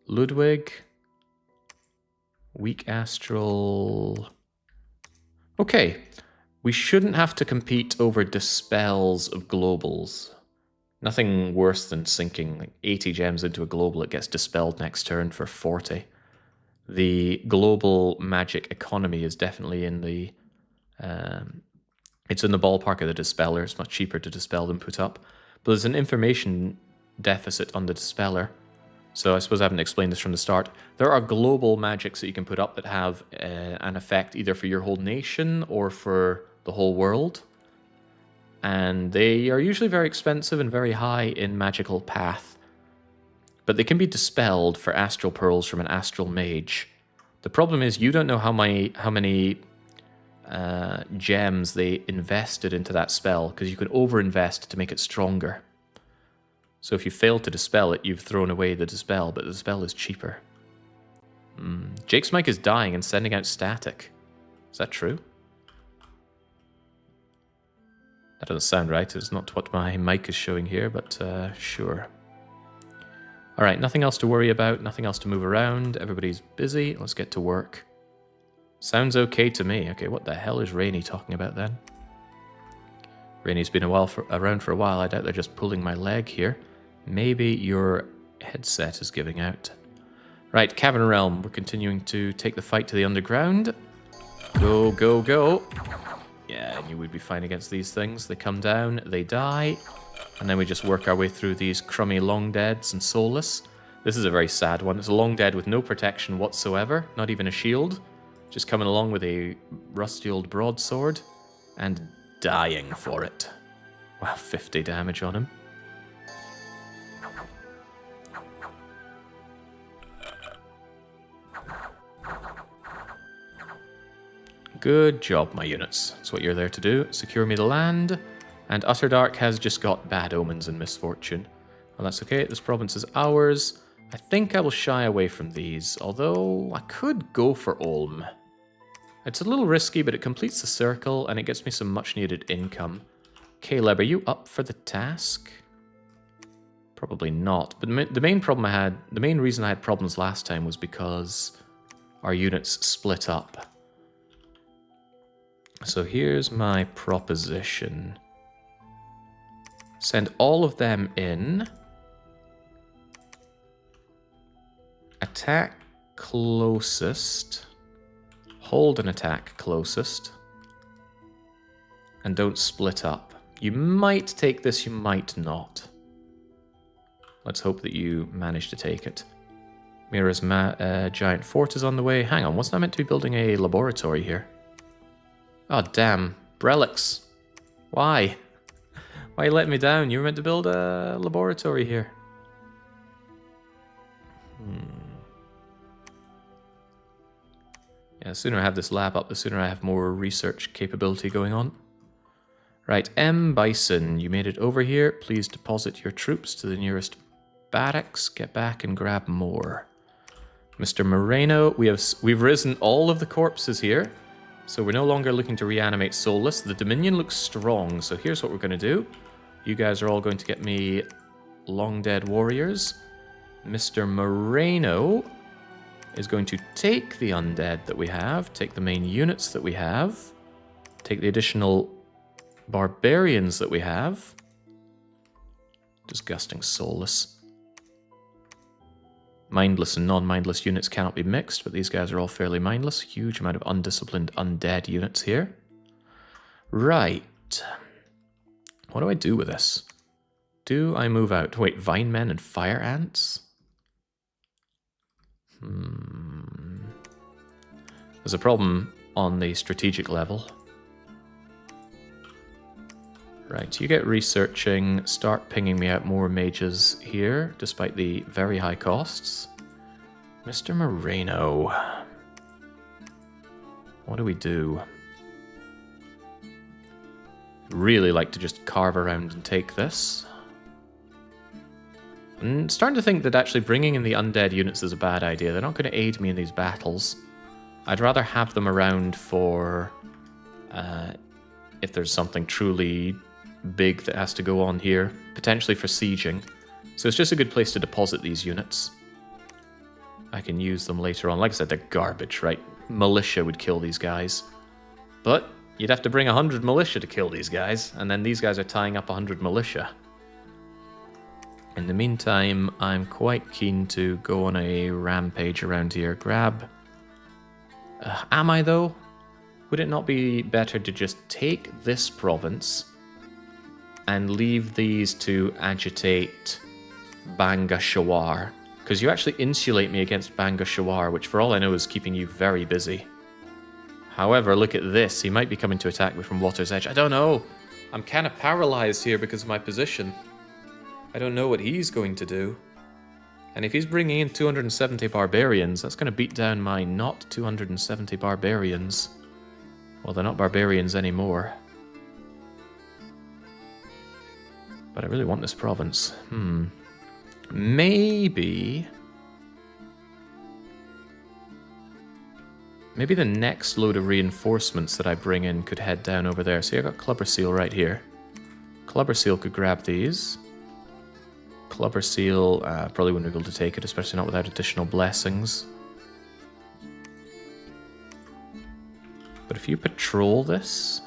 Ludwig. Weak astral. Okay. We shouldn't have to compete over dispels of globals. Nothing worse than sinking like 80 gems into a global that gets dispelled next turn for 40. The global magic economy is definitely in the... it's in the ballpark of the dispeller. It's much cheaper to dispel than put up. But there's an information deficit on the dispeller. So I suppose I haven't explained this from the start. There are global magics that you can put up that have an effect either for your whole nation or for the whole world. And they are usually very expensive and very high in magical path. But they can be dispelled for astral pearls from an astral mage. The problem is you don't know how many gems they invested into that spell, because you can overinvest to make it stronger. So if you fail to dispel it, you've thrown away the dispel, but the dispel is cheaper. Jake's mic is dying and sending out static. Is that true? That doesn't sound right. It's not what my mic is showing here, but sure. Alright, nothing else to worry about, nothing else to move around. Everybody's busy. Let's get to work. Sounds okay to me. Okay, what the hell is Rainy talking about then? Rainy's been around for a while. I doubt they're just pulling my leg here. Maybe your headset is giving out. Right, Cavern Realm. We're continuing to take the fight to the underground. Go, go, go. Yeah, I knew we'd be fine against these things. They come down, they die, and then we just work our way through these crummy long deads and soulless. This is a very sad one. It's a long dead with no protection whatsoever, not even a shield. Just coming along with a rusty old broadsword and dying for it. Wow, 50 damage on him. Good job, my units. That's what you're there to do. Secure me the land. And Utterdark has just got bad omens and misfortune. Well, that's okay. This province is ours. I think I will shy away from these, although I could go for Ulm. It's a little risky, but it completes the circle, and it gets me some much-needed income. Caleb, are you up for the task? Probably not. But the main problem I had, the main reason I had problems last time was because our units split up. So here's my proposition. Send all of them in. Attack closest. Hold an attack closest. And don't split up. You might take this, you might not. Let's hope that you manage to take it. Mira's giant fort is on the way. Hang on, wasn't I meant to be building a laboratory here? Oh, damn. Brelix. Why? Why you letting me down? You were meant to build a laboratory here. Yeah, the sooner I have this lab up, the sooner I have more research capability going on. Right, M. Bison, you made it over here. Please deposit your troops to the nearest barracks. Get back and grab more. Mr. Moreno, we've risen all of the corpses here. So we're no longer looking to reanimate soulless. The Dominion looks strong, so here's what we're going to do. You guys are all going to get me long dead warriors. Mr. Moreno is going to take the undead that we have, take the main units that we have, take the additional barbarians that we have. Disgusting soulless. Mindless and non-mindless units cannot be mixed, but these guys are all fairly mindless. Huge amount of undisciplined undead units here. Right. What do I do with this? Do I move out? Wait, vine men and fire ants? There's a problem on the strategic level. Right, you get researching, start pinging me out more mages here, despite the very high costs. Mr. Moreno. What do we do? Really like to just carve around and take this. I'm starting to think that actually bringing in the undead units is a bad idea. They're not going to aid me in these battles. I'd rather have them around for if there's something truly big that has to go on here, potentially for sieging. So it's just a good place to deposit these units. I can use them later on. Like I said, they're garbage, right? Militia would kill these guys. But you'd have to bring 100 militia to kill these guys, and then these guys are tying up 100 militia. In the meantime, I'm quite keen to go on a rampage around here. Grab... am I, though? Would it not be better to just take this province and leave these to agitate Bangashawar? Because you actually insulate me against Bangashawar, which for all I know is keeping you very busy. However, look at this. He might be coming to attack me from Water's Edge. I don't know. I'm kind of paralyzed here because of my position. I don't know what he's going to do. And if he's bringing in 270 barbarians, that's going to beat down my not 270 barbarians. Well, they're not barbarians anymore. But I really want this province. Maybe the next load of reinforcements that I bring in could head down over there. See, I got Clubber Seal right here. Clubber Seal could grab these. Clubber Seal probably wouldn't be able to take it, especially not without additional blessings. But if you patrol this...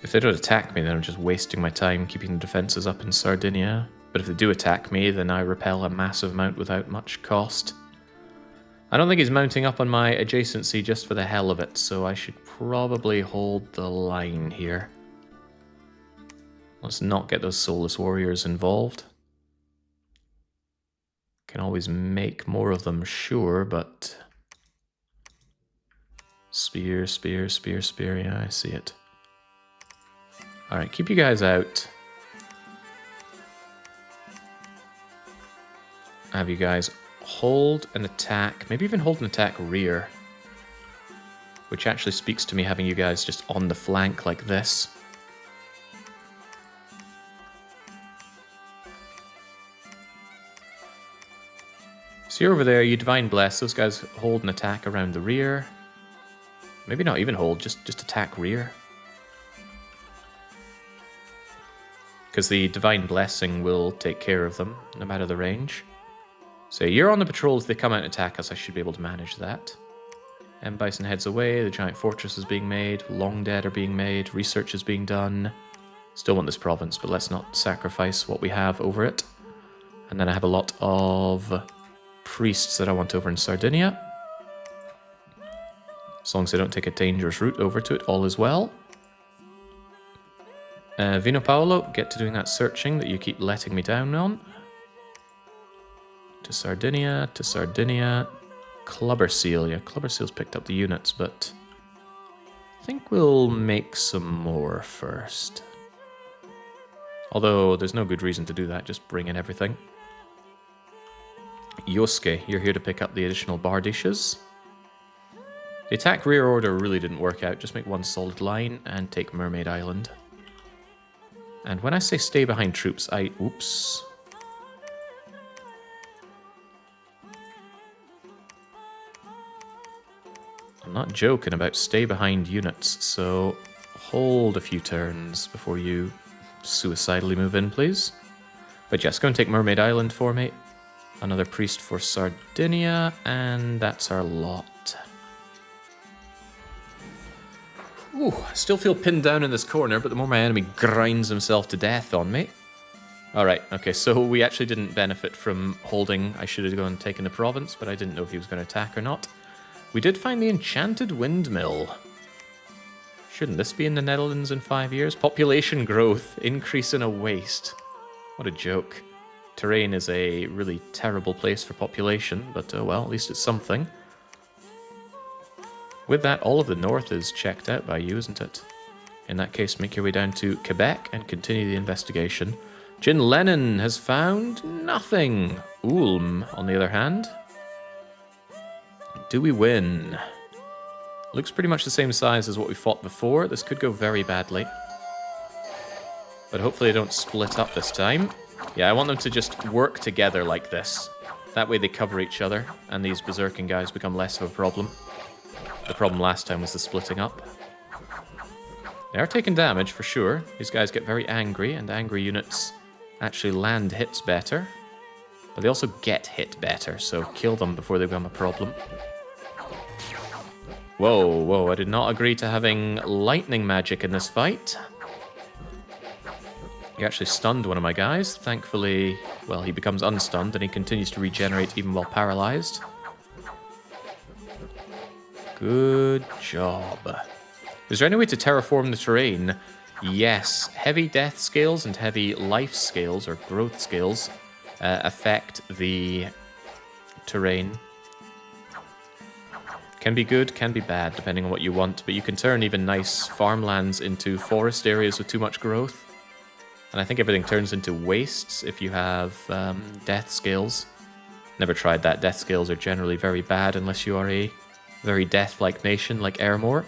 If they don't attack me, then I'm just wasting my time keeping the defenses up in Sardinia. But if they do attack me, then I repel a massive amount without much cost. I don't think he's mounting up on my adjacency just for the hell of it, so I should probably hold the line here. Let's not get those soulless warriors involved. Can always make more of them, sure, but... Spear, spear, spear, spear, yeah, I see it. Alright, keep you guys out. Have you guys hold an attack, maybe even hold an attack rear. Which actually speaks to me having you guys just on the flank like this. So you're over there, you Divine Bless. Those guys hold an attack around the rear. Maybe not even hold, just attack rear. Because the Divine Blessing will take care of them, no matter the range. So you're on the patrol. If they come out and attack us, I should be able to manage that. M. Bison heads away, the Giant Fortress is being made, Long Dead are being made, research is being done. Still want this province, but let's not sacrifice what we have over it. And then I have a lot of priests that I want over in Sardinia. As long as I don't take a dangerous route over to it, all is well. Vino Paolo, get to doing that searching that you keep letting me down on. To Sardinia, to Sardinia. Clubber Seal, yeah, Clubber Seal's picked up the units, but I think we'll make some more first. Although there's no good reason to do that, just bring in everything. Yosuke, you're here to pick up the additional bar dishes. The attack rear order really didn't work out, just make one solid line and take Mermaid Island. And when I say stay behind troops, oops. I'm not joking about stay behind units, so hold a few turns before you suicidally move in, please. But yes, go and take Mermaid Island for me. Another priest for Sardinia, and that's our lot. Ooh, I still feel pinned down in this corner, but the more my enemy grinds himself to death on me. Alright, okay, so we actually didn't benefit from holding. I should have gone and taken the province, but I didn't know if he was going to attack or not. We did find the Enchanted Windmill. Shouldn't this be in the Netherlands in 5 years? Population growth, increase in a waste. What a joke. Terrain is a really terrible place for population, but oh well, at least it's something. With that, all of the north is checked out by you, isn't it? In that case, make your way down to Quebec and continue the investigation. Jin Lennon has found nothing. Ulm, on the other hand. Do we win? Looks pretty much the same size as what we fought before. This could go very badly. But hopefully they don't split up this time. Yeah, I want them to just work together like this. That way they cover each other, and these berserking guys become less of a problem. The problem last time was the splitting up. They are taking damage, for sure. These guys get very angry, and angry units actually land hits better. But they also get hit better, so kill them before they become a problem. Whoa, whoa, I did not agree to having lightning magic in this fight. He actually stunned one of my guys. Thankfully, well, he becomes unstunned and he continues to regenerate even while paralyzed. Good job. Is there any way to terraform the terrain? Yes. Heavy death scales and heavy life scales, or growth scales, affect the terrain. Can be good, can be bad, depending on what you want, but you can turn even nice farmlands into forest areas with too much growth. And I think everything turns into wastes if you have death scales. Never tried that. Death scales are generally very bad unless you are a very death-like nation like Airmore.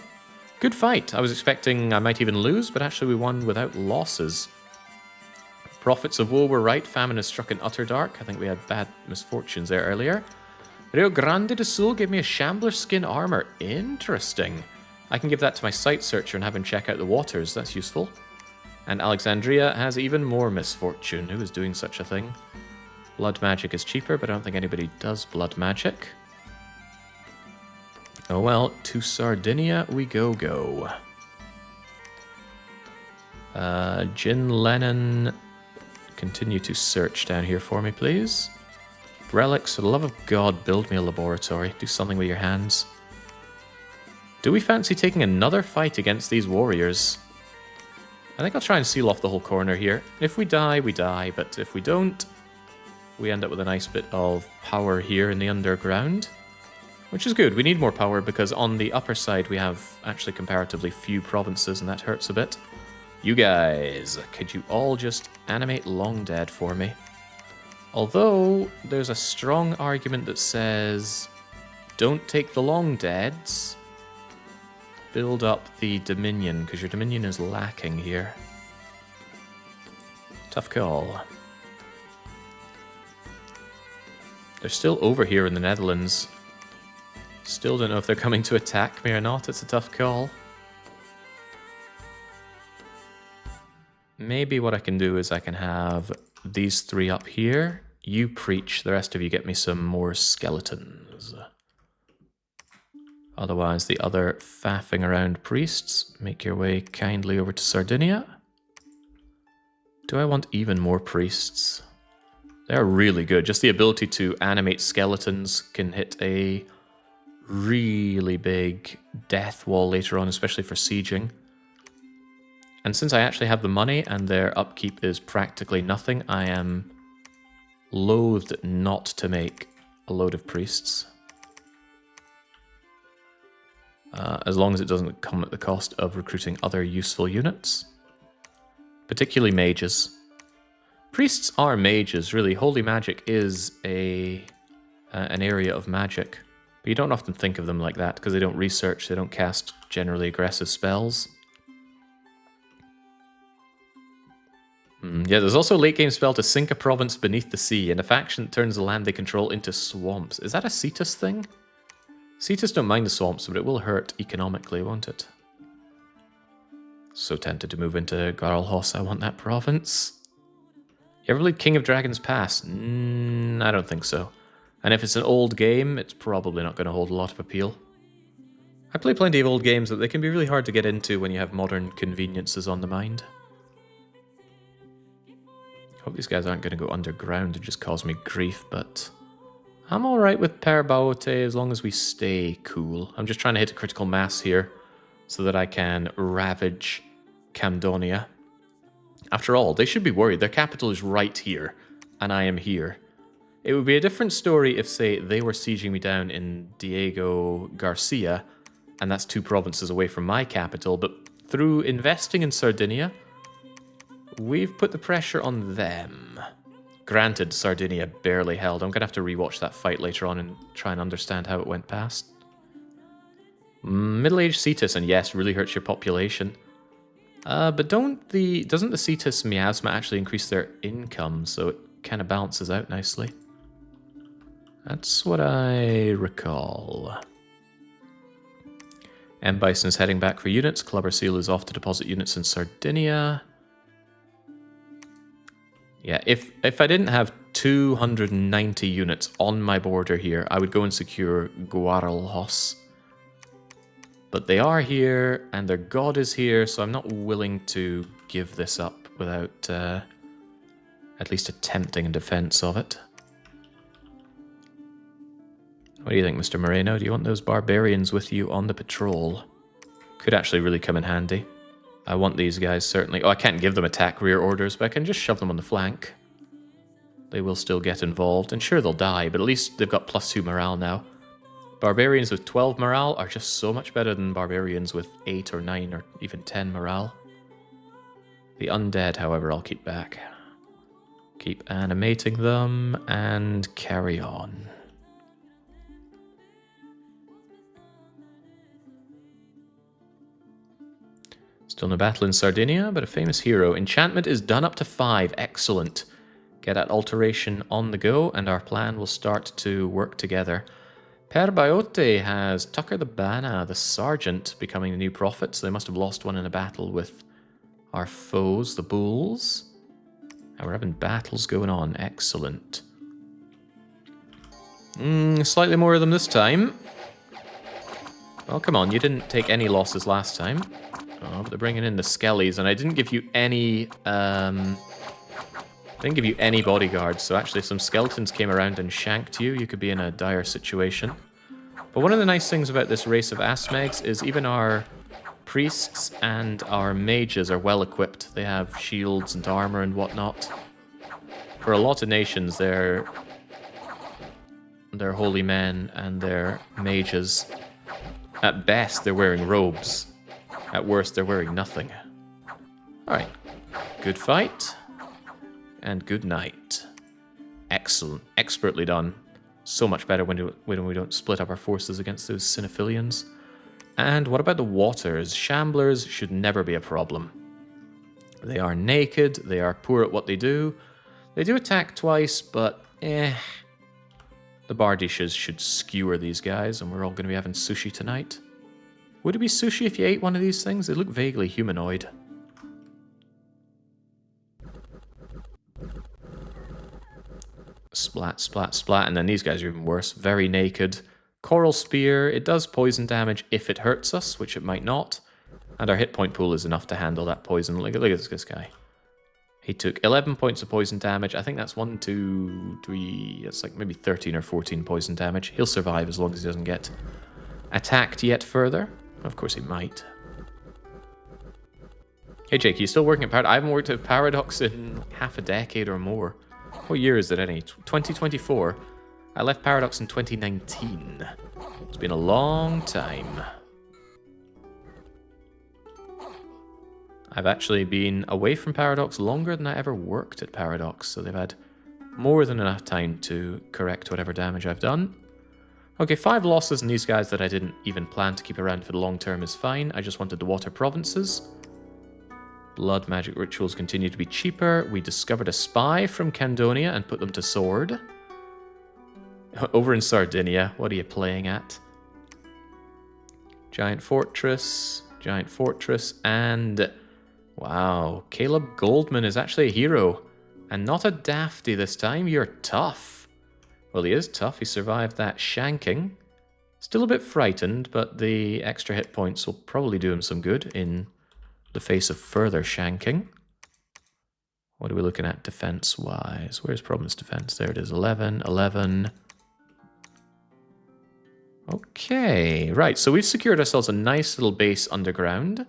Good fight. I was expecting I might even lose, but actually we won without losses. Prophets of Woe were right. Famine has struck in utter dark. I think we had bad misfortunes there earlier. Rio Grande do Sul gave me a Shambler skin armor. Interesting. I can give that to my site searcher and have him check out the waters. That's useful. And Alexandria has even more misfortune. Who is doing such a thing? Blood magic is cheaper, but I don't think anybody does blood magic. Oh well, to Sardinia we go. Jin Lennon, continue to search down here for me, please. Relics, for the love of God, build me a laboratory. Do something with your hands. Do we fancy taking another fight against these warriors? I think I'll try and seal off the whole corner here. If we die, we die, but if we don't, we end up with a nice bit of power here in the underground. Which is good. We need more power because on the upper side we have actually comparatively few provinces, and that hurts a bit. You guys, could you all just animate Long Dead for me? Although, there's a strong argument that says, don't take the Long Deads. Build up the Dominion, because your Dominion is lacking here. Tough call. They're still over here in the Netherlands. Still don't know if they're coming to attack me or not. It's a tough call. Maybe what I can do is I can have these 3 up here. You preach, the rest of you get me some more skeletons. Otherwise, the other faffing around priests, make your way kindly over to Sardinia. Do I want even more priests? They're really good. Just the ability to animate skeletons can hit a really big death wall later on, especially for sieging. And since I actually have the money and their upkeep is practically nothing, I am loathed not to make a load of priests. As long as it doesn't come at the cost of recruiting other useful units. Particularly mages. Priests are mages, really. Holy magic is an area of magic. But you don't often think of them like that, because they don't research, they don't cast generally aggressive spells. Yeah, there's also a late-game spell to sink a province beneath the sea, and a faction that turns the land they control into swamps. Is that a Cetus thing? Cetus don't mind the swamps, but it will hurt economically, won't it? So tempted to move into Garlhos. I want that province. You ever played King of Dragons Pass? I don't think so. And if it's an old game, it's probably not going to hold a lot of appeal. I play plenty of old games, but they can be really hard to get into when you have modern conveniences on the mind. Hope these guys aren't going to go underground and just cause me grief, but I'm alright with Part01 as long as we stay cool. I'm just trying to hit a critical mass here so that I can ravage Camdonia. After all, they should be worried. Their capital is right here, and I am here. It would be a different story if, say, they were sieging me down in Diego Garcia, and that's 2 provinces away from my capital, but through investing in Sardinia, we've put the pressure on them. Granted, Sardinia barely held. I'm going to have to rewatch that fight later on and try and understand how it went past. Middle-aged Cetus, and yes, really hurts your population. But doesn't the Cetus miasma actually increase their income, so it kind of balances out nicely? That's what I recall. M. Bison's heading back for units. Clubber Seal is off to deposit units in Sardinia. Yeah, if I didn't have 290 units on my border here, I would go and secure Guaralhos. But they are here, and their god is here, so I'm not willing to give this up without at least attempting a defense of it. What do you think, Mr. Moreno? Do you want those barbarians with you on the patrol? Could actually really come in handy. I want these guys, certainly. Oh, I can't give them attack rear orders, but I can just shove them on the flank. They will still get involved, and sure, they'll die, but at least they've got +2 morale now. Barbarians with 12 morale are just so much better than barbarians with 8 or 9 or even 10 morale. The undead, however, I'll keep back. Keep animating them and carry on. Still no battle in Sardinia, but a famous hero. Enchantment is done up to 5. Excellent. Get that alteration on the go, and our plan will start to work together. Part01 has Tucker the Bana, the Sergeant, becoming the new prophet, so they must have lost one in a battle with our foes, the Bulls. And we're having battles going on. Excellent. Slightly more of them this time. Well, come on, you didn't take any losses last time. Oh, but they're bringing in the Skellies, and I didn't give you any... I didn't give you any bodyguards, so actually if some skeletons came around and shanked you, you could be in a dire situation. But one of the nice things about this race of Asmegs is even our priests and our mages are well equipped. They have shields and armor and whatnot. For a lot of nations, their holy men and their mages, at best, they're wearing robes. At worst, they're wearing nothing. Alright, good fight. And good night. Excellent. Expertly done. So much better when we don't split up our forces against those Cynophilians. And what about the waters? Shamblers should never be a problem. They are naked. They are poor at what they do. They do attack twice, but The bar dishes should skewer these guys, and we're all going to be having sushi tonight. Would it be sushi if you ate one of these things? They look vaguely humanoid. Splat, splat, splat, and then these guys are even worse. Very naked. Coral Spear, it does poison damage if it hurts us, which it might not. And our hit point pool is enough to handle that poison. Look at this guy. He took 11 points of poison damage. I think that's 1, 2, 3... It's like maybe 13 or 14 poison damage. He'll survive as long as he doesn't get attacked yet further. Of course he might. Hey Jake, you still working at Paradox? I haven't worked at Paradox in half a decade or more. What year is it any? 2024? I left Paradox in 2019. It's been a long time. I've actually been away from Paradox longer than I ever worked at Paradox, so they've had more than enough time to correct whatever damage I've done. Okay, 5 losses in these guys that I didn't even plan to keep around for the long term is fine. I just wanted the water provinces. Blood magic rituals continue to be cheaper. We discovered a spy from Candonia and put them to sword. Over in Sardinia, what are you playing at? Giant fortress, and... Wow, Caleb Goldman is actually a hero. And not a dafty this time, you're tough. Well, he is tough, he survived that shanking. Still a bit frightened, but the extra hit points will probably do him some good in the face of further shanking. What are we looking at defense-wise? Where's Province Defense? There it is, 11, 11. Okay, right, so we've secured ourselves a nice little base underground.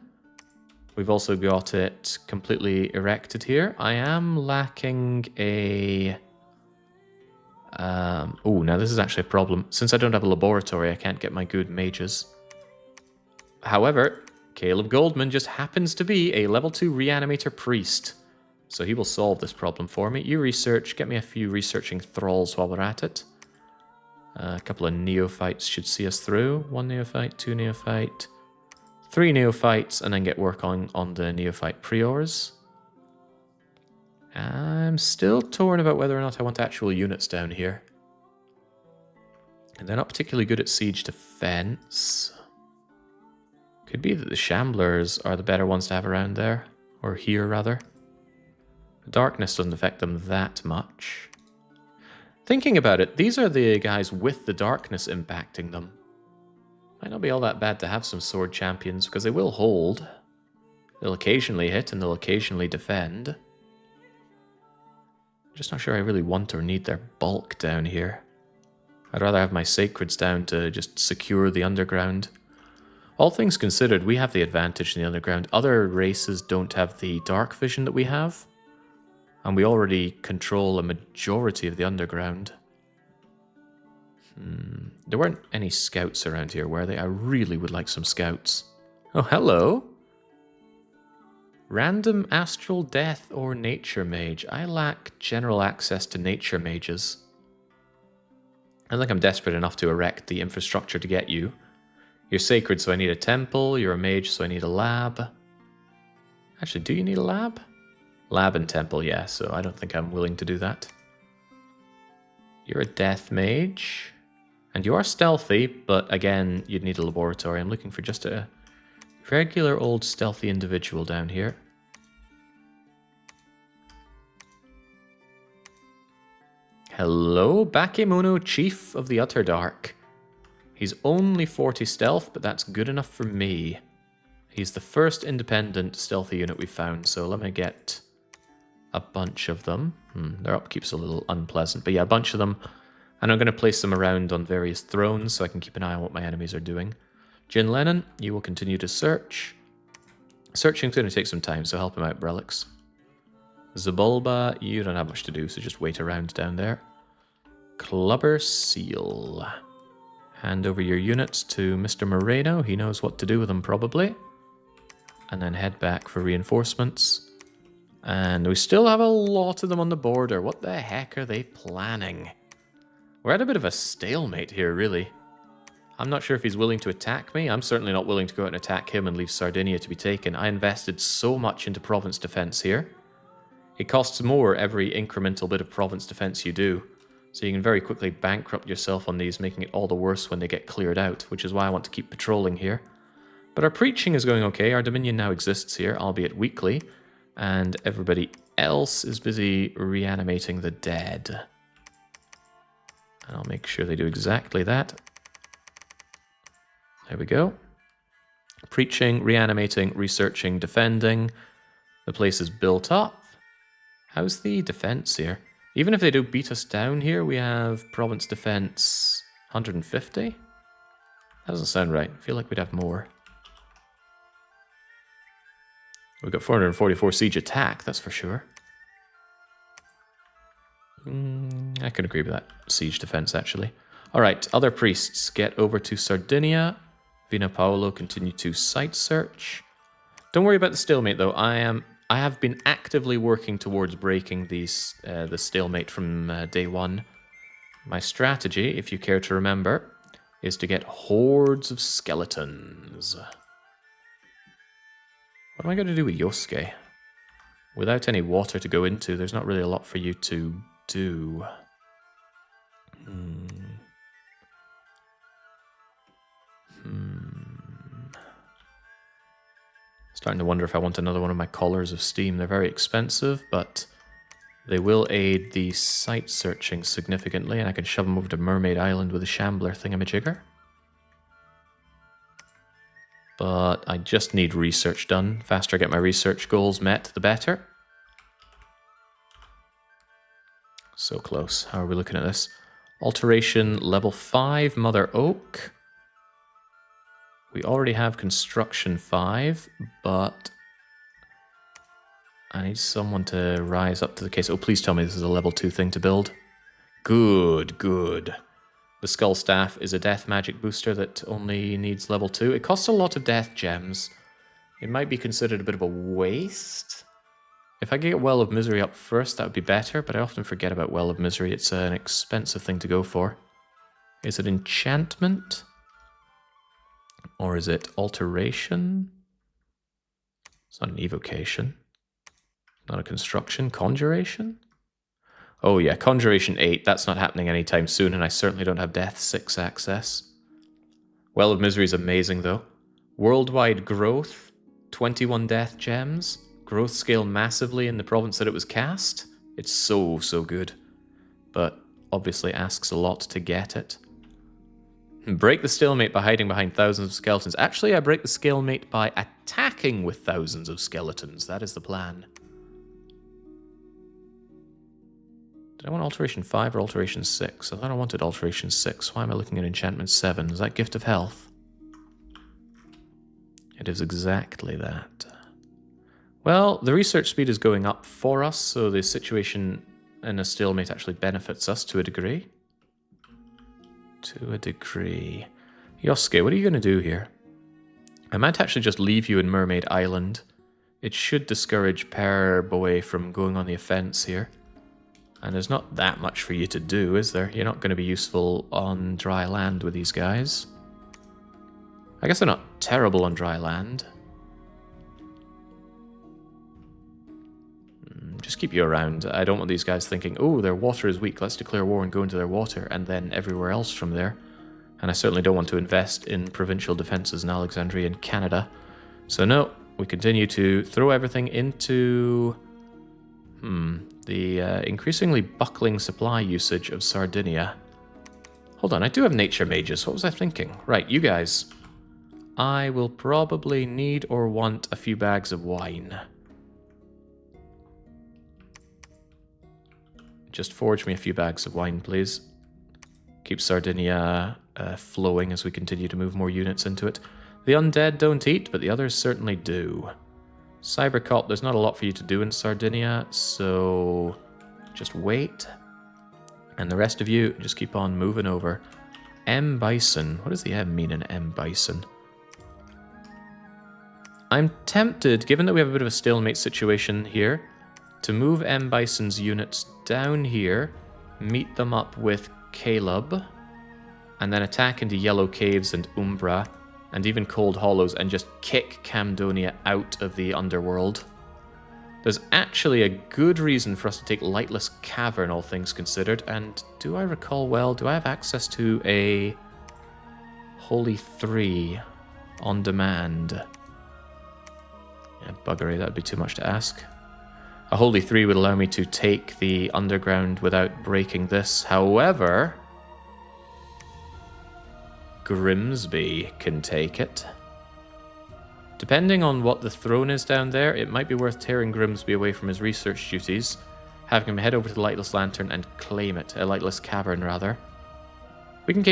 We've also got it completely erected here. I am lacking a... oh, now this is actually a problem. Since I don't have a laboratory, I can't get my good mages. However, Caleb Goldman just happens to be a level 2 reanimator priest. So he will solve this problem for me. You research, get me a few researching thralls while we're at it. A couple of neophytes should see us through. 1 neophyte, 2 neophyte, 3 neophytes, and then get work on the neophyte priors. I'm still torn about whether or not I want actual units down here. And they're not particularly good at siege defense. Could be that the Shamblers are the better ones to have around there. Or here, rather. Darkness doesn't affect them that much. Thinking about it, these are the guys with the darkness impacting them. Might not be all that bad to have some sword champions, because they will hold. They'll occasionally hit, and they'll occasionally defend. Just not sure I really want or need their bulk down here. I'd rather have my sacreds down to just secure the underground. All things considered, we have the advantage in the underground. Other races don't have the dark vision that we have. And we already control a majority of the underground. There weren't any scouts around here, were they? I really would like some scouts. Oh, hello. Random astral death or nature mage. I lack general access to nature mages. I think I'm desperate enough to erect the infrastructure to get you. You're sacred, so I need a temple. You're a mage, so I need a lab. Actually, do you need a lab? Lab and temple, yeah, so I don't think I'm willing to do that. You're a death mage. And you are stealthy, but again, you'd need a laboratory. I'm looking for just a regular old stealthy individual down here. Hello, Bakemono, Chief of the Utter Dark. He's only 40 stealth, but that's good enough for me. He's the first independent stealthy unit we found, so let me get a bunch of them. Their upkeep's a little unpleasant, but yeah, a bunch of them. And I'm going to place them around on various thrones so I can keep an eye on what my enemies are doing. Jin Lennon, you will continue to search. Searching's going to take some time, so help him out, Brelix. Zabulba, you don't have much to do, so just wait around down there. Clubber Seal. Hand over your units to Mr. Moreno. He knows what to do with them, probably. And then head back for reinforcements. And we still have a lot of them on the border. What the heck are they planning? We're at a bit of a stalemate here, really. I'm not sure if he's willing to attack me. I'm certainly not willing to go out and attack him and leave Sardinia to be taken. I invested so much into province defense here. It costs more every incremental bit of province defense you do. So you can very quickly bankrupt yourself on these, making it all the worse when they get cleared out, which is why I want to keep patrolling here. But our preaching is going okay. Our dominion now exists here, albeit weakly, and everybody else is busy reanimating the dead. And I'll make sure they do exactly that. There we go. Preaching, reanimating, researching, defending. The place is built up. How's the defense here? Even if they do beat us down here, we have province defense 150? That doesn't sound right. I feel like we'd have more. We've got 444 siege attack, that's for sure. I can agree with that siege defense, actually. Alright, other priests, get over to Sardinia. Vina Paolo, continue to site search. Don't worry about the stalemate, though. I have been actively working towards breaking the stalemate from day one. My strategy, if you care to remember, is to get hordes of skeletons. What am I going to do with Yosuke? Without any water to go into, there's not really a lot for you to do. Starting to wonder if I want another one of my collars of steam. They're very expensive, but they will aid the site searching significantly, and I can shove them over to Mermaid Island with a shambler thingamajigger. But I just need research done. Faster I get my research goals met, the better. So close. How are we looking at this? Alteration level 5, Mother Oak. We already have construction 5, but I need someone to rise up to the case. Oh, please tell me this is a level 2 thing to build. Good, good. The Skull Staff is a death magic booster that only needs level 2. It costs a lot of death gems. It might be considered a bit of a waste. If I could get Well of Misery up first, that would be better, but I often forget about Well of Misery. It's an expensive thing to go for. Is it enchantment? Or is it alteration? It's not an evocation. Not a construction. Conjuration? Oh yeah, Conjuration 8, that's not happening anytime soon, and I certainly don't have Death 6 access. Well of Misery is amazing, though. Worldwide growth, 21 death gems, growth scale massively in the province that it was cast. It's so, so good. But obviously asks a lot to get it. Break the stalemate by hiding behind thousands of skeletons. Actually, I break the stalemate by attacking with thousands of skeletons. That is the plan. Did I want Alteration 5 or Alteration 6? I thought I wanted Alteration 6. Why am I looking at Enchantment 7? Is that Gift of Health? It is exactly that. Well, the research speed is going up for us, so the situation in a stalemate actually benefits us to a degree. To a degree. Yosuke, what are you going to do here? I might actually just leave you in Mermaid Island. It should discourage Per Boy from going on the offense here. And there's not that much for you to do, is there? You're not going to be useful on dry land with these guys. I guess they're not terrible on dry land. Just keep you around. I don't want these guys thinking, oh, their water is weak, let's declare war and go into their water, and then everywhere else from there. And I certainly don't want to invest in provincial defenses in Alexandria and Canada. So no, we continue to throw everything into... the increasingly buckling supply usage of Sardinia. Hold on, I do have nature mages. What was I thinking? Right, you guys. I will probably need or want a few bags of wine. Just forge me a few bags of wine, please. Keep Sardinia flowing as we continue to move more units into it. The undead don't eat, but the others certainly do. Cybercop, there's not a lot for you to do in Sardinia, so just wait. And the rest of you, just keep on moving over. M. Bison. What does the M mean in M. Bison? I'm tempted, given that we have a bit of a stalemate situation here, to move M. Bison's units down here, meet them up with Caleb, and then attack into Yellow Caves and Umbra, and even Cold Hollows, and just kick Camdonia out of the underworld. There's actually a good reason for us to take Lightless Cavern, all things considered. And do I recall well, do I have access to a Holy 3 on demand? Yeah, buggery, that'd be too much to ask. A Holy 3 would allow me to take the underground without breaking this. However, Grimsby can take it. Depending on what the throne is down there, it might be worth tearing Grimsby away from his research duties, having him head over to the Lightless Lantern and claim it. A Lightless Cavern, rather. We can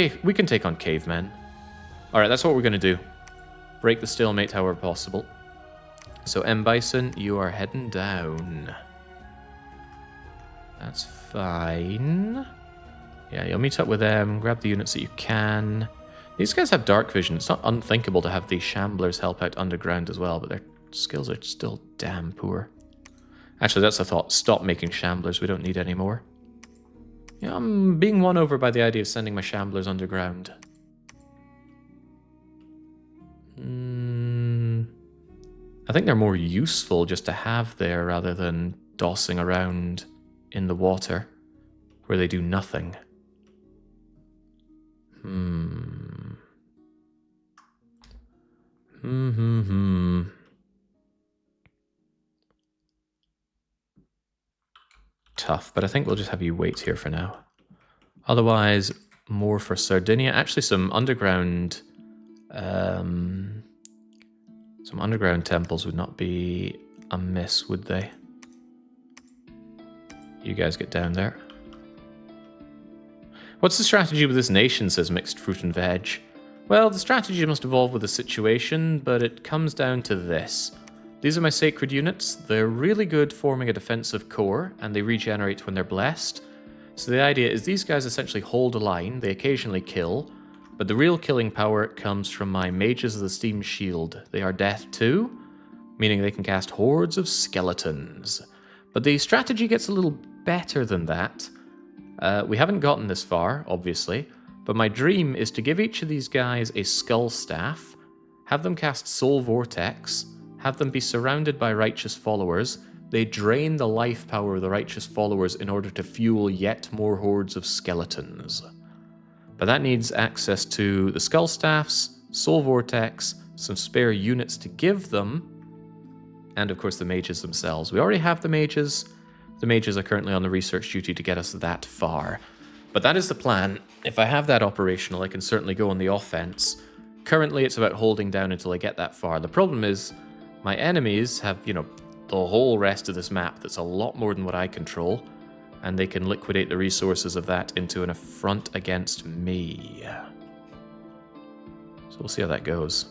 take on cavemen. Alright, that's what we're going to do. Break the stalemate however possible. So, M. Bison, you are heading down. That's fine. Yeah, you'll meet up with them, grab the units that you can. These guys have dark vision. It's not unthinkable to have these shamblers help out underground as well, but their skills are still damn poor. Actually, that's a thought. Stop making shamblers. We don't need any more. Yeah, I'm being won over by the idea of sending my shamblers underground. I think they're more useful just to have there rather than dossing around in the water where they do nothing. Tough, but I think we'll just have you wait here for now. Otherwise, more for Sardinia. Actually, some underground temples would not be amiss, would they? You guys get down there. What's the strategy with this nation, says Mixed Fruit and Veg? Well, the strategy must evolve with the situation, but it comes down to this. These are my sacred units. They're really good forming a defensive core, and they regenerate when they're blessed. So the idea is these guys essentially hold a line, they occasionally kill, but the real killing power comes from my Mages of the Steam Shield. They are death too, meaning they can cast hordes of skeletons. But the strategy gets a little better than that. We haven't gotten this far, obviously, but my dream is to give each of these guys a skull staff, have them cast Soul Vortex, have them be surrounded by righteous followers. They drain the life power of the righteous followers in order to fuel yet more hordes of skeletons. But that needs access to the skull staffs, Soul Vortex, some spare units to give them, and of course the mages themselves. We already have the mages. The mages are currently on the research duty to get us that far. But that is the plan. If I have that operational, I can certainly go on the offense. Currently, it's about holding down until I get that far. The problem is, my enemies have, the whole rest of this map that's a lot more than what I control, and they can liquidate the resources of that into an affront against me. So we'll see how that goes.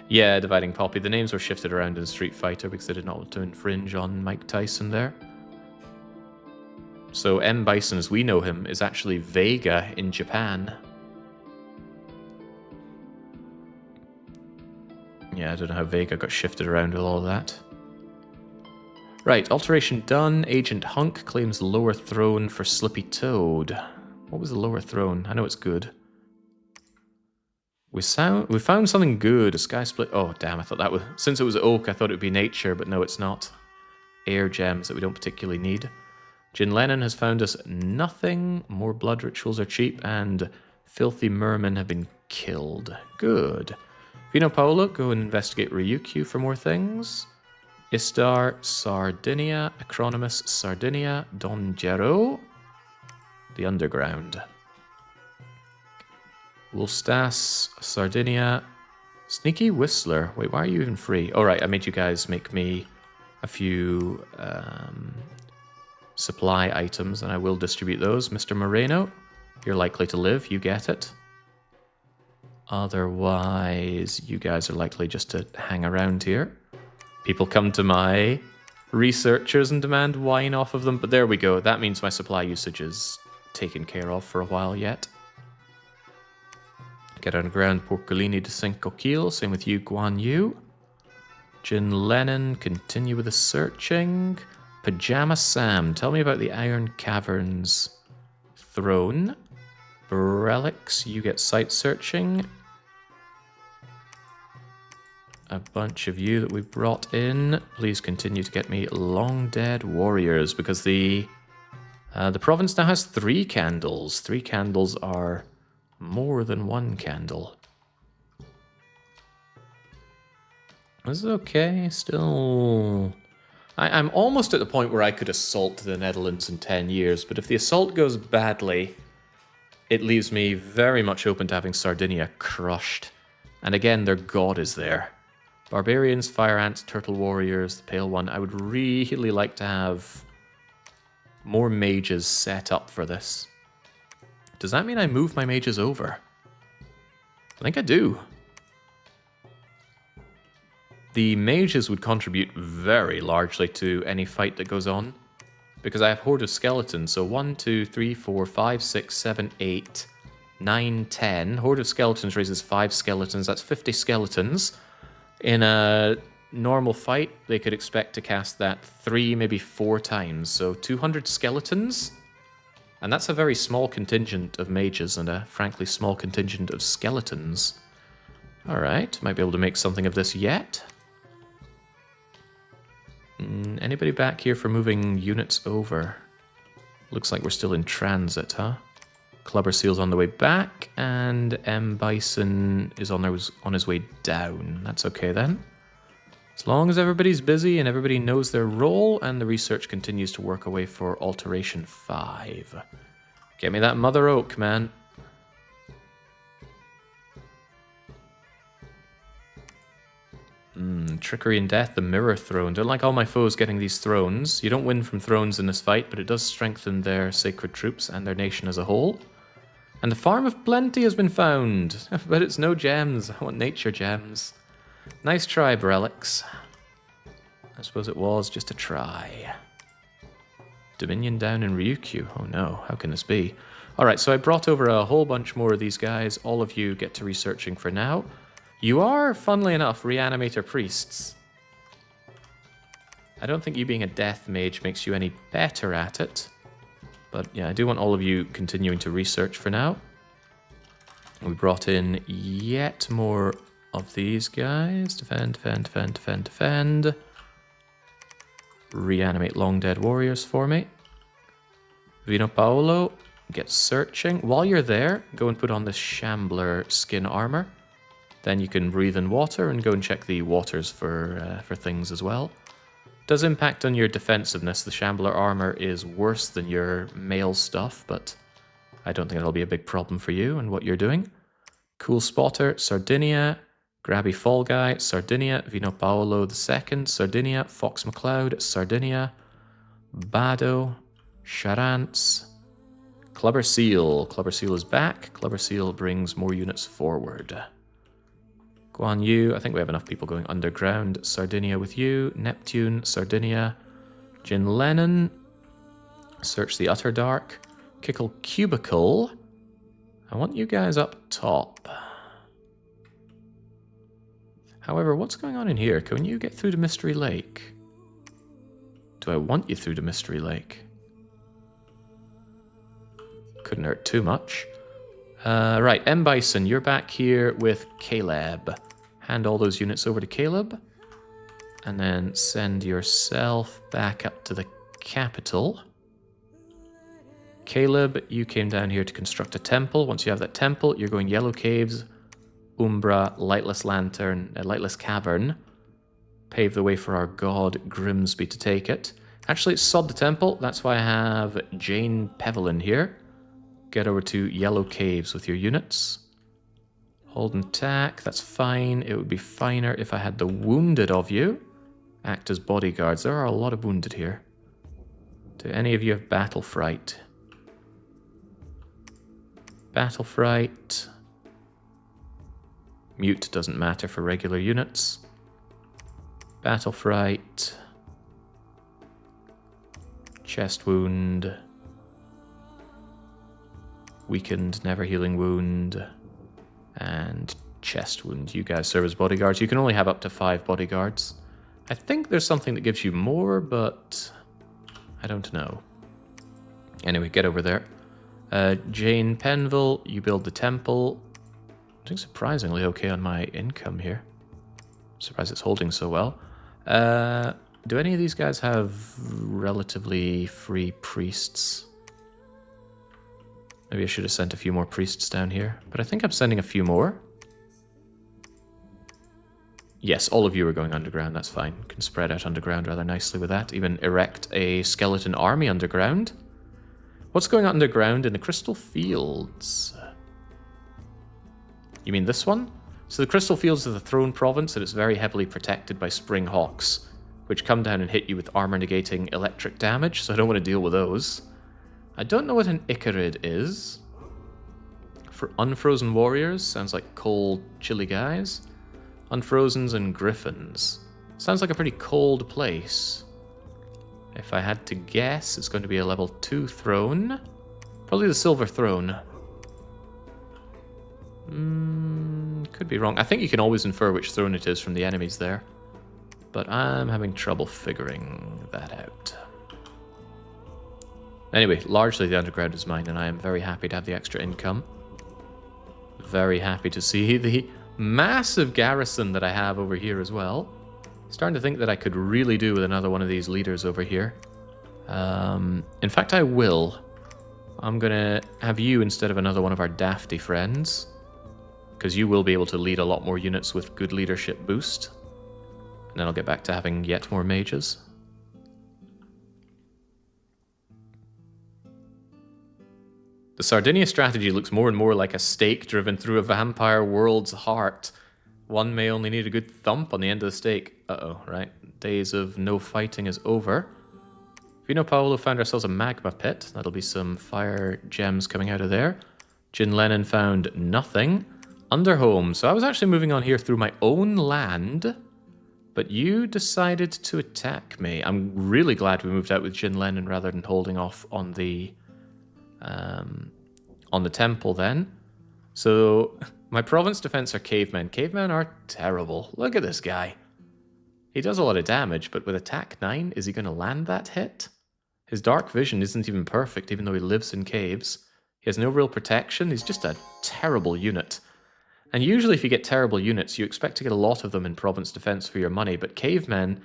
Yeah, Dividing Poppy. The names were shifted around in Street Fighter because they did not want to infringe on Mike Tyson there. So M. Bison, as we know him, is actually Vega in Japan. Yeah, I don't know how Vega got shifted around with all of that. Right, alteration done. Agent Hunk claims lower throne for Slippy Toad. What was the lower throne? I know it's good. We found something good. A sky split. Oh, damn, I thought that was... Since it was oak, I thought it would be nature, but no, it's not. Air gems that we don't particularly need. Jin Lennon has found us nothing. More blood rituals are cheap, and filthy mermen have been killed. Good. Vino Paolo, go and investigate Ryukyu for more things. Istar, Sardinia, Acronymus, Sardinia, Don Gero, the Underground. Wolstas, Sardinia, Sneaky Whistler. Wait, why are you even free? All right, I made you guys make me a few supply items, and I will distribute those. Mr. Moreno, you're likely to live. You get it. Otherwise, you guys are likely just to hang around here. People come to my researchers and demand wine off of them, but there we go. That means my supply usage is taken care of for a while yet. Get underground Porcolini de Cinco Kiel. Same with you, Guan Yu. Jin Lennon, continue with the searching. Pajama Sam, tell me about the Iron Caverns throne. Brelix, you get site searching. a bunch of you that we've brought in. Please continue to get me long dead warriors, because the province now has 3 candles. 3 candles are more than 1 candle. This is okay, still... I'm almost at the point where I could assault the Netherlands in 10 years, but if the assault goes badly, it leaves me very much open to having Sardinia crushed. And again, their god is there. Barbarians, Fire Ants, Turtle Warriors, the Pale One. I would really like to have more mages set up for this. Does that mean I move my mages over? I think I do. The mages would contribute very largely to any fight that goes on, because I have Horde of Skeletons. So 1, 2, 3, 4, 5, 6, 7, 8, 9, 10. Horde of Skeletons raises 5 skeletons. That's 50 skeletons. In a normal fight, they could expect to cast that 3, maybe 4 times. So 200 skeletons. And that's a very small contingent of mages and a frankly small contingent of skeletons. Alright, might be able to make something of this yet. Anybody back here for moving units over? Looks like we're still in transit, huh? Clubber Seal's on the way back, and M. Bison is on his way down. That's okay then. As long as everybody's busy and everybody knows their role, and the research continues to work away for Alteration 5. Get me that Mother Oak, man. Trickery and Death, the Mirror Throne. Don't like all my foes getting these thrones. You don't win from thrones in this fight, but it does strengthen their sacred troops and their nation as a whole. And the Farm of Plenty has been found, but it's no gems. I want nature gems. Nice try, Brelix. I suppose it was just a try. Dominion down in Ryukyu. Oh no, how can this be? Alright, so I brought over a whole bunch more of these guys. All of you get to researching for now. You are, funnily enough, Reanimator Priests. I don't think you being a Death Mage makes you any better at it. But yeah, I do want all of you continuing to research for now. We brought in yet more of these guys. Defend, defend, defend, defend, defend. Reanimate Long Dead Warriors for me. Vino Paolo, get searching. While you're there, go and put on this Shambler skin armor. Then you can breathe in water and go and check the waters for things as well. Does impact on your defensiveness. The Shambler armor is worse than your mail stuff, but I don't think it'll be a big problem for you and what you're doing. Cool Spotter, Sardinia, Grabby Fall Guy, Sardinia, Vino Paolo II, Sardinia, Fox McCloud, Sardinia, Bado, Charance, Clubber Seal. Clubber Seal is back. Clubber Seal brings more units forward. Guan Yu, I think we have enough people going underground. Sardinia with you. Neptune, Sardinia. Jin Lennon. Search the Utter Dark. Kickle Cubicle. I want you guys up top. However, what's going on in here? Can you get through to Mystery Lake? Do I want you through to Mystery Lake? Couldn't hurt too much. Right, M. Bison, you're back here with Caleb. Hand all those units over to Caleb. And then send yourself back up to the capital. Caleb, you came down here to construct a temple. Once you have that temple, you're going Yellow Caves, Umbra, Lightless Lantern, Lightless Cavern. Pave the way for our god Grimsby to take it. Actually, it's sod the temple. That's why I have Jane Pevelin here. Get over to Yellow Caves with your units. Hold and tack, that's fine. It would be finer if I had the wounded of you act as bodyguards. There are a lot of wounded here. Do any of you have Battle Fright? Battle Fright. Mute doesn't matter for regular units. Battle Fright. Chest Wound. Weakened, Never Healing Wound. And Chest Wound. You guys serve as bodyguards. You can only have up to 5 bodyguards. I think there's something that gives you more, but I don't know. Anyway, get over there. Jane Penville, you build the temple. I'm doing surprisingly okay on my income here. Surprised it's holding so well. Do any of these guys have relatively free priests? Maybe I should have sent a few more priests down here, but I think I'm sending a few more. Yes, all of you are going underground, that's fine. Can spread out underground rather nicely with that. Even erect a skeleton army underground. What's going on underground in the Crystal Fields? You mean this one? So the Crystal Fields is the throne province, and it's very heavily protected by Spring Hawks, which come down and hit you with armor negating electric damage, so I don't want to deal with those. I don't know what an Icarid is. For Unfrozen Warriors, sounds like cold, chilly guys. Unfrozens and Griffins. Sounds like a pretty cold place. If I had to guess, it's going to be a level 2 throne. Probably the Silver Throne. Could be wrong. I think you can always infer which throne it is from the enemies there. But I'm having trouble figuring that out. Anyway, largely the underground is mine, and I am very happy to have the extra income. Very happy to see the massive garrison that I have over here as well. Starting to think that I could really do with another one of these leaders over here. In fact, I will. I'm going to have you instead of another one of our dafty friends, because you will be able to lead a lot more units with good leadership boost. And then I'll get back to having yet more mages. The Sardinia strategy looks more and more like a stake driven through a vampire world's heart. One may only need a good thump on the end of the stake. Uh-oh, right. Days of no fighting is over. Vino Paolo found ourselves a magma pit. That'll be some fire gems coming out of there. Jin Lennon found nothing. Underhome. So I was actually moving on here through my own land, but you decided to attack me. I'm really glad we moved out with Jin Lennon rather than holding off on the temple then. So my province defense are cavemen. Cavemen are terrible. Look at this guy. He does a lot of damage, but with attack 9, is he going to land that hit? His dark vision isn't even perfect, even though he lives in caves. He has no real protection. He's just a terrible unit. And usually if you get terrible units, you expect to get a lot of them in province defense for your money, but cavemen,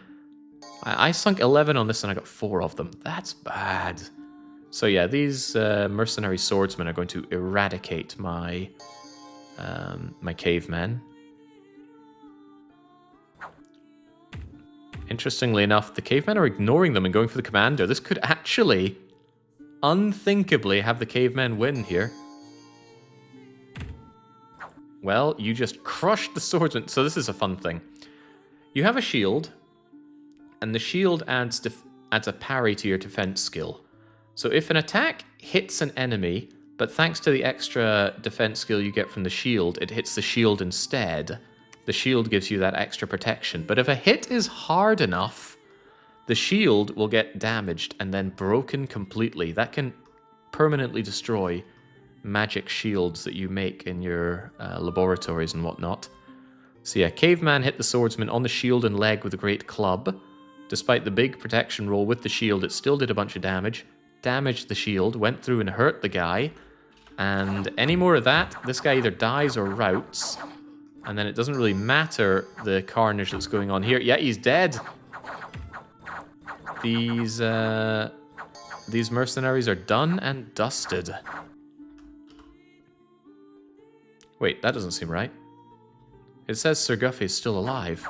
I sunk 11 on this and I got 4 of them. That's bad. So yeah, these mercenary swordsmen are going to eradicate my my cavemen. Interestingly enough, the cavemen are ignoring them and going for the commander. This could actually, unthinkably, have the cavemen win here. Well, you just crushed the swordsman. So this is a fun thing. You have a shield, and the shield adds a parry to your defense skill. So if an attack hits an enemy, but thanks to the extra defense skill you get from the shield, it hits the shield instead, the shield gives you that extra protection. But if a hit is hard enough, the shield will get damaged and then broken completely. That can permanently destroy magic shields that you make in your laboratories and whatnot. So yeah, caveman hit the swordsman on the shield and leg with a great club. Despite the big protection roll with the shield, it still did a bunch of damage. Damaged the shield, went through and hurt the guy. And any more of that, this guy either dies or routs. And then it doesn't really matter the carnage that's going on here. Yeah, he's dead. These mercenaries are done and dusted. Wait, that doesn't seem right. It says Sir Guffey is still alive.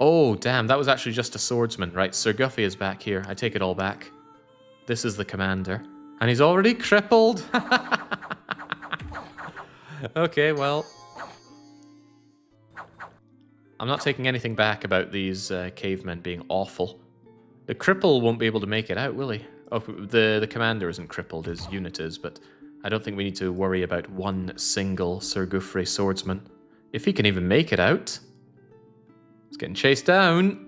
Oh, damn, that was actually just a swordsman. Right, Sir Guffey is back here. I take it all back. This is the commander. And he's already crippled. Okay, well. I'm not taking anything back about these cavemen being awful. The cripple won't be able to make it out, will he? Oh, the commander isn't crippled, his unit is, but I don't think we need to worry about one single Sir Guffrey swordsman. If he can even make it out. He's getting chased down.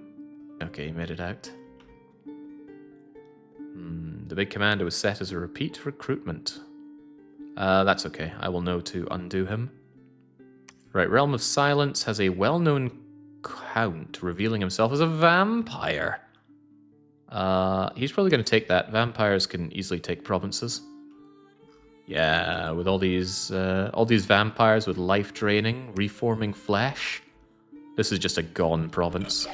Okay, he made it out. The big commander was set as a repeat recruitment. That's okay. I will know to undo him. Right, Realm of Silence has a well-known count revealing himself as a vampire. He's probably going to take that. Vampires can easily take provinces. Yeah, with all these vampires with life draining, reforming flesh. This is just a gone province.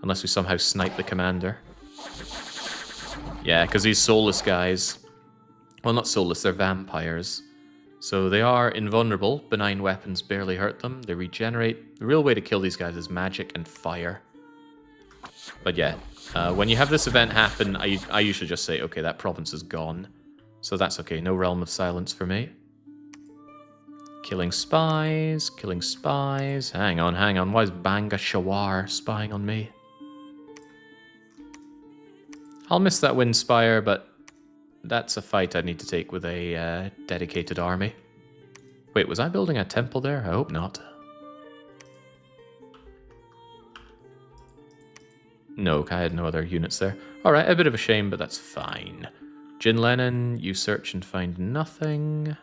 Unless we somehow snipe the commander. Yeah, because these soulless guys... Well, not soulless, they're vampires. So they are invulnerable. Benign weapons barely hurt them. They regenerate. The real way to kill these guys is magic and fire. But yeah, when you have this event happen, I usually just say, okay, that province is gone. So that's okay, no Realm of Silence for me. Killing spies, killing spies. Hang on, hang on. Why is Banga Shawar spying on me? I'll miss that Wind Spire, but that's a fight I need to take with a dedicated army. Wait, was I building a temple there? I hope not. No, I had no other units there. Alright, a bit of a shame, but that's fine. Jin Lennon, you search and find nothing.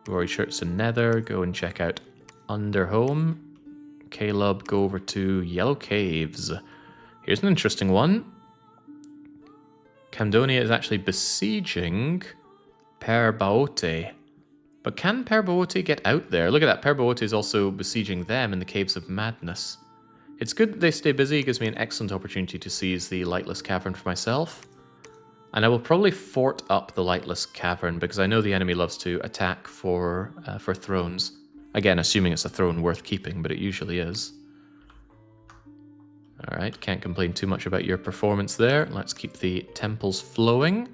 Rory Shirts and Nether, go and check out Underhome. Caleb, go over to Yellow Caves. Here's an interesting one. Camdonia is actually besieging Perbaote. But can Perbaote get out there? Look at that, Perbaote is also besieging them in the Caves of Madness. It's good that they stay busy, it gives me an excellent opportunity to seize the Lightless Cavern for myself. And I will probably fort up the Lightless Cavern, because I know the enemy loves to attack for thrones. Again, assuming it's a throne worth keeping, but it usually is. Alright, can't complain too much about your performance there. Let's keep the temples flowing.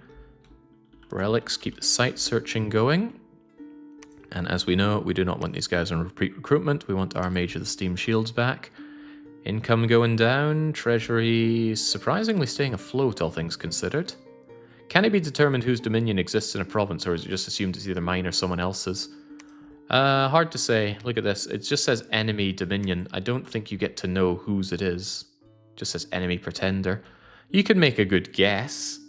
Relics, keep the site searching going. And as we know, we do not want these guys on repeat recruitment. We want our Mage of the Steam Shields back. Income going down. Treasury surprisingly staying afloat, all things considered. Can it be determined whose dominion exists in a province, or is it just assumed it's either mine or someone else's? Hard to say. Look at this. It just says enemy dominion. I don't think you get to know whose it is. It just says enemy pretender. You can make a good guess.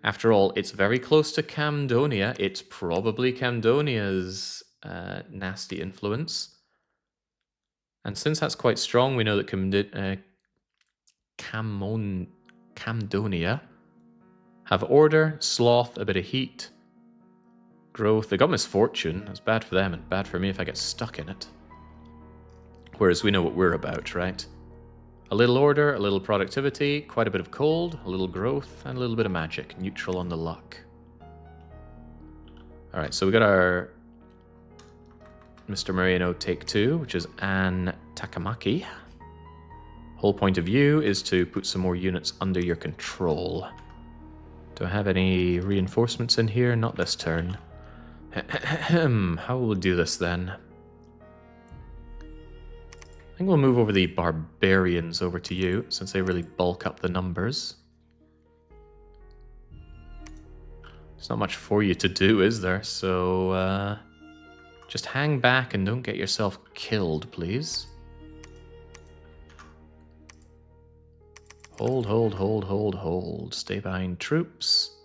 After all, it's very close to Camdonia. It's probably Camdonia's nasty influence. And since that's quite strong, we know that Camdonia have order, sloth, a bit of heat, growth. They got misfortune. That's bad for them and bad for me if I get stuck in it. Whereas we know what we're about, right? A little order, a little productivity, quite a bit of cold, a little growth, and a little bit of magic. Neutral on the luck. Alright, so we got our Mr. Moreno take 2, which is Anne Takamaki. Whole point of view is to put some more units under your control. Do I have any reinforcements in here? Not this turn. How will we do this then? I think we'll move over the barbarians over to you, since they really bulk up the numbers. There's not much for you to do, is there? So, just hang back and don't get yourself killed, please. Hold, hold, hold, hold, hold. Stay behind troops.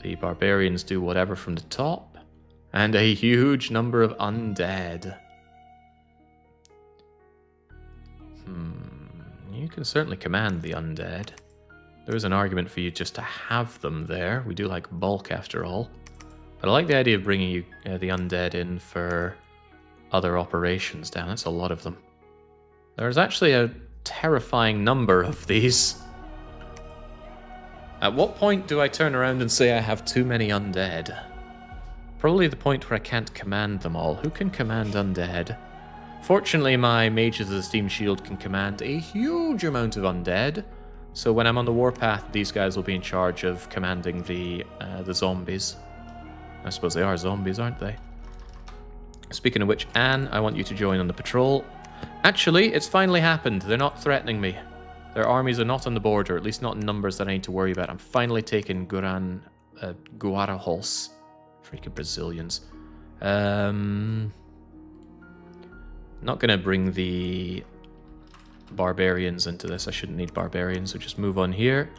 The barbarians do whatever from the top. And a huge number of undead. You can certainly command the undead. There is an argument for you just to have them there. We do like bulk after all. But I like the idea of bringing you the undead in for other operations. Damn, that's a lot of them. There's actually a terrifying number of these. At what point do I turn around and say I have too many undead? Probably the point where I can't command them all. Who can command undead? Fortunately, my Mages of the Steam Shield can command a huge amount of undead. So when I'm on the warpath, these guys will be in charge of commanding the zombies. I suppose they are zombies, aren't they? Speaking of which, Anne, I want you to join on the patrol. Actually, it's finally happened. They're not threatening me. Their armies are not on the border, at least not in numbers that I need to worry about. I'm finally taking Guarahos. Freaking Brazilians. Not going to bring the barbarians into this. I shouldn't need barbarians, so just move on here.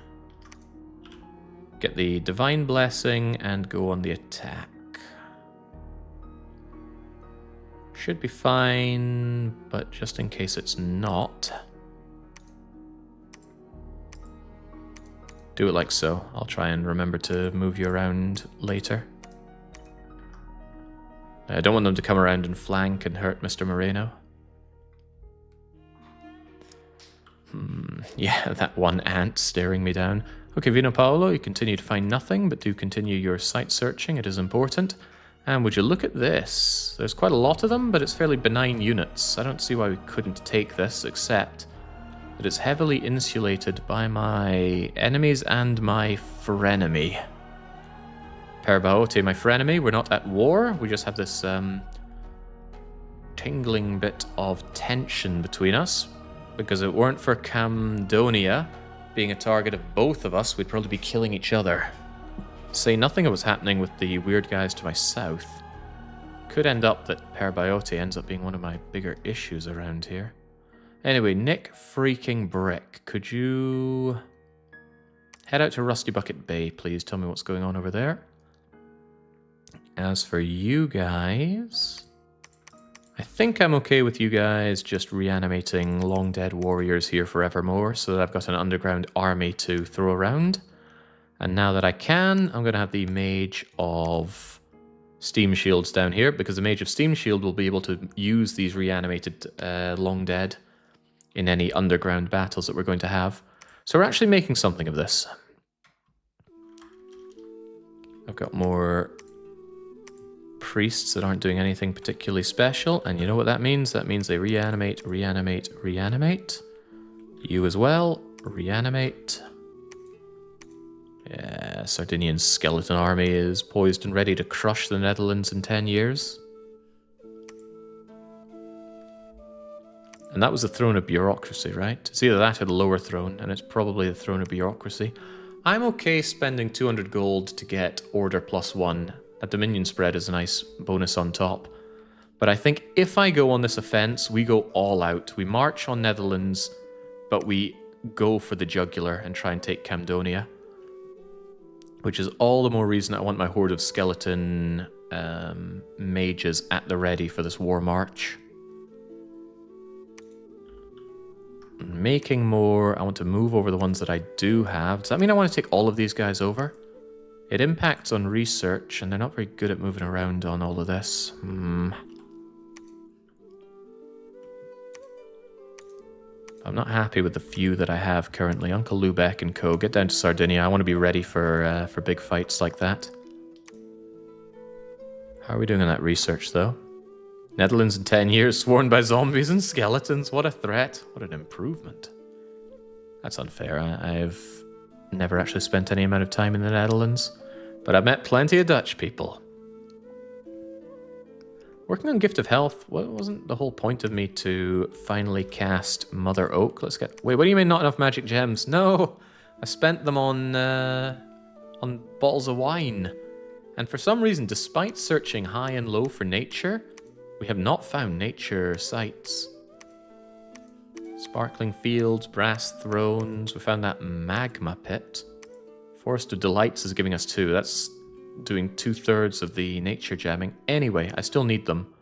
Get the Divine Blessing and go on the attack. Should be fine, but just in case it's not. Do it like so. I'll try and remember to move you around later. I don't want them to come around and flank and hurt Mr. Moreno. Yeah, that one ant staring me down. Okay, Vino Paolo, you continue to find nothing, but do continue your site searching. It is important. And would you look at this? There's quite a lot of them, but it's fairly benign units. I don't see why we couldn't take this, except that it's heavily insulated by my enemies and my frenemy. Perbaote, my frenemy, we're not at war. We just have this tingling bit of tension between us. Because if it weren't for Camdonia being a target of both of us, we'd probably be killing each other. Say nothing of what's happening with the weird guys to my south. Could end up that Perbaote ends up being one of my bigger issues around here. Anyway, Nick freaking Brick, could you head out to Rusty Bucket Bay, please? Tell me what's going on over there. As for you guys, I think I'm okay with you guys just reanimating long dead warriors here forevermore so that I've got an underground army to throw around. And now that I can, I'm going to have the Mage of Steam Shields down here, because the Mage of Steam Shield will be able to use these reanimated long dead in any underground battles that we're going to have. So we're actually making something of this. I've got more priests that aren't doing anything particularly special, and you know what that means? That means they reanimate, reanimate, reanimate. You as well, reanimate. Yeah, Sardinian's skeleton army is poised and ready to crush the Netherlands in 10 years. And that was the throne of bureaucracy, right? It's either that or the lower throne, and it's probably the throne of bureaucracy. I'm okay spending 200 gold to get order +1. A dominion spread is a nice bonus on top. But I think if I go on this offense, we go all out. We march on Netherlands, but we go for the jugular and try and take Camdonia. Which is all the more reason I want my horde of skeleton mages at the ready for this war march. Making more. I want to move over the ones that I do have. Does that mean I want to take all of these guys over? It impacts on research, and they're not very good at moving around on all of this. I'm not happy with the few that I have currently. Uncle Lubeck and co. Get down to Sardinia. I want to be ready for big fights like that. How are we doing on that research, though? Netherlands in 10 years, sworn by zombies and skeletons. What a threat. What an improvement. That's unfair. I've never actually spent any amount of time in the Netherlands, but I've met plenty of Dutch people. Working on Gift of Health, wasn't the whole point of me to finally cast Mother Oak? Let's get... Wait, what do you mean not enough magic gems? No! I spent them on bottles of wine. And for some reason, despite searching high and low for nature, we have not found nature sites. Sparkling fields, brass thrones, we found that magma pit. Forest of Delights is giving us 2. That's doing 2/3 of the nature gemming. Anyway, I still need them.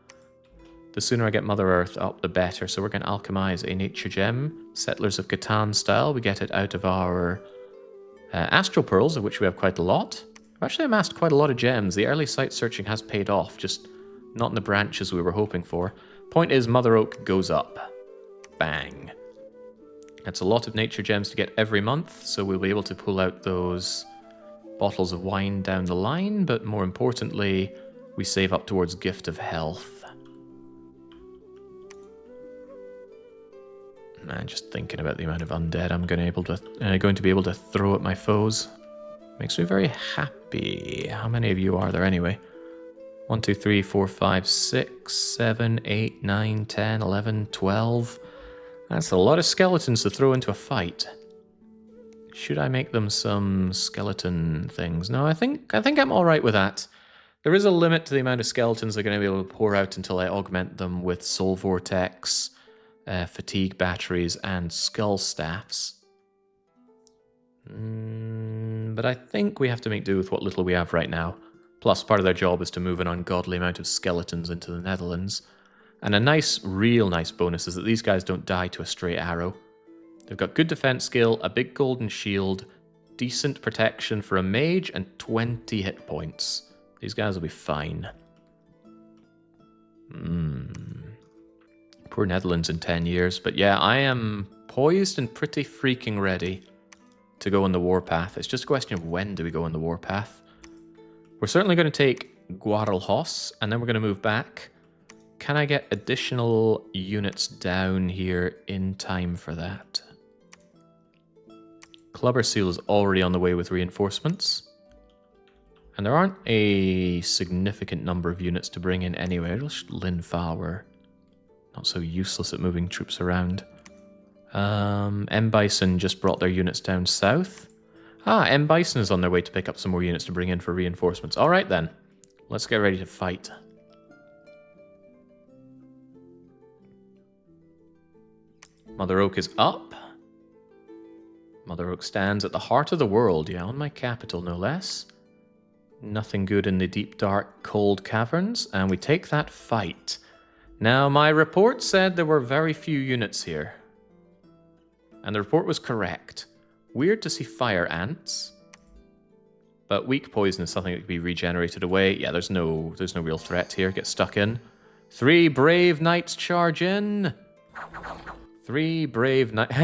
The sooner I get Mother Earth up, the better. So we're going to alchemize a nature gem. Settlers of Catan style. We get it out of our astral pearls, of which we have quite a lot. I've actually amassed quite a lot of gems. The early site searching has paid off, just not in the branches we were hoping for. Point is, Mother Oak goes up. Bang. That's a lot of nature gems to get every month, so we'll be able to pull out those bottles of wine down the line, but more importantly, we save up towards Gift of Health. Man, just thinking about the amount of undead I'm going to be able to throw at my foes makes me very happy. How many of you are there anyway? 1, 2, 3, 4, 5, 6, 7, 8, 9, 10, 11, 12. That's a lot of skeletons to throw into a fight. Should I make them some skeleton things? No, I think I'm all right with that. There is a limit to the amount of skeletons they're going to be able to pour out until I augment them with soul vortex, fatigue batteries, and skull staffs. But I think we have to make do with what little we have right now. Plus, part of their job is to move an ungodly amount of skeletons into the Netherlands. And a nice, real nice bonus is that these guys don't die to a stray arrow. They've got good defense skill, a big golden shield, decent protection for a mage, and 20 hit points. These guys will be fine. poor Netherlands in 10 years. But yeah, I am poised and pretty freaking ready to go on the warpath. It's just a question of when do we go on the warpath. We're certainly going to take Guarelhos, and then we're going to move back. Can I get additional units down here in time for that? Clubber Seal is already on the way with reinforcements. And there aren't a significant number of units to bring in anyway. Lin Fa were not so useless at moving troops around. M. Bison just brought their units down south. Ah, M. Bison is on their way to pick up some more units to bring in for reinforcements. Alright then, let's get ready to fight. Mother Oak is up. Mother Oak stands at the heart of the world, yeah, on my capital no less. Nothing good in the deep, dark, cold caverns, and we take that fight. Now, my report said there were very few units here. And the report was correct. Weird to see fire ants. But weak poison is something that can be regenerated away. Yeah, there's no real threat here. Get stuck in. 3 brave knights charge in. 3 brave knights.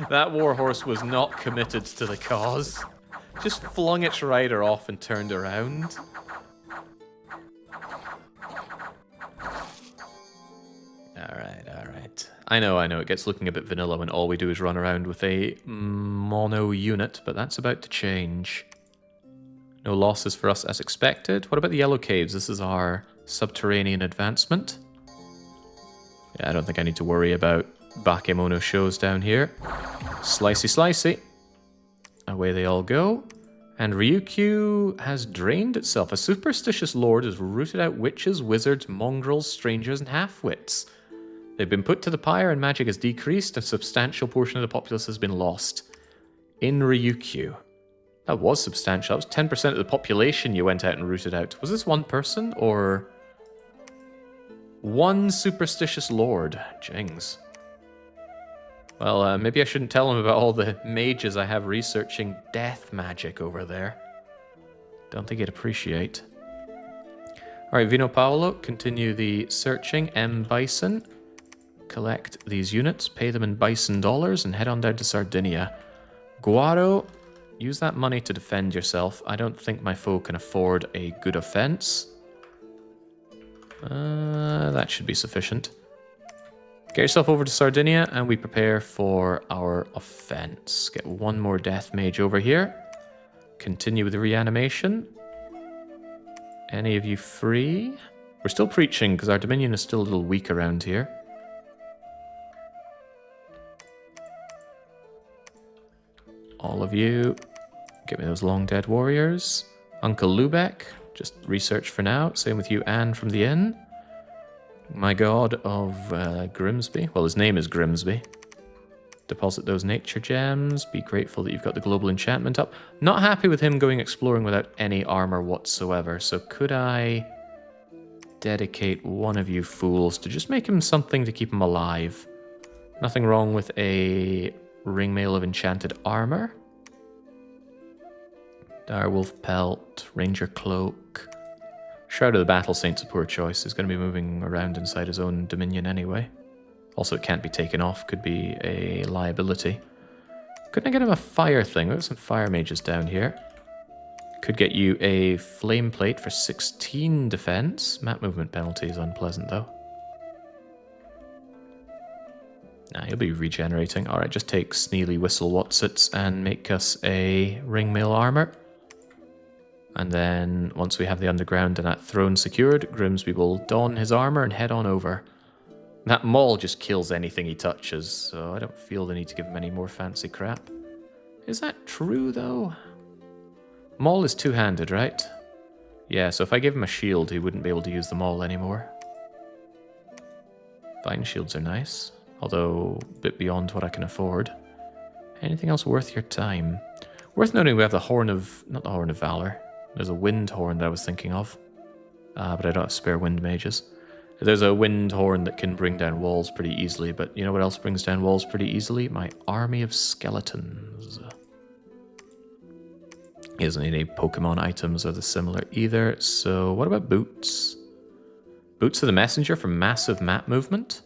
That warhorse was not committed to the cause. Just flung its rider off and turned around. Alright. I know, it gets looking a bit vanilla when all we do is run around with a mono unit, but that's about to change. No losses for us as expected. What about the Yellow Caves? This is our subterranean advancement. Yeah, I don't think I need to worry about Bakemono shows down here. Slicey slicey. Away they all go. And Ryukyu has drained itself. A superstitious lord has rooted out witches, wizards, mongrels, strangers, and half-wits. They've been put to the pyre and magic has decreased. A substantial portion of the populace has been lost. In Ryukyu. That was substantial. That was 10% of the population you went out and rooted out. Was this one person or... one superstitious lord? Jings. Well, maybe I shouldn't tell him about all the mages I have researching death magic over there. Don't think he'd appreciate. Alright, Vino Paolo, continue the searching. M. Bison. Collect these units, pay them in bison dollars, and head on down to Sardinia. Guaro, use that money to defend yourself. I don't think my foe can afford a good offense. That should be sufficient. Get yourself over to Sardinia, and we prepare for our offense. Get one more death mage over here. Continue with the reanimation. Any of you free? We're still preaching, because our Dominion is still a little weak around here. All of you, get me those long dead warriors. Uncle Lubeck, just research for now. Same with you, Anne from the inn. My god of Grimsby. Well, his name is Grimsby. Deposit those nature gems. Be grateful that you've got the global enchantment up. Not happy with him going exploring without any armor whatsoever. So could I dedicate one of you fools to just make him something to keep him alive? Nothing wrong with a ringmail of enchanted armor. Direwolf pelt, ranger cloak. Shroud of the Battle Saint's a poor choice. He's going to be moving around inside his own dominion anyway. Also, it can't be taken off. Could be a liability. Couldn't I get him a fire thing? We've got some fire mages down here. Could get you a flame plate for 16 defense. Map movement penalty is unpleasant, though. Nah, he'll be regenerating. Alright, just take Sneely Whistle Watsits and make us a ringmail armor. And then, once we have the underground and that throne secured, Grimsby will don his armor and head on over. That Maul just kills anything he touches, so I don't feel the need to give him any more fancy crap. Is that true, though? Maul is two-handed, right? Yeah, so if I give him a shield, he wouldn't be able to use the Maul anymore. Vine shields are nice. Although, a bit beyond what I can afford. Anything else worth your time? Worth noting we have the Horn of... not the Horn of Valor. There's a Wind Horn that I was thinking of. But I don't have spare Wind Mages. There's a Wind Horn that can bring down walls pretty easily, but you know what else brings down walls pretty easily? My Army of Skeletons. He doesn't need any Pokemon items or the similar either. So what about boots? Boots of the Messenger for massive map movement.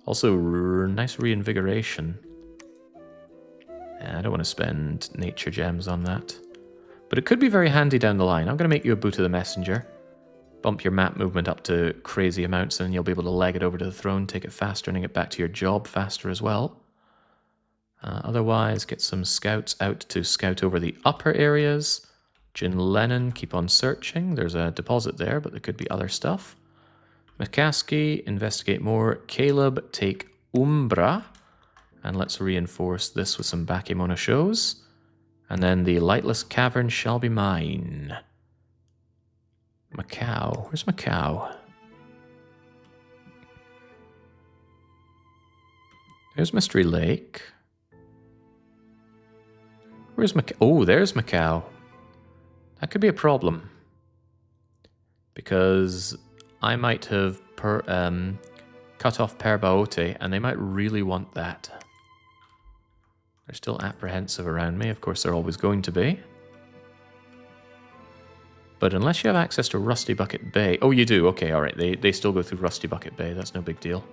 Also, nice reinvigoration. I don't want to spend nature gems on that. But it could be very handy down the line. I'm going to make you a Boot of the Messenger. Bump your map movement up to crazy amounts, and you'll be able to leg it over to the throne, take it faster, and get back to your job faster as well. Otherwise, get some scouts out to scout over the upper areas. Jin Lennon, keep on searching. There's a deposit there, but there could be other stuff. McCaskey, investigate more. Caleb, take Umbra. And let's reinforce this with some Bakemono shows. And then the lightless cavern shall be mine. Macau. Where's Macau? There's Mystery Lake. Where's Macau? Oh, there's Macau. That could be a problem. Because I might have cut off Perbaote, and they might really want that. They're still apprehensive around me. Of course, they're always going to be. But unless you have access to Rusty Bucket Bay... Oh, you do? Okay, alright. They still go through Rusty Bucket Bay. That's no big deal.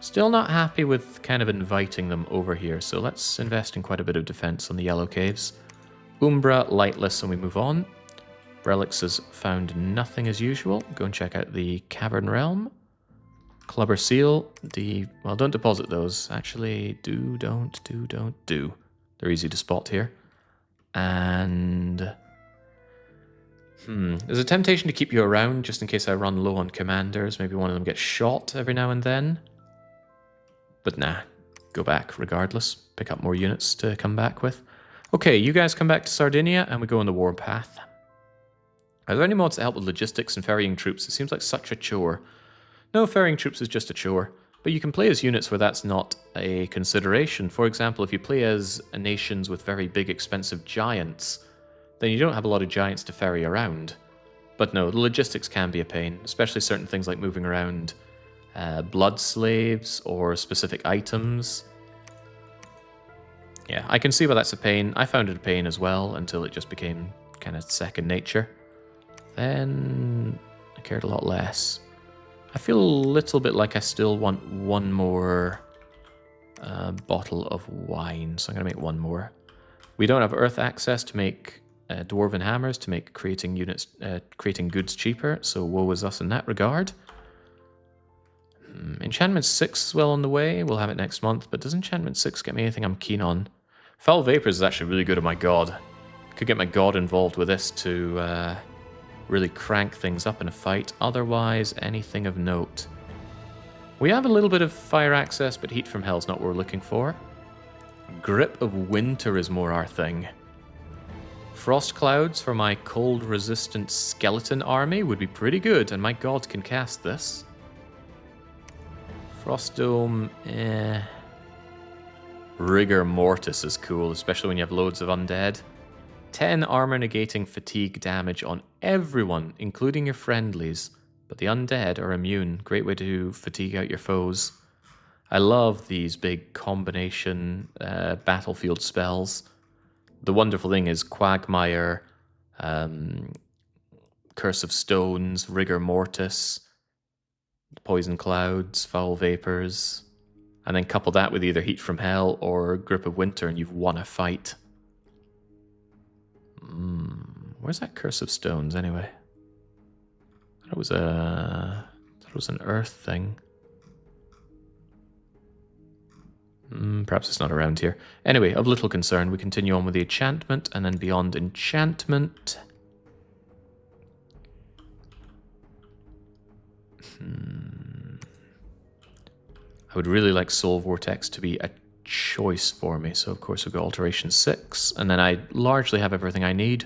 Still not happy with kind of inviting them over here, so let's invest in quite a bit of defense on the Yellow Caves. Umbra, Lightless, and we move on. Brelix has found nothing as usual. Go and check out the Cavern Realm. Clubber Seal, well, don't deposit those. Actually, don't. They're easy to spot here. And... there's a temptation to keep you around just in case I run low on commanders. Maybe one of them gets shot every now and then. But nah, go back regardless. Pick up more units to come back with. Okay, you guys come back to Sardinia and we go on the warpath. Are there any mods to help with logistics and ferrying troops? It seems like such a chore. No, ferrying troops is just a chore. But you can play as units where that's not a consideration. For example, if you play as nations with very big, expensive giants, then you don't have a lot of giants to ferry around. But no, the logistics can be a pain, especially certain things like moving around blood slaves or specific items. Yeah, I can see why that's a pain. I found it a pain as well until it just became kind of second nature. Then I cared a lot less. I feel a little bit like I still want one more bottle of wine, so I'm going to make one more. We don't have earth access to make dwarven hammers to make creating goods cheaper, so woe is us in that regard. Enchantment 6 is well on the way. We'll have it next month, but does Enchantment 6 get me anything I'm keen on? Foul Vapors is actually really good at my god. Could get my god involved with this to really crank things up in a fight. Otherwise, anything of note. We have a little bit of fire access, but Heat from Hell's not what we're looking for. Grip of Winter is more our thing. Frost Clouds for my cold-resistant skeleton army would be pretty good, and my god can cast this. Frost Dome, Rigor Mortis is cool, especially when you have loads of undead. 10 armor negating fatigue damage on everyone, including your friendlies. But the undead are immune. Great way to fatigue out your foes. I love these big combination battlefield spells. The wonderful thing is Quagmire, Curse of Stones, Rigor Mortis, Poison Clouds, Foul Vapors, and then couple that with either Heat from Hell or Grip of Winter and you've won a fight. Where's that Curse of Stones anyway? I thought it was an earth thing. Perhaps it's not around here. Anyway, of little concern, we continue on with the enchantment, and then beyond enchantment. I would really like Soul Vortex to be a choice for me, so of course we'll go Alteration 6, and then I largely have everything I need.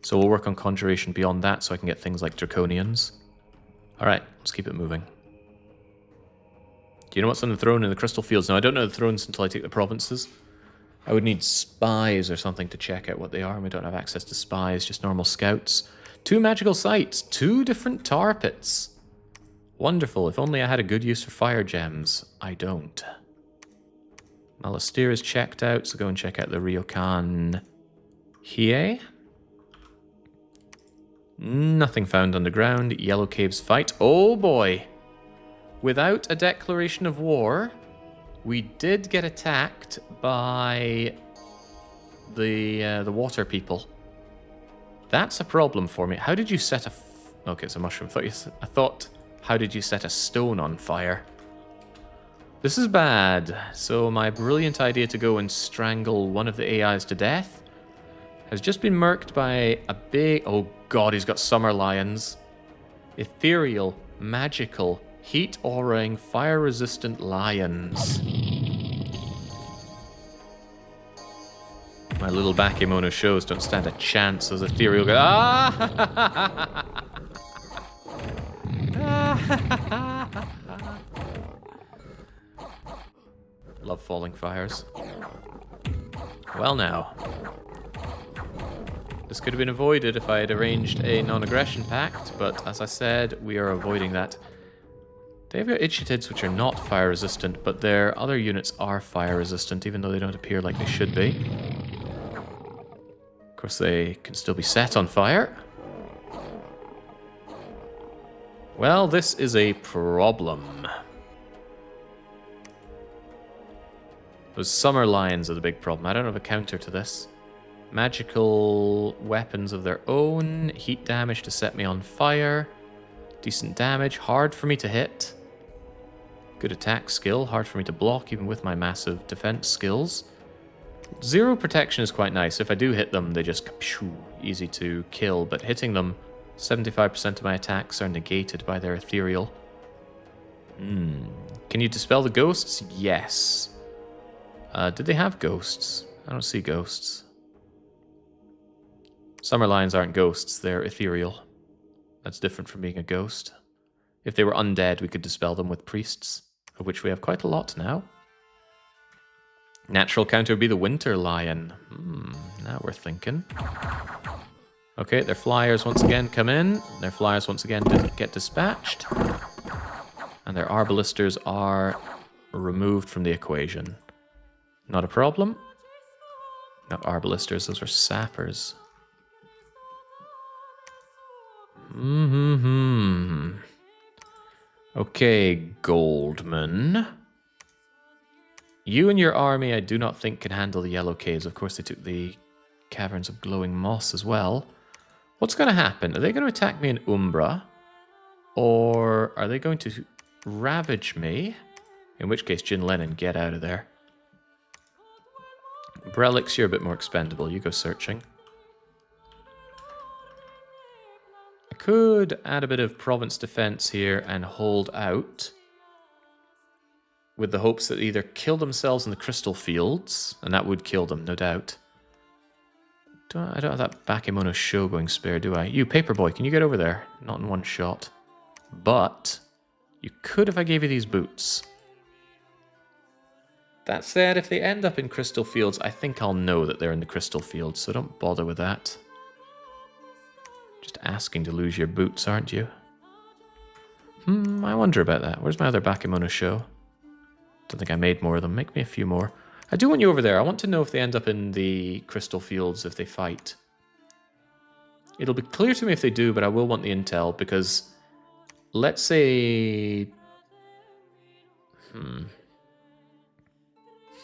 So we'll work on Conjuration beyond that so I can get things like Draconians. Alright, let's keep it moving. Do you know what's on the throne in the Crystal Fields? Now, I don't know the thrones until I take the provinces. I would need spies or something to check out what they are, and we don't have access to spies, just normal scouts. 2 magical sites, 2 different tar pits. Wonderful, if only I had a good use for fire gems. I don't. Malastир is checked out, so go and check out the Ryokan Hiei. Nothing found underground. Yellow caves fight. Oh boy. Without a declaration of war, we did get attacked by the water people. That's a problem for me. How did you set a... Okay, it's a mushroom. I thought, how did you set a stone on fire? This is bad. So my brilliant idea to go and strangle one of the AIs to death has just been murked by a big... Oh god, he's got summer lions. Ethereal, magical, heat-auraing, fire-resistant lions. My little Bakemono shows don't stand a chance as ethereal go. Ah! Love falling fires. Well now. This could have been avoided if I had arranged a non-aggression pact, but as I said, we are avoiding that. They've got Itchitids which are not fire resistant, but their other units are fire resistant, even though they don't appear like they should be. Of course, they can still be set on fire. Well, this is a problem. Those summer lions are the big problem. I don't have a counter to this. Magical weapons of their own. Heat damage to set me on fire. Decent damage. Hard for me to hit. Good attack skill. Hard for me to block, even with my massive defense skills. Zero protection is quite nice. If I do hit them, they just... easy to kill. But hitting them, 75% of my attacks are negated by their ethereal. Can you dispel the ghosts? Yes. Did they have ghosts? I don't see ghosts. Summer lions aren't ghosts, they're ethereal. That's different from being a ghost. If they were undead, we could dispel them with priests, of which we have quite a lot now. Natural counter would be the winter lion. Now we're thinking. Okay, their flyers once again come in. Their flyers once again didn't get dispatched. And their arbalisters are removed from the equation. Not a problem. Not arbalisters, those were sappers. Okay, Goldman. You and your army I do not think can handle the yellow caves. Of course they took the caverns of glowing moss as well. What's going to happen? Are they going to attack me in Umbra? Or are they going to ravage me? In which case, Jin Lennon, get out of there. Brelix, you're a bit more expendable. You go searching. I could add a bit of province defense here and hold out. With the hopes that they either kill themselves in the crystal fields, and that would kill them, no doubt. I don't have that Bakemono show going spare, do I? You, Paperboy, can you get over there? Not in one shot. But you could if I gave you these boots. That said, if they end up in crystal fields, I think I'll know that they're in the crystal fields, so don't bother with that. Just asking to lose your boots, aren't you? I wonder about that. Where's my other Bakemono show? Don't think I made more of them. Make me a few more. I do want you over there. I want to know if they end up in the crystal fields if they fight. It'll be clear to me if they do, but I will want the intel because let's say...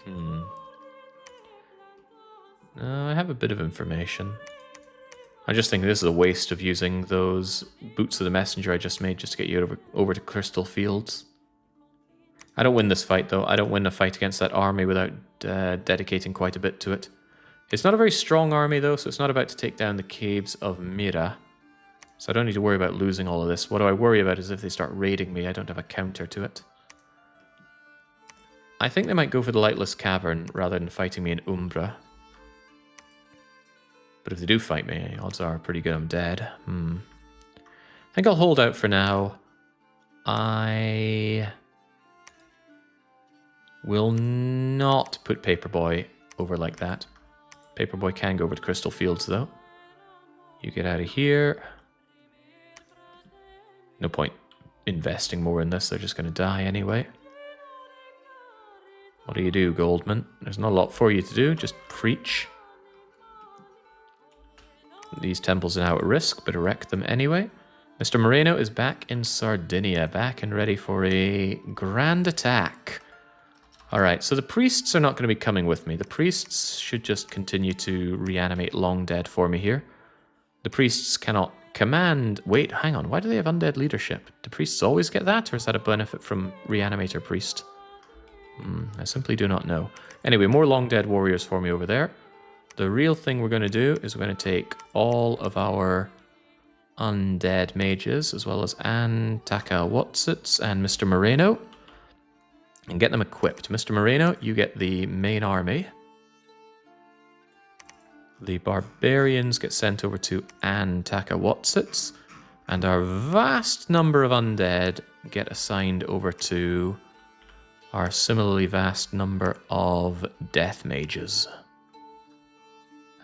No, I have a bit of information. I just think this is a waste of using those boots of the messenger I just made just to get you over to crystal fields. I don't win this fight, though. I don't win a fight against that army without dedicating quite a bit to it. It's not a very strong army, though, so it's not about to take down the caves of Mira. So I don't need to worry about losing all of this. What do I worry about is if they start raiding me, I don't have a counter to it. I think they might go for the Lightless Cavern rather than fighting me in Umbra. But if they do fight me, odds are pretty good I'm dead. I think I'll hold out for now. I will not put Paperboy over like that. Paperboy can go over to Crystal Fields, though. You get out of here. No point investing more in this. They're just going to die anyway. What do you do, Goldman? There's not a lot for you to do. Just preach. These temples are now at risk, but erect them anyway. Mr. Moreno is back in Sardinia, back and ready for a grand attack. Alright, so the priests are not going to be coming with me. The priests should just continue to reanimate long dead for me here. The priests cannot command... Wait, hang on, why do they have undead leadership? Do priests always get that, or is that a benefit from Reanimator Priest? I simply do not know. Anyway, more long dead warriors for me over there. The real thing we're going to do is we're going to take all of our undead mages, as well as Antaka Watsits and Mr. Moreno, and get them equipped. Mr. Moreno, you get the main army. The barbarians get sent over to Antaka Watsits, and our vast number of undead get assigned over to our similarly vast number of death mages.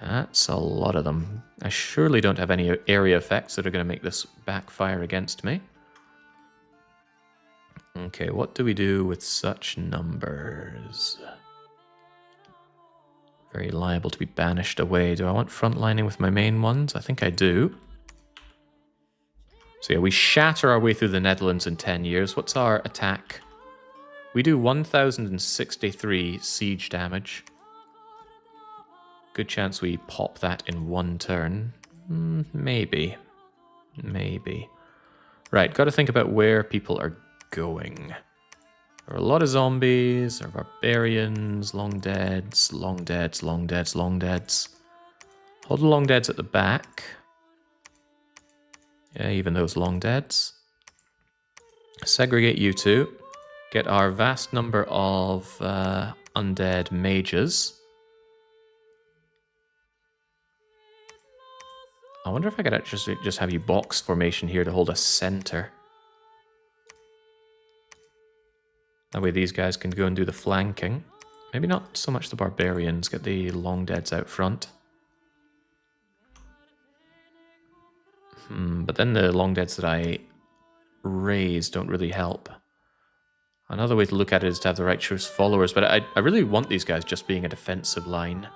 That's a lot of them. I surely don't have any area effects that are going to make this backfire against me. Okay, what do we do with such numbers? Very liable to be banished away. Do I want frontlining with my main ones? I think I do. So yeah, we shatter our way through the Netherlands in 10 years. What's our attack? We do 1,063 siege damage. Good chance we pop that in one turn. Maybe. Maybe. Right, got to think about where people are going. There are a lot of zombies, there are barbarians, long deads, long deads, long deads, long deads. Hold the long deads at the back. Yeah, even those long deads. Segregate you two. Get our vast number of undead mages. I wonder if I could actually just have you box formation here to hold a center. That way these guys can go and do the flanking. Maybe not so much the barbarians, get the long deads out front. But then the long deads that I raise don't really help. Another way to look at it is to have the righteous followers, but I really want these guys just being a defensive line.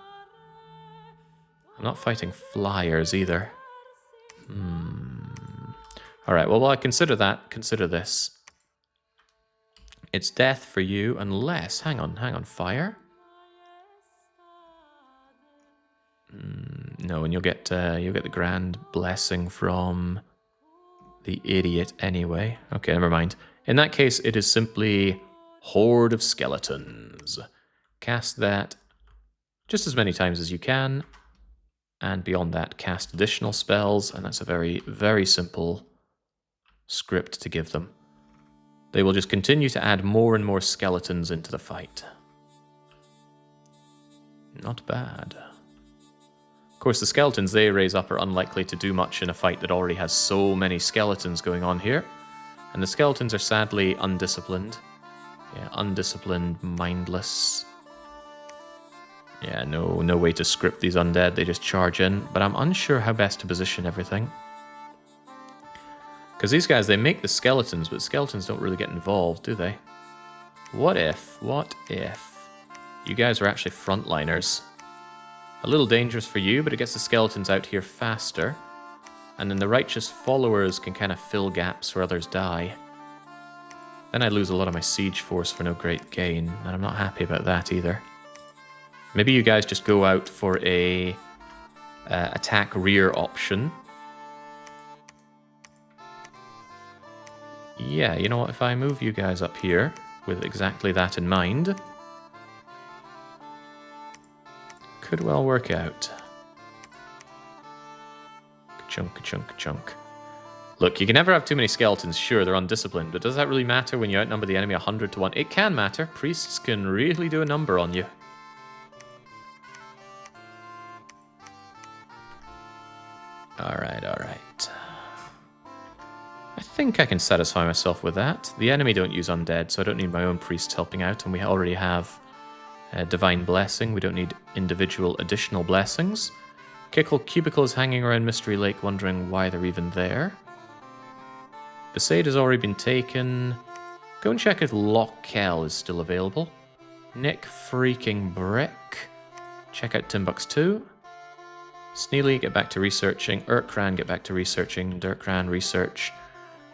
I'm not fighting flyers either. Alright, well, while I consider that, consider this. It's death for you unless... Hang on, fire? No, and you'll get the grand blessing from the idiot anyway. Okay, never mind. In that case, it is simply Horde of Skeletons. Cast that just as many times as you can. And beyond that, cast additional spells, and that's a very, very simple script to give them. They will just continue to add more and more skeletons into the fight. Not bad. Of course, the skeletons they raise up are unlikely to do much in a fight that already has so many skeletons going on here. And the skeletons are sadly undisciplined. Yeah, undisciplined, mindless. Yeah, no way to script these undead, they just charge in. But I'm unsure how best to position everything. Because these guys, they make the skeletons, but skeletons don't really get involved, do they? What if you guys were actually frontliners? A little dangerous for you, but it gets the skeletons out here faster. And then the righteous followers can kind of fill gaps where others die. Then I lose a lot of my siege force for no great gain, and I'm not happy about that either. Maybe you guys just go out for a attack rear option. Yeah, you know what, if I move you guys up here with exactly that in mind, could well work out. Ka-chunk, ka-chunk, ka-chunk. Look, you can never have too many skeletons. Sure, they're undisciplined, but does that really matter when you outnumber the enemy 100 to 1? It can matter. Priests can really do a number on you. Alright, alright. I think I can satisfy myself with that. The enemy don't use undead, so I don't need my own priests helping out, and we already have Divine Blessing. We don't need individual additional blessings. Kickle Cubicle is hanging around Mystery Lake, wondering why they're even there. Besaid has already been taken. Go and check if Lochkel is still available. Nick freaking Brick. Check out Timbuktu. Sneely, get back to researching. Urkran, get back to researching. Dirkran, research.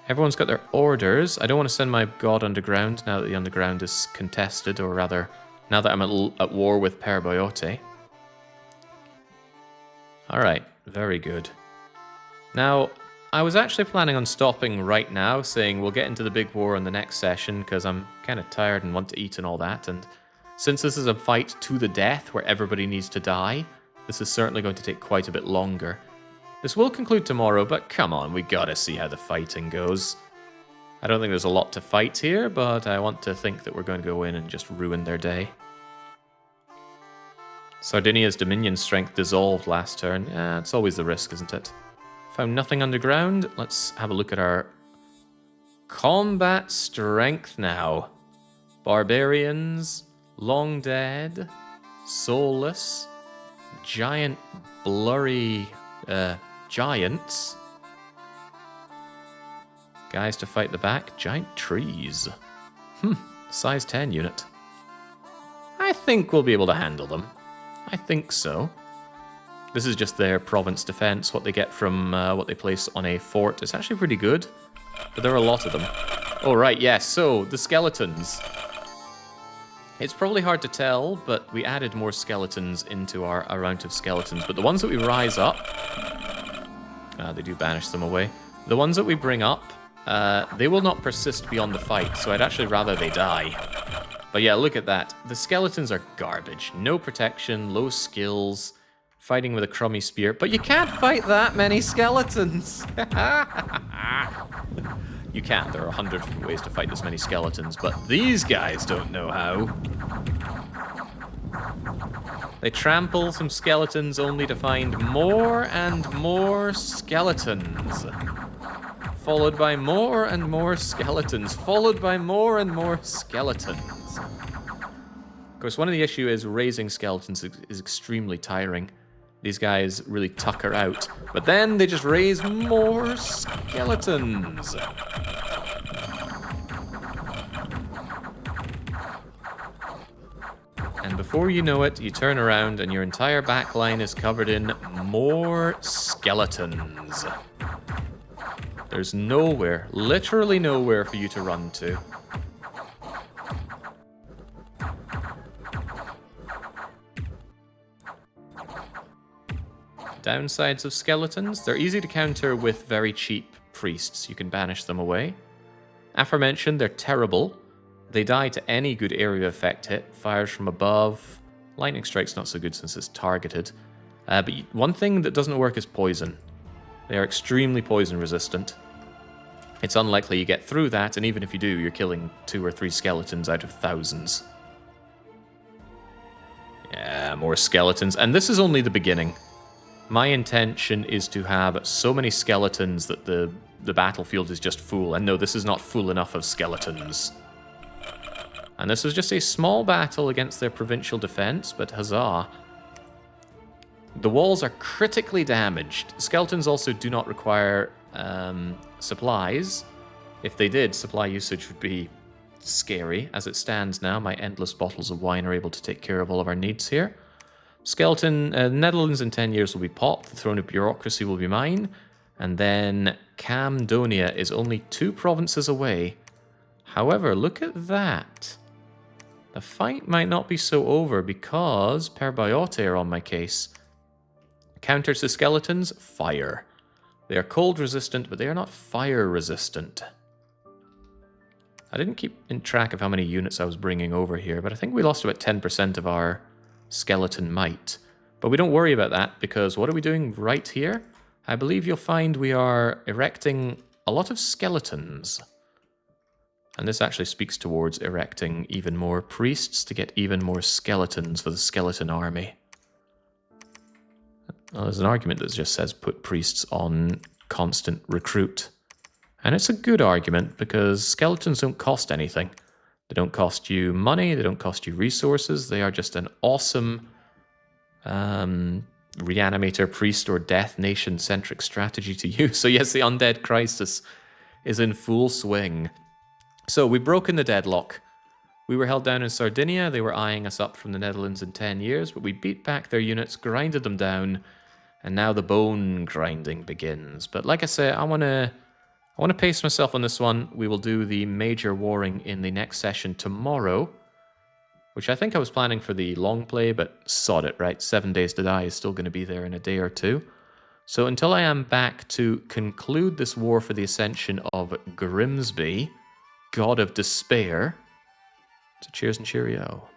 Everyone's got their orders. I don't want to send my god underground now that the underground is contested, or rather, now that I'm at war with Part01. Alright, very good. Now, I was actually planning on stopping right now, saying we'll get into the big war in the next session, because I'm kind of tired and want to eat and all that, and since this is a fight to the death where everybody needs to die, this is certainly going to take quite a bit longer. This will conclude tomorrow, but come on, we gotta see how the fighting goes. I don't think there's a lot to fight here, but I want to think that we're going to go in and just ruin their day. Sardinia's Dominion strength dissolved last turn. It's always the risk, isn't it? Found nothing underground. Let's have a look at our combat strength now. Barbarians, long dead, soulless, giant blurry giants. Guys to fight the back, giant trees. Size 10 unit. I think we'll be able to handle them. I think so. This is just their province defense, what they get from what they place on a fort. It's actually pretty good, but there are a lot of them. Oh, right, yes, so the skeletons. It's probably hard to tell, but we added more skeletons into our amount of skeletons. But the ones that we rise up, they do banish them away. The ones that we bring up, they will not persist beyond the fight, so I'd actually rather they die. But yeah, look at that. The skeletons are garbage. No protection, low skills, fighting with a crummy spear. But you can't fight that many skeletons! You can't. There are 100 different ways to fight this many skeletons, but these guys don't know how. They trample some skeletons only to find more and more skeletons. Followed by more and more skeletons. Followed by more and more skeletons. Of course, one of the issues is raising skeletons is extremely tiring. These guys really tucker out, but then they just raise more skeletons. And before you know it, you turn around and your entire back line is covered in more skeletons. There's nowhere, literally nowhere for you to run to. Downsides of skeletons, they're easy to counter with very cheap priests. You can banish them away. Aforementioned, they're terrible. They die to any good area effect hit. Fires from above. Lightning strike's not so good since it's targeted. But one thing that doesn't work is poison. They are extremely poison resistant. It's unlikely you get through that, and even if you do, you're killing 2 or 3 skeletons out of thousands. Yeah, more skeletons. And this is only the beginning. My intention is to have so many skeletons that the battlefield is just full. And no, this is not full enough of skeletons. And this was just a small battle against their provincial defense, but huzzah. The walls are critically damaged. Skeletons also do not require supplies. If they did, supply usage would be scary. As it stands now, my endless bottles of wine are able to take care of all of our needs here. Skeleton, Netherlands in 10 years will be popped. The throne of bureaucracy will be mine. And then Camdonia is only 2 provinces away. However, look at that. The fight might not be so over because Part01 are on my case. Counters to skeletons, fire. They are cold resistant, but they are not fire resistant. I didn't keep in track of how many units I was bringing over here, but I think we lost about 10% of our skeleton might. But we don't worry about that, because what are we doing right here? I believe you'll find we are erecting a lot of skeletons. And this actually speaks towards erecting even more priests to get even more skeletons for the skeleton army. Well, there's an argument that just says put priests on constant recruit. And it's a good argument because skeletons don't cost anything. They don't cost you money, they don't cost you resources, they are just an awesome reanimator, priest, or death nation-centric strategy to use. So yes, the undead crisis is in full swing. So we've broken the deadlock. We were held down in Sardinia, they were eyeing us up from the Netherlands in 10 years, but we beat back their units, grinded them down, And now the bone grinding begins. But like I say, I want to pace myself on this one. We will do the major warring in the next session tomorrow, which I think I was planning for the long play, but sod it, right? 7 Days to Die is still going to be there in a day or two. So until I am back to conclude this war for the ascension of Grimsby, God of Despair, so cheers and cheerio.